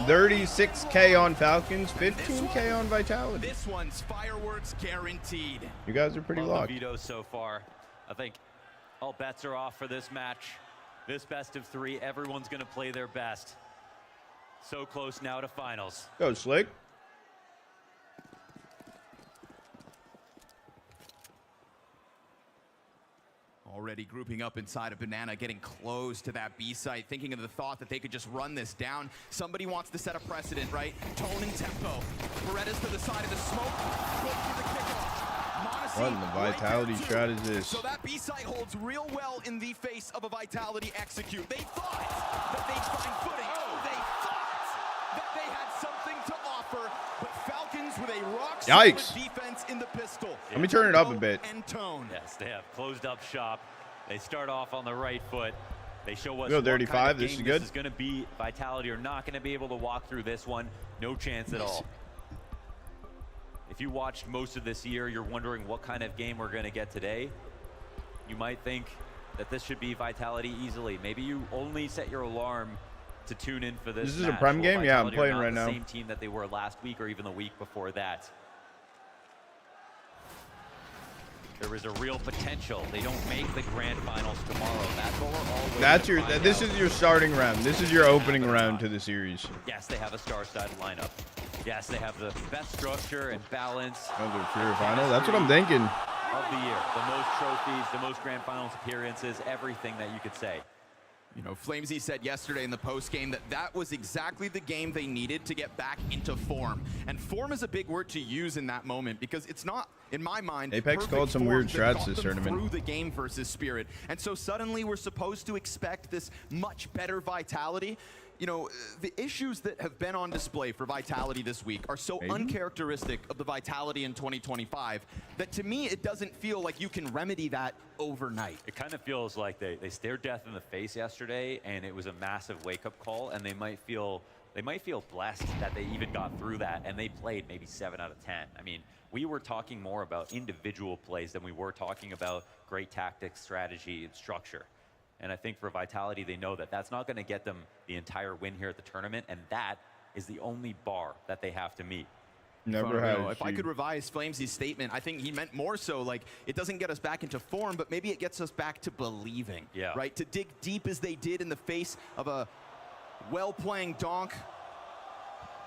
36K on Falcons, 15K on Vitality. This one's fireworks guaranteed. You guys are pretty Love the locked. vetoes so far. I think all bets are off for this match. This best of 3, everyone's going to play their best. So close now to finals. Go, Slick. Already grouping up inside a banana, getting close to that B site, thinking of the thought that they could just run this down. Somebody wants to set a precedent, right? Tone and tempo. Beretta's to the side of the smoke. Go through the kickoff. Monacy What in the Vitality right strat is this? So that B site holds real well in the face of a Vitality execute. They thought that they'd find footing. Oh, they thought that they had something to offer, but Falcons with a rock solid Yikes. defense in the pistol. Let me turn it up a bit. And Tone. Yes, they have closed up shop. They start off on the right foot. They show us Go what 35, kind of this game is good. This is going to be. Vitality are not going to be able to walk through this one. No chance at all. If you watched most of this year, you're wondering what kind of game we're going to get today. You might think that this should be Vitality easily. Maybe you only set your alarm to tune in for this. This is a match. Prem Well, game? Yeah, I'm Vitality are playing not right the now. Same team that they were last week or even the week before that. There is a real potential. They don't make the grand finals tomorrow. That's what we're all waiting That's to your. find This out. is your starting round. This is your opening round to the series. Yes, they have a star-studded lineup. Yes, they have the best structure and balance. Another Fury final. That's what I'm thinking. Of the year. The most trophies, the most grand finals appearances, everything that you could say. You know, Flamesy said yesterday in the postgame that that was exactly the game they needed to get back into form. And form is a big word to use in that moment because it's not, in my mind, Apex perfect called some form weird that strats got this them tournament. through the game versus Spirit. And so suddenly we're supposed to expect this much better Vitality. You know, the issues that have been on display for Vitality this week are so uncharacteristic of the Vitality in 2025 that to me it doesn't feel like you can remedy that overnight. It kind of feels like they stared death in the face yesterday, and it was a massive wake-up call, and they might feel blessed that they even got through that, and they played maybe 7 out of 10. I mean, we were talking more about individual plays than we were talking about great tactics, strategy, and structure. And I think for Vitality, they know that that's not going to get them the entire win here at the tournament, and that is the only bar that they have to meet. Never had. If I could revise Flamesy's statement, I think he meant more so like it doesn't get us back into form, but maybe it gets us back to believing. Yeah. Right? To dig deep as they did in the face of a well-playing Donk.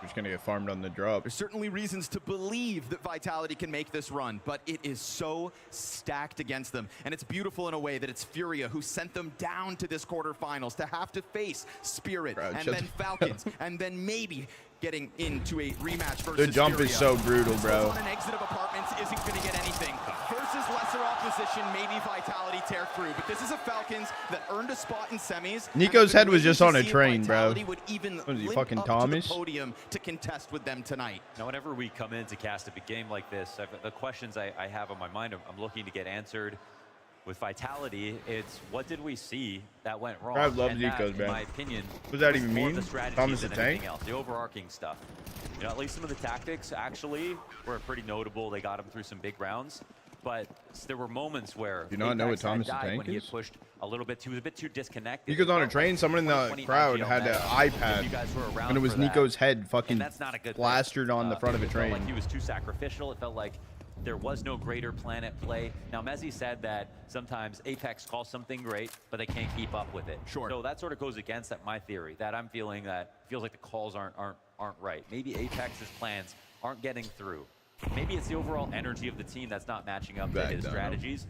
Just gonna get farmed on the drop. There's certainly reasons to believe that Vitality can make this run, but it is so stacked against them. And it's beautiful in a way that it's Furia who sent them down to this quarterfinals to have to face Spirit and then Falcons and then maybe getting into a rematch versus The jump Furia. is so brutal, This bro. on an exit of apartments isn't going to get anything. Versus lesser opposition, maybe Vitality tear through. But this is a Falcons that earned a spot in semis. Nico's head was just on a See if train, bro. Vitality would even What is he, limp fucking up Thomas? to the podium to contest with them tonight. Now, whenever we come in to cast a big game like this, the questions I have on my mind, I'm looking to get answered. with Vitality, it's what did we see that went wrong? I love and Nico's, that, man. in my opinion, What does that was even more mean? the strategy Thomas than the Tank? anything else, the overarching stuff. You know, at least some of the tactics actually were pretty notable. They got him through some big rounds. But there were moments where Do you not know what Apex had Thomas the died Tank when he had is? pushed a little bit too, he was a bit too disconnected. Nico's on a It felt train. like Someone in the 2020 crowd IGL had an meta, if iPad, you guys were around and it was for that. Nico's head fucking And that's not a good thing. plastered on the front of a It felt train. like he was too sacrificial. It felt like there was no greater plan at play. Now, Mezzi said that sometimes Apex calls something great, but they can't keep up with it. Sure. So that sort of goes against that my theory, that I'm feeling that feels like the calls aren't right. Maybe Apex's plans aren't getting through. Maybe it's the overall energy of the team that's not matching up to his strategies.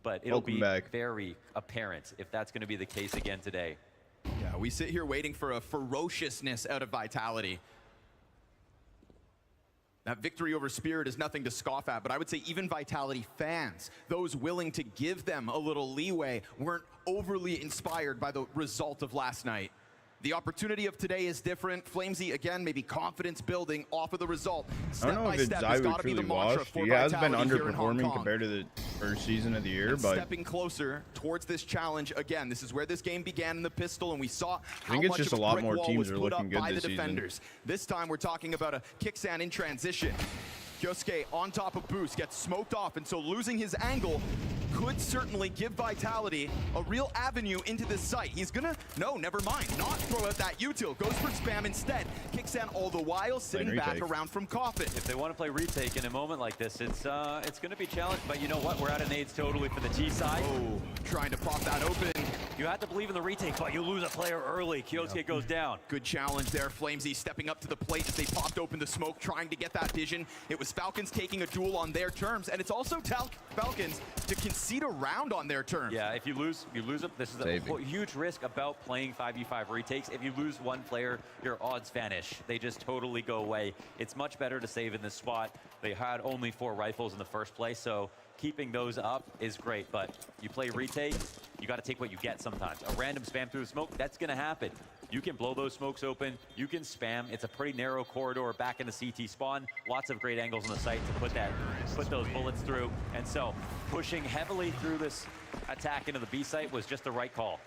But it'll be very apparent if that's going to be the case again today. Yeah, we sit here waiting for a ferociousness out of Vitality. That victory over Spirit is nothing to scoff at, but I would say even Vitality fans, those willing to give them a little leeway, weren't overly inspired by the result of last night. The opportunity of today is different. Flamesy, again, maybe confidence building off of the result. I don't know if it's has got to be truly the mantra washed. for He has been Vitality here in Hong underperforming Kong. compared to the first season of the year, And but stepping closer towards this challenge again. This is where this game began in the pistol, and we saw how think it's much just of a lot brick more wall teams was are put looking up good by this the season. defenders. This time we're talking about a Kixan in transition. Kyosuke on top of Boost gets smoked off, and so losing his angle could certainly give Vitality a real avenue into this site. He's gonna, no, never mind, not throw out that util, goes for spam instead. Kixan all the while sitting back around from Coffin. If they want to play retake in a moment like this, it's going to be challenged. But you know what? We're out of nades totally for the T side. Oh, trying to pop that open. You have to believe in the retake, but you lose a player early. Kyosuke goes down. Good challenge there. Flamesy stepping up to the plate as they popped open the smoke, trying to get that vision. It was Falcons taking a duel on their terms, and it's also Falcons to concede a round on their terms. Yeah, if you lose them. This is a huge risk about playing 5v5 retakes. If you lose one player, your odds vanish. They just totally go away. It's much better to save in this spot. They had only 4 rifles in the first place, so keeping those up is great, but you play retake, you got to take what you get sometimes. A random spam through the smoke, that's going to happen. You can blow those smokes open, you can spam. It's a pretty narrow corridor back in the CT spawn. Lots of great angles on the site to put those bullets through. And so pushing heavily through this attack into the B site was just the right call.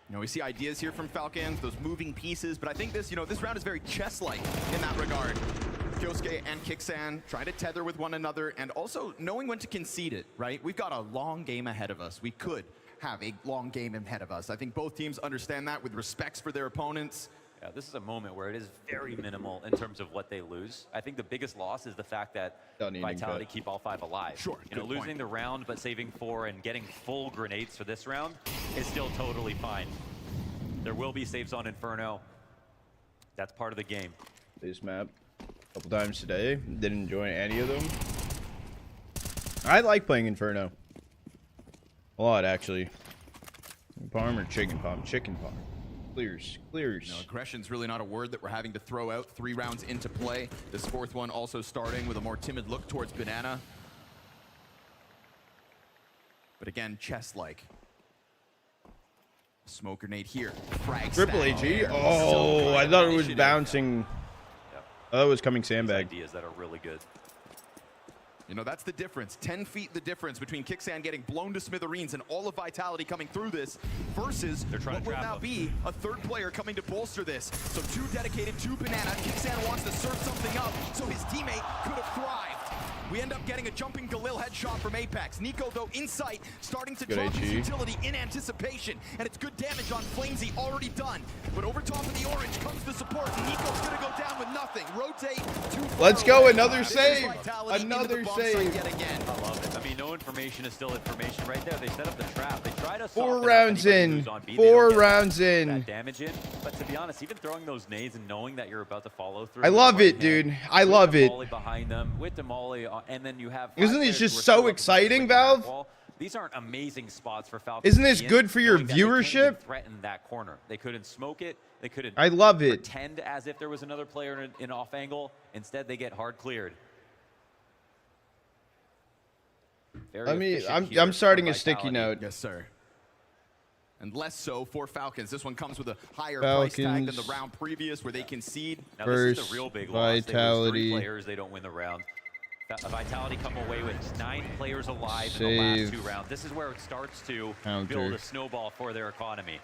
You know, we see ideas here from Falcons, those moving pieces, but I think this, this round is very chess-like in that regard. Kyosuke and Kixan trying to tether with one another and also knowing when to concede it, right? We've got a long game ahead of us. We could have a long game ahead of us. I think both teams understand that with respects for their opponents. Yeah, this is a moment where it is very minimal in terms of what they lose. I think the biggest loss is the fact that Vitality keep all 5 alive. Sure, you know, losing the round but saving 4 and getting full grenades for this round is still totally fine. There will be saves on Inferno. That's part of the game. This map a couple times today. Didn't enjoy any of them. I like playing Inferno a lot, actually. Palm or chicken palm? Chicken palm. Clears. No, aggression's really not a word that we're having to throw out. 3 rounds into play. This 4th one also starting with a more timid look towards Banana. But again, chess-like. Smoke grenade here. Frag Triple stack AG. there. Oh, I thought it was bouncing. I thought it was coming sandbag. Ideas that are really good. You know, that's the difference. 10 feet the difference between Kixan getting blown to smithereens and all of Vitality coming through this versus what will now be a 3rd player coming to bolster this. So 2 dedicated to Banana. Kixan wants to serve something up so his teammate could have thrived. We end up getting a jumping Galil headshot from Apex. Nico, though, in sight, starting to drop his utility in anticipation. And it's good damage on Flamesy, already done. But over top of the orange comes the support. Nico's going to go down with nothing. Rotate too far. Let's go, away. another This save. is Vitality Another into the bomb save. site yet again. I love it. I mean, no information is still information right there. They set up the trap. They try to 4 rounds in. 4 rounds in. That damage in. But to be honest, even throwing those nades and knowing that you're about to follow through. I love it, dude. I love it. Behind them with Demolly, and then you have. Isn't this just so exciting, Valve? These aren't amazing spots for Falcons. Isn't this good for your viewership? Threaten that corner. They couldn't smoke it. They couldn't. I love it. Pretend as if there was another player in off angle. Instead, they get hard cleared. I'm starting a sticky note. Yes, sir. And less so for Falcons. This one comes with a higher price tag than the round previous where they concede. Now, this is the real big loss. They lose 3 players, they don't win the round. Vitality come away with 9 players alive in the last 2 rounds. This is where it starts to build a snowball for their economy.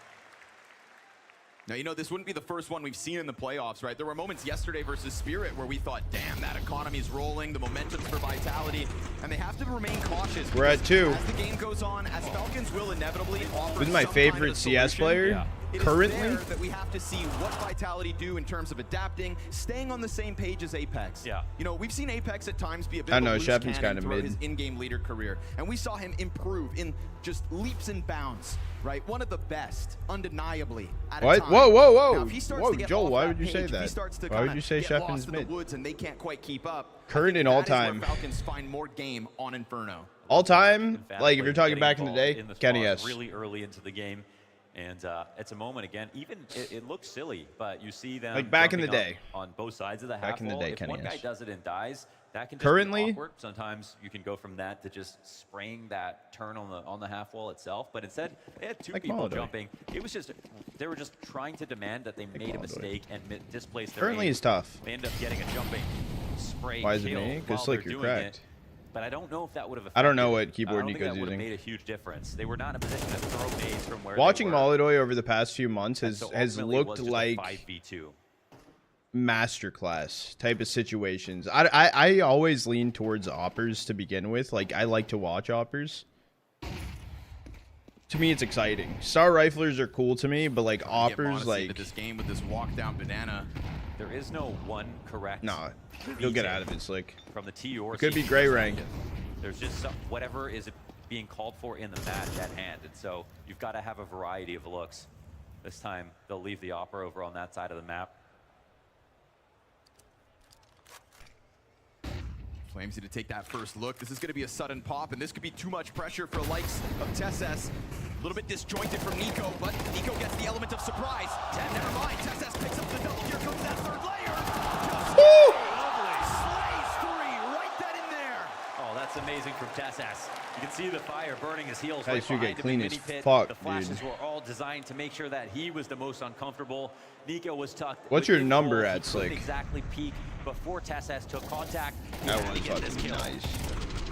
Now, you know, this wouldn't be the first one we've seen in the playoffs, right? There were moments yesterday versus Spirit where we thought, damn, that economy's rolling, the momentum's for Vitality, and they have to remain cautious. We're at 2. As the game goes on, as Falcons will inevitably offer This is my favorite CS player currently. That we have to see what Vitality do in terms of adapting, staying on the same page as Apex. Yeah. You know, we've seen Apex at times be a bit I of a know, loose Shepard's cannon kinda throughout mid. his in-game leader career, and we saw him improve in just leaps and bounds. Right, one of the best, undeniably. At What? A time. Whoa, whoa, whoa! Now, if he starts Whoa, to get Joel, off why that would you say page, if he that? starts to Why would kinda you say get Shepard's lost in mid? the woods and they can't quite keep up? Current I think and all that is where time. Falcons find more game on Inferno. All time, like if you're talking Getting back in the day, involved Kenny spot S. really early into the game, and it's a moment again. Even it looks silly, but you see them Like back in the jumping day. on both sides of the Back half in the wall. day, If Kenny one guy S. does it and dies, that can just Currently- be awkward. Sometimes you can go from that to just spraying that turn on the half wall itself. But instead, they had 2 Like people Molotov. jumping. It was just they were just trying to demand that they made a Molotov. mistake and displaced their Currently aim. is tough. They end up getting a jumping spray Why is it kill me? 'Cause, while like, they're you're doing cracked. it. But I don't know if that would have. I don't know affected- what keyboard I don't think Nico's that would have using. made a huge difference. They were not in a position to throw nades from where Watching they were. Molodoy over the past few months has Ultimately, it was looked just a like 5v2. masterclass type of situations. I always lean towards oppers to begin with. Like I like to watch oppers. To me, it's exciting. Star riflers are cool to me, but like oppers, like this game with this walk down banana. There is no one correct. nah, you'll get out of it, Slick. From the T or It could be CT gray rank. perspective. There's just whatever is being called for in the match at hand, and so you've got to have a variety of looks. This time they'll leave the opera over on that side of the map. Flamesy to take that first look. This is going to be a sudden pop, and this could be too much pressure for the likes of Tesses. A little bit disjointed from Nico, but Nico gets the element of surprise. Never mind, Tesses picks up the double. Here comes that third layer. Slays 3, right then and there. Oh, that's amazing from Tesses. You can see the fire burning his heels. Guys Right should get behind him clean in as mini pit. fuck, The flashes dude. were all designed to make sure that he was the most uncomfortable. Nico was tucked. What's your within number goal. at, He couldn't Slick? exactly peak before Tesses took contact. He That had was to get this fucking kill. nice.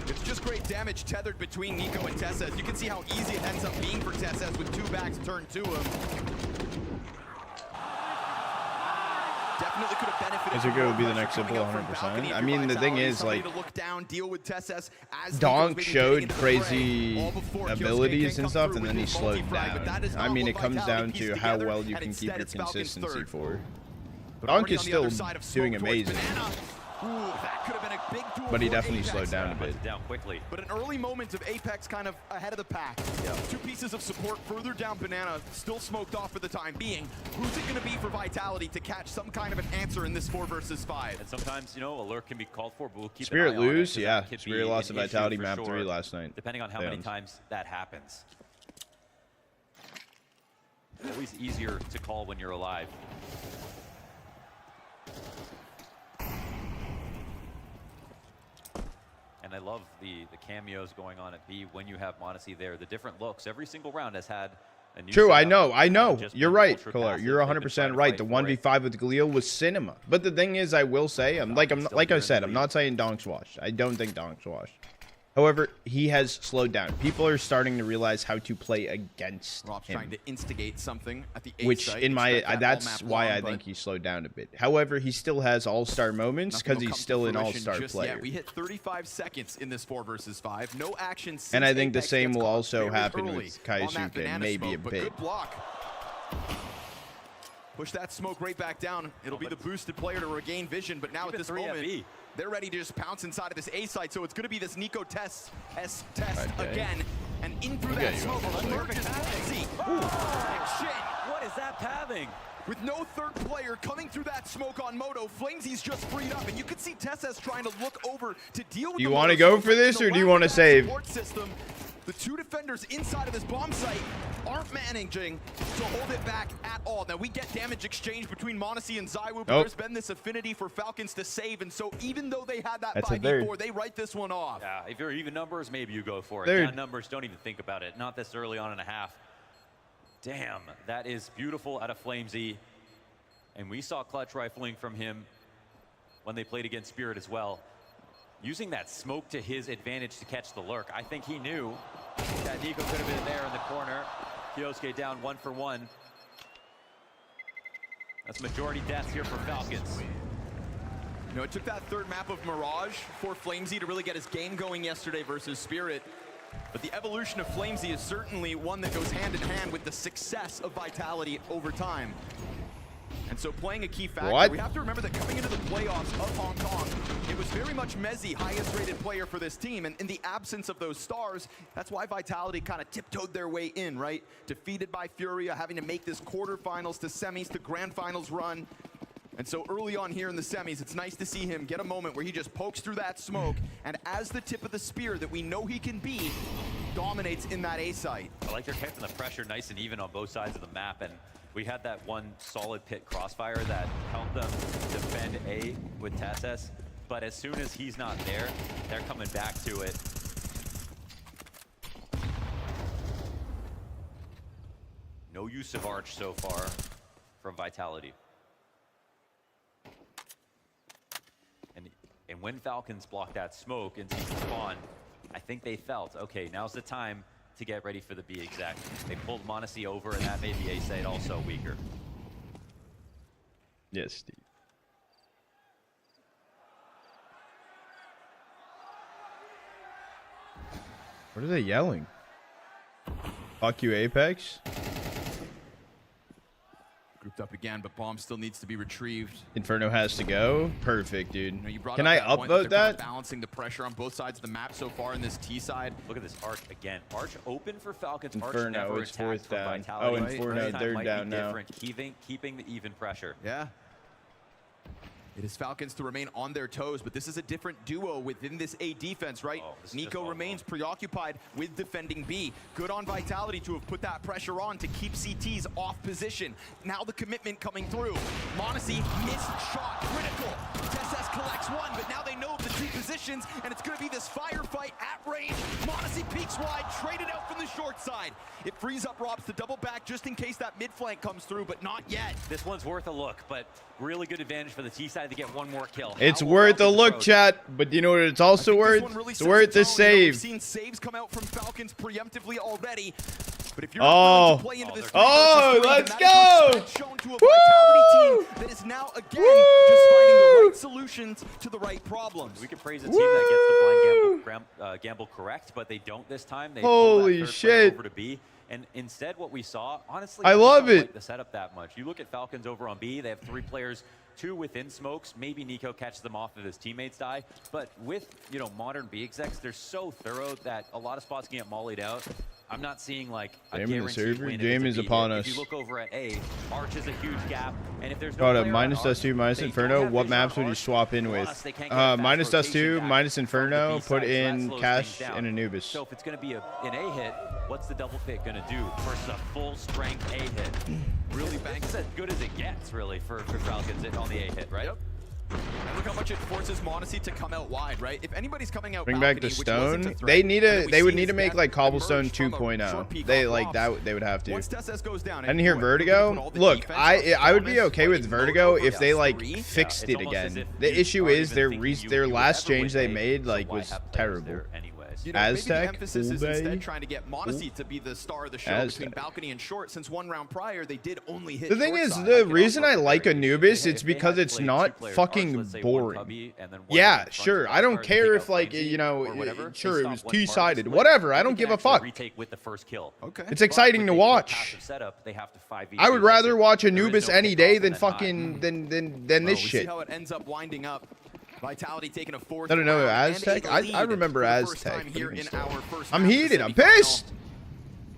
It's just great damage tethered between Nico and Tesses. You can see how easy it ends up being for Tesses with 2 backs turned to him. Definitely could have benefited. Azuka would be the next simple 100%. I mean, the thing is, like, Donk showed crazy abilities and stuff, and then he slowed down. I mean, it comes down to how well you can keep your consistency for. Donk is still doing amazing, but he definitely slowed down a bit. Down quickly. But an early moment of Apex kind of ahead of the pack. 2 pieces of support further down banana, still smoked off for the time being. Who's it going to be for Vitality to catch some kind of an answer in this 4 versus 5? And sometimes, you know, alert can be called for, but we'll keep Spirit an eye on it, lose, 'cause yeah. that could Spirit be lost to an issue Vitality for map sure, 3 last night. Depending on how many Damn. times that happens. Always easier to call when you're alive. And I love the cameos going on at B when you have Monacy there. The different looks. Every single round has had a new True, I setup. know. Just You're been right, ultra Kolar. passive. You're They've been 100% trying to right. fight The for it. 1v5 with Galil was cinema. But the thing is, I will say, like I said, I'm not saying Donk's washed. I don't think Donk's washed. However, he has slowed down. People are starting to realize how to play against Rob's him. trying to instigate something at the A Which, site. in my, Expect that all that's map why long, I but think he slowed down a bit. However, he still has all-star moments nothing because will he's come to still an fruition all-star just player. yet. We hit 35 seconds in this 4 versus 5. No action since And I think the Apex same gets will caught also very happen early with on that Kaisuke, banana maybe smoke, a but bit. Good block. Push that smoke right back down. It'll be the boosted player to regain vision, but now at this moment, they're ready to just pounce inside of this A site, so it's going to be this Nico test again, and in through that smoke. Emerges Flamesy. What is that pathing? With no third player coming through that smoke on Moto, Flamesy's just freed up, and you can see Tesses trying to look over to deal with You the want to Moto go smoke, for but this, in or the do you lack want to of that save? support system, the 2 defenders inside of this bomb site aren't managing to hold it back at all. Now, we get damage exchange between Monacy and Zywoo, but there's been this affinity for Falcons to save, and so even though they had that 5v4, they write this one off. Yeah, if you're even numbers, maybe you go for it. Third. Down numbers, don't even think about it. Not this early on in a half. Damn, that is beautiful out of Flamesy. And we saw clutch rifling from him when they played against Spirit as well. using that smoke to his advantage to catch the lurk. I think he knew that Nico could have been there in the corner. Kiosuke down 1 for 1. That's majority deaths here for Falcons. You know, it took that third map of Mirage for Flamesy to really get his game going yesterday versus Spirit. But the evolution of Flamesy is certainly one that goes hand in hand with the success of Vitality over time. And so playing a key factor, we have to remember that coming into the playoffs of Hong Kong, it was very much Mezzy, highest rated player for this team. And in the absence of those stars, that's why Vitality kind of tiptoed their way in, right? Defeated by Furia, having to make this quarterfinals to semis to grand finals run. And so early on here in the semis, it's nice to see him get a moment where he just pokes through that smoke, and as the tip of the spear that we know he can be, dominates in that A site. I like they're keeping the pressure nice and even on both sides of the map, and we had that one solid pit crossfire that helped them defend A with Tesses, but as soon as he's not there, they're coming back to it. No use of Arch so far from Vitality. And when Falcons blocked that smoke into spawn, I think they felt, okay, now's the time to get ready for the B exec. They pulled Monacy over, and that made the A site also weaker. Yes, Steve. What are they yelling? Fuck you, Apex? Grouped up again, but bomb still needs to be retrieved. Inferno has to go. Perfect, dude. You know, Can I upvote that? Balancing the pressure on both sides of the map so far in this T side. Look at this Arch again. Arch open for Falcons. Inferno, Arch never it's fourth down. Vitality. Oh, Inferno, they're down now. Keeping the even pressure. Yeah. It is Falcons to remain on their toes, but this is a different duo within this A defense, right? Nico remains preoccupied with defending B. Good on Vitality to have put that pressure on to keep CTs off position. Now the commitment coming through. Monacy, missed shot, critical. Tesses collects one, but now they know of the two positions, and it's going to be this firefight at range. Monacy peeks wide, traded out from the short side. It frees up Robs to double back just in case that mid flank comes through, but not yet. This one's worth a look, but really good advantage for the T side to get one more kill. It's worth a look, chat, but you know what it's also worth? It's worth the save. We've seen saves come out from Falcons preemptively already. But if you're oh, play into this let's go! Shown to a Vitality team that is now again just finding the right solutions to the right problems. We can praise a team that gets the blind gamble correct, but they don't this time. They holy pull that shit over to B. And instead, what we saw, honestly, I love it. Like the setup that much. You look at Falcons over on B; they have 3 players, 2 within smokes. Maybe Nico catches them off if his teammates die. But with modern B execs, they're so thorough that a lot of spots can get mollied out. I'm not seeing like a guaranteed win. Game is upon us. If you look over at A, Arch is a huge gap, and if there's no minus Dust 2, minus Inferno, what maps would you swap in with? Minus Dust 2, minus Inferno, put in Cash and Anubis. So if it's going to be an A hit, what's the double pick going to do versus a full strength A hit? Really banks. It's as good as it gets, really, for Falcons on the A hit, right? Yep. And look how much it forces Monacy to come out wide, right? If anybody's coming out bring balcony, back the stone, they would need to make like Cobblestone 2.0. They like that. They would have to. Once Tesses goes down, I didn't hear Vertigo. Look, I would be okay with Vertigo if they like fixed it again. The issue is their last change they made like was terrible. Aztec, maybe the emphasis is instead trying to get Monacy to be the star of the show between balcony and short, since one round prior they did only hit. The thing is, the reason I like Anubis, it's because it's not fucking boring. Yeah, sure. I don't care if like sure it was T-sided, whatever. I don't give a fuck. It's exciting to watch. I would rather watch Anubis any day than fucking than this shit. See how it ends up winding up. Vitality taking a 4th. I don't know, Aztec. I remember Aztec. I'm heated. I'm pissed.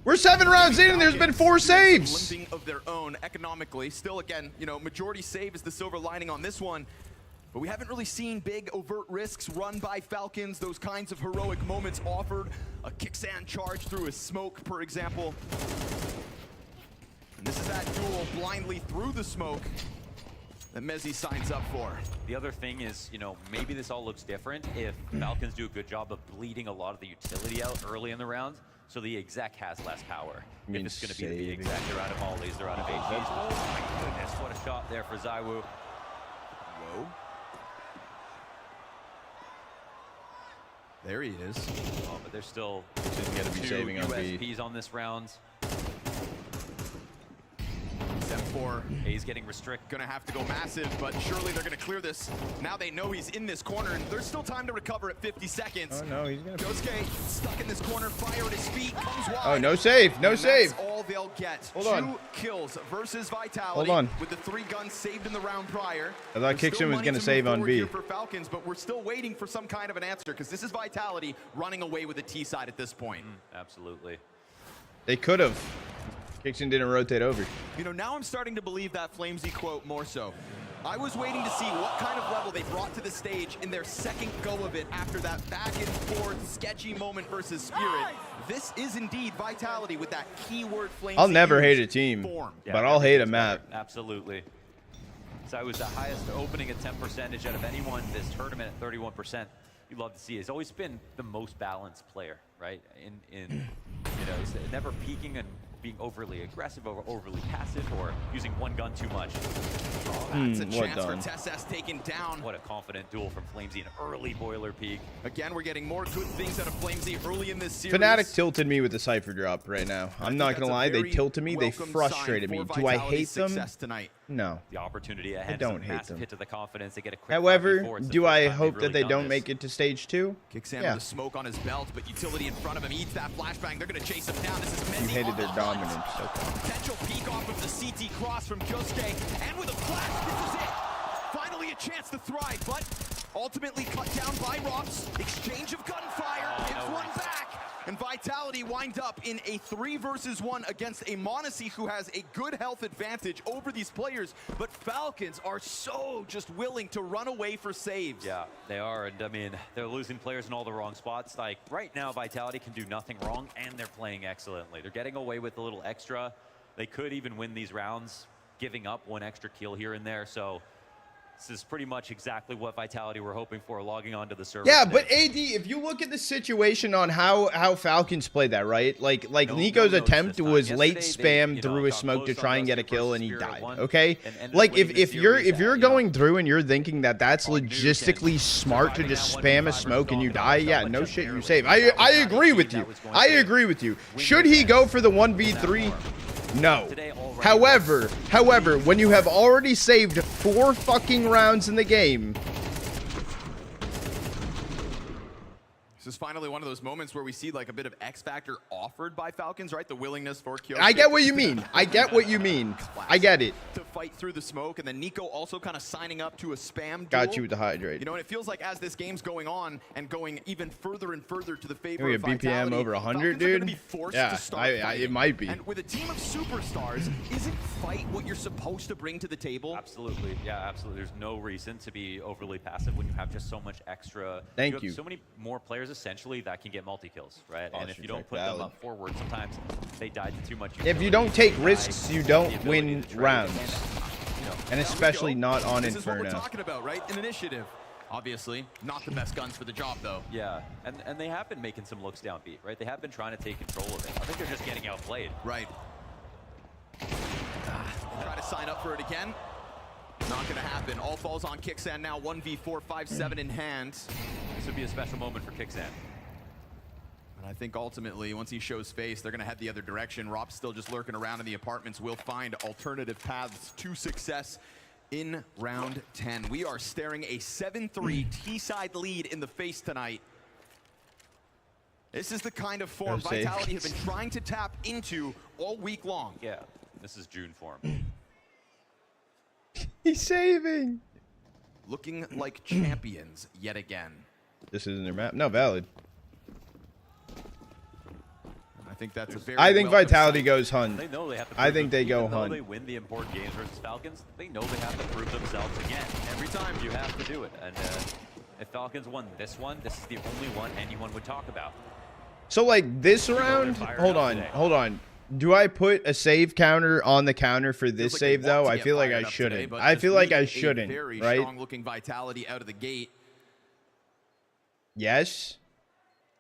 We're 7 rounds in and there's been 4 saves. Limping of their own economically. Still, again, majority save is the silver lining on this one. But we haven't really seen big overt risks run by Falcons. Those kinds of heroic moments offered. A kicksand charge through a smoke, for example. And this is that duel blindly through the smoke that Mezzy signs up for. The other thing is, maybe this all looks different if Falcons do a good job of bleeding a lot of the utility out early in the round, so the exec has less power. If it's going to be the exec, they're out of mollies, they're out of HGs. Oh my goodness, what a shot there for Zywoo. Whoa. There he is. Oh, but there's still going to be saving on B. USPs on this round. Step 4. He's getting restrict. Gonna have to go massive, but surely they're gonna clear this. Now they know he's in this corner, and there's still time to recover at 50 seconds. Oh no, he's gonna. Josuke stuck in this corner, fire at his feet, comes wide. Oh, no save, no save. That's all they'll get. Hold 2 on. kills versus Vitality. Hold on. With the 3 guns saved in the round prior. I thought Kickson was gonna save on B. For Falcons, but we're still waiting for some kind of an answer because this is Vitality running away with the T side at this point. Absolutely. They could have. Kickson didn't rotate over. You know, now I'm starting to believe that Flamesy quote more so. I was waiting to see what kind of level they brought to the stage in their second go of it after that back and forth sketchy moment versus Spirit. This is indeed Vitality with that keyword Flamesy. I'll never hate a team, but I'll hate a map. Absolutely. So it was the highest opening attempt percentage out of anyone this tournament at 31%. You'd love to see. He's always been the most balanced player, right? You know, he's never peaking and being overly aggressive or overly passive or using one gun too much. Oh, that's a chance for Tessas taken down. What a confident duel from Flamesy, an early boiler peak. Again, we're getting more good things out of Flamesy early in this series. Fnatic tilted me with the Cypher drop right now. I'm not going to lie. They tilted me. They frustrated me. Do I hate them? No. The opportunity ahead. I don't hate them. Hit to the confidence. They get a quick However, do I hope that they don't make it to stage 2? Kicksan with the smoke on his belt, but utility in front of him eats that flashbang. They're going to chase him down. This is Mendy. You hated their dominance. Potential peek off of the CT cross from Josuke, and with a flash, this is it. Finally a chance to thrive, but ultimately cut down by Rops. Exchange of gunfire, gives one back, and Vitality wind up in a 3 versus 1 against a m0NESY who has a good health advantage over these players, but Falcons are so just willing to run away for saves. Yeah, they are, and I mean, they're losing players in all the wrong spots. Like, right now, Vitality can do nothing wrong, and they're playing excellently. They're getting away with a little extra. They could even win these rounds, giving up 1 extra kill here and there, so this is pretty much exactly what Vitality were hoping for, logging onto the server. Yeah, but AD, if you look at the situation on how Falcons played that, right? Like Nico's attempt was late spam through a smoke to try and get a kill, and he died. Okay, like if you're going through and you're thinking that that's logistically smart to just spam a smoke and you die, yeah, no shit, you save. I agree with you. I agree with you. Should he go for the 1v3? No. However, when you have already saved 4 fucking rounds in the game. This is finally one of those moments where we see like a bit of X factor offered by Falcons, right? The willingness for Kyoshi. I get what you mean. I get what you mean. I get it. To fight through the smoke, and then Nico also kind of signing up to a spam duel. Got you with the hydrate. You know, and it feels like as this game's going on and going even further and further to the favor we of have Vitality, BPM over 100, dude. Yeah, it might be. And with a team of superstars, isn't fight what you're supposed to bring to the table? Absolutely, yeah, absolutely. There's no reason to be overly passive when you have just so much extra. Thank you. So many more players essentially that can get multi-kills, right? And if you don't put them up forward, sometimes they die to too much utility. If you don't take risks, you don't win rounds. And especially not on Inferno. This is what we're talking about, right? An initiative. Obviously, not the best guns for the job, though. Yeah, and they have been making some looks downbeat, right? They have been trying to take control of it. I think they're just getting outplayed. Right. Try to sign up for it again. Not going to happen. All falls on Kicksan now. 1v4, 5-7 in hand. This would be a special moment for Kicksan. I think ultimately, once he shows face, they're going to head the other direction. Rob's still just lurking around in the apartments. We'll find alternative paths to success in round 10. We are staring a 7-3 T-side lead in the face tonight. This is the kind of form Vitality have been trying to tap into all week long. Yeah, this is June form. He's saving. Looking like champions yet again. This isn't their map. No, valid. I think that's a very I think Vitality goes hunt. They know they have to I think they go hunt. They win the important games versus Falcons. They know they have to prove themselves again. Every time you have to do it. And if Falcons won this one, this is the only one anyone would talk about. So like this round, hold on. Do I put a save counter on the counter for this save though? I feel like I shouldn't. I feel like I shouldn't, very right? Strong looking Vitality out of the gate. Yes.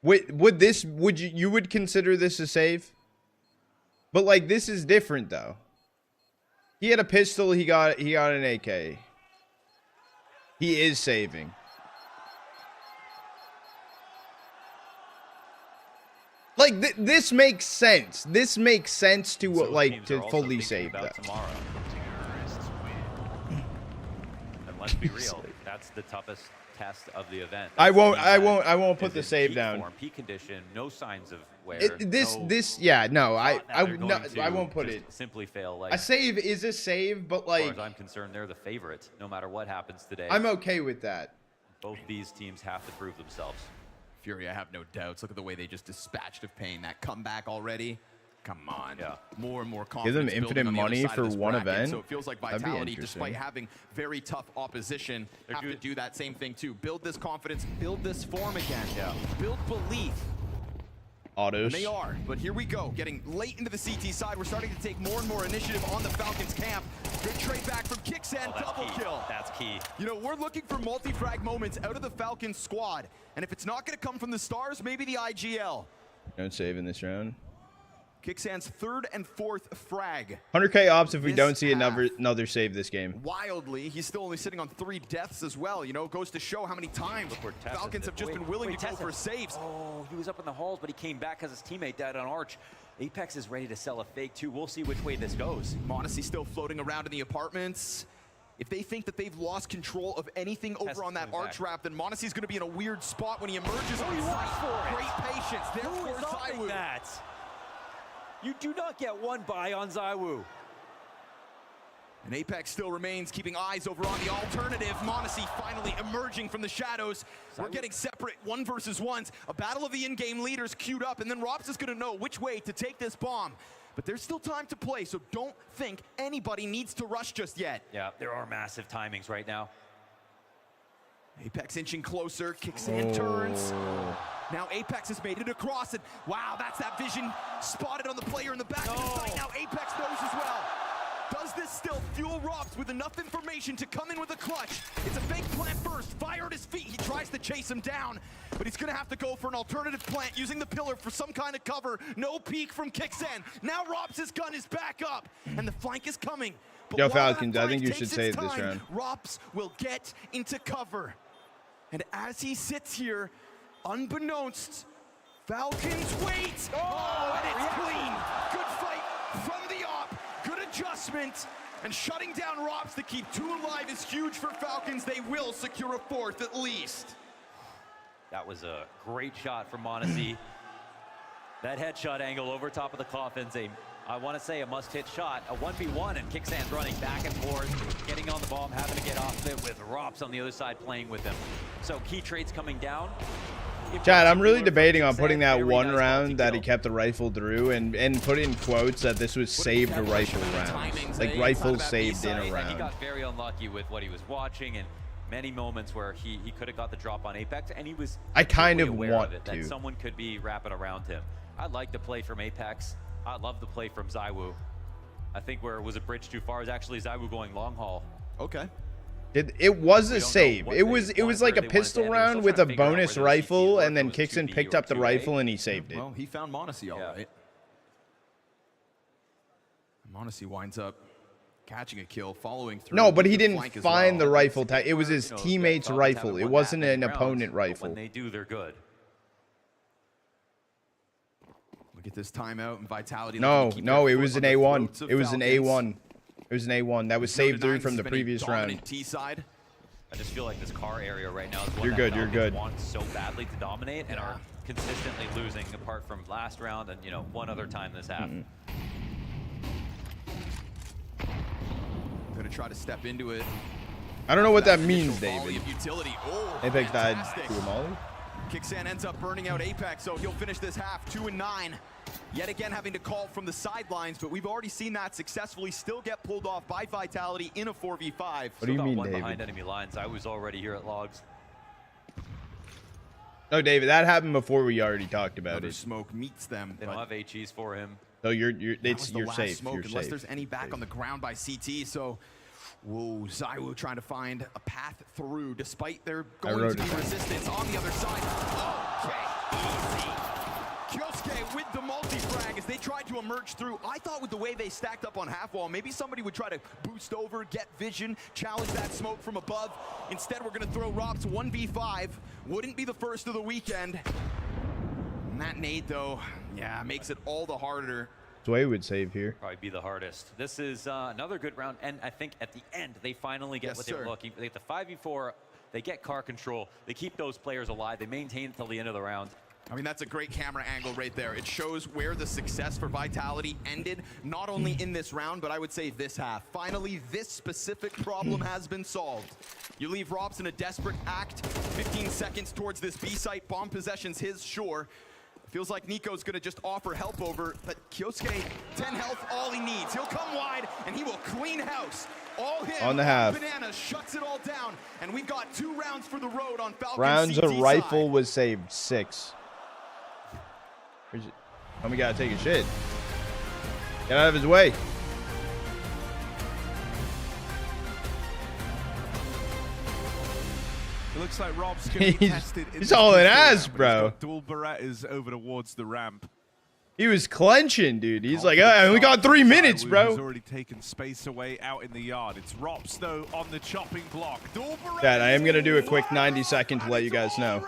Would you would consider this a save? But like this is different though. He had a pistol, he got an AK. He is saving. Like this makes sense. This makes sense to like to fully save that. Tomorrow. And let's be real, that's the toughest test of the event. I won't put the save down. Peak condition, no signs of wear. I won't put it. Simply fail. Like a save is a save, but like, as far as I'm concerned, they're the favorite, no matter what happens today. I'm okay with that. Both these teams have to prove themselves. Fury, I have no doubts. Look at the way they just dispatched of Pain. That comeback already. Come on. Yeah. More and more Give confidence. them infinite money for one event. So it feels like Vitality, despite having very tough opposition, have to do that same thing too. Build this confidence, build this form again. Yeah. Build belief. Autos. And they are, but here we go. Getting late into the CT side. We're starting to take more and more initiative on the Falcons camp. Good trade back from Kixan, double kill. That's key. You know, we're looking for multi-frag moments out of the Falcons squad. And if it's not going to come from the Stars, maybe the IGL. Don't save in this round. Kixan's third and fourth frag. 100K ops if we don't see another save this game. Wildly, he's still only sitting on 3 deaths as well. You know, goes to show how many times Falcons have just been willing to go for saves. Oh, he was up in the halls, but he came back because his teammate died on Arch. Apex is ready to sell a fake too. We'll see which way this goes. Monacy still floating around in the apartments. If they think that they've lost control of anything over on that arch wrap, then Monacy's going to be in a weird spot when he emerges on site. Great patience. Therefore, ZywOo. You do not get one buy on ZywOo. And Apex still remains keeping eyes over on the alternative. Monacy finally emerging from the shadows. We're getting separate 1 versus 1s. A battle of the in-game leaders queued up, and then Rops is going to know which way to take this bomb. But there's still time to play, so don't think anybody needs to rush just yet. Yeah, there are massive timings right now. Apex inching closer, Kixan turns. Now Apex has made it across, and wow, that's that vision spotted on the player in the back of the site. Now Apex knows as well. Does this still fuel Rops with enough information to come in with a clutch? It's a fake plant first, fire at his feet. He tries to chase him down, but he's gonna have to go for an alternative plant using the pillar for some kind of cover. No peek from Kixan. Now Rops' gun is back up, and the flank is coming. But Yo, Falcons, I think you should save this round. Rops will get into cover. And as he sits here, unbeknownst, Falcons wait. Oh, and it's clean. Good fight from the op. Good adjustment. And shutting down Rops to keep 2 alive is huge for Falcons. They will secure a 4th at least. That was a great shot from Monacy. That headshot angle over top of the coffin's I want to say a must-hit shot, a 1v1, and Kixan's running back and forth, getting on the bomb, having to get off it with Rops on the other side playing with him. So key trades coming down. Chad, I'm really debating on putting that one round that he kept the rifle through and put in quotes that this was saved rifle rounds. Like rifle saved in a He round. got very unlucky with what he was watching and many moments where he could have got the drop on Apex, and he was I kind of aware want of it, to. that someone could be wrapping around him. I like the play from Apex. I love the play from ZywOo. I think where it was a bridge too far is actually ZywOo going long haul. Okay. It was a save. It was like a pistol round with a bonus rifle, and then Kixan picked up the rifle and he saved it. Well, he found Monacy all right. Monacy winds up catching a kill, following through. No, but he didn't find the rifle. It was his teammate's rifle. It wasn't an opponent rifle. When they do, they're good. Look at this timeout and Vitality. No, it was an A1. It was an A1. It was an A1. That was saved through from the previous round. T-side. I just feel like this car area right now is one You're that good, you're Falcons good. want so badly to dominate and are consistently losing, apart from last round and, you know, one other time this half. Gonna try to step into it. I don't know what that means, David. Utility. Oh, Apex died fantastic. to a molly. Kixan ends up burning out Apex, so he'll finish this half 2-9. Yet again having to call from the sidelines, but we've already seen that successfully still get pulled off by Vitality in a 4v5. What do you mean, one David? behind enemy lines. I was already here at Logs. No, David, that happened before we already talked about Another it. smoke meets them. They don't have HEs for him. No, you're That was the last safe. smoke, You're unless safe. there's any back on the ground by CT, so whoa, ZywOo trying to find a path through despite there going to be resistance on the other side. Okay, easy. Kyosuke with the multi-frag as they tried to emerge through. I thought with the way they stacked up on half wall, maybe somebody would try to boost over, get vision, challenge that smoke from above. Instead, we're gonna throw Rops 1v5. Wouldn't be the first of the weekend. And that that nade, though, yeah, makes it all the harder. Sway would save here. Probably be the hardest. This is another good round, and I think at the end they finally get what they were looking for. They get the 5v4, they get car control, they keep those players alive, they maintain it till the end of the round. I mean, that's a great camera angle right there. It shows where the success for Vitality ended, not only in this round, but I would say this half. Finally, this specific problem has been solved. You leave Robs in a desperate act, 15 seconds towards this B site, bomb possession's his, sure. Feels like Nico's gonna just offer help over, but Kyosuke, 10 health, all he needs. He'll come wide, and he will clean house. All him, on the half. Banana shuts it all down, and we've got 2 rounds for the road on Falcons. Rounds CT of rifle side. was saved 6. Oh, we gotta take a shit. Get out of his way. It looks like Rob's going to be tested. He's hauling ass, but bro. He's got dual Berettas over towards the ramp. He was clenching, dude. He's like, we got 3 minutes, bro. He's already taken space away out in the yard. It's Robs, though, on the chopping block. Dual Dad, I am going to do a quick 90-second to let you guys know.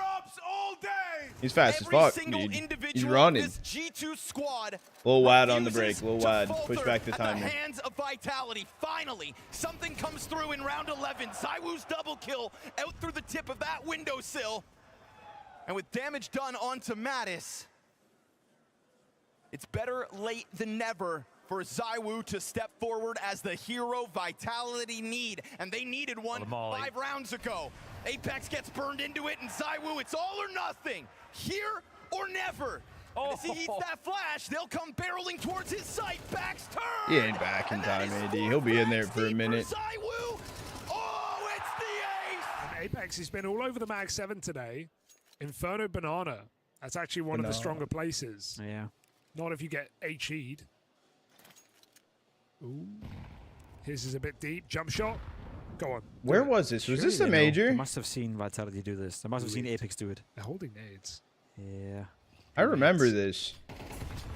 He's fast as fuck, dude. He's running. G2 squad Little wide on the break, little wide. Push back the at timer. the hands of Vitality. Finally, something comes through in round 11. ZywOo's double kill out through the tip of that windowsill. And with damage done onto Mattis, it's better late than never for ZywOo to step forward as the hero Vitality need. And they needed one 5 rounds ago. Apex gets burned into it, and ZywOo, it's all or nothing. Here or never. And as he eats that flash, they'll come barreling towards his sight. Backs turn. He ain't back in time, AD. He'll be in there for a minute. ZywOo. Oh, it's the ace. And Apex has been all over the Mag 7 today. Inferno Banana. That's actually one of the stronger places. Yeah. Not if you get HE'd. Ooh. His is a bit deep. Jump shot. Go on. Where was this? Was this a major? They must have seen Vitality do this. They must have seen Apex do it. They're holding nades. Yeah. I remember this.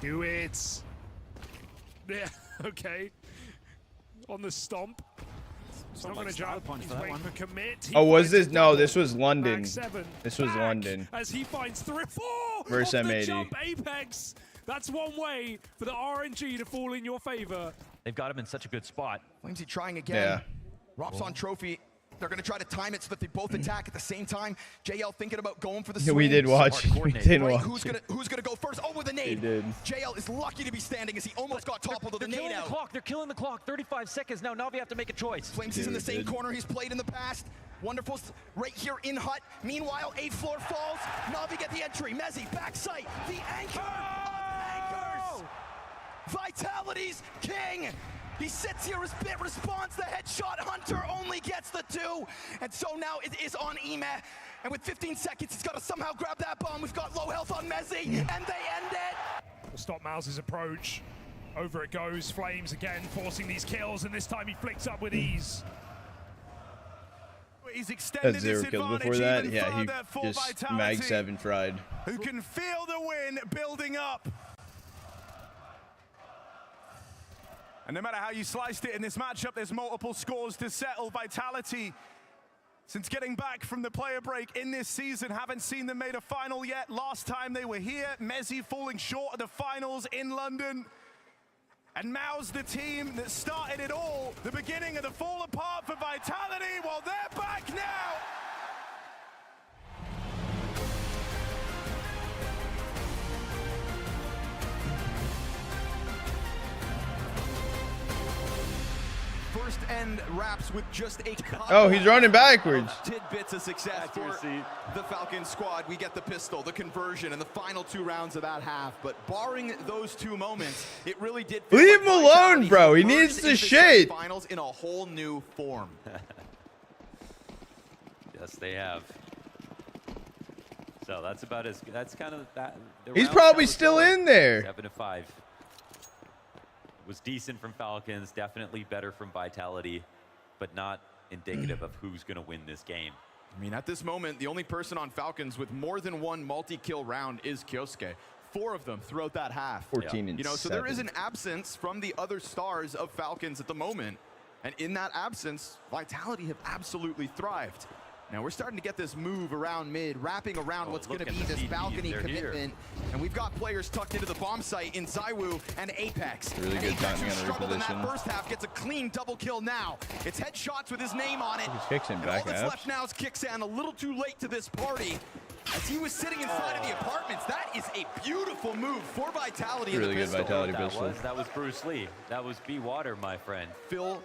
Do it. Yeah, okay. On the stomp. It's not going to jump. He's waiting for commit. Oh, was this? No, this was London. This was London. As he finds 3-4 versus off the M80. jump Apex. That's one way for the RNG to fall in your favor. They've got him in such a good spot. Flamesy trying again. Yeah. Robs on trophy. They're going to try to time it so that they both attack at the same time. JL thinking about going for the swing. We did watch. We did watch. Who's gonna go first? Oh, with a nade. He did. JL is lucky to be standing as he almost got toppled with the nade out. They're killing the clock. 35 seconds now. Navi have to make a choice. Flamesy's in the same corner he's played in the past. Wonderful right here in hut. Meanwhile, 8th floor falls. Navi get the entry. Mezzi, back sight. The anchor of anchors. Vitality's king. He sits here, his bit responds, the headshot, Hunter only gets the 2. And so now it is on Ime. And with 15 seconds, he's got to somehow grab that bomb. We've got low health on Mezzi, and they end it. We'll stop Miles' approach. Over it goes. Flames again, forcing these kills, and this time he flicks up with ease. He's extended That's 0 kills before that. Yeah, he just Vitality, Mag 7 fried. Who can feel the win building up. And no matter how you sliced it in this matchup, there's multiple scores to settle. Vitality, since getting back from the player break in this season, haven't seen them made a final yet. Last time they were here, Mezzi falling short of the finals in London. And Mao's the team that started it all, the beginning of the fall apart for Vitality. Well, they're back now. First end wraps with just a Oh, he's running backwards. Tidbits of success for the Falcons squad. We get the pistol, the conversion, and the final 2 rounds of that half. But barring those 2 moments, it really did. Leave him alone, bro. He needs the shit. Finals in a whole new form. Yes, they have. So that's about as. That's kind of that. He's probably still in there. 7-5. Was decent from Falcons, definitely better from Vitality, but not indicative of who's going to win this game. I mean, at this moment, the only person on Falcons with more than 1 multi-kill round is Kyosuke. 4 of them throughout that half. 14 and 7. So there is an absence from the other stars of Falcons at the moment. And in that absence, Vitality have absolutely thrived. Now we're starting to get this move around mid, wrapping around what's going to be this balcony commitment. And we've got players tucked into the bomb site in ZywOo and Apex. Really good timing on the struggled in that reposition. first half, gets a clean double kill now. It's headshots with his name on it. Kicks in And back all that's abs. left now is Kixan, a little too late to this party. As he was sitting inside of the apartments, that is a beautiful move for Vitality. Really in the good pistol. Vitality pistol. That was Bruce Lee. That was Be Water, my friend. Phil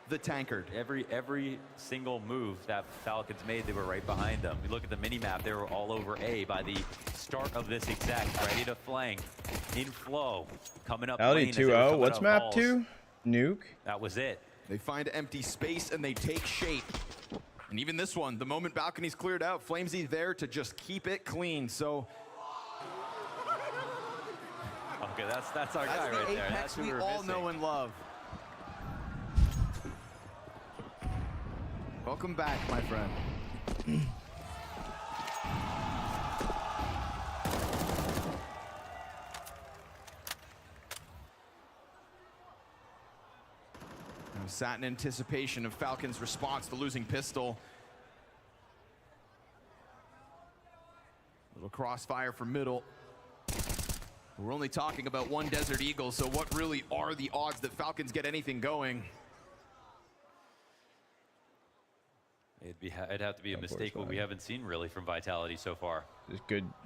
the tankard. Every single move that Falcons made, they were right behind them. You look at the mini map; they were all over A by the start of this exact, ready to flank, in flow, coming up. Vitality 2-0. What's map 2? Nuke. That was it. They find empty space and they take shape. And even this one, the moment balcony's cleared out, Flamesy there to just keep it clean. So okay, that's our guy right there. Apex That's who we we're all missing. know and love. Welcome back, my friend. I sat in anticipation of Falcons' response to losing pistol. Little crossfire from middle. We're only talking about one Desert Eagle, so what really are the odds that Falcons get anything going? It'd have to be a mistake, what we haven't seen really from Vitality so far. Just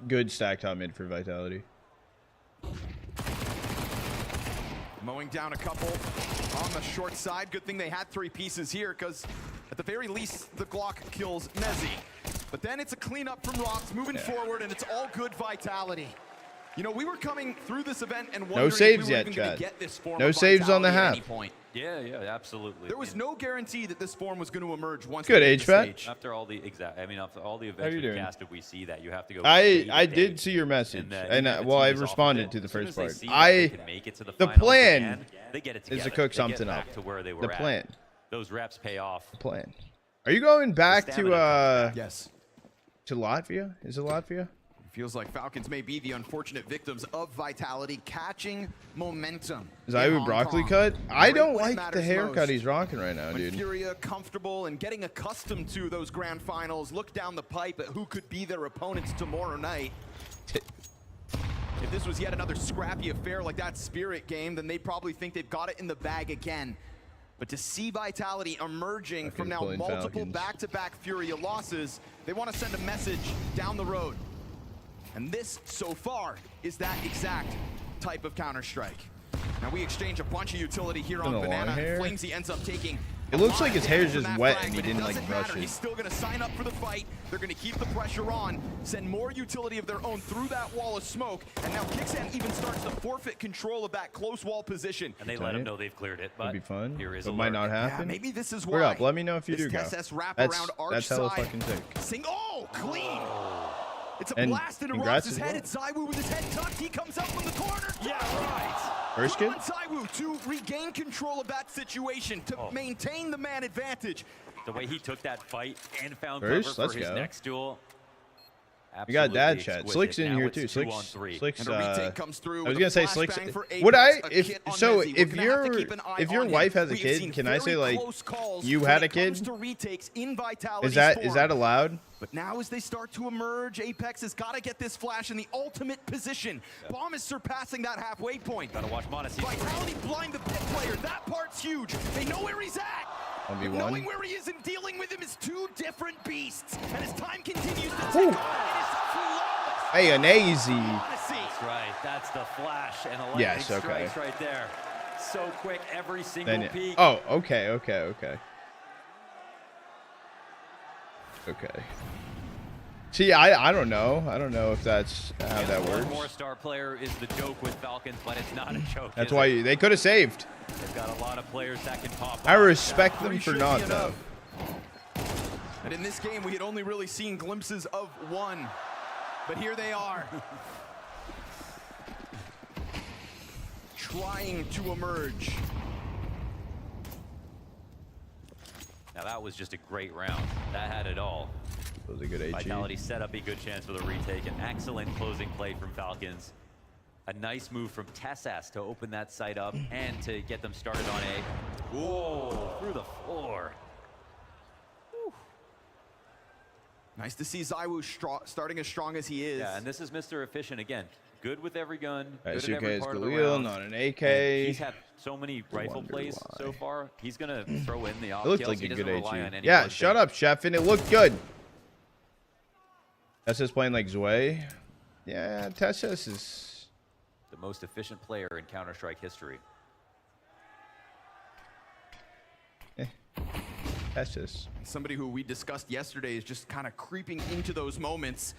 good stack top mid for Vitality. Mowing down a couple on the short side. Good thing they had 3 pieces here, because at the very least, the Glock kills Mezzy. But then it's a cleanup from Rocks, moving forward, and it's all good Vitality. You know, we were coming through this event and wondering No saves if we were yet, even gonna Chad. get this form No of saves on the Vitality at half. any point. Yeah, absolutely. There was no guarantee that this form was going to emerge once Good, we hit the HVAC. stage. After all the after all the How events you we doing? casted, we see that you have to go. I did see your message, and well, I responded to the first part. The plan is to cook something up. To where they were The plan. Those reps pay off. The plan. Are you going back to Yes. to Latvia? Is it Latvia? Feels like Falcons may be the unfortunate victims of Vitality catching momentum. ZywOo broccoli cut? I don't like the haircut he's rocking right now, dude. Furia comfortable and getting accustomed to those grand finals. Look down the pipe at who could be their opponents tomorrow night. If this was yet another scrappy affair like that Spirit game, then they'd probably think they've got it in the bag again. But to see Vitality emerging from now multiple back-to-back Furia losses, they want to send a message down the road. And this, so far, is that exact type of Counter-Strike. Now we exchange a bunch of utility here on the long Banana. hair? Flamesy ends up taking It looks like his hair's just wet and he didn't like brush matter. it. He's still going to sign up for the fight. They're going to keep the pressure on, send more utility of their own through that wall of smoke, and now Kixan even starts to forfeit control of that close wall position. And they let him know they've cleared it, but Would be fun. here is It a might lurk. not happen. Yeah, maybe this is Word why. up. Let me know if you This do go. TSS wrap That's around arch that's hella side. fucking sick. Oh, clean. It's a And blast into congrats Ross's as head. well. It's ZywOo with his head tucked. He comes up from the corner. Yeah, right. First kid? ZywOo to regain control of that situation, to maintain the man advantage. The way he took that fight and found First, cover let's for his go. next duel. You got dad absolutely chat. exquisite. Slick's in Now here it's too. 2-on-3. Slick's. And a retake comes through I was with gonna a say Slick's. flashbang for Would I? Apex, a If kit on so, Mezzy. We're if gonna have to keep an eye if your on wife him. has a We have kid, seen can I say very like close calls you when had it a kid? comes to retakes in Vitality's Is that form. allowed? But now as they start to emerge, Apex has got to get this flash in the ultimate position. Bomb is surpassing that halfway point. Gotta watch Modesty. Vitality blind the pit player. That part's huge. They know where he's at. 1v1. Knowing where he is and dealing with him is 2 different beasts. And as time continues to tick on, it is flawless. Hey, an easy. That's right. That's the flash and the lightning Yes, okay. strikes right there. So quick, every single Then peak. oh, okay. See, I don't know. I don't know if that's how that One works. more star player is the joke with Falcons, but it's not a joke. That's is why it? they could have saved. They've got a lot of players that can pop. I off. respect them for not though. And in this game, we had only really seen glimpses of one. But here they are. Trying to emerge. Now that was just a great round. That had it all. That was a good HE. Vitality set up a good chance for the retake. An excellent closing play from Falcons. A nice move from Tessas to open that site up and to get them started on A. Whoa, through the floor. Whew. Nice to see ZywOo starting as strong as he is. Yeah, and this is Mr. Efficient again. Good with every gun. Right, Good at every part of the Galil, round. not an AK. And he's had so many rifle plays so far. He's gonna throw in the off It looked kills. like He a doesn't good rely on HE. any Yeah, one shut thing. up, Chef, and it looked good. Tessa's playing like Zwei. Yeah, Tessa's is the most efficient player in Counter-Strike history. Tessa's. Somebody who we discussed yesterday is just kind of creeping into those moments.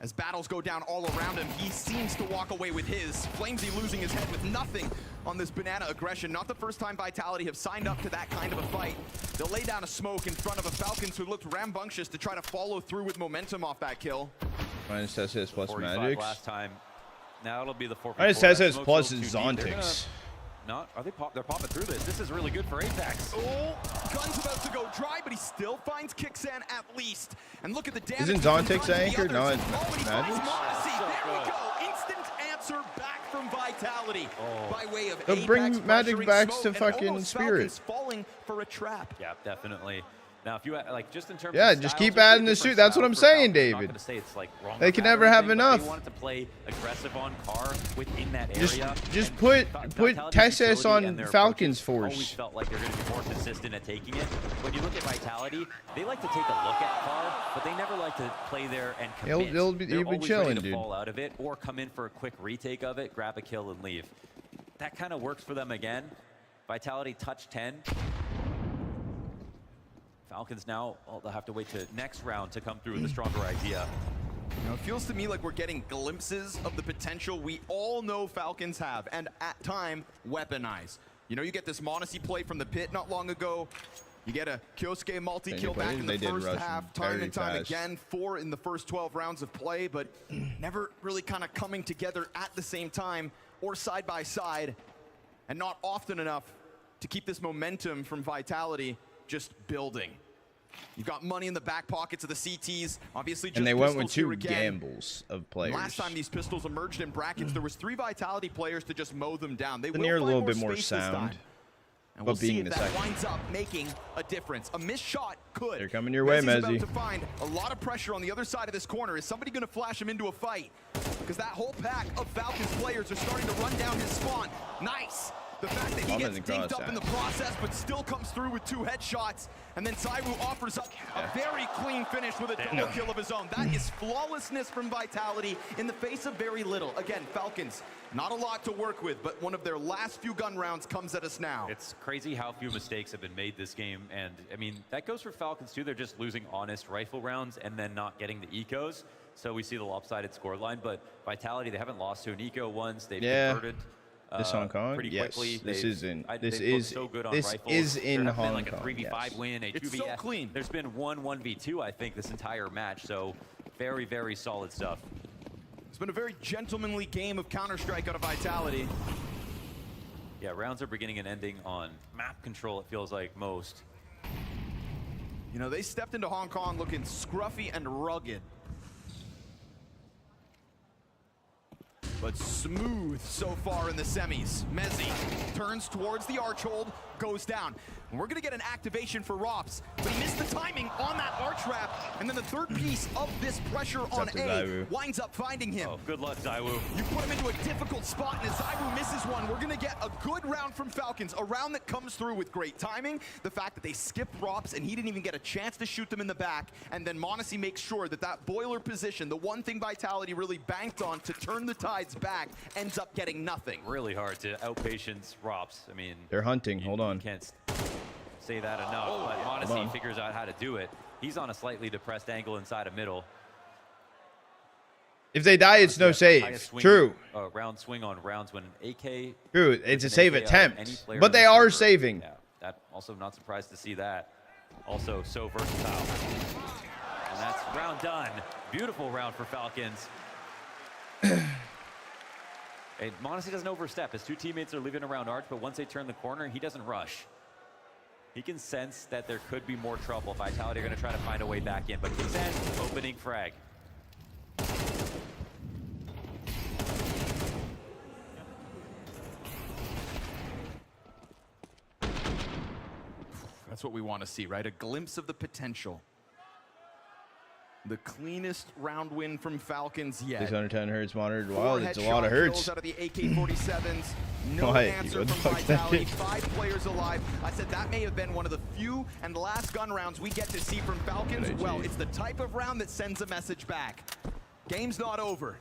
As battles go down all around him, he seems to walk away with his. Flamesy losing his head with nothing on this banana aggression. Not the first time Vitality have signed up to that kind of a fight. They'll lay down a smoke in front of a Falcons who looked rambunctious to try to follow through with momentum off that kill. Minus Tessa's plus 45 Magics. last time. Now it'll be the 4v4. Minus That Tessa's smoke's plus a little is too deep. They're Zontics. They're popping through this. This is really good for Apex. Oh, gun's about to go dry, but he still finds Kixan at least. And look at the damage. Isn't Zontics anchored, not Magics? There we go. Instant answer back from Vitality by way of They'll Apex bring Magic pressuring back smoke to and fucking almost Spirit. Falcons falling for a trap. Yeah, definitely. Now, if you like, just in terms Yeah, of just styles, keep there's adding the different suit. That's what styles I'm for saying, Falcons. I'm not David. gonna say it's like wrong They or can bad never or have anything, but enough. They wanted to play aggressive on car within that Just area. just and put Vitality's Tessa's utility on and their Falcons approaches always Force. felt like they're going to be more consistent at taking it. When you look at Vitality, they like to take a look at car, but they never like to play there and commit. He'll They're be always chilling, ready to dude. fall out of it or come in for a quick retake of it, grab a kill and leave. That kind of works for them again. Vitality touch 10. Falcons now, they'll have to wait to next round to come through with a stronger idea. You know, it feels to me like we're getting glimpses of the potential we all know Falcons have, and at time, weaponize. You know, you get this Monacy play from the pit not long ago. You get a Kyosuke multi-kill back in the first half, time and time again. 4 in the first 12 rounds of play, but never really kind of coming together at the same time or side by side, and not often enough to keep this momentum from Vitality just building. You've got money in the back pockets of the CTs, obviously just And they went with pistols here two again. gambles of players. Last time these pistols emerged in brackets, there was 3 Vitality players to just mow them down. They The will near a find little more bit more space this sound, time. And but we'll see being if the that second. winds up making a difference. A missed shot could. They're coming your way, Mezzi's about Mezzi. to find a lot of pressure on the other side of this corner. Is somebody going to flash him into a fight? Because that whole pack of Falcons players are starting to run down his spawn. Nice. The fact that he gets dinked up in the process, but still comes through with 2 headshots. And then ZywOo offers up a very clean finish with a double kill of his own. That is flawlessness from Vitality in the face of very little. Again, Falcons, not a lot to work with, but one of their last few gun rounds comes at us now. It's crazy how few mistakes have been made this game, and I mean, that goes for Falcons too. They're just losing honest rifle rounds and then not getting the ecos. So we see the lopsided scoreline, but Vitality, they haven't lost to an eco once. They've converted This Hong Kong? pretty Yes, quickly. this is in. This they've looked is. so good on This rifles. is in There have been Hong like Kong. a 3v5 yes. win, a 2v. It's so clean. There's been one 1v2, I think, this entire match. So very, very solid stuff. It's been a very gentlemanly game of Counter-Strike out of Vitality. Yeah, rounds are beginning and ending on map control, it feels like most. You know, they stepped into Hong Kong looking scruffy and rugged. But smooth so far in the semis. Mezzi turns towards the arch hold, goes down. And we're gonna get an activation for Rops, but he missed the timing on that arch wrap. And then the third piece of this pressure on up to A ZywOo. winds up finding him. Oh, good luck, ZywOo. You put him into a difficult spot, and as ZywOo misses one, we're gonna get a good round from Falcons. A round that comes through with great timing. The fact that they skipped Rops and he didn't even get a chance to shoot them in the back. And then Monacy makes sure that that boiler position, the one thing Vitality really banked on to turn the tides back, ends up getting nothing. Really hard to outpatience Rops. I mean, They're hunting. Hold on. can't say that enough, but Monacy figures out how to do it. He's on a slightly depressed angle inside of middle. If they die, it's no Highest save. swing- True. round swing on rounds when an AK. True. with It's a an save AK out of attempt, any player but on the they are server. saving. Yeah, that also not surprised to see that. Also so versatile. And that's round done. Beautiful round for Falcons. And Monacy doesn't overstep. His 2 teammates are leaving around arch, but once they turn the corner, he doesn't rush. He can sense that there could be more trouble. Vitality are going to try to find a way back in, but Kixan opening frag. That's what we want to see, right? A glimpse of the potential. The cleanest round win from Falcons yet. 610 hertz monitored. Wow, 4 that's a headshot lot of hertz. kills out of the AK-47s. No Why? answer What the from fuck's that? Vitality. 5 players alive. I said that may have been one of the few and last gun rounds we get to see from Falcons. Good Well, AG. it's the type of round that sends a message back. Game's not over.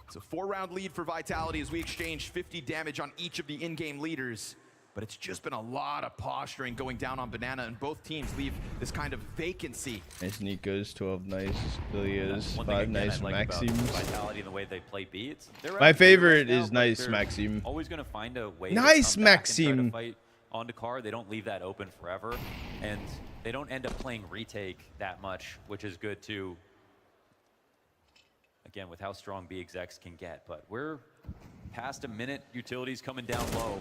It's a 4-round lead for Vitality as we exchange 50 damage on each of the in-game leaders. But it's just been a lot of posturing going down on Banana, and both teams leave this kind of vacancy. Nice Nico's, 12 nice Ilias, One 5 thing again nice I like about Maxims. Vitality and the way they play beats. My favorite is nice Maxim. Always going to find a way Nice to come back and try Maxim. to fight onto car. They don't leave that open forever, and they don't end up playing retake that much, which is good too. Again, with how strong BXX can get, but we're past a minute. Utilities coming down low.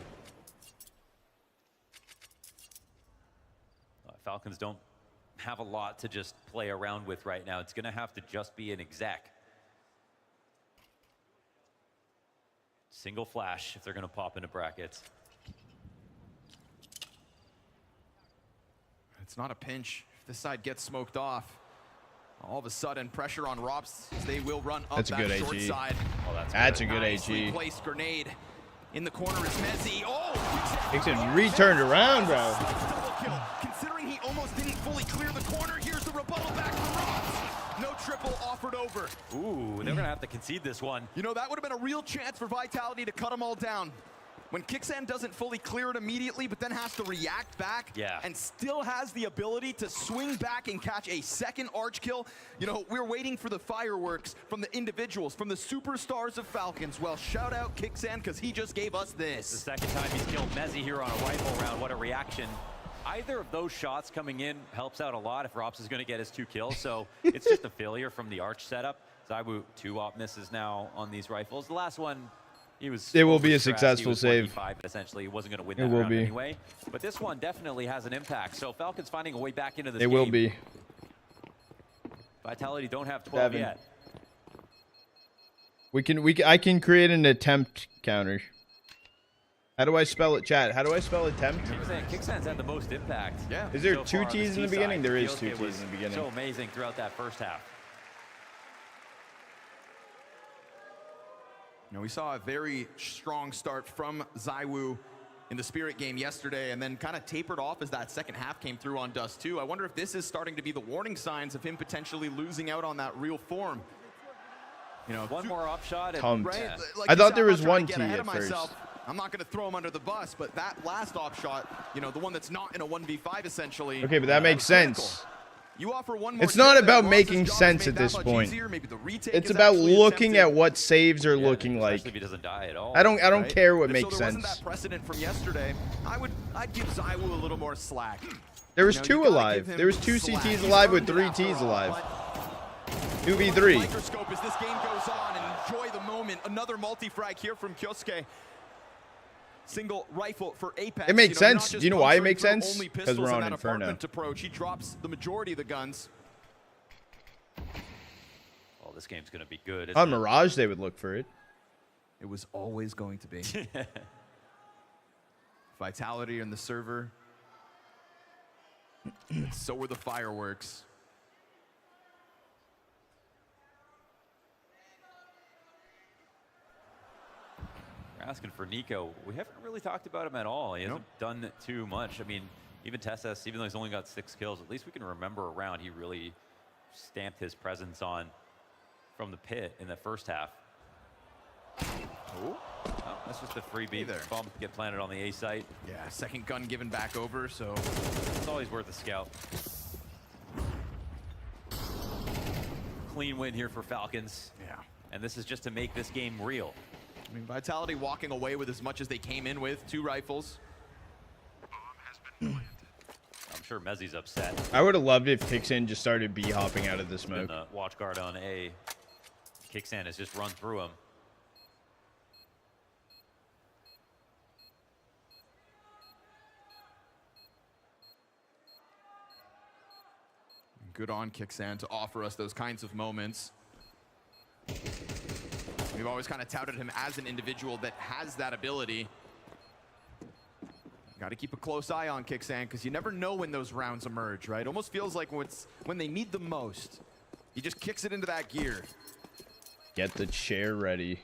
Falcons don't have a lot to just play around with right now. It's going to have to just be an exec. Single flash if they're going to pop into brackets. It's not a pinch. If this side gets smoked off, all of a sudden pressure on Rops. They will run up That's a that good short AG. side. Oh, That's a good Nicely AG. placed grenade. In the corner is Mezzi. Oh! Dixon returned around, bro. Double kill. Considering he almost didn't fully clear the corner, here's the rebuttal back from Rops. No triple offered over. Ooh, they're going to have to concede this one. You know, that would have been a real chance for Vitality to cut them all down. When Kixan doesn't fully clear it immediately, but then has to react back, and still has the ability to swing back and catch a second arch kill. You know, we're waiting for the fireworks from the individuals, from the superstars of Falcons. Well, shout out Kixan, because he just gave us this. The second time he's killed Mezzi here on a rifle round. What a reaction. Either of those shots coming in helps out a lot if Rops is going to get his 2 kills. So it's just a failure from the arch setup. Zaiwu 2 op misses now on these rifles. The last one, he was. It will be a overstressed. successful He was save. 1v5, but essentially, he wasn't going to win It that will round be. anyway. But this one definitely has an impact. So Falcons finding a way back into this It game. will be. Vitality don't have 12 Devin. yet. I can create an attempt counter. How do I spell it, chat? How do I spell attempt? Kicksands had the most impact. Yeah. Is there so 2 far on T's in C the beginning? side. There is Kyosuke 2 T's was in the beginning. So amazing throughout that first half. You know, we saw a very strong start from Zaiwu in the Spirit game yesterday, and then kind of tapered off as that second half came through on Dust 2. I wonder if this is starting to be the warning signs of him potentially losing out on that real form. You know, one more up shot. Pumped. Right? Like I you thought said, there I'm was not trying 1 to T get ahead at of first. myself. I'm not going to throw him under the bus, but that last op shot, you know, the one that's not in a 1v5 essentially. Okay, but that makes critical. sense. You offer one more It's not kill, about Ross's making job is sense made at that this much point. easier. Maybe the retake It's is about actually looking attempted. at what saves are looking like. Especially if he doesn't die at all. I don't Right? care what And makes so there sense. wasn't that precedent from yesterday. I'd give Zaiwu a little more slack. There was You know, 2 you gotta alive. give him There was 2 slack. CTs He's alive with earned 3 that Ts for alive. but 2v3. Microscope as this game goes on and enjoy the moment. Another multi-frag here from Kyosuke. Single rifle for Apex. It makes You know, you're not sense. just Do you know why it puncturing makes through sense? only 'Cause pistols we're in on that Inferno. apartment approach. He drops the majority of the guns. Oh, this game's going to be good. On isn't it? Mirage, they would look for it. It was always going to be. Vitality in the server. So were the fireworks. We're asking for Nico. We haven't really talked about him at all. He hasn't done too much. I mean, even Tessas, even though he's only got 6 kills, at least we can remember a round he really stamped his presence on from the pit in the first half. Oh, that's just a freebie there. bomb get planted on the A site. Yeah, second gun given back over, so It's always worth a scout. Clean win here for Falcons. Yeah. And this is just to make this game real. I mean, Vitality walking away with as much as they came in with, 2 rifles. I'm sure Mezzi's upset. I would have loved if Kixan just started B-hopping out of the And smoke. the watch guard on A. Kicksan has just run through him. Good on Kixan to offer us those kinds of moments. We've always kind of touted him as an individual that has that ability. Got to keep a close eye on Kixan because you never know when those rounds emerge, right? Almost feels like when they need the most. He just kicks it into that gear. Get the chair ready.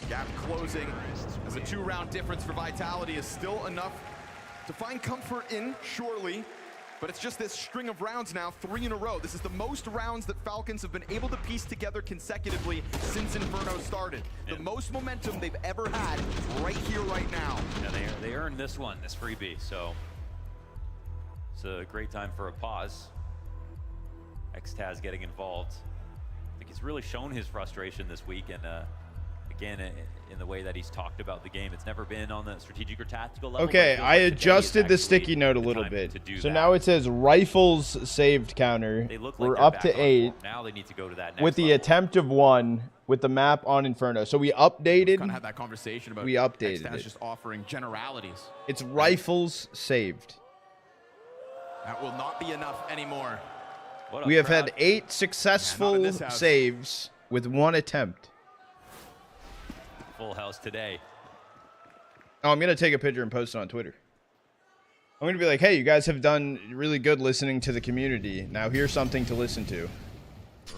Gap closing as a 2-round difference for Vitality is still enough to find comfort in, surely. But it's just this string of rounds now, 3 in a row. This is the most rounds that Falcons have been able to piece together consecutively since Inferno started. The most momentum they've ever had right here, right now. Yeah, they earned this one, this freebie, so it's a great time for a pause. Xtaz getting involved. I think he's really shown his frustration this week, and again, in the way that he's talked about the game, it's never been on the strategic or tactical level. Okay, I adjusted the sticky note a little bit. So now it says rifles saved counter. We're up to 8. Now they need to go to that next with the level. attempt of 1 with the map on Inferno. So we updated. Kind of had that conversation about we updated Xtaz it. just offering generalities. It's rifles saved. That will not be enough anymore. We have had 8 successful saves with 1 attempt. Full house today. Oh, I'm going to take a picture and post it on Twitter. I'm going to be like, hey, you guys have done really good listening to the community. Now here's something to listen to.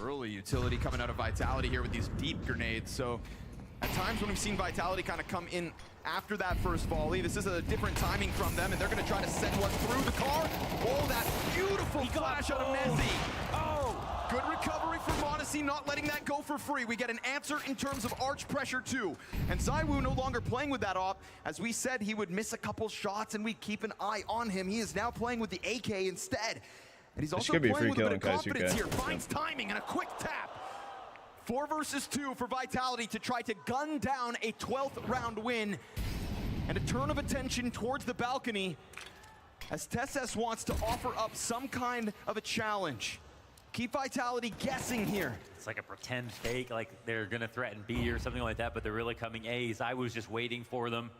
Early utility coming out of Vitality here with these deep grenades. So at times when we've seen Vitality kind of come in after that first volley, this is a different timing from them, and they're going to try to send one through the car. Oh, that beautiful flash out of Mezzi. Oh, good recovery from Monacy, not letting that go for free. We get an answer in terms of arch pressure too. And ZywOo no longer playing with that op. As we said, he would miss a couple shots and we keep an eye on him. He is now playing with the AK instead. And he's also playing with a bit of confidence here. Finds timing and a quick tap. 4 versus 2 for Vitality to try to gun down a 12th round win. And a turn of attention towards the balcony as TeSeS wants to offer up some kind of a challenge. Keep Vitality guessing here. It's like a pretend fake, like they're going to threaten B or something like that, but they're really coming A. ZywOo's just waiting for them.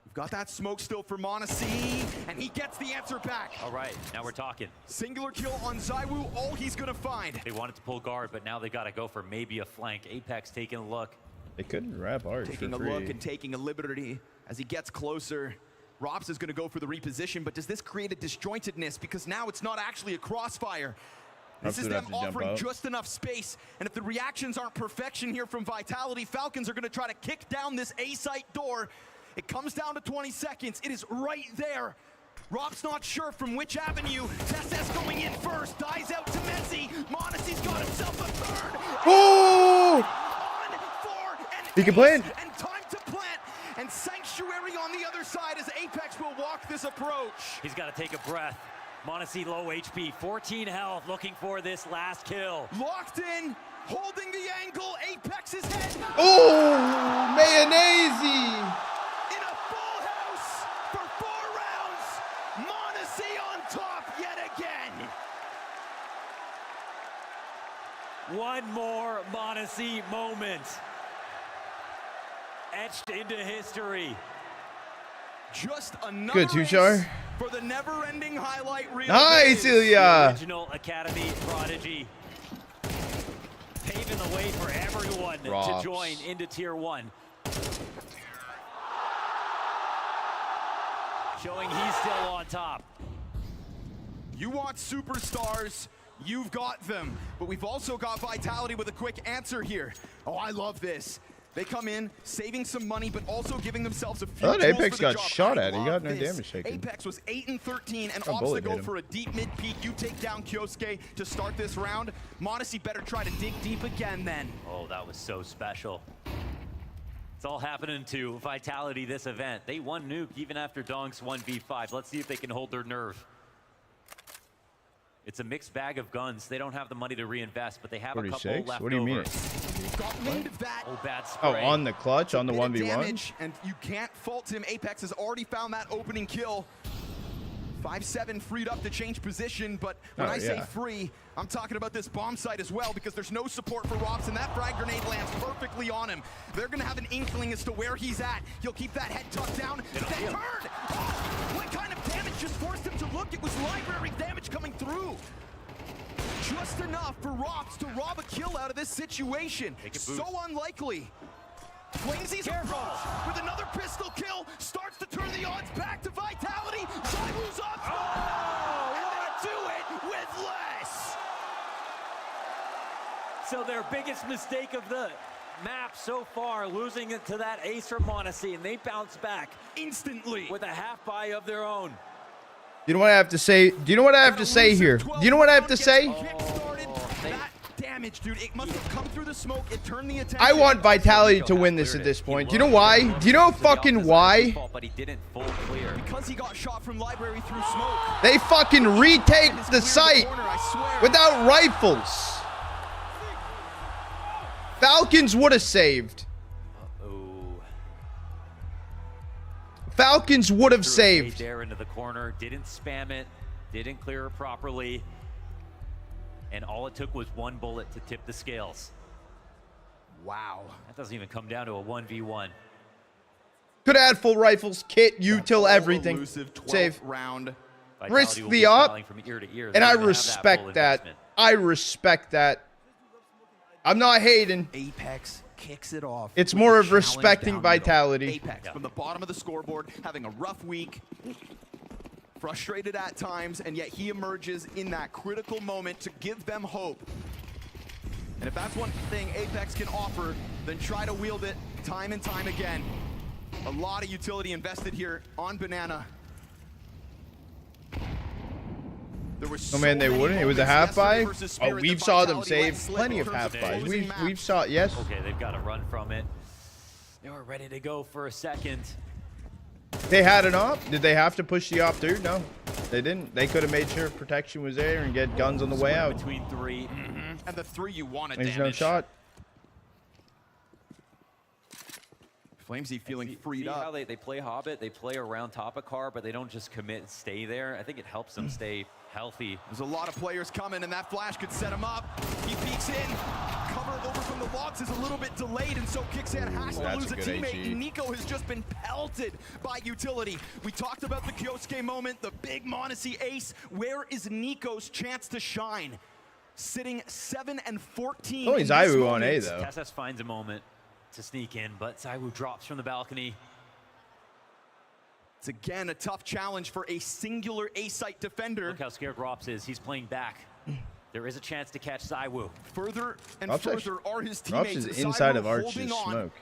We've got that smoke still for Monacy, and he gets the answer back. All right, now we're talking. Singular kill on ZywOo, all he's going to find. They wanted to pull guard, but now they got to go for maybe a flank. Apex taking a look. They couldn't wrap arch Taking a look and taking a liberty as he gets closer. Rops is going to go for the reposition, but does this create a disjointedness? Because now it's not actually a crossfire. This is them offering just enough space, and if the reactions aren't perfection here from Vitality, Falcons are going to try to kick down this A-site door. It comes down to 20 seconds. It is right there. Rob's not sure from which avenue. TeSeS going in first, dies out to Mezzi. Monacy's got himself a third. Oh! He can plant. And time to plant. And Sanctuary on the other side as Apex will walk this approach. He's got to take a breath. Monacy low HP, 14 health, looking for this last kill. Locked in, holding the angle, Apex's head. Oh, mayonnaise! In a full house for 4 rounds, Monacy on top yet again. One more Monacy moment. Etched into history. Just another good, Tushar. For the never-ending highlight reel. Nice, Ilya. Original Academy prodigy. Paving the way for everyone to join into Tier 1. Showing he's still on top. You want superstars, you've got them. But we've also got Vitality with a quick answer here. Oh, I love this. They come in, saving some money, but also giving themselves a few I thought tools Apex for the got job. shot I at. He got no love this. damage taken. Apex was 8 and 13, and Oh, Ops bullet to go hit him. for a deep mid-peak. You take down Kyosuke to start this round. Monacy better try to dig deep again then. Oh, that was so special. It's all happening to Vitality this event. They won Nuke even after Donk's 1v5. Let's see if they can hold their nerve. It's a mixed bag of guns. They don't have the money to reinvest, but they have a couple left What do you mean? He's got wind of that. Oh, bad Oh, spray. on the clutch, on the Bit of 1v1? damage, and you can't fault him. Apex has already found that opening kill. 5-7 freed up to change position, but when I say free, I'm talking about this bomb site as well, because there's no support for Robs, and that frag grenade lands perfectly on him. They're gonna have an inkling as to where he's at. He'll keep that head tucked down. That turn! Oh, what kind of damage just forced him to look? It was library damage coming through. Just enough for Robs to rob a kill out of this situation. So unlikely. Flamesy's approach with another pistol kill starts to turn the odds back to Vitality. ZywOo's up. Oh, and they do it with less. So their biggest mistake of the map so far, losing it to that ace from Monacy, and they bounce back instantly with a half buy of their own. You know what I have to say? Do you know what I have to say here? Do you know what I have to say? That damage, dude, it must have come through the smoke. It turned the attention. I want Vitality to win this at this point. Do you know why? Do you know fucking why? But he didn't full clear. Because he got shot from library through smoke. They fucking retake the site without rifles. Falcons would have saved. Falcons would have saved. There into the corner, didn't spam it, didn't clear it properly, and all it took was one bullet to tip the scales. Wow. That doesn't even come down to a 1v1. Could have had full rifles, kit, util, everything. Save. Round. Risk the op, and I respect that. I respect that. I'm not hating. Apex kicks it off. It's more of respecting Vitality. Apex from the bottom of the scoreboard, having a rough week, frustrated at times, and yet he emerges in that critical moment to give them hope. And if that's one thing Apex can offer, then try to wield it time and time again. A lot of utility invested here on Banana. Oh man, they wouldn't. It was a half buy. Oh, we've saw them save plenty of half buys. We've saw, yes. Okay, they've got to run from it. They were ready to go for a second. They had an op. Did they have to push the op through? No, they didn't. They could have made sure protection was there and get guns on the way out. Between three. And the three you want to There's damage. no shot. Flamesy feeling freed up. How they play Hobbit, they play around top of car, but they don't just commit and stay there. I think it helps them stay healthy. There's a lot of players coming, and that flash could set him up. He peeks in. Cover over from the logs is a little bit delayed, and so Kixan has to lose a teammate. And Nico has just been pelted by utility. We talked about the Kyosuke moment, the big Monacy ace. Where is Nico's chance to shine? Sitting 7 and 14. Only ZywOo on A, though. TeSeS finds a moment to sneak in, but ZywOo drops from the balcony. It's again a tough challenge for a singular A-site defender. Look how scared Rops is. He's playing back. There is a chance to catch ZywOo. Further and Rops further are his Rops teammates. is inside of ZywOo Arch's holding on smoke.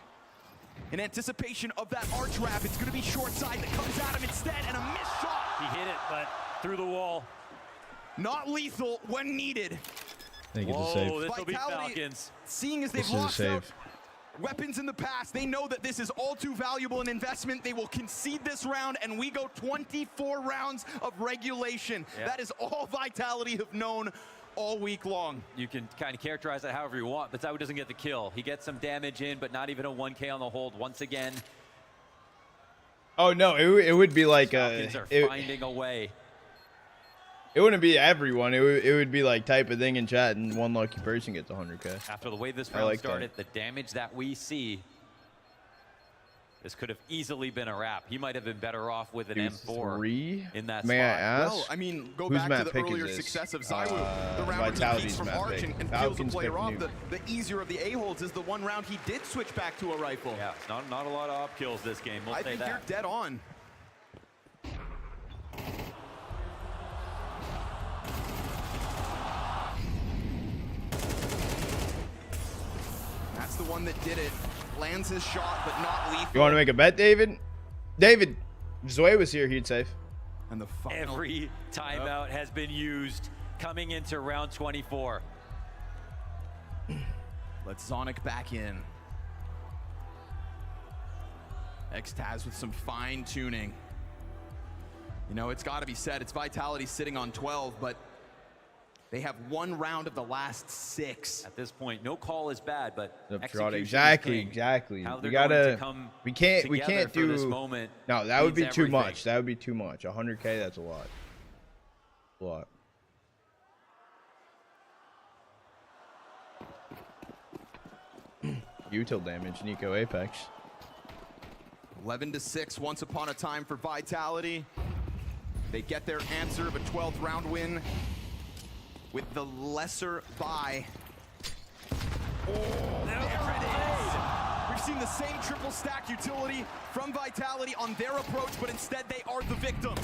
in anticipation of that Arch wrap. It's going to be short side that comes at him instead, and a missed shot. He hit it, but through the wall. Not lethal when needed. I think it's a save. This will be Falcons. Seeing as they've lost out weapons in the past, they know that this is all too valuable an investment. They will concede this round, and we go 24 rounds of regulation. Yeah. That is all Vitality have known all week long. You can kind of characterize it however you want, but ZywOo doesn't get the kill. He gets some damage in, but not even a 1K on the hold once again. Oh no, it would be like Falcons are finding a way. It wouldn't be everyone. It would be like type of thing in chat, and one lucky person gets 100K. After the way this round started, the damage that we see, this could have easily been a wrap. He might have been better off with an M4 in that May spot. I ask? Well, I mean, go whose back map to the pick earlier is this? success of ZywOo. The round where he Vitality's peeks from map Arch pick. and Falcons kills a player pick off. nuke. The easier of the A-holds is the one round he did switch back to a rifle. Yeah, not a lot of op kills this game. We'll I say think that. you're dead on. That's the one that did it. Lands his shot, but not lethal. You want to make a bet, David? David, if Zoe was here, he'd save. And the final. Every timeout has been used coming into round 24. Let's Zonic back in. X-Taz with some fine tuning. You know, it's got to be said, it's Vitality sitting on 12, but they have one round of the last 6. At this point, no call is bad, but execution Exactly. is king. How We they're gotta. going to come We can't together for do this moment. No, that would be means too everything. much. That would be too much. 100K, that's a lot. A lot. Util damage, Nico Apex. 11-6 once upon a time for Vitality. They get their answer of a 12th round win with the lesser buy. Oh, there it is. We've seen the same triple stack utility from Vitality on their approach, but instead they are the victims.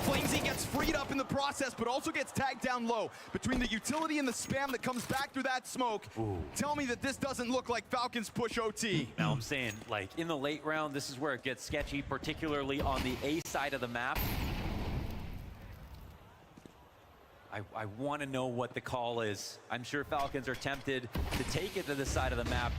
Flamesy gets freed up in the process, but also gets tagged down low. Between the utility and the spam that comes back through that smoke, tell me that this doesn't look like Falcons push OT. Now I'm saying, like, in the late round, this is where it gets sketchy, particularly on the A side of the map. I want to know what the call is. I'm sure Falcons are tempted to take it to the side of the map,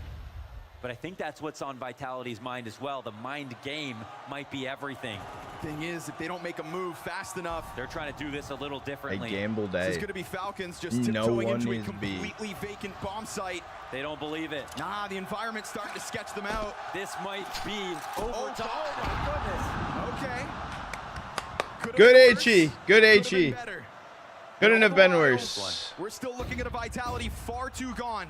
but I think that's what's on Vitality's mind as well. The mind game might be everything. Thing is, if they don't make a move fast enough, they're trying to do this a little differently. A gamble day. This is going to be Falcons just tiptoeing into a completely vacant bomb site. They don't believe it. Nah, the environment's starting to sketch them out. This might be overtime. Oh my goodness. Okay. Good HE. Good HE. Couldn't have been worse. We're still looking at a Vitality far too gone.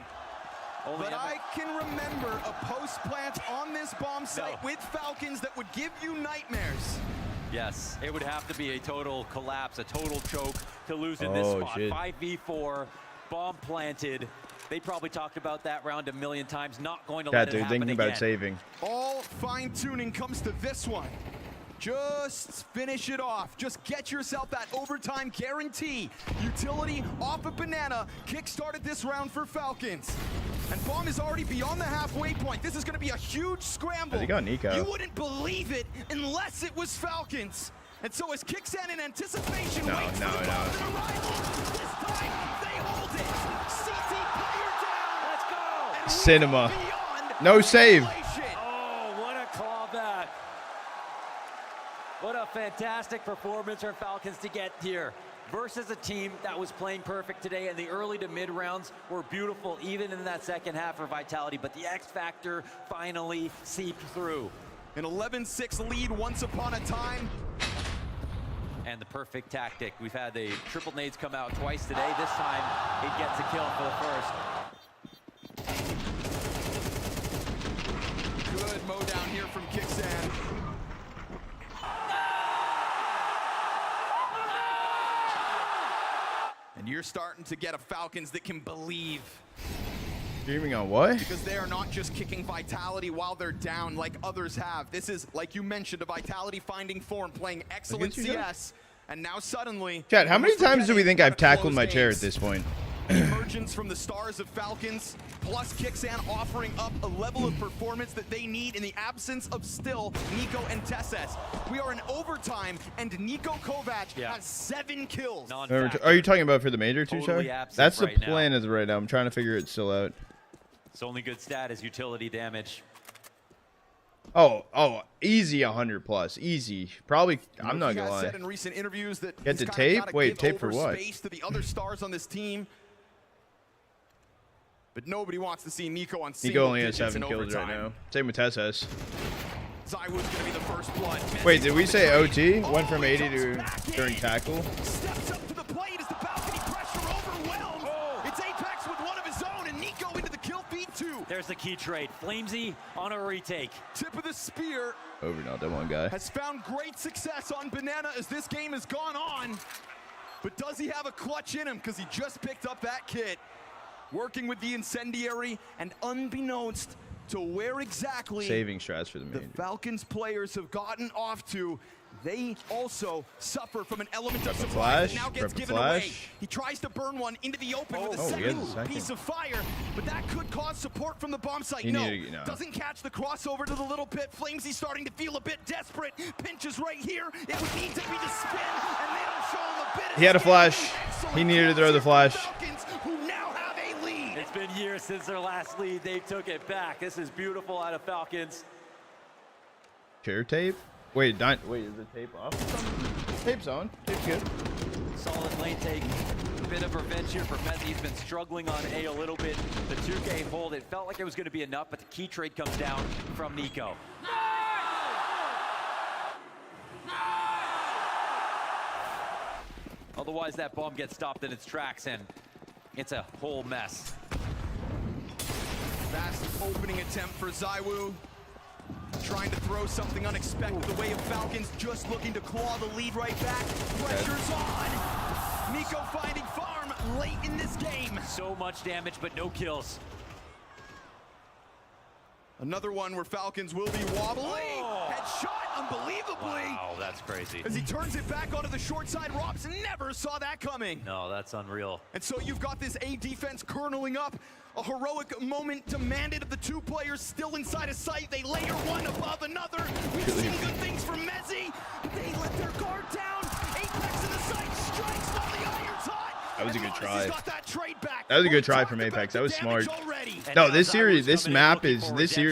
But I can remember a post plant on this bomb site with Falcons that would give you nightmares. Yes, it would have to be a total collapse, a total choke to lose in this spot. Shit. 5v4, bomb planted. They probably talked about that round a million times. Not going to let it happen thinking again. about saving. All fine tuning comes to this one. Just finish it off. Just get yourself that overtime guarantee. Utility off of Banana kick-started this round for Falcons. And Bomb is already beyond the halfway point. This is going to be a huge scramble. He got Nico. You wouldn't believe it unless it was Falcons. And so as Kicksan in anticipation waits for the bomb to arrive, this time they hold it. CT player down. Let's go. And Cinema. No save. Oh, what a clawback. What a fantastic performance for Falcons to get here versus a team that was playing perfect today, and the early to mid rounds were beautiful even in that second half for Vitality, but the X factor finally seeped through. An 11-6 lead once upon a time. And the perfect tactic. We've had the triple nades come out twice today. This time it gets a kill for the first. Good mow down here from Kicksan. And you're starting to get a Falcons that can believe. Streaming on what? Because they are not just kicking Vitality while they're down like others have. This is, like you mentioned, a Vitality finding form, playing excellent CS. And now suddenly... Chat, how many times do we think I've tackled my chair at this point? Emergence from the stars of Falcons, plus Kicksan offering up a level of performance that they need in the absence of still Nico and Tesses. We are in overtime, and Nico Kovac has 7 kills. Are you talking about for the major too, Totally Char? absent That's the right plan as of right now. I'm trying to figure it still out. Its only good stat is utility damage. Oh, easy 100 plus, easy. Probably, I'm not gonna lie. Said in recent interviews that Get the tape? Wait, tape for what? Space to the other stars on this team. But nobody wants to see Nico on single Nico only has digits 7 in kills overtime. right now. Same with Tesses. Zywoo's gonna be the first blood. Wait, did we say OT? Went from 80 to during tackle? Steps up to the plate as the balcony pressure overwhelmed. It's Apex with one of his own, and Nico into the kill feed too. There's the key trade. Flamesy on a retake. Tip of the spear. Over not that one guy. Has found great success on Banana as this game has gone on. But does he have a clutch in him? Because he just picked up that kit. Working with the incendiary, and unbeknownst to where exactly Saving strats for the the major. Falcons players have gotten off to, they also suffer from an element of Prep a surprise that flash, now gets prep a given flash. away. He tries to burn one into the open with a Oh, he has a second second. piece of fire, but that could cause support from the bomb site. He No, needed- no. doesn't catch the crossover to the little pit. Flamesy starting to feel a bit desperate. Pinches right here. It would need to be the spin, and they don't show him a bit. He had a flash. He needed to throw the flash. Falcons, who now have a lead. It's been years since their last lead. They took it back. This is beautiful out of Falcons. Chair tape? Wait, is the tape off? Tape's on. Tape's good. Solid lane take. Bit of revenge here for Messi. He's been struggling on A a little bit. The 2K hold, it felt like it was going to be enough, but the key trade comes down from Nico. Otherwise, that bomb gets stopped in its tracks, and it's a whole mess. Fast opening attempt for Zywoo. Trying to throw something unexpected the way of Falcons, just looking to claw the lead right back. Pressure's on. Nico finding farm late in this game. So much damage, but no kills. Another one where Falcons will be wobbly. Headshot, unbelievably. Wow, that's crazy. As he turns it back onto the short side, Robs never saw that coming. No, that's unreal. And so you've got this A defense kerneling up. A heroic moment demanded of the two players still inside of sight. They layer one above another. We've seen good things from Mezzi. They let their guard down. Apex in the sight, strikes while the iron's hot. That was a good try. That was a good try from Apex. That was smart. No, this series, this series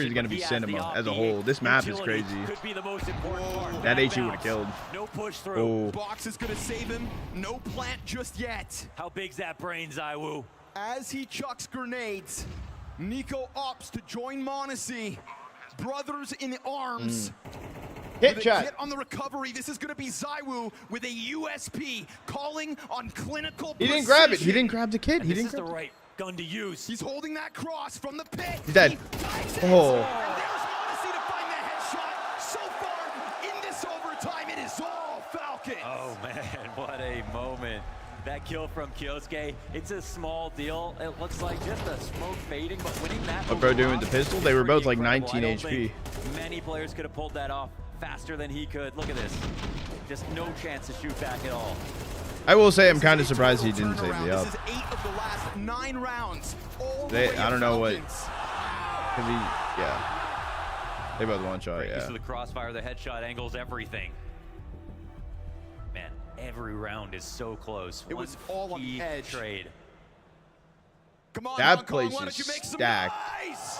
is gonna be cinema as a whole. This map is crazy. That HE would have killed. No push through. Oh. Box is gonna save him. No plant just yet. How big's that brain, Zywoo? As he chucks grenades, Nico opts to join Monacy. Brothers in arms. Hit shot. Hit on the recovery. This is going to be Zywoo with a USP calling on clinical He didn't grab it. He didn't grab the kid. He This didn't is the grab right gun to use. He's holding that cross from the pit. He's dead. Oh. And there's Monacy to find the headshot. So far in this overtime, it is all Falcons. Oh man, what a moment. That kill from Kyosuke, it's a small deal. It looks like just a smoke fading, but winning that. What bro doing with the pistol? They were both like incredible. 19 I don't HP. think many players could have pulled that off faster than he could. Look at this. Just no chance to shoot back at all. I will say I'm kind of surprised he didn't save the up. This is 8 of the last 9 rounds. I don't know what. Yeah. They both one shot. Great use Yeah. of the crossfire, the headshot angles, everything. Man, every round is so close. It was all on the edge. Trade. Come on, That Hong Kong, place why is don't you make some stacked. noise?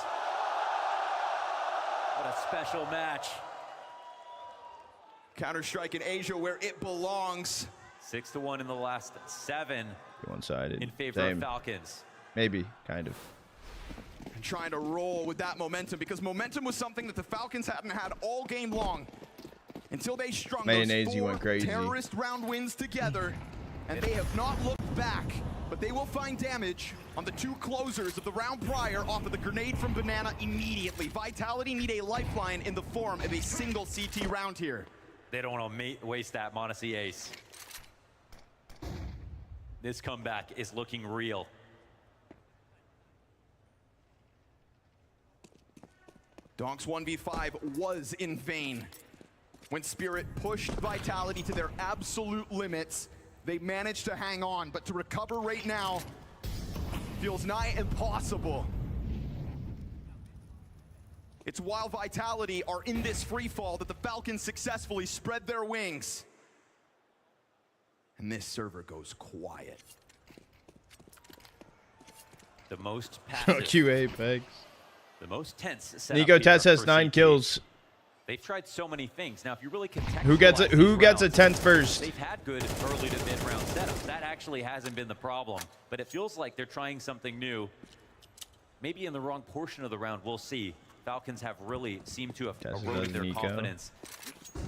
What a special match. Counter-Strike in Asia where it belongs. 6-1 in the last 7 One-sided. in favor Same. of Falcons. Maybe, kind of. And trying to roll with that momentum because momentum was something that the Falcons hadn't had all game long until they strung Mayonnaise, those you 4 went crazy. terrorist round wins together, and they have not looked back. But they will find damage on the 2 closers of the round prior off of the grenade from Banana immediately. Vitality need a lifeline in the form of a single CT round here. They don't want to waste that Monacy ace. This comeback is looking real. Donk's 1v5 was in vain. When Spirit pushed Vitality to their absolute limits, they managed to hang on, but to recover right now feels nigh impossible. It's while Vitality are in this free fall that the Falcons successfully spread their wings. And this server goes quiet. The most passive. Q Apex. The most tense setup Nico here Tess has for 9 CT. kills. They've tried so many things. Now, if you really contextualize Who gets a these rounds, 10th first? They've had good early to mid-round setups. That actually hasn't been the problem. But it feels like they're trying something new. Maybe in the wrong portion of the round, we'll see. Falcons have really seemed to have eroded their Nico. confidence.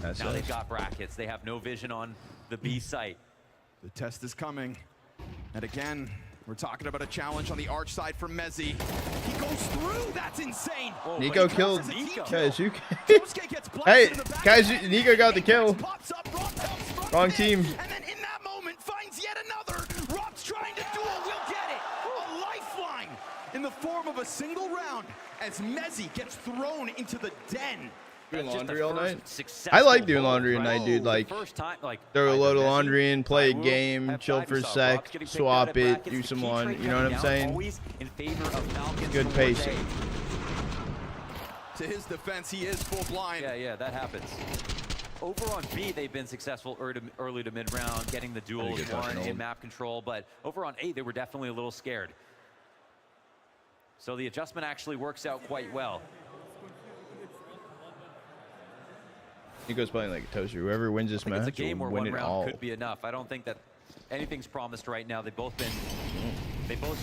That's Now it. they've got brackets. They have no vision on the B site. The test is coming. And again, we're talking about a challenge on the arch side for Mezzi. He goes through. That's insane. Oh, Nico but he killed counts as a team kill. Kazuki. Hey, Nico got the kill. Wrong team. And then in that moment finds yet another. Rob's trying to duel. We'll get it. A lifeline in the form of a single round as Mezzi gets thrown into the den. Doing That's just laundry the all first night? successful I like doing pull, laundry at right? night, dude. Like, First time, like, throw a load of Messi, laundry in, play a Zywoo game, have chill tried. for We a saw sec, Robs getting picked swap out at it, brackets. do The some key laundry. trade You know what I'm coming down saying? always in favor of Falcons Good for pacing. Day. To his defense, he is full blind. Yeah, that happens. Over on B, they've been successful early to mid-round, getting the duel good one touch, in map control, but over on A, they were definitely a little scared. So the adjustment actually works out quite well. Nico's playing like a toaster. Whoever wins this It's a match game will where win one it round all. could be enough. I don't think that anything's promised right now. They've both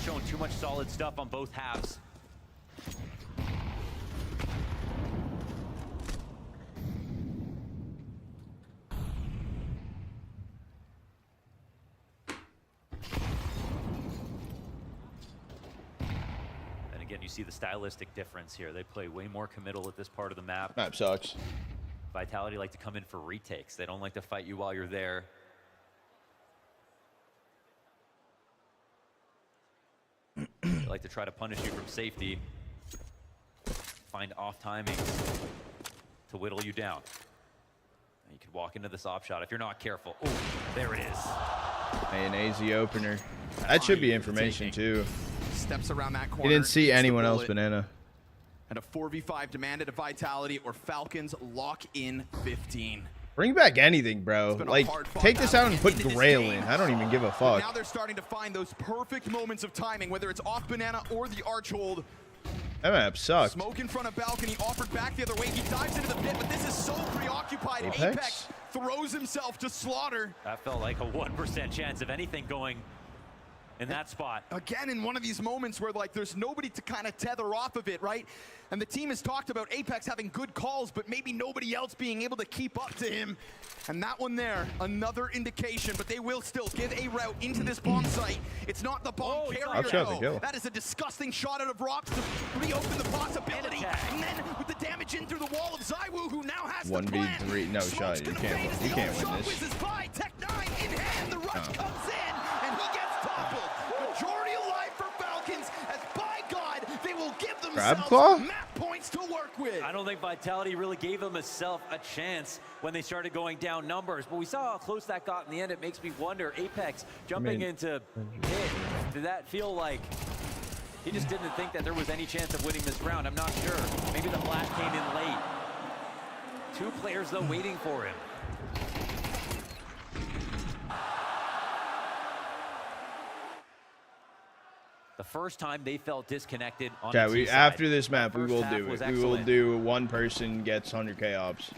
shown too much solid stuff on both halves. And again, you see the stylistic difference here. They play way more committal at this part of the map. Map sucks. Vitality like to come in for retakes. They don't like to fight you while you're there. They like to try to punish you from safety. find off timings to whittle you down. And you could walk into this op shot if you're not careful. Ooh, there it is. Mayonnaise opener. That should be information too. Steps around that corner. He didn't see anyone else, Banana. And a 4v5 demanded of Vitality, or Falcons lock in 15. Bring back anything, bro. Like, take this out and put Grail in. I don't even give a fuck. Now they're starting to find those perfect moments of timing, whether it's off Banana or the Archhold. That map sucked. Smoke in front of balcony, offered back the other way. He dives into the pit, but this is so preoccupied. Apex throws himself to slaughter. That felt like a 1% chance of anything going in that spot. Again, in one of these moments where like there's nobody to kind of tether off of it, right? And the team has talked about Apex having good calls, but maybe nobody else being able to keep up to him. And that one there, another indication, but they will still give a route into this bomb site. It's not the bomb carrier, though. That is a disgusting shot out of Rops to reopen the possibility. And then with the damage in through the wall of Zywoo, who now has 1v3, no shot. You can't win this. By Tech 9 in hand, the rush comes in, and he gets toppled. Majority alive for Falcons, as by God, they will give themselves map points to work with. I don't think Vitality really gave themselves a chance when they started going down numbers, but we saw how close that got in the end. It makes me wonder, Apex jumping into pit, did that feel like he just didn't think that there was any chance of winning this round? I'm not sure. Maybe the flash came in late. 2 players, though, waiting for him. The first time they felt disconnected on the T side. After this map, we will do it. We will do one person gets 100K ops.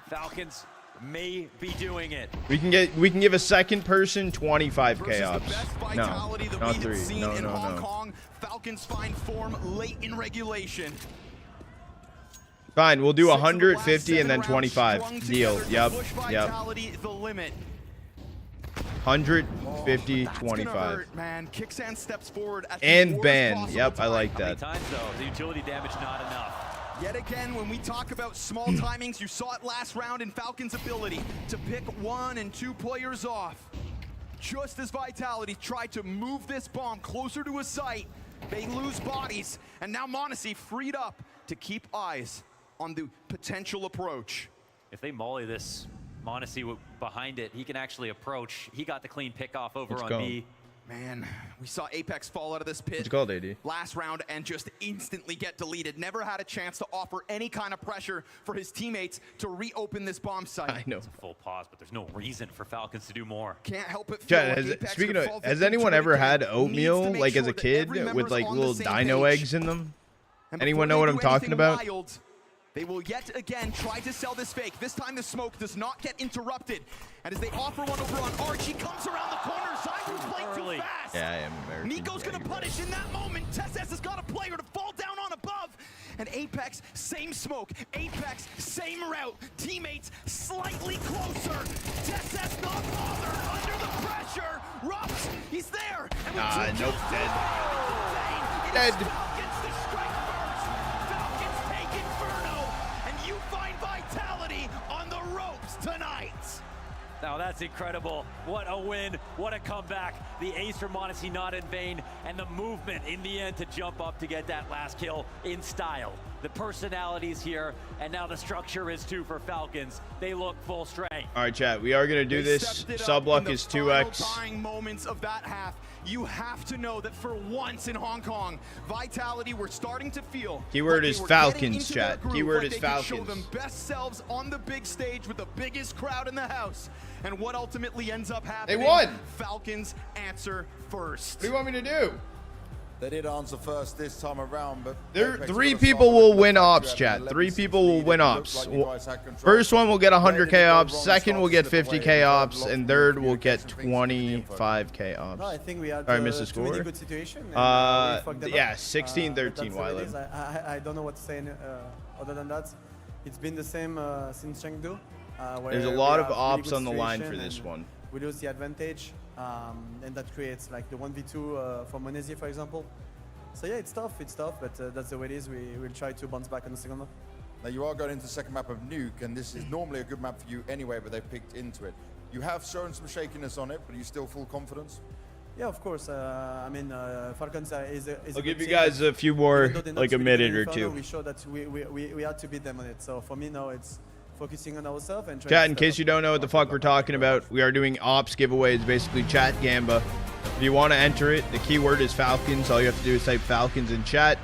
Falcons may be doing it. We can give a second person 25K ops. No, not 3. No. Falcons find form late in regulation. Fine, we'll do 150 and then 25. Deal. Yep. 150, 25. Man, Kicksand steps forward at and ban. Yep, I like that. How many times, though? The utility damage not enough. Yet again, when we talk about small timings, you saw it last round in Falcons' ability to pick 1 and 2 players off. Just as Vitality tried to move this bomb closer to a site, they lose bodies, and now m0NESY freed up to keep eyes on the potential approach. If they molly this m0NESY behind it, he can actually approach. He got the clean pick off over on B. Man, we saw Apex fall out of this pit What's called, AD? last round and just instantly get deleted. Never had a chance to offer any kind of pressure for his teammates to reopen this bomb site. I know. It's a full pause, but there's no reason for Falcons to do more. Can't help it. Speaking of, has anyone ever had oatmeal like as a kid with like little dino eggs in them? Anyone know what I'm talking about? They will yet again try to sell this fake. This time the smoke does not get interrupted. And as they offer one over on Arch, he comes around the corner. Zywoo's playing too fast. Yeah, I am American. Nico's going to punish in that moment. TeSeS has got a player to fall down on above. And Apex, same smoke. Apex, same route. Teammates slightly closer. TeSeS not bothered under the pressure. Rups, he's there. And nope, dead. Dead. Falcons to strike first. Falcons take Inferno. And you find Vitality on the ropes tonight. Now that's incredible. What a win, what a comeback. The ace from m0NESY not in vain, and the movement in the end to jump up to get that last kill in style. The personalities here, and now the structure is too for Falcons. They look full strength. All right, chat, we are going to do this. Sub luck is 2x. Dying moments of that half, you have to know that for once in Hong Kong, Vitality were starting to feel. Keyword is Falcons, chat. Keyword is Falcons. Show them best selves on the big stage with the biggest crowd in the house. And what ultimately ends up happening? They won. Falcons answer first. What do you want me to do? They did answer first this time around, but 3 people will win ops, chat. 3 people will win ops. First one will get 100K ops, second will get 50K ops, and third will get 25K ops. No, I think we had Sorry, Mr. too many Score. good situations. Yeah, 16-13 Wyland. I don't know what to say other than that. It's been the same since Chengdu. There's a lot of ops on the line for this one. We lose the advantage, and that creates like the 1v2 for m0NESY, for example. So yeah, it's tough, but that's the way it is. We will try to bounce back on the second map. Now you are going into the second map of Nuke, and this is normally a good map for you anyway, but they've picked into it. You have shown some shakiness on it, but are you still full confidence? Yeah, of course. I mean, Falcons is I'll give you guys a few more, like a minute or two. We showed that we had to beat them on it. So for me now, it's focusing on ourselves and trying. Chat, in case you don't know what the fuck we're talking about, we are doing ops giveaways, basically chat Gamba. If you want to enter it, the keyword is Falcons. All you have to do is type Falcons in chat.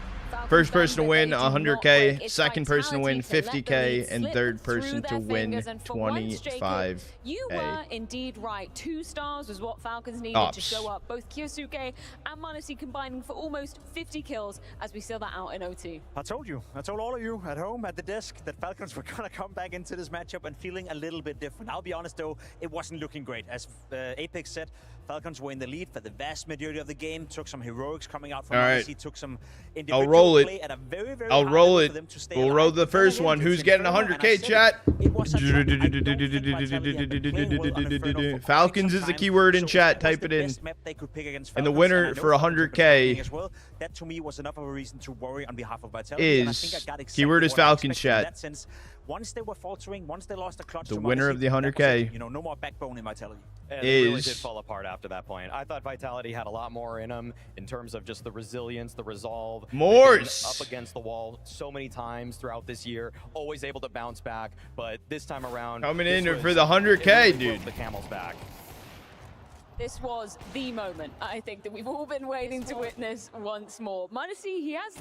First person to win 100K, second person to win 50K, and third person to win 25K. You were indeed right. 2 stars was what Falcons needed to show up. Both Kyosuke and m0NESY combining for almost 50 kills as we seal that out in OT. I told you. I told all of you at home at the desk that Falcons were going to come back into this matchup and feeling a little bit different. I'll be honest, though, it wasn't looking great. As Apex said, Falcons were in the lead for the vast majority of the game. Took some heroics coming out from m0NESY. Took some individual play at a very, very high level for them to stay We'll alive. roll the first one. Who's getting 100K, chat? Falcons is the keyword in chat. Type it in. And the winner for 100K that to me was enough of a reason to worry on behalf of Vitality. is keyword is Falcons, chat. Once they were faltering, once they lost the clutch, The winner of the 100K, you know, no more backbone in Vitality. And it really did fall apart after that point. I thought Vitality had a lot more in them in terms of just the resilience, the resolve. Morse up against the wall so many times throughout this year, always able to bounce back. But this time around, coming in for the 100K, dude. The camel's back. This was the moment, I think, that we've all been waiting to witness once more. m0NESY, he has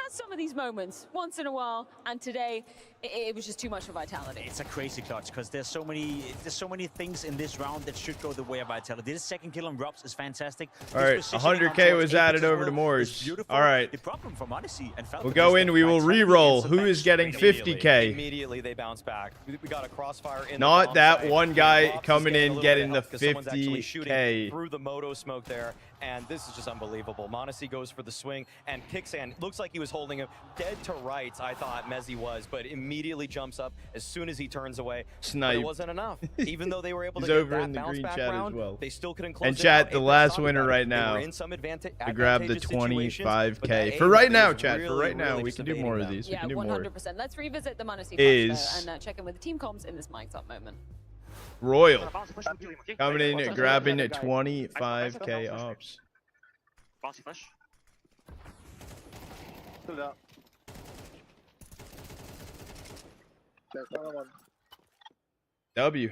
some of these moments once in a while, and today it was just too much for Vitality. It's a crazy clutch because there's so many things in this round that should go the way of Vitality. This second kill on Robs is fantastic. All right, 100K was added over to Morse. All right, the problem for m0NESY and Falcons, we'll go in. We will re-roll. Who is getting 50K? Immediately they bounce back. We got a crossfire in. Not that one guy coming in getting the 50K. Shooting through the moto smoke there, and this is just unbelievable. m0NESY goes for the swing, and Kicksan looks like he was holding him dead to rights. I thought m0NESY was, but immediately jumps up as soon as he turns away. Snipe. But it wasn't enough. Even though they were able to He's get over that in the bounce green back chat round, as well. they still couldn't close And it chat, out. the Apex last thought winner about right it. They now were in some to grab the advantageous situations, but that 25K. For aim right now, was chat. For right now, really we can do dissipating more of them. these. We Yeah, can do more. 100%. Let's revisit the m0NESY Is and check in with the team comms in this mic'd up moment. Royal coming in, grabbing 25K ops. Bouncy flash. W.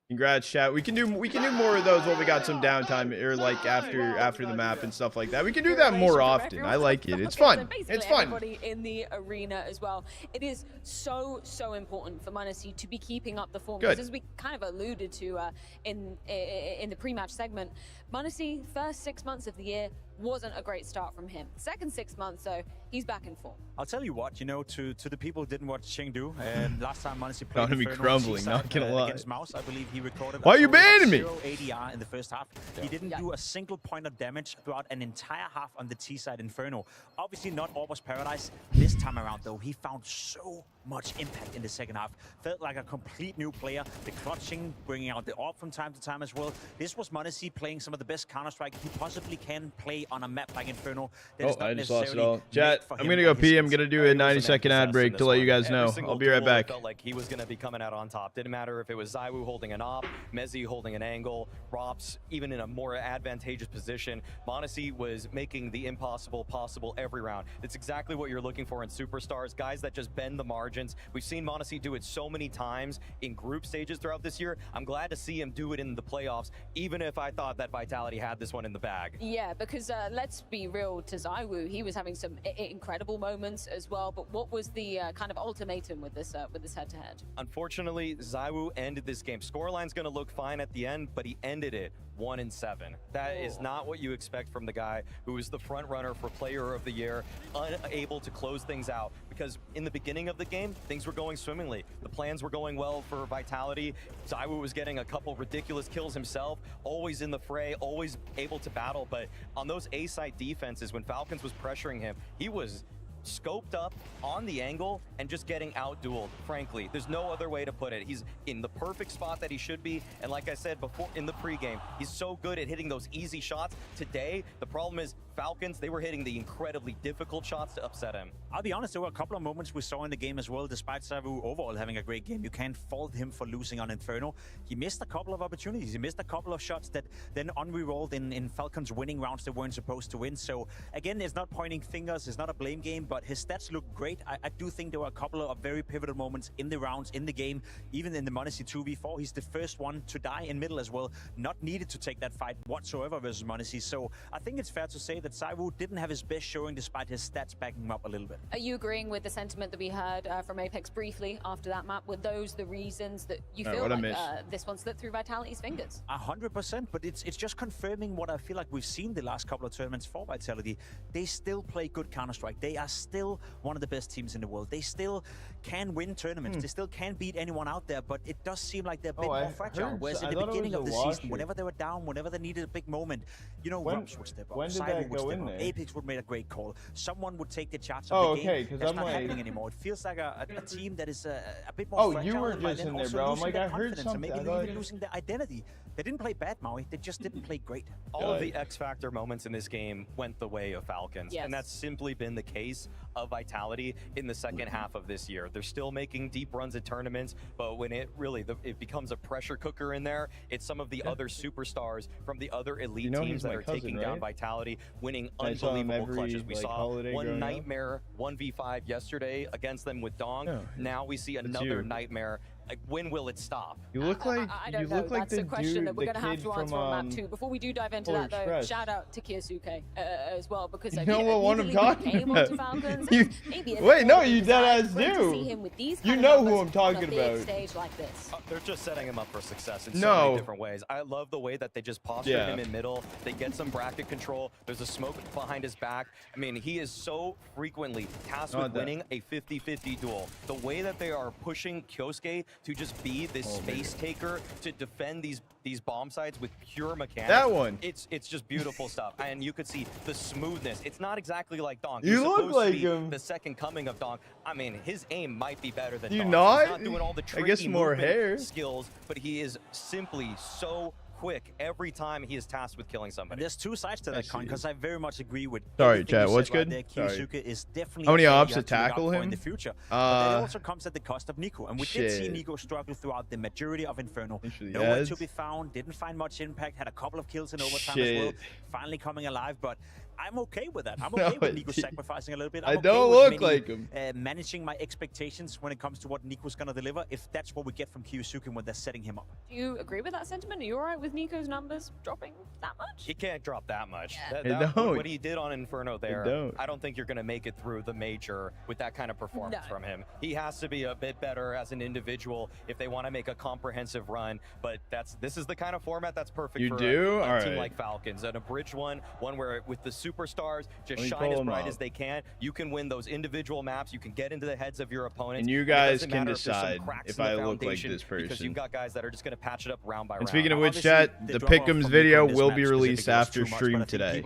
Congrats, chat. We can do more of those when we got some downtime, or like after the map and stuff like that. We can do that more often. I like it. It's fun. It's fun. Everybody in the arena as well. It is so important for m0NESY to be keeping up the form. Because as we kind of alluded to in the pre-match segment, m0NESY first 6 months of the year wasn't a great start from him. Second 6 months, though, he's back in form. I'll tell you what, you know, to the people who didn't watch Chengdu, last time m0NESY played Gonna be crumbling, not gonna lie. against Mouse, I believe he recorded. Why are you banning me? 0 ADR in the first half. He didn't do a single point of damage throughout an entire half on the T side Inferno. Obviously not all was paradise. This time around, though, he found so much impact in the second half. Felt like a complete new player. The clutching, bringing out the AWP from time to time as well. This was m0NESY playing some of the best Counter-Strike he possibly can play on a map like Inferno. Oh, I just lost it all. Chat, I'm gonna go pee. I'm gonna do a 90-second ad break to let you guys know. I'll be right back. Felt like he was gonna be coming out on top. Didn't matter if it was ZywOo holding an op, m0NESY holding an angle, Rops even in a more advantageous position. m0NESY was making the impossible possible every round. It's exactly what you're looking for in superstars, guys that just bend the margins. We've seen m0NESY do it so many times in group stages throughout this year. I'm glad to see him do it in the playoffs, even if I thought that Vitality had this one in the bag. Yeah, because let's be real, to ZywOo, he was having some incredible moments as well. But what was the kind of ultimatum with this head-to-head? Unfortunately, ZywOo ended this game. Scoreline's going to look fine at the end, but he ended it 1-7. That is not what you expect from the guy who is the front runner for Player of the Year, unable to close things out. Because in the beginning of the game, things were going swimmingly. The plans were going well for Vitality. ZywOo was getting a couple ridiculous kills himself, always in the fray, always able to battle. But on those A-site defenses, when Falcons was pressuring him, he was scoped up on the angle and just getting out-dueled, frankly. There's no other way to put it. He's in the perfect spot that he should be, and like I said before in the pregame, he's so good at hitting those easy shots. Today, the problem is Falcons, they were hitting the incredibly difficult shots to upset him. I'll be honest, there were a couple of moments we saw in the game as well, despite Savu overall having a great game. You can't fault him for losing on Inferno. He missed a couple of opportunities. He missed a couple of shots that then unrerolled in Falcons winning rounds they weren't supposed to win. So again, it's not pointing fingers, it's not a blame game, but his stats look great. I do think there were a couple of very pivotal moments in the rounds, in the game, even in the m0NESY 2v4. He's the first one to die in middle as well, not needed to take that fight whatsoever versus m0NESY. So I think it's fair to say that Savu didn't have his best showing despite his stats backing him up a little bit. Are you agreeing with the sentiment that we heard from Apex briefly after that map? Were those the reasons that you feel like this one slipped through Vitality's fingers? 100%, but it's just confirming what I feel like we've seen the last couple of tournaments for Vitality. They still play good Counter-Strike. They are still one of the best teams in the world. They still can win tournaments. They still can beat anyone out there, but it does seem like they're a bit more fragile. Whereas in the beginning of the season, whenever they were down, whenever they needed a big moment, you know, Rubs would step up, Cyber would step up, Apex would make a great call. Someone would take the charge of the game. That's not happening anymore. It feels like a team that is a bit more fragile. You were just in there, bro. I'm like, I heard something. Maybe even losing their identity. They didn't play bad, Maui. They just didn't play great. All of the X-Factor moments in this game went the way of Falcons. And that's simply been the case of Vitality in the second half of this year. They're still making deep runs at tournaments, but when it really it becomes a pressure cooker in there, it's some of the other superstars from the other elite teams that are taking down Vitality, winning unbelievable clutches. We saw one nightmare 1v5 yesterday against them with Dong. Now we see another nightmare. Like, when will it stop? You look like I don't know. That's a question that we're going to have to answer on map 2. Before we do dive into that, though, shout out to Kiyosuke as well, because you know what one I'm talking about. Falcons, Wait, no, you deadass do. You know who I'm talking about. Stage like this. They're just setting him up for success in so many different ways. I love the way that they just posture him in middle. They get some bracket control. There's a smoke behind his back. I mean, he is so frequently tasked with winning a 50-50 duel. The way that they are pushing Kyosuke to just be this space taker to defend these bomb sites with pure mechanics. That one. It's just beautiful stuff. And you could see the smoothness. It's not exactly like Donk. You look like him. The second coming of Donk. I mean, his aim might be better than Donk. He's not doing all the tricky I guess more hair skills, but he is simply so quick every time he is tasked with killing somebody. And there's two sides to that coin, because I very much agree with chat, what's good? Kiyosuke is definitely how many ops to tackle him in the future. But that also comes at the cost of Nico, and we did see Nico struggle throughout the majority of Inferno. Nowhere to be found, didn't find much impact, had a couple of kills in overtime as well, finally coming alive, but I'm okay with that. I'm okay with Nico sacrificing a little bit. I don't look like him. Managing my expectations when it comes to what Nico's going to deliver, if that's what we get from Kiyosuke when they're setting him up. Do you agree with that sentiment? Are you all right with Nico's numbers dropping that much? He can't drop that much. Yeah. What he did on Inferno there, I don't think you're going to make it through the major with that kind of performance from him. He has to be a bit better as an individual if they want to make a comprehensive run, but this is the kind of format that's perfect for a team like Falcons. An abridged one where with the superstars just shine as bright as they can, you can win those individual maps, you can get into the heads of your opponents. And you guys can decide if I look like this person. Because you've got guys that are just going to patch it up round by round. And speaking of which, chat, the Pick'ems video will be released after stream today.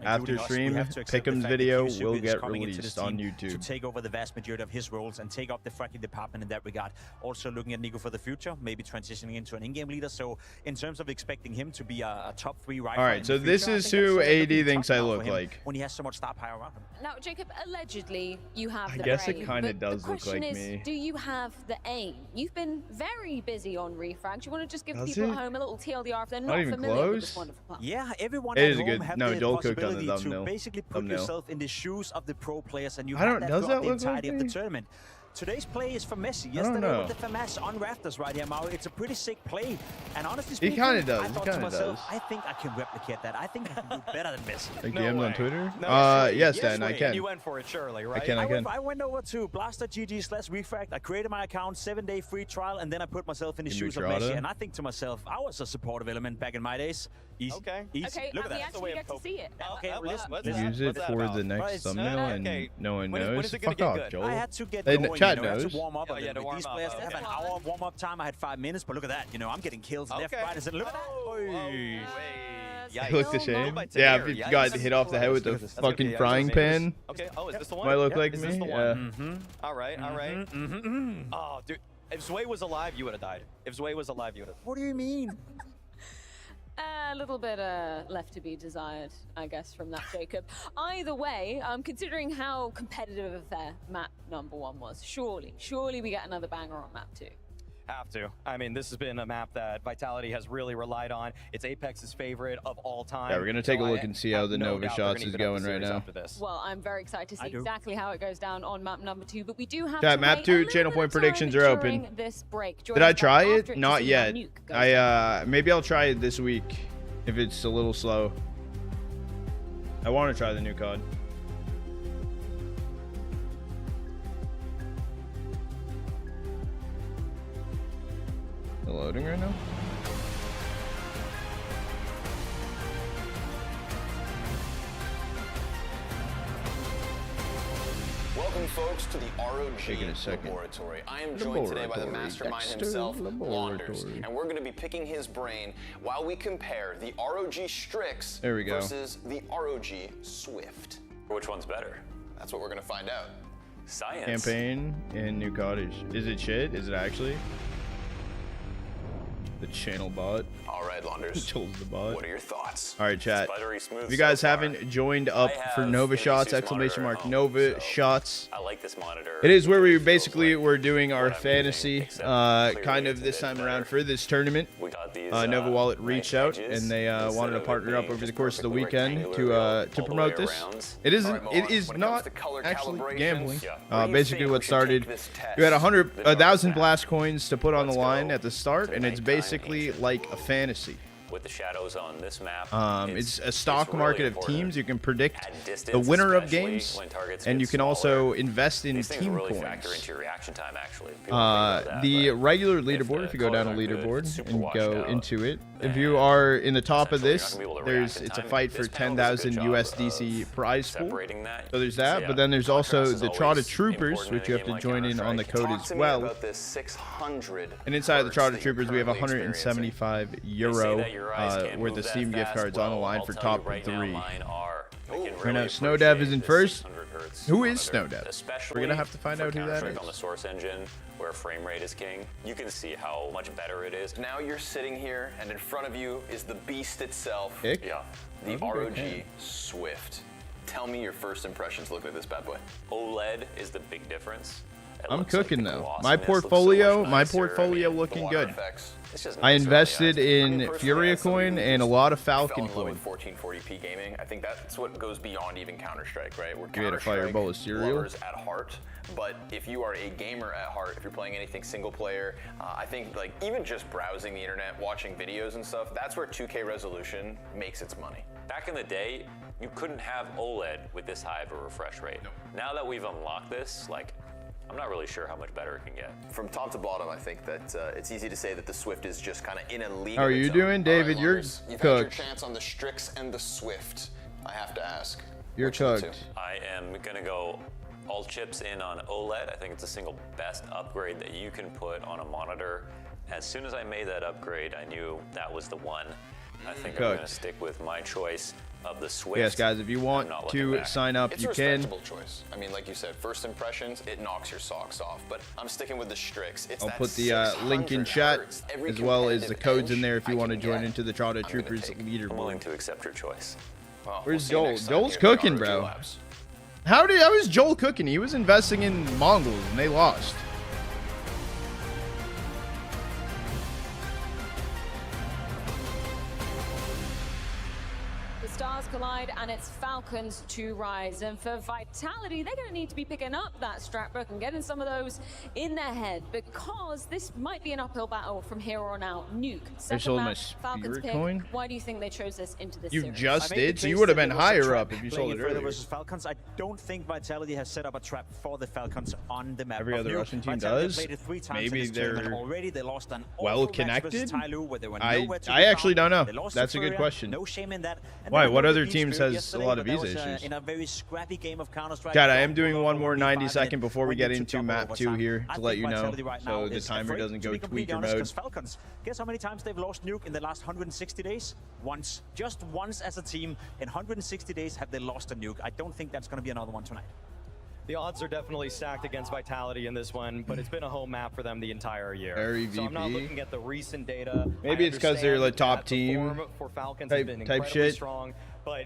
After stream, Pick'ems video will get released on YouTube. To take over the vast majority of his roles and take up the fracking department in that regard. Also looking at Nico for the future, maybe transitioning into an in-game leader. So in terms of expecting him to be a top 3 rifle. All right, so this is who AD thinks I look like. When he has so much star power around him. Now, Jacob, allegedly you have the I guess brain, it kind of does the look like question is, me. do you have the aim? You've been very busy on Refrag. You want to just give people at home a little TLDR if they're not familiar with this wonderful platform? Yeah, everyone at home have the Joel possibility to basically put yourself in the shoes of the pro players, and you I don't, have that does throughout that the look like entirety of the me? tournament. Today's play is from Messi. I don't know. Yesterday with the FAMAS on Rafters right here, Mauro. It's a pretty sick play. And honestly He speaking, kind of does. I He thought to kind of myself, does. I think I can replicate that. I think I can do better than Messi. Like DMs on Twitter? No, Yes, Dan, I can. You went for it, surely, right? I can. I went over to Blaster.gg/refract. I created my account, 7-day free trial, and then I put myself in the shoes of Messi. And I think to myself, I was a supportive element back in my days. Easy. Okay, Look at we that. actually get to see it. Okay, Use it for the next thumbnail, and no one knows. Fuck off, Joel. I had to get going, chat I had knows. to warm up a little bit. These players have an hour of warm-up time. I had 5 minutes, but look at that. You know, I'm getting kills left, right, and look at that. Yikes. Look the shame. Yeah, if you got hit off the head with a fucking frying pan. Okay. Oh, is this the one? Might look Yep, like is me. this the Yeah. one? All right. All right. Oh, dude. If Zway was alive, you would have died. If Zway was alive, you would have. What do you mean? A little bit left to be desired, I guess, from that, Jacob. Either way, considering how competitive their map number 1 was, surely we get another banger on map 2. Have to. I mean, this has been a map that Vitality has really relied on. It's Apex's favorite of all time. Yeah, we're gonna take a look and see how the Nova Shots is going right now. Well, I'm very excited to see exactly how it goes down on map number 2, but we do have Yeah, to map wait 2 a little channel bit of point time predictions are during open. This break. Did I try it? to Not see how yet. Nuke goes. Maybe I'll try it this week if it's a little slow. I want to try the new COD. Loading right now. Welcome, folks, to the ROG Laboratory. I am joined today by the mastermind himself, Launders, and we're going to be picking his brain while we compare the ROG Strix versus the ROG Swift. Which one's better? That's what we're going to find out. Science. Campaign in New Cottage. Is it shit? Is it actually? The channel bot. All right, Launders. Chose the bot. What are your thoughts? All right, chat. Buttery smooth If you guys so far. haven't joined up for Nova Shots, exclamation mark Nova Shots. I like this monitor. It is where we basically we're doing our fantasy kind of this time around for this tournament. Nova Wallet reached out and they wanted to partner up over the course of the weekend to promote this. It is not actually gambling. Basically, what started, you had 1,000 blast coins to put on the line at the start, and it's basically like a fantasy. With the shadows on this map, it's a stock market of teams. You can predict the winner of games, and you can also invest in team coins. Factor into your reaction time, actually. The regular leaderboard, if you go down a leaderboard and go into it, if you are in the top of this, it's a fight for 10,000 USDC prize pool. So there's that, but then there's also the Trotta Troopers, which you have to join in on the code as well. And inside the Trotta Troopers, we have 175 euro worth of Steam gift cards on the line for top 3. Right now, Snowdev is in first. Who is Snowdev? We're gonna have to find out who that is. On the source engine, where frame rate is king, you can see how much better it is. Now you're sitting here, and in front of you is the beast itself. Yeah. The ROG Swift. Tell me your first impressions looking at this bad boy. OLED is the big difference. I'm cooking though. My portfolio looking good. I invested in Furia coin and a lot of Falcon coin. 1440p gaming. I think that's what goes beyond even Counter-Strike, right? We're You had a fireball of cereal. lovers at heart, but if you are a gamer at heart, if you're playing anything single player, I think like even just browsing the internet, watching videos and stuff, that's where 2K resolution makes its money. Back in the day, you couldn't have OLED with this high of a refresh rate. Now that we've unlocked this, like, I'm not really sure how much better it can get. From top to bottom, I think that it's easy to say that the Swift is just kind of in a league. How are you doing, David? You're You've had your cooked. chance on the Strix and the Swift. I have to ask. You're cooked. I am gonna go all chips in on OLED. I think it's the single best upgrade that you can put on a monitor. As soon as I made that upgrade, I knew that was the one. I think I'm gonna stick with my choice of the Swift. Yes, guys, if you want to sign up, It's you a can. respectable choice. I mean, like you said, first impressions, it knocks your socks off. But I'm sticking with the Strix. It's I'll that put the link in chat, Every as well as the competitive codes in edge there if you I want to can join get, into the Trotta I'm gonna Troopers take. I'm willing leaderboard. to accept your choice. Well, Where's we'll see you Joel? next time Joel's here at cooking, ROG bro. Labs. How is Joel cooking? He was investing in Mongols and they lost. The stars collide and it's Falcons to rise. And for Vitality, they're going to need to be picking up that strat book and getting some of those in their head, because this might be an uphill battle from here on out. Nuke, second sold my map, Falcons spirit pick. coin? Why do you think they chose this into this You series? just I made the did, so you case would have that been it was a higher trap up if you playing sold it further earlier. versus Falcons. I don't think Vitality has set up a trap for the Falcons on the map. Every of other Nuke. Russian team Vitality does. played it 3 times Maybe in this tournament they're already. They lost an well awful match versus connected. Tyloo, where they were I nowhere to be actually found. don't know. They lost That's to a good Furia. question. No shame in that. And Why? then What another other teams has a lot of visa issues. In a very scrappy game of Counter-Strike. Chad, I am doing one more 90-second before we get into map 2 here to let you know, right so the timer doesn't go tweaker mode. Falcons, guess how many times they've lost Nuke in the last 160 days? Once. Just once as a team. In 160 days have they lost a Nuke. I don't think that's going to be another one tonight. The odds are definitely stacked against Vitality in this one, but it's been a home map for them the entire year. Very so I'm not VP. looking at the recent data. Maybe it's because they're the top team For Falcons has been type shit. Strong, but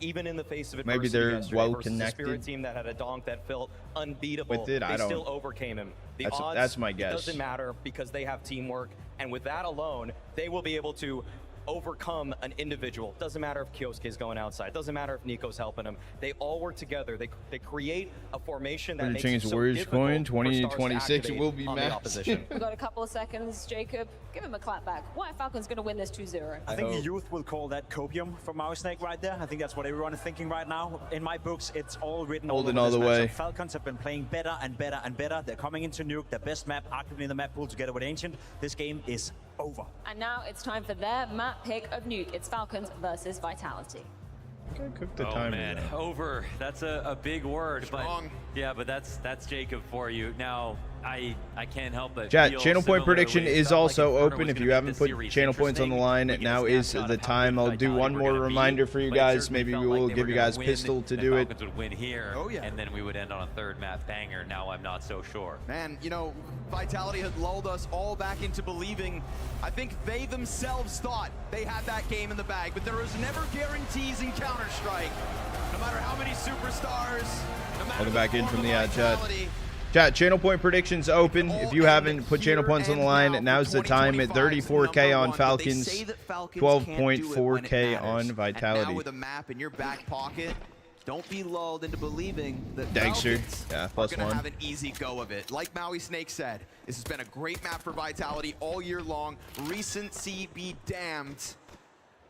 even in the face of maybe adversity they're well versus the connected. Spirit team that had a donk that felt unbeatable, With it, they still overcame him. The odds, that's my guess. It doesn't matter because they have teamwork, and with that alone, they will be able to overcome an individual. Doesn't matter if Kioske is going outside. Doesn't matter if Nico's helping him. They all work together. They create a formation that makes it so Warriors difficult coin for 2026. Stars It will be on the massive. opposition. We've got a couple of seconds, Jacob. Give him a clap back. Why are Falcons going to win this 2-0? I think the youth will call that copium from Maui Snake right there. I think that's what everyone is thinking right now. In my books, it's all written Holding all all the over this way. matchup. Falcons have been playing better and better and better. They're coming into Nuke, their best map, arguably in the map pool together with Ancient. This game is over. And now it's time for their map pick of Nuke. It's Falcons versus Vitality. Cook the oh timer, man, though. over. That's a big word, Strong. but yeah, but that's Jacob for you. Now I can't help but Chat, feel channel point similarly. prediction It is felt also like Inferno open. was If gonna you make haven't this put series channel points on the interesting. line, We get a now is snapshot the of how time. good I'll do Vitality one were more gonna be, reminder for you but it guys. certainly Maybe felt we like will they give were you gonna guys win. pistol to The do it. Falcons would win here, and then we would end on a third map banger. Now I'm not so sure. Man, you know, Vitality had lulled us all back into believing. I think they themselves thought they had that game in the bag, but there was never guarantees in Counter-Strike. No matter how many superstars, no matter Welcome back in from the chat. Vitality, Chat, channel point predictions open. If you haven't put channel points on the line, now's the time at 34K on Falcons, 12.4K on and now Vitality. with a map in your back pocket, don't be lulled into believing that Dagster, Falcons yeah, are plus gonna one. have an easy go of it. Like Maui Snake said, this has been a great map for Vitality all year long. Recency be damned.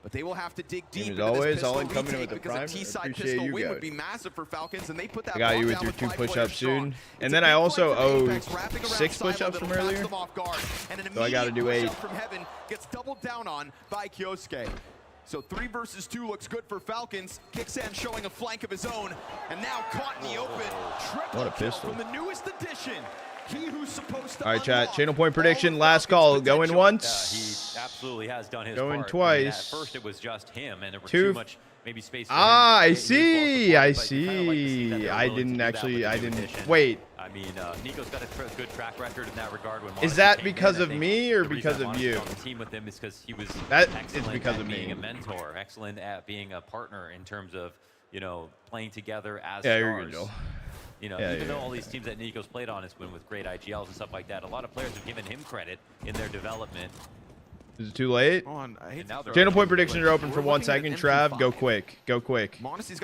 But they will have to dig deep As into always, this pistol all in coming retake with the because prime. a T-side Appreciate pistol you win guys. would be massive for Falcons, and they put that I got you bomb with down your with 2 5 players push-ups strong. soon. It's And a then big I fight also for owe Apex, wrapping around 6 Silo push-ups from that'll catch earlier. them off guard, and an So I gotta do immediate 8. push-up from Heaven gets doubled down on by Kioske. So 3 versus 2 looks good for Falcons. Kixan showing a flank of his own, and now caught in the open. Triple What a kill pistol. from the newest addition. He who's supposed to All right, chat. unlock Channel point prediction. all of Last Falcons' call. Going potential. once. He absolutely has done his Going part. twice. At first it was just him, and there was 2. too much maybe space for him. I He was see. well I supported, but you kinda like to see that see. they're I willing to didn't do that actually. with I the new didn't. addition. Wait. I mean, Nico's got a good track record in that regard. When Is Modesty that came because in, I of think me or the reason because that of Modesty's you? on the team with him is because he was That is excellent because at of being me. a mentor, excellent at being a partner in terms of playing together as Yeah, stars. you're good, Joel. Yeah, Even though all these teams that Nico's played on has been with great IGLs and stuff like that, a lot of players have given him credit in their development. Is it too late? On, Channel point predictions are open for 1 second. Trav, go quick. Go quick.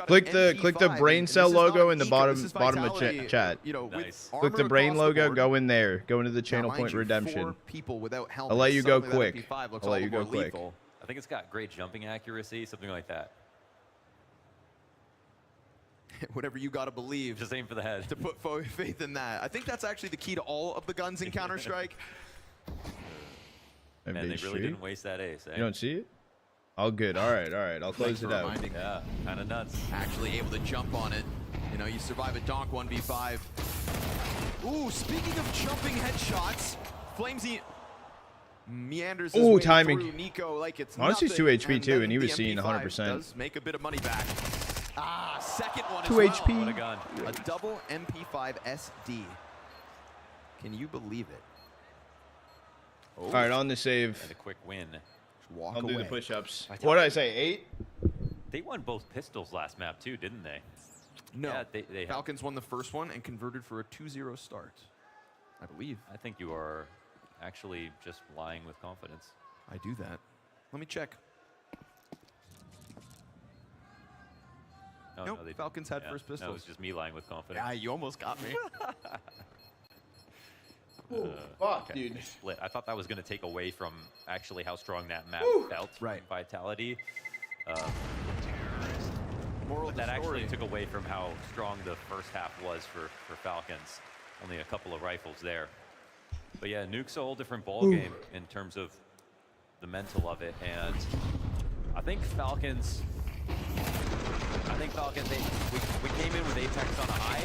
Click the brain cell logo in the bottom of chat. Nice. Click the brain logo. Go in there. Go into the channel point redemption. I'll let you go quick. I'll let you go quick. I think it's got great jumping accuracy, something like that. Whatever you gotta believe. Just aim for the head. To put faith in that. I think that's actually the key to all of the guns in Counter-Strike. Man, they really didn't waste that ace. You don't see it? All good. All right. I'll close it out. Yeah, kind of nuts. Actually able to jump on it. You know, you survive a donk 1v5. Ooh, speaking of jumping headshots, Flamesy meanders his way timing. through Nico like it's Honestly, nothing, he's 2 HP too, then and he was the seeing MP5 100%. does make a bit of money back. Ah, second one 2 as HP. well. What a gun. A double MP5 SD. Can you believe it? Oh. All right, on the save. And a quick win. Walk I'll away. do the push-ups. What did I say? 8? They won both pistols last map too, didn't they? No. Yeah, they Falcons won the first one and converted for a 2-0 start. I believe. I think you are actually just lying with confidence. I do that. Let me check. No, Nope, Falcons had first No, pistols. it was just me lying with confidence. Yeah, you almost got me. Fuck, dude. Split. I thought that was going to take away from actually how strong that map felt. Right. Vitality. Moral But that actually took away from how strong the first half was for Falcons. Only a couple of rifles there. But yeah, Nuke's a whole different ball game in terms of the mental of it. And I think Falcons I think Falcons, we came in with Apex on a high.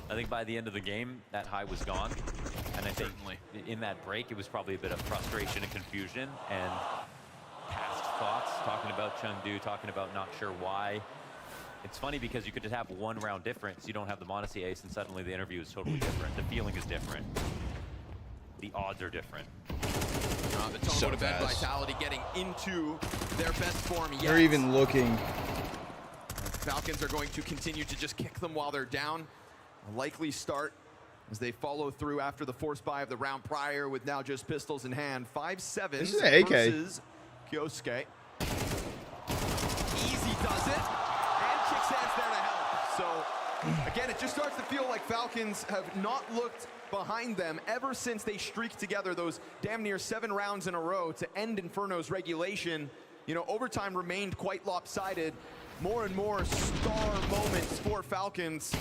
I think by the end of the game, that high was gone. And I think in that break, it was probably a bit of frustration and confusion and past thoughts, talking about Chengdu, talking about not sure why. It's funny because you could just have one round difference. You don't have the Monacy ace, and suddenly the interview is totally different. The feeling is different. The odds are different. The tone So would have been fast. Vitality getting into their best form yet. They're even looking. Falcons are going to continue to just kick them while they're down. A likely start as they follow through after the force buy of the round prior with now just pistols in hand. 5-7 This is an AK. versus Kyosuke. Easy does it, and Kickstand's there to help. So, again, it just starts to feel like Falcons have not looked behind them ever since they streaked together those damn near 7 rounds in a row to end Inferno's regulation. You know, overtime remained quite lopsided. More and more star moments for Falcons.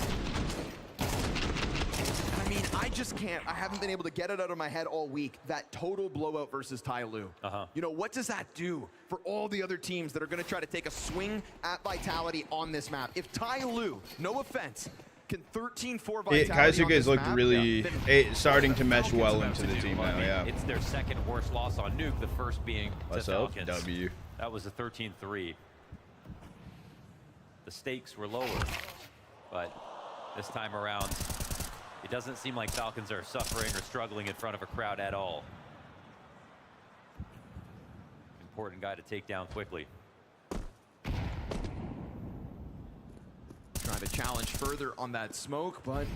I mean, I just can't. I haven't been able to get it out of my head all week. That total blowout versus Tai Lu. You know, what does that do for all the other teams that are going to try to take a swing at Vitality on this map? If Tai Lu, no offense, can 13-4 Vitality Kaisuke has looked map, really starting to mesh well into the team now, yeah. It's their second worst loss on Nuke, the first being to Falcons. W. That was a 13-3. The stakes were lower, but this time around, it doesn't seem like Falcons are suffering or struggling in front of a crowd at all. Important guy to take down quickly. Trying to challenge further on that smoke, but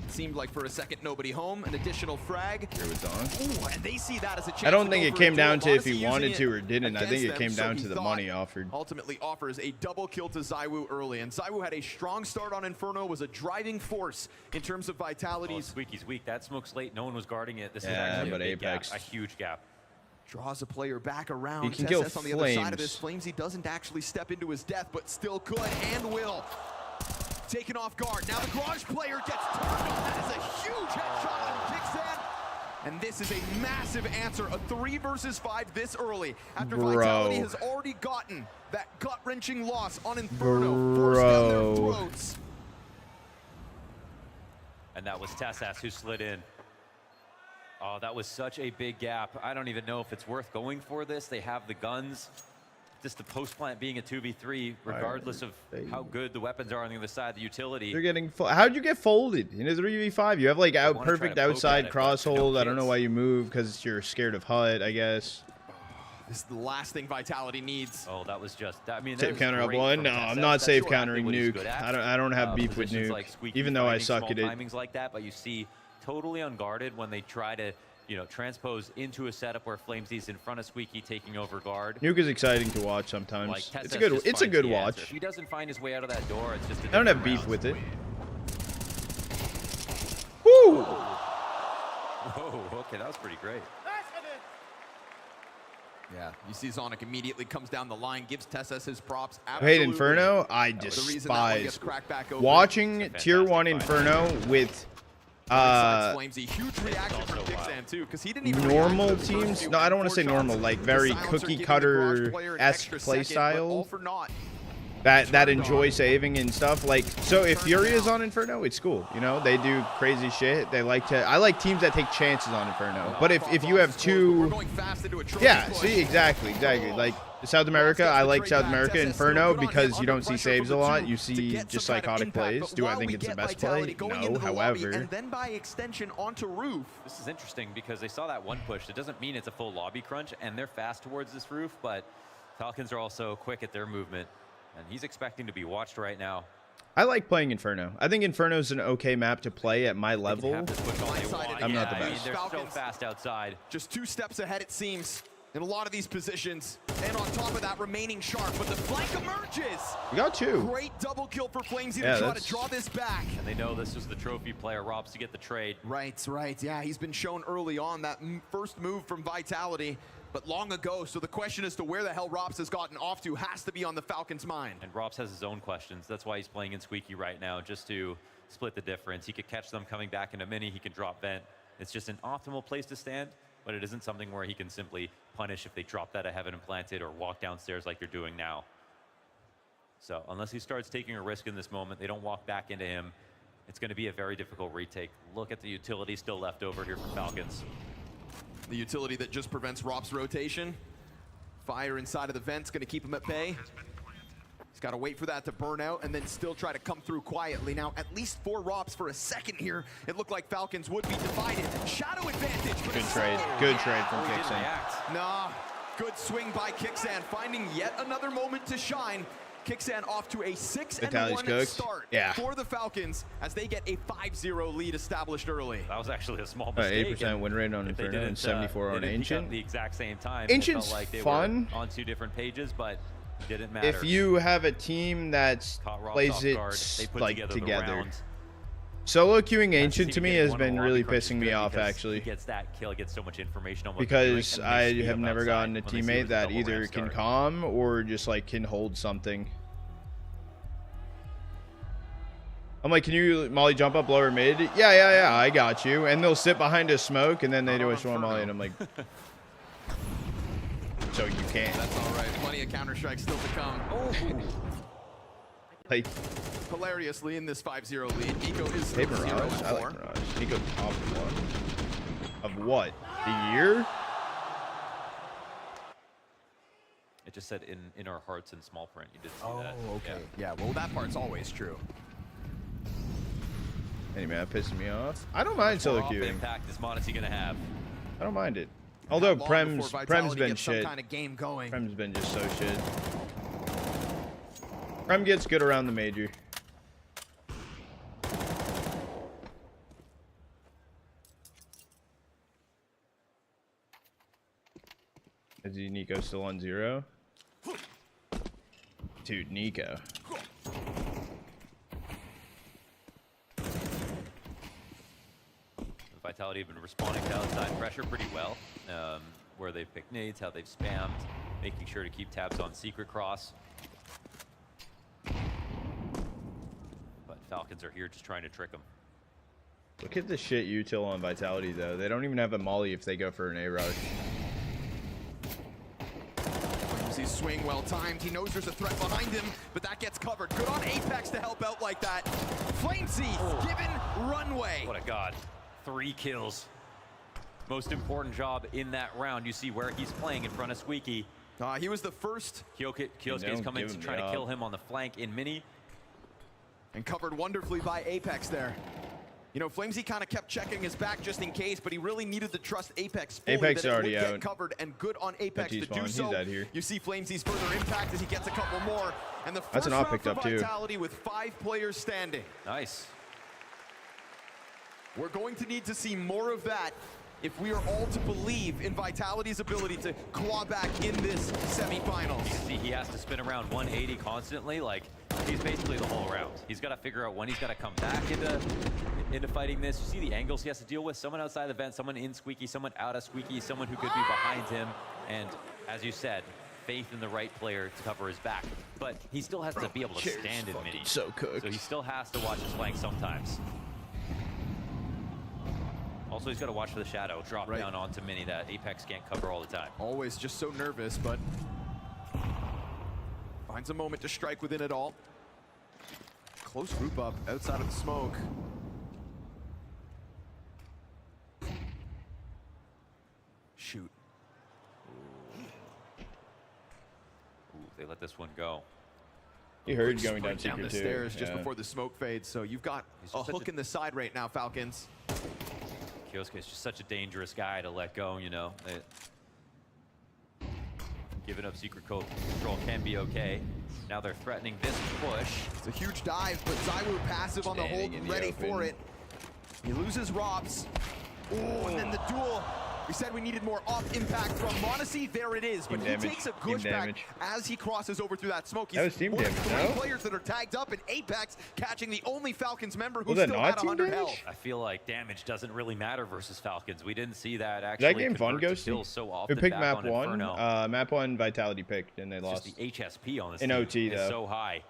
it seemed like for a second nobody home. An additional frag. Here was on. Ooh, and they see that as a chance. I don't think to it go came for a down duel. to if he Monacy wanted using to or didn't. I think it against came them, down so to he the money thought offered. Ultimately offers a double kill to ZywOo early, and ZywOo had a strong start on Inferno, was a driving force in terms of Vitality's. Squeaky's weak. That smoke's late. No one was guarding it. This is Yeah, actually but a big Apex. gap, a huge gap. Draws a player back around. He can kill TSS on the other side of this. Flames. Flamesy doesn't actually step into his death, but still could and will. Taken off guard. Now the garage player gets turned on. That is a huge headshot from Kickstand. And this is a massive answer. A 3 versus 5 this early. After Vitality has already gotten that gut-wrenching loss on Inferno. Forced down their throats. And that was TSS who slid in. Oh, that was such a big gap. I don't even know if it's worth going for this. They have the guns. Just the post plant being a 2v3, regardless of how good the weapons are on the other side, the utility. You're getting how'd you get folded in a 3v5? You have like perfect outside cross hold. I don't know why you move, because you're scared of HUD, I guess. This is the last thing Vitality needs. Oh, that was just. I mean, safe counter up one. No, I'm not safe countering Nuke. I don't have beef with Nuke, like even though I suck at it. Timings like that, but you see totally unguarded when they try to, you know, transpose into a setup where Flamesy's in front of Squeaky taking over guard. Nuke is exciting to watch sometimes. Like, It's a good watch. If he doesn't find his way out of that door, it's just. I don't have beef with it. Woo! Whoa, okay, that was pretty great. Yeah, you see Zonic immediately comes down the line, gives TSS his props. I hate Inferno. I despise watching Tier 1 Inferno with huge reaction from Kickstand too, because he didn't even normal teams. No, I don't want to say normal, like very cookie cutter-esque playstyle that enjoy saving and stuff. Like, so if Fury is on Inferno, it's cool. You know, they do crazy shit. They like to. I like teams that take chances on Inferno. But if you have two, yeah, see, exactly. Like South America, I like South America Inferno because you don't see saves a lot. You see just psychotic plays. Do I think it's the best play? No. However, and then by extension onto roof. This is interesting because they saw that one push. It doesn't mean it's a full lobby crunch, and they're fast towards this roof, but Falcons are also quick at their movement, and he's expecting to be watched right now. I like playing Inferno. I think Inferno's an okay map to play at my level. I'm not the best. They're so fast outside. Just 2 steps ahead, it seems, in a lot of these positions. And on top of that, remaining sharp, but the flank emerges. We got 2. Great double kill for Flamesy to try to draw this back. And they know this was the trophy player, Robs, to get the trade. Right. Yeah, he's been shown early on that first move from Vitality, but long ago. So the question as to where the hell Robs has gotten off to has to be on the Falcons' mind. And Robs has his own questions. That's why he's playing in Squeaky right now, just to split the difference. He could catch them coming back in a mini. He can drop vent. It's just an optimal place to stand, but it isn't something where he can simply punish if they drop that at Heaven Implanted or walk downstairs like they're doing now. So unless he starts taking a risk in this moment, they don't walk back into him. It's going to be a very difficult retake. Look at the utility still left over here for Falcons. The utility that just prevents Rop's rotation. Fire inside of the vent's going to keep him at bay. He's got to wait for that to burn out and then still try to come through quietly. Now, at least 4 Rops for a second here. It looked like Falcons would be divided. Shadow advantage. Good trade. Good trade from Kixan. Nah, good swing by Kixan, finding yet another moment to shine. Kixan off to a 6-1 start for the Falcons as they get a 5-0 lead established early. That was actually a small mistake. 8% win rate on Inferno and 74 on Ancient. At the exact same time. Ancient's like they fun were on 2 different pages, but didn't matter. If you have a team that plays it like together. Solo queuing Ancient to me has been really pissing me off, actually. He gets that kill, gets so much information on what because I have never gotten a teammate that either can calm or just like can hold something. I'm like, can you molly jump up lower mid? Yeah, I got you. And they'll sit behind a smoke and then they do a swarm molly and I'm like, so you can't. That's all right. Plenty of counter-strikes still to come. Like, hilariously, in this 5-0 lead, Nico is hey, Mirage. 0-4. I like Mirage. Nico top one. Of what? The year? It just said in our hearts in small print. You did see that. Oh, okay. Yeah, well, that part's always true. Anyway, that pisses me off. I don't mind solo queuing. Impact is Modesty gonna have? I don't mind it. Although Prem's been shit. Kind of game going. Prem's been just so shit. Prem gets good around the major. Is Nico still on 0? Dude, Nico. Vitality have been responding to outside pressure pretty well, where they've picked nades, how they've spammed, making sure to keep tabs on Secret Cross. But Falcons are here just trying to trick them. Look at the shit util on Vitality, though. They don't even have a molly if they go for an A-rush. He's swing well timed. He knows there's a threat behind him, but that gets covered. Good on Apex to help out like that. Flamesy given runway. What a god. 3 kills. Most important job in that round. You see where he's playing in front of Squeaky. He was the first. Kyosuke is coming to try to kill him on the flank in mini. And covered wonderfully by Apex there. You know, Flamesy kind of kept checking his back just in case, but he really needed to trust Apex fully. Apex that already would out. Get covered, and good on Apex to do so. He's out here. You see Flamesy's further impact as he gets a couple more. And the That's first an op round picked for up too. Vitality with 5 players standing. Nice. We're going to need to see more of that if we are all to believe in Vitality's ability to claw back in this semifinals. You see, he has to spin around 180 constantly. Like, he's basically the whole round. He's got to figure out when he's got to come back into fighting this. You see the angles he has to deal with. Someone outside the vent, someone in Squeaky, someone out of Squeaky, someone who could be behind him. And as you said, faith in the right player to cover his back. But he still has to be able to stand in mini. So cooked. So he still has to watch his flank sometimes. Also, he's got to watch for the shadow drop down onto mini that Apex can't cover all the time. Always just so nervous, but finds a moment to strike within it all. Close group up outside of the smoke. Shoot. Ooh, they let this one go. You heard going down down the too. stairs just before the smoke fades, so you've got a hook in the side right now, Falcons. Kyosuke is just such a dangerous guy to let go, you know. Giving up secret code control can be okay. Now they're threatening this push. It's a huge dive, but Zywu passive on the hold, ready for it. He loses Robs. Oh, and then the duel. We said we needed more off impact from Monacy. There it is, but he takes a pushback as he crosses over through that smoke. He's that was team one of damage, 3 players that are tagged up, and Apex catching the only Falcons member who still had 100 health. I feel like damage doesn't really matter versus Falcons. We didn't see that actually. That game fun, Ghosty? So often Who picked back map on 1? Map 1 Vitality picked, and they lost. Just the HSP on this in team OT, is though. so high.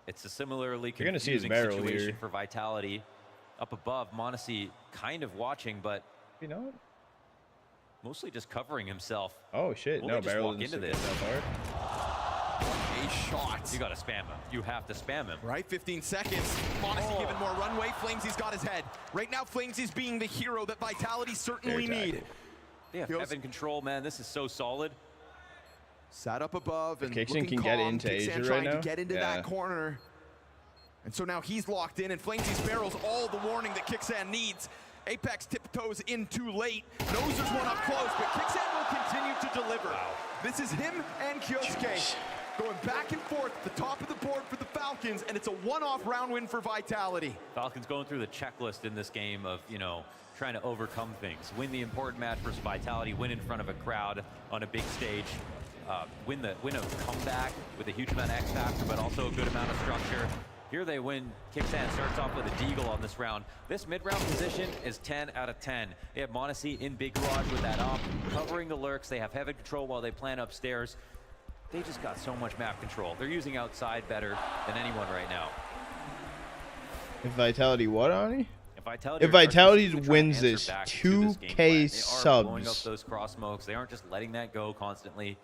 It's a similarly You're gonna see his confusing barrel situation here. for Vitality. Up above, Monacy kind of watching, but you know, mostly just covering himself. Oh shit! Will No, they just barrel walk didn't into stick this. that far. nice shot. You got to spam him. You have to spam him. Right, 15 seconds. m0NESY given more runway. Flamesy's got his head. Right now, Flamesy's being the hero that Vitality certainly need. They have Heaven control, man. This is so solid. Sat up above and Kixan looking can calm. get into Kixan Asia trying right now. to get into that corner. And so now he's locked in, and Flamesy's barrels all the warning that Kixan needs. Apex tiptoes in too late. Knows there's one up close, but Kixan will continue to deliver. This is him and Kyosuke going back and forth at the top of the board for the Falcons, and it's a one-off round win for Vitality. Falcons going through the checklist in this game of, you know, trying to overcome things. Win the important match versus Vitality, win in front of a crowd on a big stage, win a comeback with a huge amount of X factor, but also a good amount of structure. Here they win. Kixan starts off with a deagle on this round. This mid-round position is 10 out of 10. They have m0NESY in big garage with that op, covering the lurks. They have Heaven control while they plan upstairs. They just got so much map control. They're using outside better than anyone right now. If Vitality what, Ani? If Vitality wins this, 2K subs. Blowing up those cross smokes. They aren't just letting that go constantly.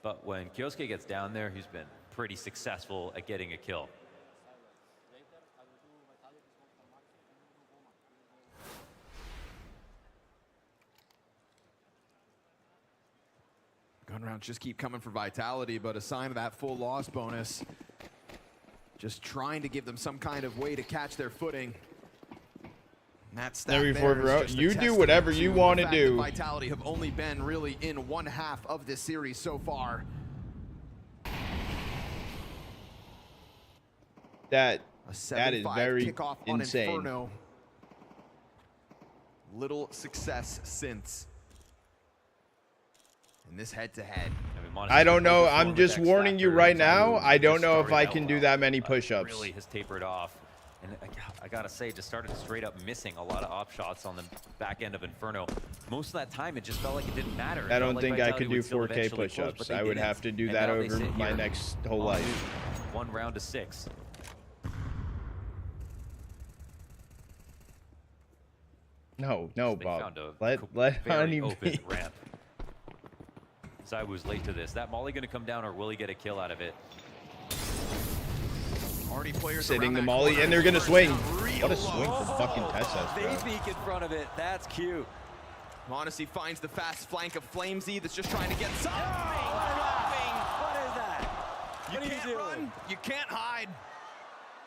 But when Kyosuke gets down there, he's been pretty successful at getting a kill. Gun rounds just keep coming for Vitality, but a sign of that full loss bonus. Just trying to give them some kind of way to catch their footing. And that's that. You do whatever you want to do. Vitality have only been really in one half of this series so far. That is very insane. Inferno. Little success since in this head-to-head. I don't know. I'm just warning you right now. I don't know if I can do that many push-ups. Really has tapered off. And I gotta say, just started straight up missing a lot of op shots on the back end of Inferno. Most of that time, it just felt like it didn't matter. I don't think I could do 4K push-ups. I would have to do that over my next whole life. 1 round to 6. No, Bob. Let Very Ani open be. ramp. Zywoo's late to this. That Molly gonna come down, or will he get a kill out of it? Already players sitting the Molly, and they're gonna swing. What a swing for fucking Tessa. They peek in front of it. That's cute. m0NESY finds the fast flank of Flamesy that's just trying to get something. What is that? You can't run. You can't hide.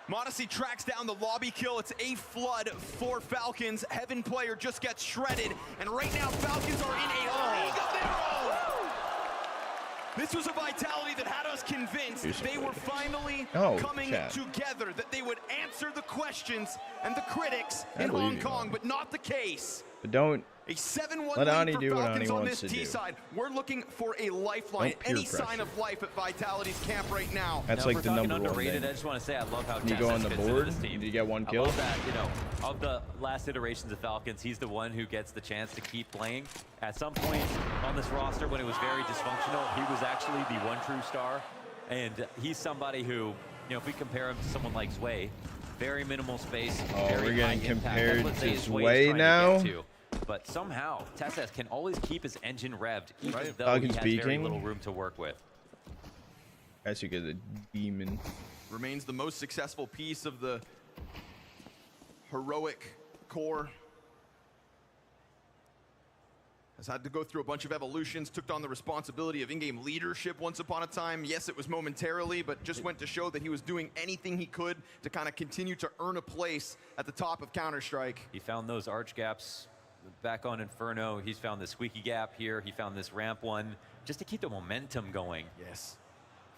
m0NESY tracks down the lobby kill. It's a flood for Falcons. Heaven player just gets shredded. And right now, Falcons are in a league of their own. This was a Vitality that had us convinced they were finally coming together, that they would answer the questions and the critics in Hong Kong, but not the case. But don't a 7-1 let Ani lead do for what Ani Falcons on wants this to T do. side. We're looking for a lifeline, any sign of life at Vitality's camp right now. That's like the number one underrated, thing. I just want to say I love how You go on the board, did you get 1 kill? I love that, you know, of the last iterations of Falcons, he's the one who gets the chance to keep playing. At some point on this roster, when it was very dysfunctional, he was actually the one true star. And he's somebody who, you know, if we compare him to someone like Zwei, very minimal space, very we're getting high compared impact. That's what to Zwei Zwei is trying now? to get to. But somehow, Tessas can always keep his engine revved, even though Falcons he has very peeking. little room to work with. That's because a demon. Remains the most successful piece of the heroic core. Has had to go through a bunch of evolutions, took on the responsibility of in-game leadership once upon a time. Yes, it was momentarily, but just went to show that he was doing anything he could to kind of continue to earn a place at the top of Counter-Strike. He found those arch gaps back on Inferno. He's found the squeaky gap here. He found this ramp one just to keep the momentum going. Yes.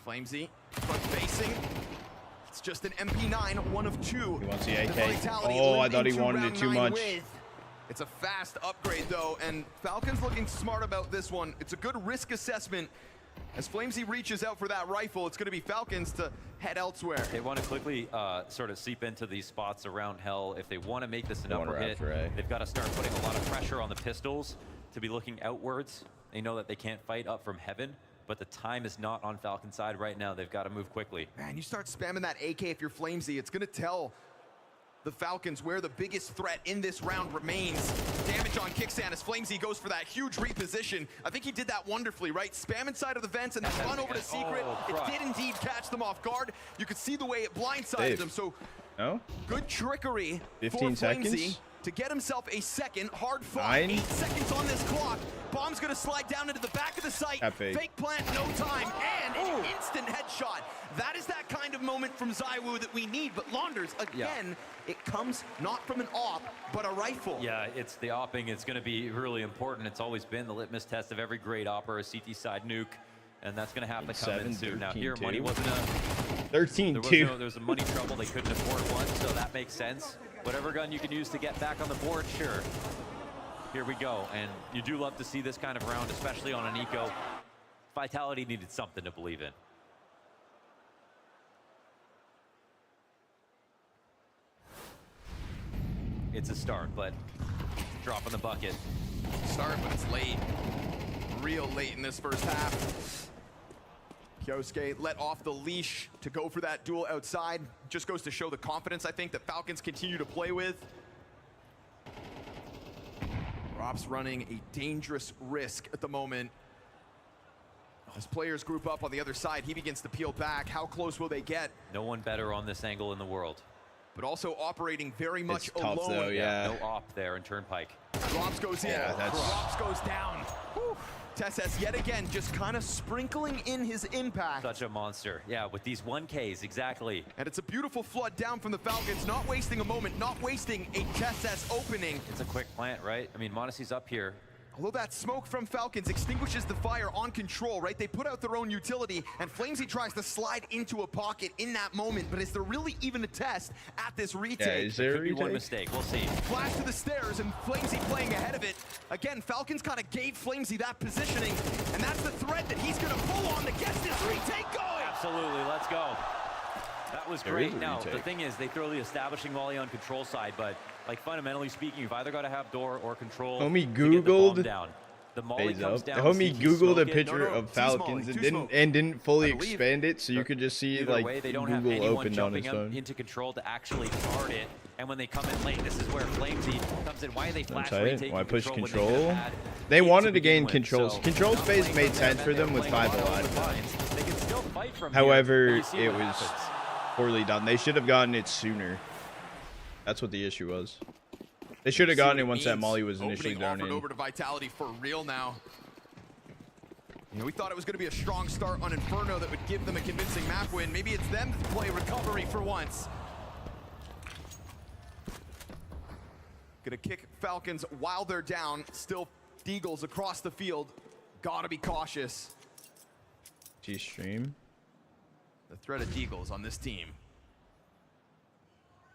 Flamesy, front facing. It's just an MP9, 1 of 2. He wants the AK. Oh, I thought he wanted it too much. It's a fast upgrade, though, and Falcons looking smart about this one. It's a good risk assessment. As Flamesy reaches out for that rifle, it's going to be Falcons to head elsewhere. They want to quickly sort of seep into these spots around Hell. If they want to make this an upper hit, they've got to start putting a lot of pressure on the pistols to be looking outwards. They know that they can't fight up from Heaven, but the time is not on Falcon side right now. They've got to move quickly. Man, you start spamming that AK if you're Flamesy, it's going to tell the Falcons where the biggest threat in this round remains. Damage on Kickstand as Flamesy goes for that huge reposition. I think he did that wonderfully, right? Spam inside of the vents and then run over to Secret. It did indeed catch them off guard. You could see the way it blindsided them, so good trickery 15 for Flamesy seconds to get himself a second. Hard fought. 9 8 seconds on this clock. Bomb's gonna slide down into the back of the site. Fake plant, no time, and an instant headshot. That is that kind of moment from ZywOo that we need. But Launders, again, it comes not from an op, but a rifle. Yeah, it's the opping. It's going to be really important. It's always been the litmus test of every great op or a CT side nuke. And that's going to have to come in soon. Now here, money wasn't a... 13-2. There was a money trouble. They couldn't afford one, so that makes sense. Whatever gun you can use to get back on the board, sure. Here we go. And you do love to see this kind of round, especially on an eco. Vitality needed something to believe in. It's a start, but drop in the bucket. Start, but it's late. Real late in this first half. Kyosuke let off the leash to go for that duel outside. Just goes to show the confidence, I think, that Falcons continue to play with. Rob's running a dangerous risk at the moment. As players group up on the other side, he begins to peel back. How close will they get? No one better on this angle in the world. But also operating very much it's tough, alone. Though, yeah. No op there in Turnpike. Drops goes in. Drops goes down. Whew. Tess yet again just kind of sprinkling in his impact. Such a monster. Yeah, with these 1Ks, exactly. And it's a beautiful flood down from the Falcons, not wasting a moment, not wasting a Tess opening. It's a quick plant, right? I mean, Monacy's up here. Although that smoke from Falcons extinguishes the fire on control, right? They put out their own utility, and Flamesy tries to slide into a pocket in that moment, but is there really even a test at this retake? Yeah, is there a retake? Could be one mistake, we'll see. Flash to the stairs, and Flamesy playing ahead of it. Again, Falcons kind of gave Flamesy that positioning, and that's the thread that he's gonna pull on to get this retake going! Absolutely, let's go. That was great. Now, the thing is, they throw the establishing volley on control side, but like fundamentally speaking, you've either got to have door or control. Homie Googled. The molly comes down. Homie Googled a picture of Falcons and didn't fully expand it, so you could just see like way, they don't Google have opened on his phone. Into control to actually guard it, and when they come in late, this is where Flamesy comes in. Why are they flash retake? Why push control? They wanted to gain controls. Control space made sense for them with 5 alive. They can still fight from However, it was poorly done. They should have gotten it sooner. That's what the issue was. They should have gotten it once that molly was initially thrown in. Over to Vitality for real now. You know, we thought it was going to be a strong start on Inferno that would give them a convincing map win. Maybe it's them to play recovery for once. Gonna kick Falcons while they're down. Still Deagles across the field. Gotta be cautious. G-stream. The threat of Deagles on this team.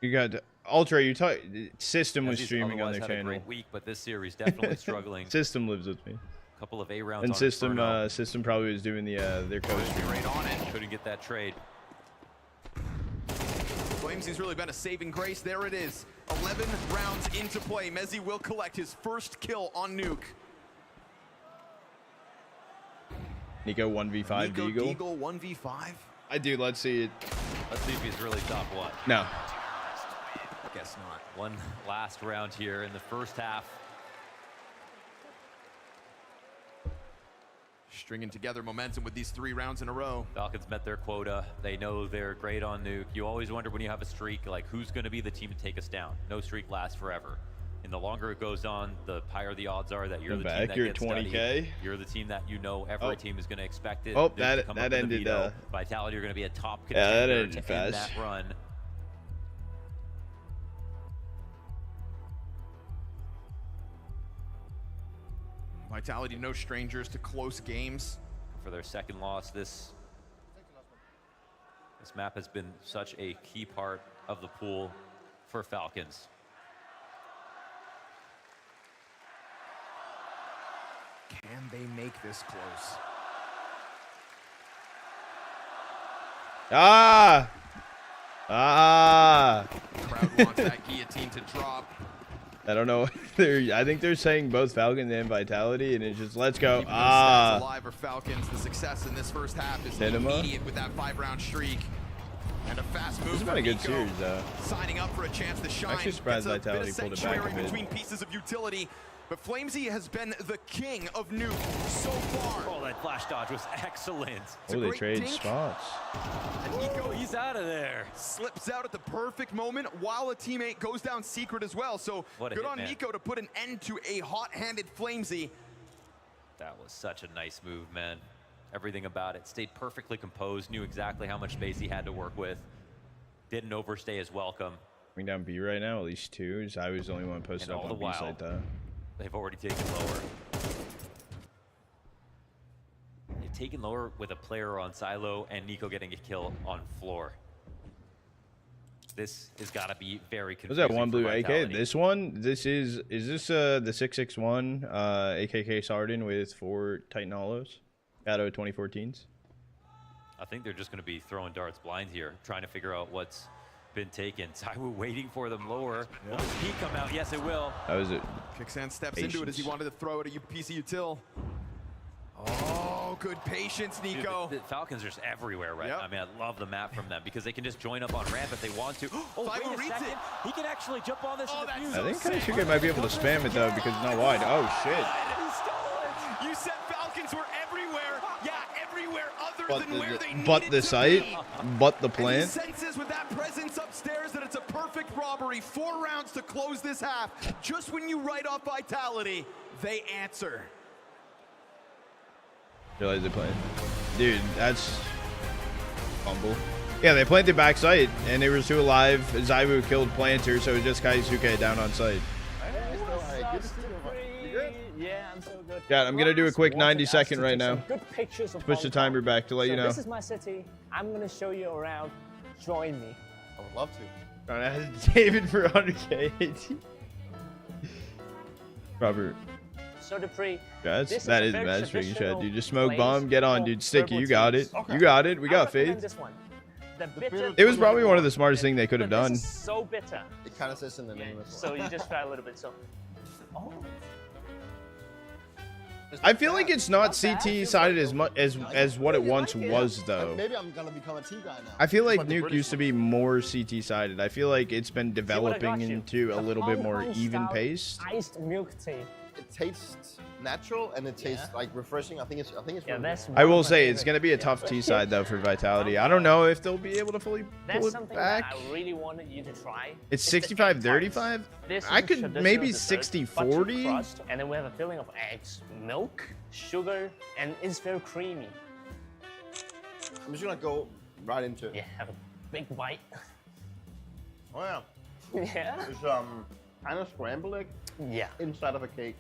You got Ultra. You talk. System was streaming on their had channel. A great week, but this series definitely struggling. System lives with me. A couple of A rounds. And on System, System probably was doing the their coach stream. Right on it. Couldn't get that trade. Flamesy's really been a saving grace. There it is. 11 rounds into play. Mezzy will collect his first kill on Nuke. Nico 1v5 Deagle. Deagle 1v5. I do. Let's see it. Let's see if he's really top one. No. Guess not. One last round here in the first half. Stringing together momentum with these 3 rounds in a row. Falcons met their quota. They know they're great on Nuke. You always wonder when you have a streak, like who's going to be the team to take us down. No streak lasts forever. And the longer it goes on, the higher the odds are that you're the team that gets 20K. studied. You're the team that you know every team is going to expect it. Oh, that ended. Vitality are going to be a top contender. Yeah, that ended to fast. End that run. Vitality, no strangers to close games. For their second loss, this map has been such a key part of the pool for Falcons. Can they make this close? Ah! Crowd wants that guillotine to drop. I don't know. I think they're saying both Falcons and Vitality, and it's just let's go. Keeping alive are Falcons. The success in this first half is immediate with that 5-round streak. And a fast move. This has been a good Nico series, though. Signing up for a chance to shine. Actually surprised Gets a Vitality bit of pulled it back a sanctuary bit. between pieces of utility. But Flamesy has been the king of nuke so far. Oh, that flash dodge was excellent. Oh, they trade spots. And Nico, he's out of there. Slips out at the perfect moment while a teammate goes down secret as well. So What a good hit, on man. Nico to put an end to a hot-handed Flamesy. That was such a nice move, man. Everything about it. Stayed perfectly composed, knew exactly how much space he had to work with. Didn't overstay his welcome. Going down B right now, at least 2. I was the only one posted And up all on the B side, though. They've already taken lower. They've taken lower with a player on silo and Nico getting a kill on floor. This has got to be very confusing. Was that one for blue AK? Vitality. This one? This is this the 661 AKK Sardin with 4 Titan Hollows out of 2014s? I think they're just going to be throwing darts blind here, trying to figure out what's been taken. Taiwu waiting for them lower. Will his P come out? Yes, it will. That was it. Kicksand steps into it as he wanted to throw it at a piece of util. Oh, good patience, Nico. Dude, the Falcons are just everywhere right now. I mean, I love the map from them because they can just join up on ramp if they want to. Oh, Taiwu wait a reads second. it. He can actually jump on this and defuse. I think Kaisuke might be able to spam it, though, because it's not wide. Oh, shit. You said Falcons were everywhere. Yeah, everywhere other than where they But needed the to site, be. but the And he plant. senses with that presence upstairs that it's a perfect robbery. 4 rounds to close this half. Just when you write off Vitality, they answer. Realize they played. Dude, that's fumble. Yeah, they planted back site, and they were 2 alive. Zaiwu killed planter, so it was just Kaisuke down on site. Yeah, I'm so good. Yeah, I'm gonna do a quick 90-second right now. Good pictures of Push the Hong Kong. timer back to let you know. This is my city. I'm gonna show you around. Join me. I would love to. Trying to ask David for 100K. Robert. So Dupree, Guys, this that a is very matchmaking shot, traditional dude. Just smoke place bomb, get on, for dude. Sticky, purple you got it. teams. Okay. You got it. We I got recommend faith. this one. The bitter It was probably one of the smartest things they could have but done. This is so bitter. It kind of says in the name as So well. you just try a little bit. So, oh, I feel like it's not CT sided as much as what it once was, though. Maybe I'm gonna become a T guy now. I feel like Nuke used to be more CT sided. I feel like it's been developing into a little bit more even paced. iced milk tea. It tastes natural and it tastes like refreshing. I think it's really that's I will say it's gonna be a tough T side though for Vitality. I don't know if they'll be able to fully That's pull it something back. that I really wanted you to try. It's the 65-35. This is I a could traditional maybe dessert, 60-40. buttered crust, and then we have a filling of eggs, milk, sugar, and it's very creamy. I'm just gonna go right into it. Yeah, have a big bite. Oh yeah. Yeah. It's kind of scrambled egg. Yeah. Inside of a cake.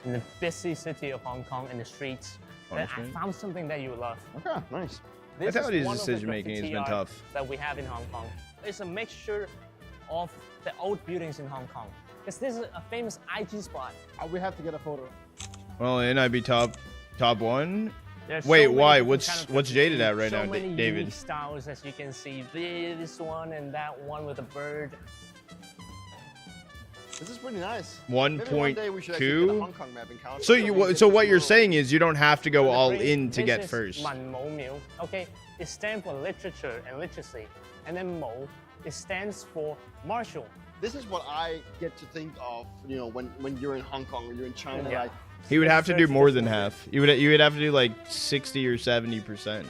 In the busy city of Hong Kong, in the streets, then I Punishment. found something that you love. Okay, nice. This Vitality's is one of the decision-making has graffiti been art tough. that we have in Hong Kong. It's a mixture of the old buildings in Hong Kong. Because this is a famous IG spot. We have to get a photo. Well, NIB top 1. There's Wait, so many why? different What's kind of what's jaded at right so now, many David? unique styles, as you can see. This one and that one with a bird. This is pretty nice. Maybe one day we should actually get a 1.2. Hong Kong map and count. So what you're saying is you don't have to go all in to get first. Okay, it stands for literature and literacy, and then Mo, it stands for martial. This is what I get to think of, you know, when you're in Hong Kong or you're in China. Yeah. Like, He would have to do more than half. You would have to do like 60 or 70%.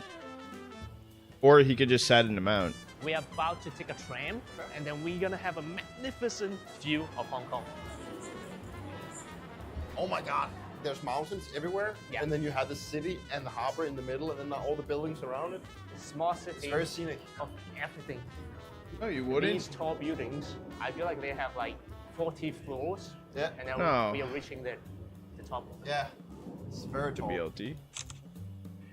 Or he could just set an amount. We are about to take a tram, and then we're gonna have a magnificent view of Hong Kong. oh my God, there's mountains everywhere, Yeah. and then you have the city and the harbor in the middle, and then all the buildings around it. Small city. It's very scenic. Of everything. No, you wouldn't. These tall buildings, I feel like they have like 40 floors. Yeah. And then No. we are reaching the top. Yeah, it's very To tall. BLT.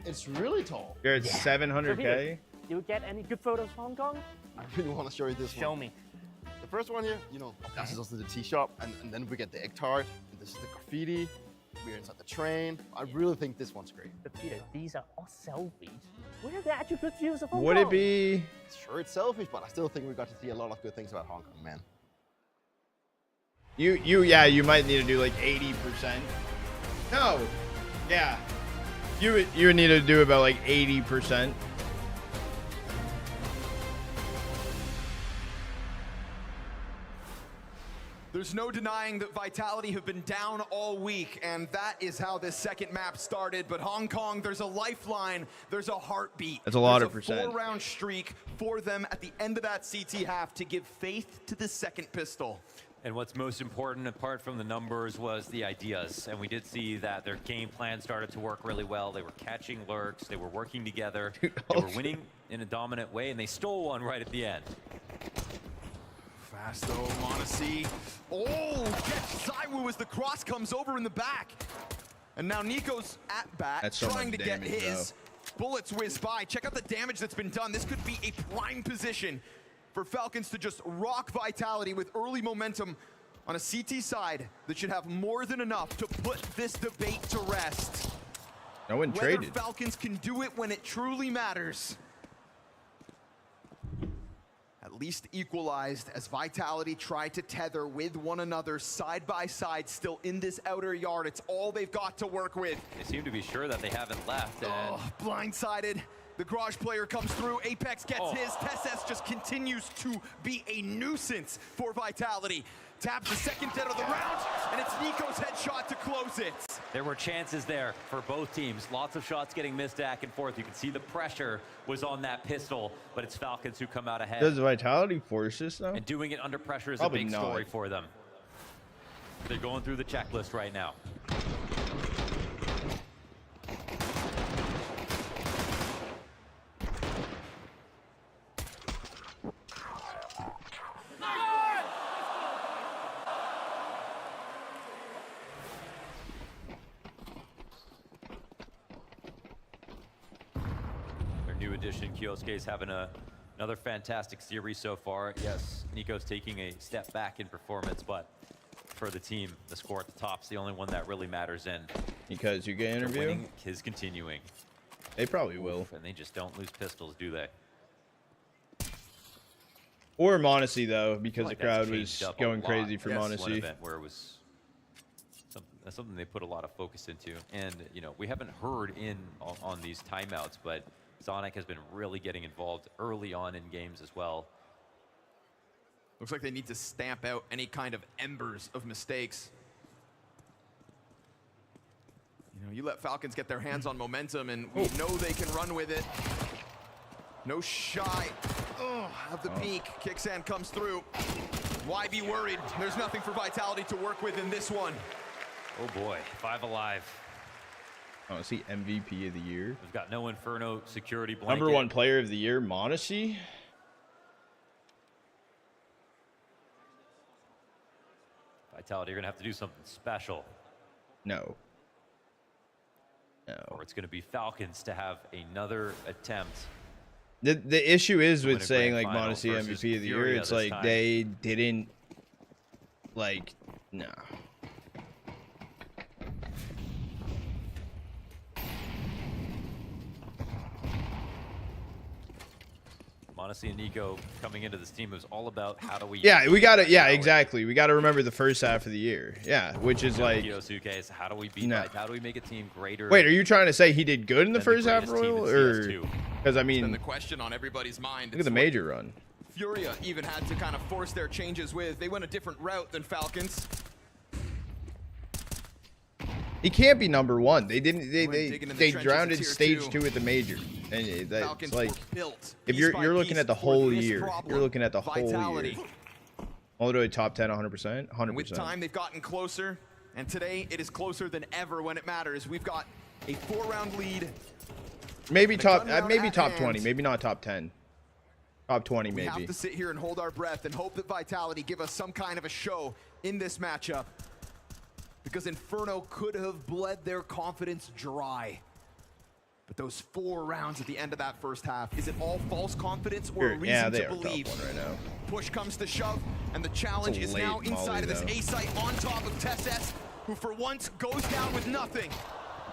It's really tall. You're at 700K. You get any good photos of Hong Kong? I really want to show you this one. Show me. The first one here, you know, this is also the tea shop, and then we get the egg tart, and this is the graffiti. We're inside the train. I really think this one's great. But Peter, these are all selfies. Where are the actual good views of Hong Would Kong? it be? Sure, it's selfish, but I still think we got to see a lot of good things about Hong Kong, man. You might need to do like 80%. No. Yeah. You would need to do about like 80%. There's no denying that Vitality have been down all week, and that is how this second map started. But Hong Kong, there's a lifeline, there's a heartbeat. That's a lot there's of percent. a 4-round streak for them at the end of that CT half to give faith to the second pistol. And what's most important, apart from the numbers, was the ideas. And we did see that their game plan started to work really well. They were catching lurks, they were working together, they were winning in a dominant way, and they stole one right at the end. Fast though, m0NESY. Oh, gets Zywoo as the cross comes over in the back. And now Nico's at bat, That's so trying much to get damage, his. Bullets whiz by. Check out the damage that's been done. This could be a prime position for Falcons to just rock Vitality with early momentum on a CT side that should have more than enough to put this debate to rest. No one Whether traded. Falcons can do it when it truly matters. At least equalized as Vitality tried to tether with one another side by side, still in this outer yard. It's all they've got to work with. They seem to be sure that they haven't left. And Blindsided. The Garage player comes through. Apex gets his. TeSeS just continues to be a nuisance for Vitality. Taps the second dead of the round, and it's Nico's headshot to close it. there were chances there for both teams. Lots of shots getting missed back and forth. You can see the pressure was on that pistol, but it's Falcons who come out ahead. Does Vitality force this though? And doing it under pressure is Probably a big not. story for them. They're going through the checklist right now. Their new addition, Kyosuke, is having another fantastic series so far. Yes, Nico's taking a step back in performance, but for the team, the score at the top's the only one that really matters. And because you get interview, winning is continuing. They probably will. And they just don't lose pistols, do they? Or m0NESY though, because Like the crowd that's was changed up a going lot. crazy for Yes, one m0NESY. event where it was something they put a lot of focus into, and you know, we haven't heard on these timeouts, but Sonic has been really getting involved early on in games as well. Looks like they need to stamp out any kind of embers of mistakes. You know, you let Falcons get their hands on momentum, and we know they can run with it. No shy of the peak. Kicksand comes through. Why be worried? There's nothing for Vitality to work with in this one. Oh boy, 5 alive. Oh, is he MVP of the year? We've got no Inferno security blanket. Number 1 player of the year, m0NESY. Vitality, you're gonna have to do something special. No. No. Or it's gonna be Falcons to have another attempt. The issue is with a saying grand like final m0NESY versus MVP of the year, Furia it's this like time. they didn't like no. m0NESY and Nico coming into this team was all about how do we... Yeah, we gotta. Yeah, exactly. We gotta remember the first half of the year. Yeah, which is like. Kyosuke is how do we beat? No. How do we make a team greater? Wait, are you trying to say he did good in the than first half, greatest team in Royal, or CS2? because I It's been mean, the question on everybody's mind. look at the major run. Furia even had to kind of force their changes with. They went a different route than Falcons. He can't be number 1. They didn't. Digging in the They trenches drowned of in tier stage 2. 2 at the major, and that's Falcons like were built if piece you're by looking piece at the for whole this year, problem. you're looking at the whole Vitality. year. All the way top 10, 100%, 100%. With time, they've gotten closer, and today it is closer than ever when it matters. We've got a 4-round lead. Maybe and a top, gun round maybe at top hand. 20, maybe not top 10. Top 20, We have maybe. to sit here and hold our breath and hope that Vitality give us some kind of a show in this matchup, because Inferno could have bled their confidence dry. But those 4 rounds at the end of that first half, is it all false confidence or a reason Yeah, they to are top believe? 1 right now. Push comes to shove, and the challenge It's is a now late inside of this molly, A site on top of TeSeS, who for once goes down with nothing.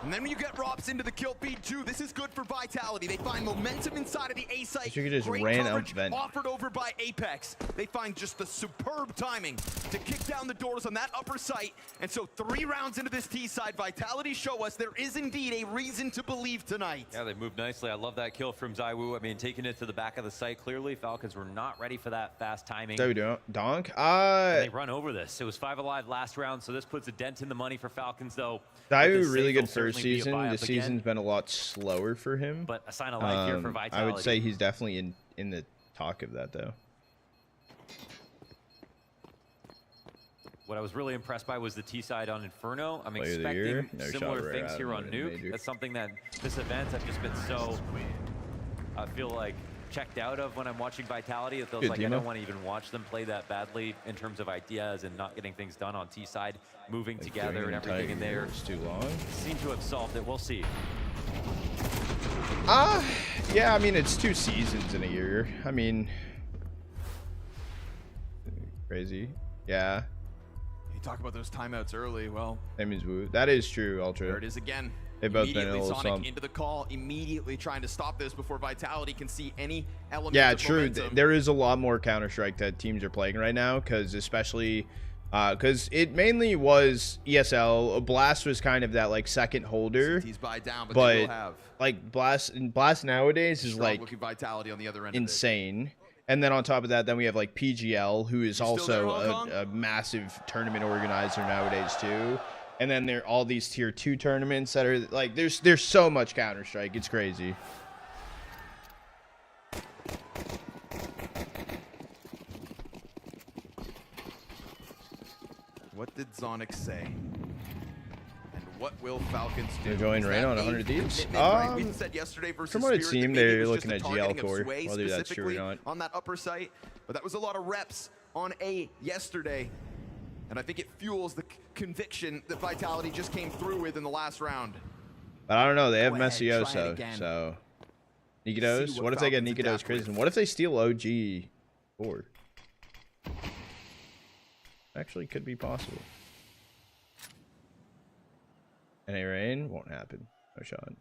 And then when you get Rops into the kill feed too, this is good for Vitality. They find momentum inside of the A site. You just Great ran coverage out vent. offered over by Apex. They find just the superb timing to kick down the doors on that upper site. And so 3 rounds into this T side, Vitality show us there is indeed a reason to believe tonight. Yeah, they moved nicely. I love that kill from Zywoo. I mean, taking it to the back of the site clearly. Falcons were not ready for that fast timing. So Donk. And they run over this. It was 5 alive last round, so this puts a dent in the money for Falcons, though. Zywoo really good first season. The season's been a lot slower for him. But a sign of life here for Vitality. I would say he's definitely in the talk of that, though. What I was really impressed by was the T side on Inferno. I'm expecting similar things here on Nuke. That's something that this event I've just been so, I feel like, checked out of when I'm watching Vitality. It feels like I don't want to even watch them play that badly in terms of ideas and not getting things done on T side, moving together and everything in there. It's too long. Seem to have solved it. We'll see. Yeah, I mean, it's 2 seasons in a year. I mean, crazy. Yeah. You talk about those timeouts early. Well, that means Woo. That is true, Ultra. There it is again. They've both been in a Immediately little Sonic slump. into the call, immediately trying to stop this before Vitality can see any element Yeah, of true. momentum. There is a lot more Counter-Strike that teams are playing right now, because especially because it mainly was ESL. Blast was kind of that like second holder. He's by down, but they will have like Blast nowadays is like looking Vitality on the other end. insane. And then on top of that, then we have like PGL, who is also a massive tournament organizer nowadays too. And then there are all these tier 2 tournaments that are like there's so much Counter-Strike. It's crazy. What did Zonic say? And what will Falcons do? They're joining Rain on 100 Thieves. We said yesterday versus From what it Spirit seemed, that maybe they're it was looking at just a targeting GL core. of Sway Whether that's true or specifically not. on that upper site, but that was a lot of reps on A yesterday. And I think it fuels the conviction that Vitality just came through with in the last round. But I don't know. They have Go ahead, try it Messioso, again. so Nikados. What if they get Falcons Nikados adapt with. Crimson? What if they steal OG 4? Actually, could be possible. NA Rain won't happen. No shot.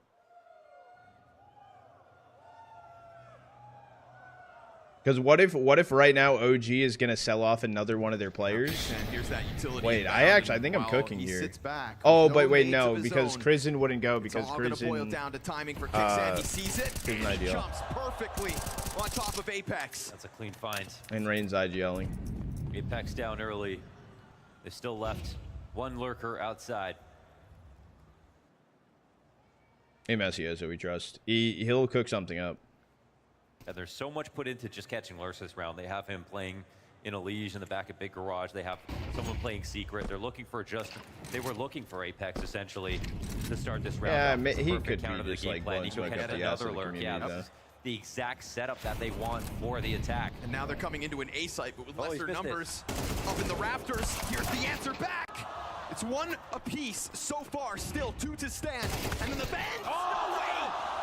Because what if right now OG is gonna sell off another one of their players? And here's that utility Wait, inbound, I think I'm while cooking he here. sits back Oh, with but wait, nades no, of his because own. Crimson wouldn't go It's because all gonna boil Crimson. down to timing for Kixan. He sees it. Isn't And ideal. jumps perfectly on top of Apex. That's a clean find. And Rain's IGLing. Apex down early. They still left one lurker outside. Hey, Messioso, we trust. He'll cook something up. And there's so much put into just catching Lurs this round. They have him playing in a Liege in the back of Big Garage. They have someone playing Secret. They're looking for they were looking for Apex essentially to start this round. Yeah, off. It's a he perfect could counter be to the just game like plan. blowing You go smoke ahead up and the ass of another the lurk. Yeah, community, that's the exact setup that they want for the attack. And now they're coming into an A site, but with Oh, he's lesser missed it. numbers up in the rafters. Here's the answer back. It's 1 apiece so far, still 2 to stand. And then the bend. Oh, no way!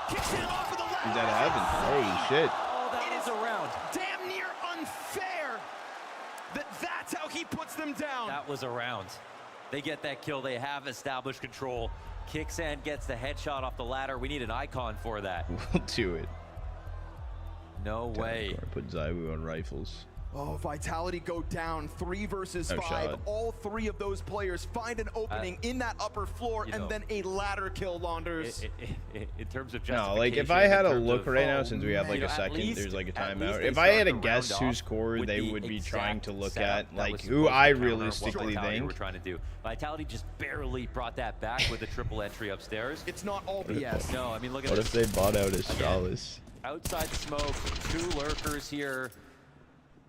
Kicks it off of the left. He's out of heaven. Holy shit. Oh, that is a round. Damn near unfair that's how he puts them down. That was a round. They get that kill. They have established control. Kixan gets the headshot off the ladder. We need an icon for that. We'll do it. No way. Put Zywoo on rifles. Oh, Vitality go down 3 versus No 5. shot. All 3 of those players find an opening in that upper floor, you and know, then a ladder kill, Launders. In terms of No, like if justification, I had in a terms look of- right now, since we have like you a know, at second, least- there's like a at least timeout. they If I had start to the guess round whose off core with they the would be exact trying to look setup at, that like was who supposed to I counter what realistically Vitality think. were trying to do. Vitality just barely brought that back with the triple entry upstairs. It's not all BS. No, I mean look at What this. if they bought out Astralis? Outside smoke, 2 lurkers here.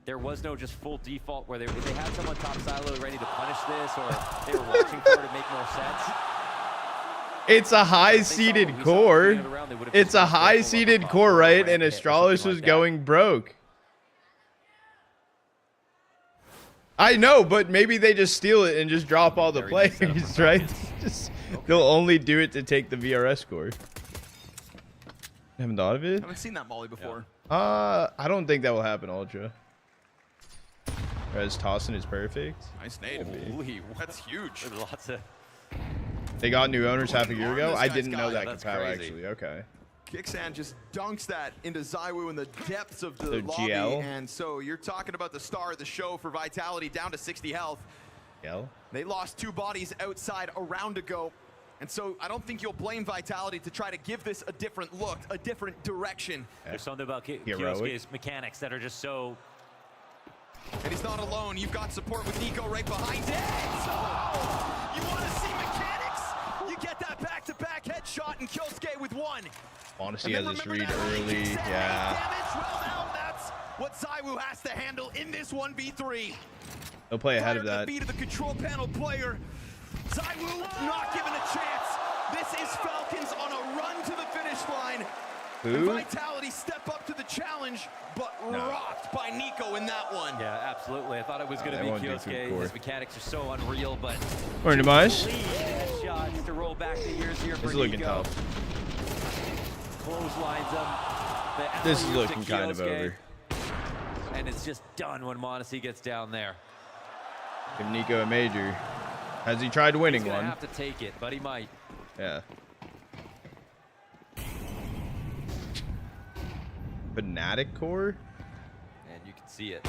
There was no just full default where they had someone top silo ready to punish this, or they were watching for it to make more sense. It's a high-seeded core. It's a high-seeded core, right? And Astralis was going broke. I know, but maybe they just steal it and just drop all the players, right? They'll only do it to take the VRS score. Haven't thought of it? Haven't seen that molly before. I don't think that will happen, Ultra. Whereas tossing is perfect. Nice nade. Holy, That's huge. There's lots of They got new owners half a year ago? I didn't know that, that's Kapow, crazy. actually. Okay. Kixan just dunks that into ZywOo in the depths of the lobby. GL? And so you're talking about the star of the show for Vitality down to 60 health. GL? They lost 2 bodies outside a round ago. And so I don't think you'll blame Vitality to try to give this a different look, a different direction. There's something about Kiosuke's mechanics that are just so... And he's not alone. You've got support with Nico right behind it. Oh! You want to see mechanics? You get that back-to-back headshot and Kyosuke with 1. Honestly, has this read early. Yeah. Damage. Well, now that's what ZywOo has to handle in this 1v3. They'll play ahead of that. Feet of the control panel player. ZywOo not given a chance. This is Falcons on a run to the finish line. And Vitality step up to the challenge, but rocked by Nico in that one. Yeah, absolutely. I thought it was going to be Kiosuke. His mechanics are so unreal, but... Morning, Demise. Headshots to roll back the years here for This is looking Nico. tough. Clotheslines him. This is looking kind of over. And it's just done when m0NESY gets down there. Give Nico a major. Has he tried winning He's gonna one? have to take it, but he might. Yeah. Fnatic core? And you can see it.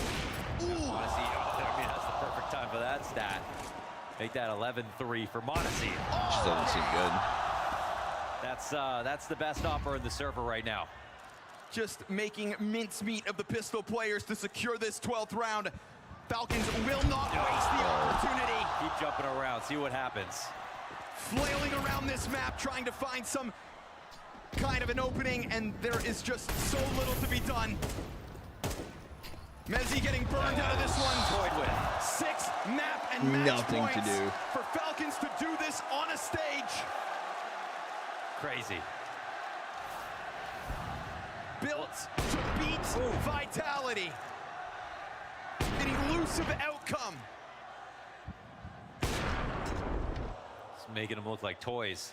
m0NESY, I mean, that's the perfect time for that stat. Make that 11-3 for m0NESY. Just doesn't seem good. That's the best offer in the server right now. Just making mincemeat of the pistol players to secure this 12th round. Falcons will not waste the opportunity. Keep jumping around, see what happens. Flailing around this map, trying to find some kind of an opening, and there is just so little to be done. Mezzy getting burned out of this one. Toyed with. 6 map and match Nothing points to do. for Falcons to do this on a stage. Crazy. Built to beat Vitality. An elusive outcome. It's making them look like toys.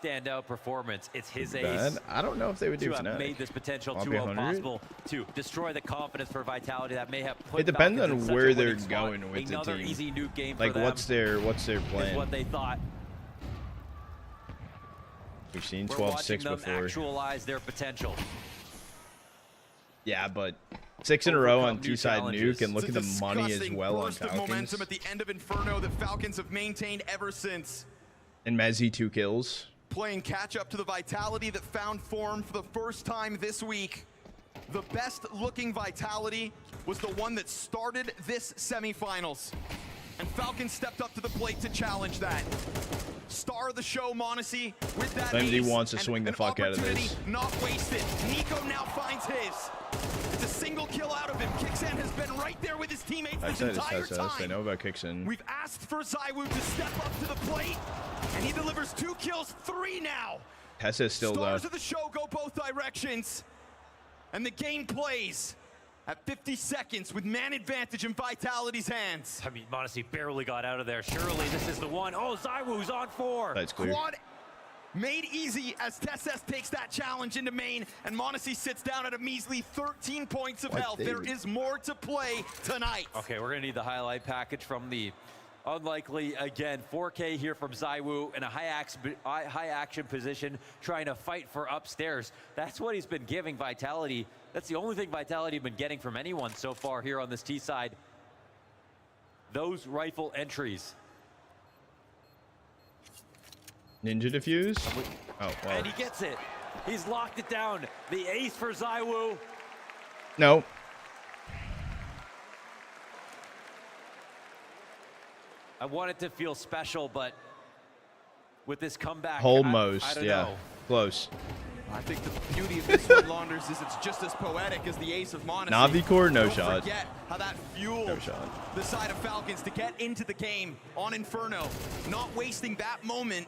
Standout performance. It's his ace. I don't know if they would do to have Fnatic. made this potential I'll be 2-0 100. possible to destroy the confidence for Vitality that may have put It depends Falcons on in such where a they're winning spot. going with Another the team. easy nuke game Like, for them what's their is plan? what they thought. We've seen We're 12-6 watching them before. actualize their potential. Yeah, but 6 in a row on Overcome new 2-side challenges. nuke, and look at the It's a money as disgusting well on burst of Falcons. momentum at the end of Inferno that Falcons have maintained ever since. And Mezzy 2 kills. Playing catch up to the Vitality that found form for the first time this week. The best looking Vitality was the one that started this semifinals. And Falcons stepped up to the plate to challenge that. Star of the show, m0NESY, with that Claims he ace wants to and swing the an fuck out of opportunity this. Not wasted. Nico now finds his. It's a single kill out of him. Kixan has been right there with his teammates I this said it's entire SS. time. They know about Kixan. We've asked for ZywOo to step up to the plate, and he delivers 2 kills, 3 now. Tessa's still Stars though. of the show go both directions, and the game plays at 50 seconds with man advantage in Vitality's hands. I mean, m0NESY barely got out of there. Surely this is the one. Oh, ZywOo's on 4. That's clear. Quad made easy as Tesses takes that challenge into main, and m0NESY sits down at a measly 13 points of health. There is more to play tonight. Okay, we're gonna need the highlight package from the unlikely, again, 4K here from ZywOo in a high action position, trying to fight for upstairs. That's what he's been giving Vitality. That's the only thing Vitality have been getting from anyone so far here on this T side. Those rifle entries. Ninja defuse? Oh, well. And he gets it. He's locked it down. The ace for ZywOo. No. I want it to feel special, but with this comeback, Almost, I don't yeah. know. Close. I think the beauty of this one, Launders, is it's just as poetic as the ace of m0NESY. Navi core, no Don't shot. forget how that fueled No shot. the side of Falcons to get into the game on Inferno. Not wasting that moment.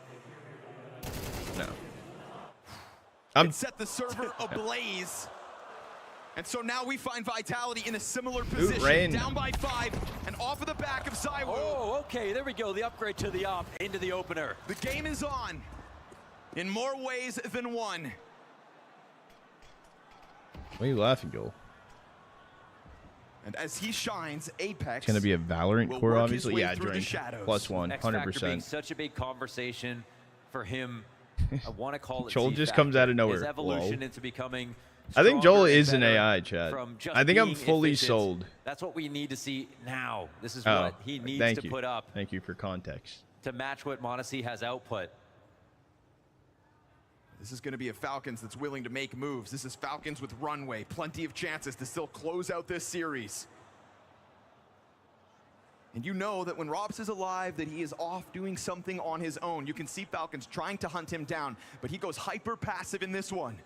No. It set the server ablaze. And so now we find Vitality in a similar position, Rain. down by 5, and off of the back of ZywOo. Oh, okay, there we go. The upgrade to the op into the opener. The game is on in more ways than one. Why are you laughing, Joel? And as he shines, Apex. It's gonna be a Valorant core, obviously. Yeah, drink +1, X Factor being 100%. such a big conversation for him. I want to call it. Joel just comes out of nowhere. His evolution Whoa. into becoming. I think Joel stronger is and an better AI, Chad. from just I think I'm being fully efficient. sold. That's what we need to see now. This is Oh, what he needs thank to you. put up Thank you for context. to match what Mondesi has output. This is going to be a Falcons that's willing to make moves. This is Falcons with runway, plenty of chances to still close out this series. And you know that when Robs is alive, that he is off doing something on his own. You can see Falcons trying to hunt him down, but he goes hyper passive in this one.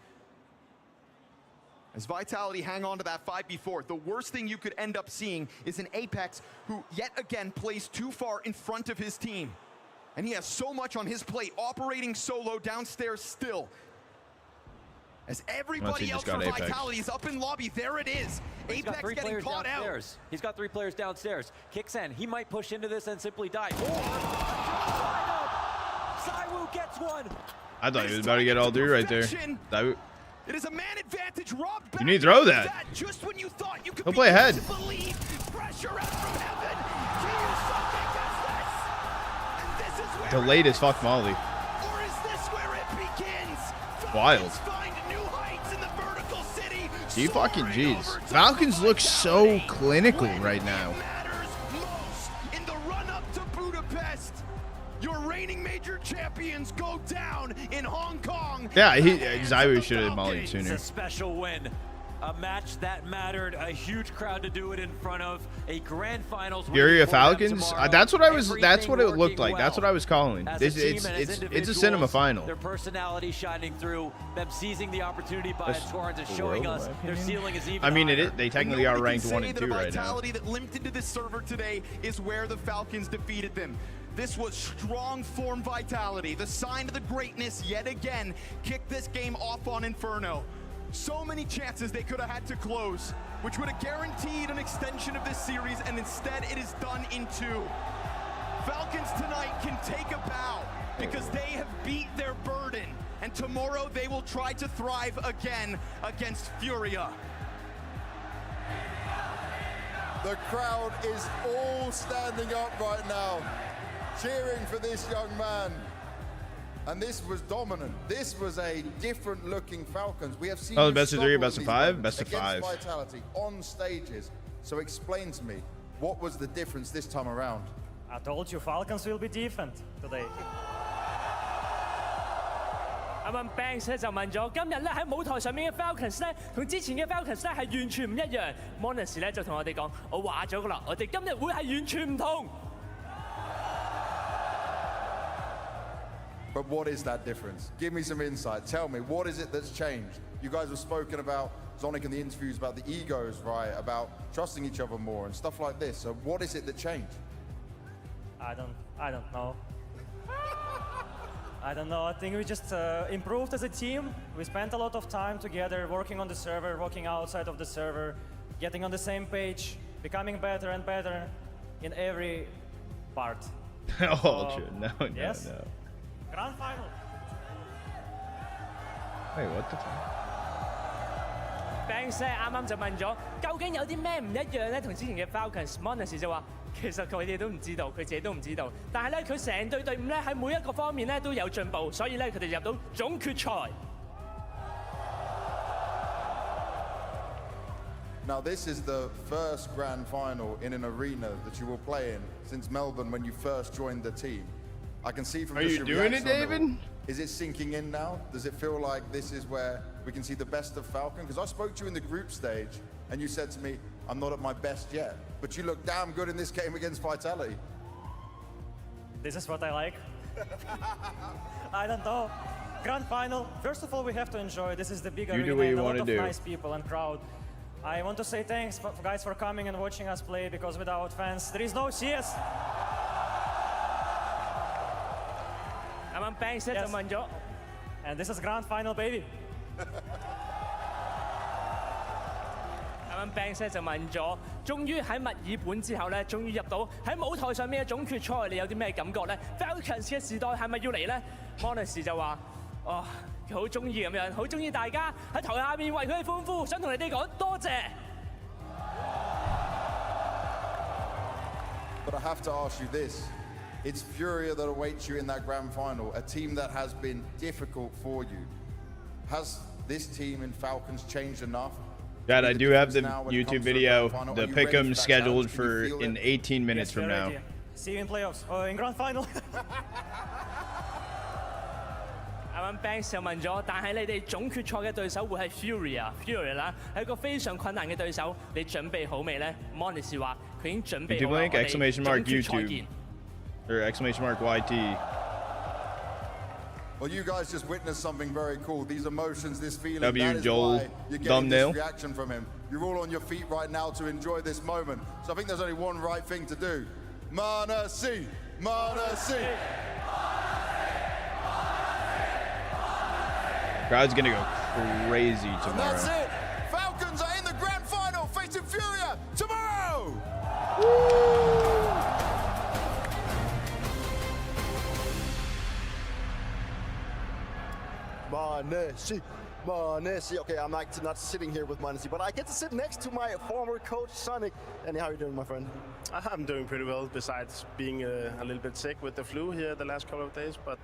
As Vitality hang on to that 5v4, the worst thing you could end up seeing is an Apex who yet again plays too far in front of his team. And he has so much on his plate, operating solo downstairs still. As everybody else for Vitality is up in lobby, there it is. Apex getting caught out. He's got 3 players downstairs. Kicks in. He might push into this and simply die. Saiwu gets one. I thought he was about to get all do right there. It is a man advantage. Rob You need to throw that. Just when you thought you could He'll play ahead. Pressure out from heaven. Delayed as fuck Molly. Or is this where it begins? Wild. Find new heights in the vertical city. Gee fucking jeez. Falcons look so clinical right now. In the run-up to Budapest, your reigning major champions go down in Hong Kong. Yeah, Zaiwu should have mollied It's sooner. a special win. A match that mattered, a huge crowd to do it in front of, a grand finals. Furia Falcons. That's what I was. That's what it looked like. That's what I was calling. It's a cinema final. Their personality shining through, them seizing the opportunity by Torrens and showing us their ceiling is even. I mean, higher. they technically are ranked 1 and 2 right now. The vitality that limped into this server today is where the Falcons defeated them. This was strong form Vitality, the sign of the greatness yet again. Kicked this game off on Inferno. So many chances they could have had to close, which would have guaranteed an extension of this series, and instead it is done in 2. Falcons tonight can take a bow because they have beat their burden, and tomorrow they will try to thrive again against Furia. The crowd is all standing up right now, cheering for this young man. And this was dominant. This was a different looking Falcons. We have seen best of 3, best of 5, best of 5. Vitality on stages. So explain to me, what was the difference this time around? I told you Falcons will be different today. 啱啱 Banks 咧就問咗，今日咧喺舞台上面嘅 Falcons 咧，同之前嘅 Falcons 咧係完全唔一樣。Monas 咧就同我哋講，我話咗噶啦，我哋今日會係完全唔同。But what is that difference? Give me some insight. Tell me, what is it that's changed? You guys have spoken about, Zonic in the interviews, about the egos, right? About trusting each other more and stuff like this. So what is it that changed? I don't know. I don't know. I think we just improved as a team. We spent a lot of time together working on the server, working outside of the server, getting on the same page, becoming better and better in every part. Oh, no. Yes? Grand final. Wait, what the fuck? Banks 咧啱啱就問咗，究竟有啲咩唔一樣咧？同之前嘅 Falcons，Monas 就話其實佢哋都唔知道，佢自己都唔知道。但係咧，佢成隊隊伍咧喺每一個方面咧都有進步，所以咧佢哋入到總決賽。Now this is the first grand final in an arena that you will play in since Melbourne when you first joined the team. I can see from Are you doing it, David? Is it sinking in now? Does it feel like this is where we can see the best of Falcon? Because I spoke to you in the group stage and you said to me, I'm not at my best yet. But you look damn good in this game against Vitality. This is what I like. I don't know. Grand final. First of all, we have to enjoy. This is the big arena and a lot of nice people and crowd. I want to say thanks, guys, for coming and watching us play, because without fans, there is no CS. 啱啱 Banks 咧就問咗 ，And this is grand final, baby. 啱啱 Banks 咧就問咗，終於喺墨爾本之後咧，終於入到喺舞台上面嘅總決賽，你有啲咩感覺咧 ？Falcons 嘅時代係咪要嚟咧 ？Monas 就話：哦，佢好中意咁樣，好中意大家喺台下面為佢哋歡呼，想同你哋講多謝。but I have to ask you this. It's Furia that awaits you in that grand final, a team that has been difficult for you. Has this team in Falcons changed enough? Dad, I do have the YouTube video, the pick'em scheduled for in 18 minutes from now. See you in playoffs, in grand final. 啱啱 Banks 就問咗，但係你哋總決賽嘅對手會係 Furia 啦，係一個非常困難嘅對手，你準備好未咧 ？Monis 話佢已經準備好啦，我哋總決賽見。Or !YT. Well, you guys just witnessed something very cool. These emotions, this feeling, W that is Joel why you're getting this reaction from him. You're all on your feet right now to enjoy this moment. So I think there's only one right thing to do. Mana C! Mana C! Crowd's gonna go crazy tomorrow. And that's it! Falcons are in the grand final facing Furia tomorrow! Manesi. Okay, I'm not sitting here with Manesi, but I get to sit next to my former coach, Sonic. And how are you doing, my friend? I'm doing pretty well, besides being a little bit sick with the flu here the last couple of days, but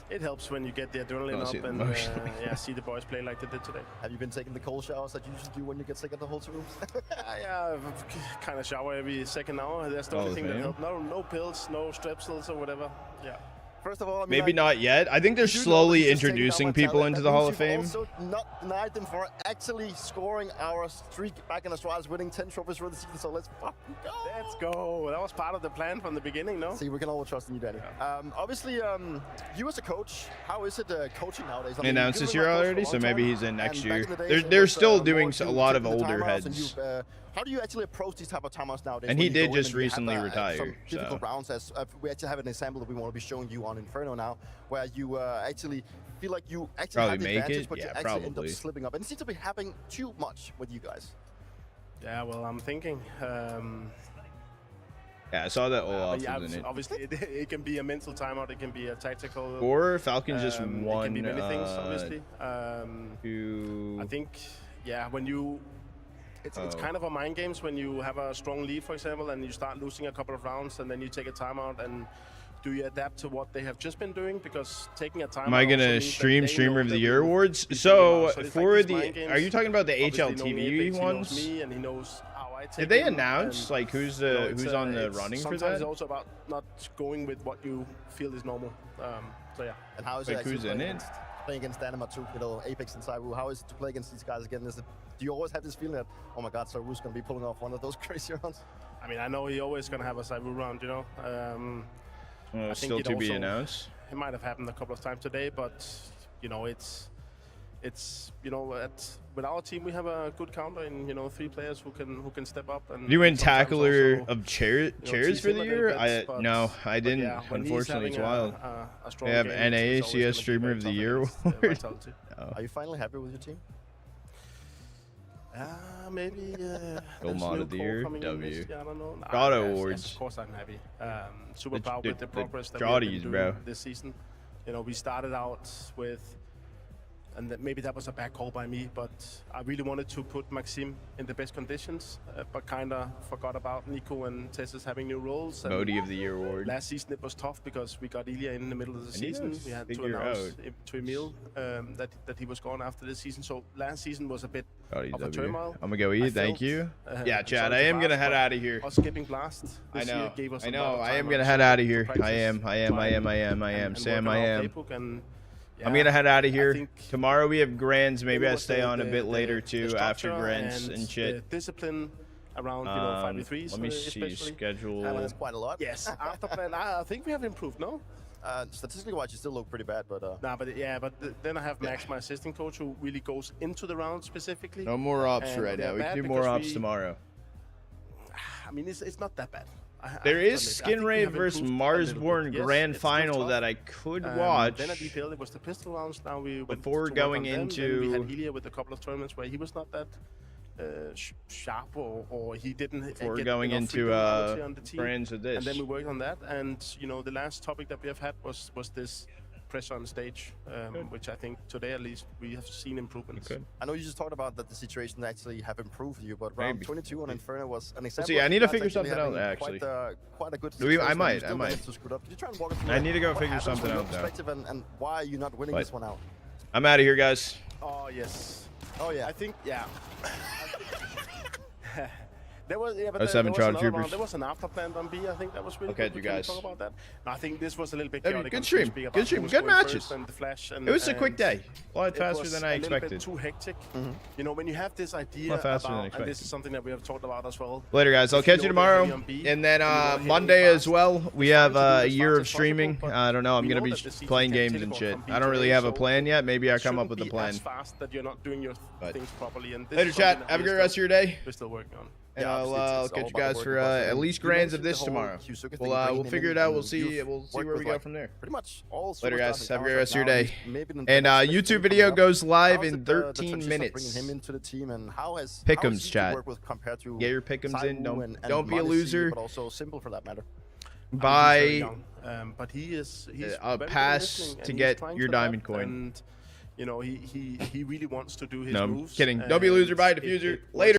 it helps when you get the adrenaline up and see the boys play like they did today. Have you been taking the cold showers that you usually do when you get sick at the hotel rooms? Yeah, I kind of shower every second hour. That's the only thing that helps. No pills, no strepsils or whatever. Yeah. First of all, I mean, maybe not yet. I think they're slowly introducing people into the Hall of Fame. Also not denied them for actually scoring our streak back in Australia, winning 10 trophies for the season. So let's fucking go. Let's go. That was part of the plan from the beginning, no? See, we can all trust in you, Danny. Yeah. Obviously, you as a coach, how is it coaching nowadays? I mean, announced this year already, so maybe he's in next year. They're still doing a lot of older heads. How do you actually approach these type of timeouts nowadays? And he did just recently retire. Some difficult rounds. As we actually have an example that we want to be showing you on Inferno now, where you actually feel like you actually have the advantage, but you actually end up slipping up. And it seems to be happening too much with you guys. Yeah, well, I'm thinking. Yeah, I saw that Olaf was in it. Obviously, it can be a mental timeout. It can be a tactical. Or Falcons just won. It can be many things, obviously. I think, yeah, when you. It's kind of a mind games when you have a strong lead, for example, and you start losing a couple of rounds, and then you take a timeout, and do you adapt to what they have just been doing? Because taking a timeout. Am I gonna stream Streamer of the Year awards? So for the, are you talking about the HLTV ones? Me and he knows how I take Did they announce like who's on the running for that? Sometimes it's also about not going with what you feel is normal. So yeah. And how is it who's in it? Playing against Dynamite 2, Apex and Cyber, how is it to play against these guys again? Do you always have this feeling that, oh my God, Cyber's going to be pulling off one of those crazy rounds? I mean, I know he's always going to have a Cyber round, you know. I think still to be announced. It might have happened a couple of times today, but, you know, it's you know, with our team we have a good counter in, you know, 3 players who can step up. And you win tackler of chairs for the year? No, I didn't. Yeah, unfortunately, it's wild. They have NACS Streamer of the Year award. Are you finally happy with your team? Maybe. Gold Mod of the Year, W. I don't know. Auto awards. Yes, of course, I'm happy. Super proud with the progress that we've been doing this season. You know, we started out with. And maybe that was a bad call by me, but I really wanted to put Maxime in the best conditions, but kind of forgot about Nico and Tessus having new roles. Modi of the Year award. Last season it was tough because we got Ilya in the middle of the season. We had to announce to Emil that he was gone after this season. So last season was a bit of a turmoil. I'm gonna go eat. Thank you. Yeah, Chad, I am gonna head out of here. Skipping Blast. I know. I am gonna head out of here. I am. Sam, I am. Yeah, I'm gonna head out of here. Tomorrow we have Grands. Maybe I stay on a bit later too after Grands and shit. Discipline around 5v3s. Let me see schedule. That's quite a lot. Yes, after plan, I think we have improved. No. Statistically wise, you still look pretty bad, but. Nah, but yeah, but then I have Max, my assistant coach, who really goes into the round specifically. No more ops right now. We can do more ops tomorrow. I mean, it's not that bad. There is Skin Ray versus Marsborn Grand Final that I could watch. Then at DPL it was the pistol rounds. Now we before going into. We had Ilya with a couple of tournaments where he was not that sharp or he didn't. Before going into Brands with this. And then we worked on that. And you know the last topic that we have had was this pressure on stage, which I think today at least we have seen improvements. I know you just talked about that the situation actually have improved you, but round 22 on Inferno was an example. See, I need to figure something out actually. Quite a good. I might. Did you try and walk us through I need to go figure something out though. And why are you not winning this one out? I'm out of here, guys. Oh yes. Oh yeah. I think there was but there was an after plan on B. I think that was really good. You guys. Talk about that. No, I think this was a little bit chaotic. Good stream. Good stream. Good matches. It was a quick day. A lot faster than I expected. A little bit too hectic. You know, when you have this idea about, and this is something that we have talked about as well. Later, guys. I'll catch you tomorrow. And then Monday as well, we have a year of streaming. I don't know. I'm going to be playing games and shit. I don't really have a plan yet. Maybe I'll come up with a plan. Fast that you're not doing your things properly. Later, chat. Have a great rest of your day. We're still working on. And I'll catch you guys for at least grands of this tomorrow. We'll figure it out. We'll see where we go from there. Pretty much all. Later, guys. Have a great rest of your day. And YouTube video goes live in 13 minutes. Bringing him into the team, and how has Pick'ems, chat. Get your Pick'ems in. Don't be a loser. But also simple for that matter. Buy but he's a pass to get your diamond coin. And you know he really wants to do his moves. No, I'm kidding. Don't be a loser. Buy a diffuser. Later.